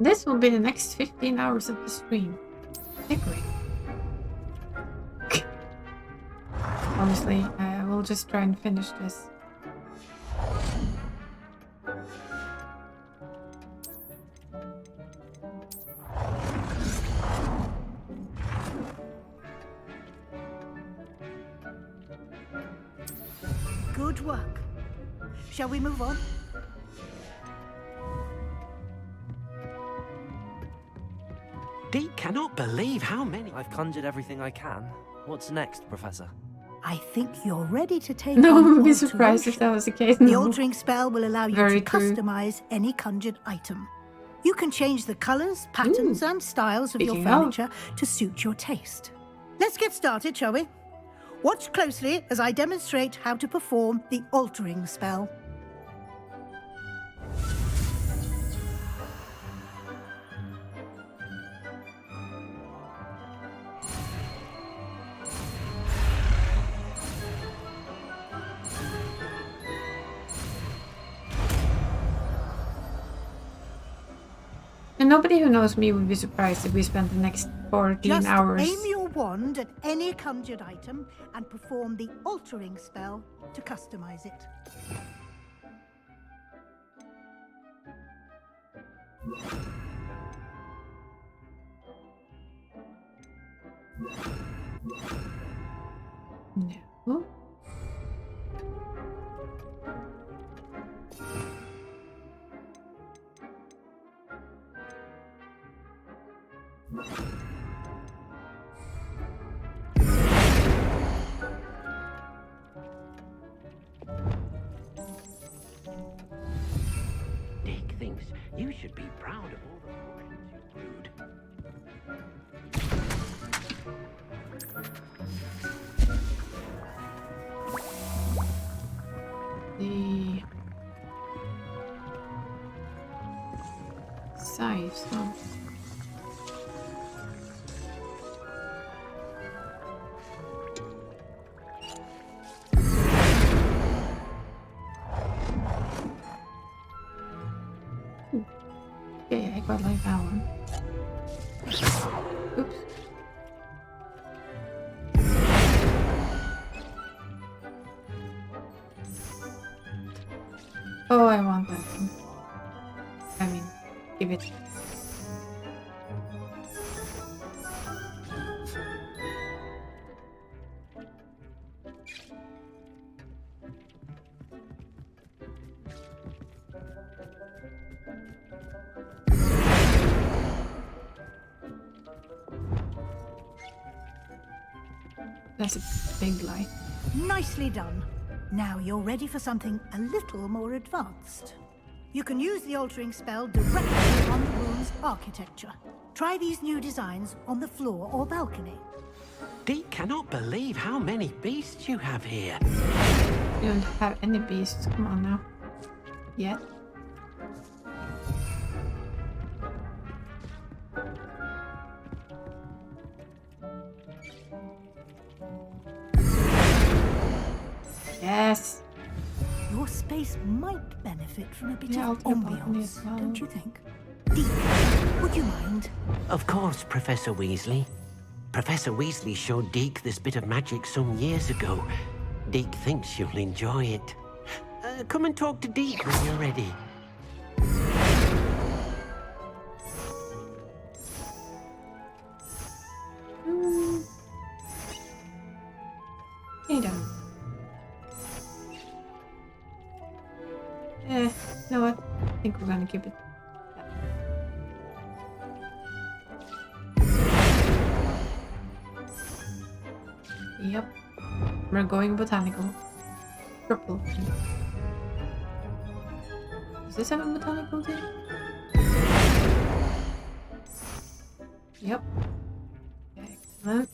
This will be the next 15 hours of the stream. Decorate. Honestly, we'll just try and finish this. Good work. Shall we move on? Deek cannot believe how many... I've conjured everything I can. What's next, Professor? I think you're ready to take No on one would be surprised if that was the case. The No. altering spell will allow you Very to true. customize any conjured item. You can change the colors, patterns, and styles of your Speaking of. furniture to suit your taste. Let's get started, shall we? Watch closely as I demonstrate how to perform the altering spell. And nobody who knows me would be surprised if we spent the next 14 Just hours. aim your wand at any conjured item and perform the altering spell to customize it. No. Deek thinks you should be proud of all the potions you've brewed. The size, huh? Okay, I quite like that one. Oops. Oh, I want that one. I mean, give it. That's a big lie. Nicely done. Now you're ready for something a little more advanced. You can use the altering spell directly on the room's architecture. Try these new designs on the floor or balcony. Deek cannot believe how many beasts you have here. You don't have any beasts. Come on now. Yet. Yes. Your space might benefit from a bit Yeah, of I'll do balcony ambiance, as well. don't you think? Deek, would you mind? Of course, Professor Weasley. Professor Weasley showed Deek this bit of magic some years ago. Deek thinks you'll enjoy it. Come and talk to Deek when you're ready. Hey, down. You know what? I think we're gonna keep it. Yep. We're going botanical. Purple. Does this have a botanical team? Yep. Excellent.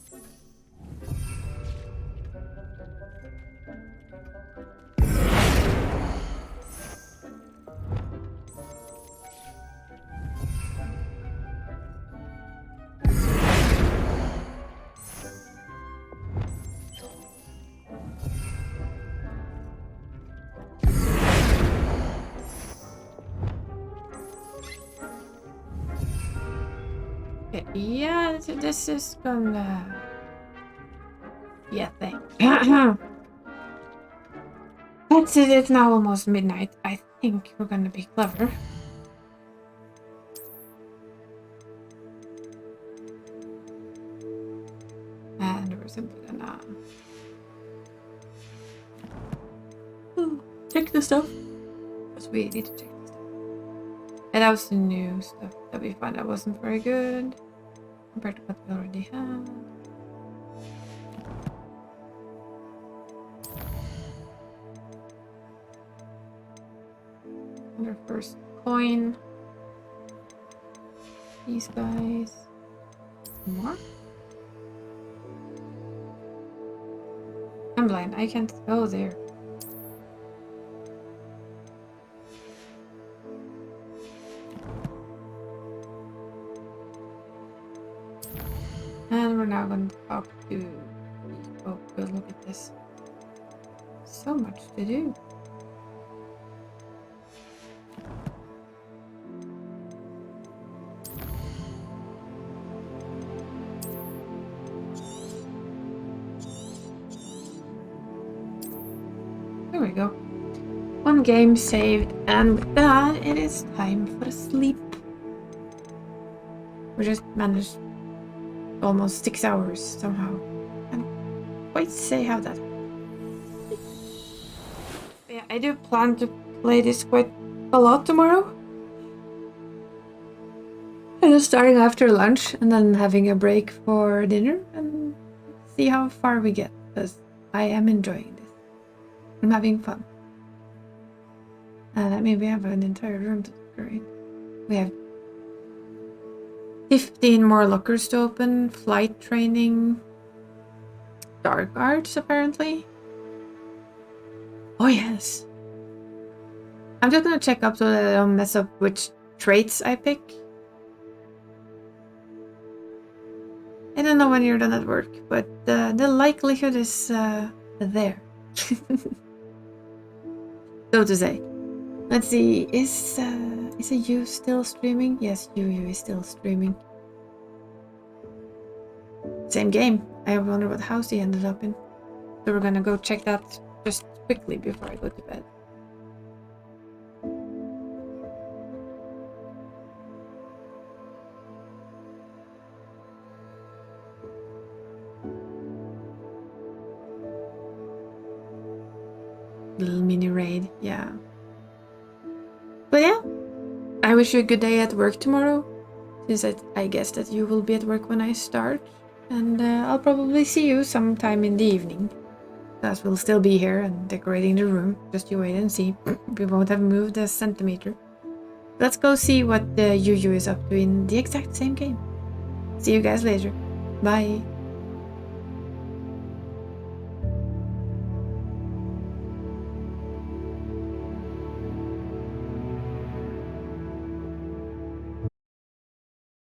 Yeah, this is gonna... Yeah, thanks. That's it, it's now almost midnight. I think we're gonna be clever. And we're simply gonna... check the stuff. Because we need to check the stuff. And that was the new stuff that we found that wasn't very good compared to what we already had. And our first coin. These guys. More? I'm blind. I can't go there. And we're now going to talk to... Oh, good, look at this. So much to do. There we go. One game saved, and with that, it is time for sleep. We just managed almost 6 hours somehow. And quite say how that. Yeah, I do plan to play this quite a lot tomorrow. And just starting after lunch and then having a break for dinner and see how far we get, because I am enjoying this. I'm having fun. I mean, we have an entire room to decorate. We have 15 more lockers to open, flight training, dark arts apparently. Oh yes. I'm just gonna check up so that I don't mess up which traits I pick. I don't know when you're done at work, but the likelihood is there. So to say. Let's see, is you still streaming? Yes, you is still streaming. Same game. I wonder what house he ended up in. So we're gonna go check that just quickly before I go to bed. Little mini raid, yeah. But yeah, I wish you a good day at work tomorrow, since I guess that you will be at work when I start. And I'll probably see you sometime in the evening, as we'll still be here and decorating the room. Just you wait and see. We won't have moved a centimeter. Let's go see what Yu is up to in the exact same game. See you guys later. Bye.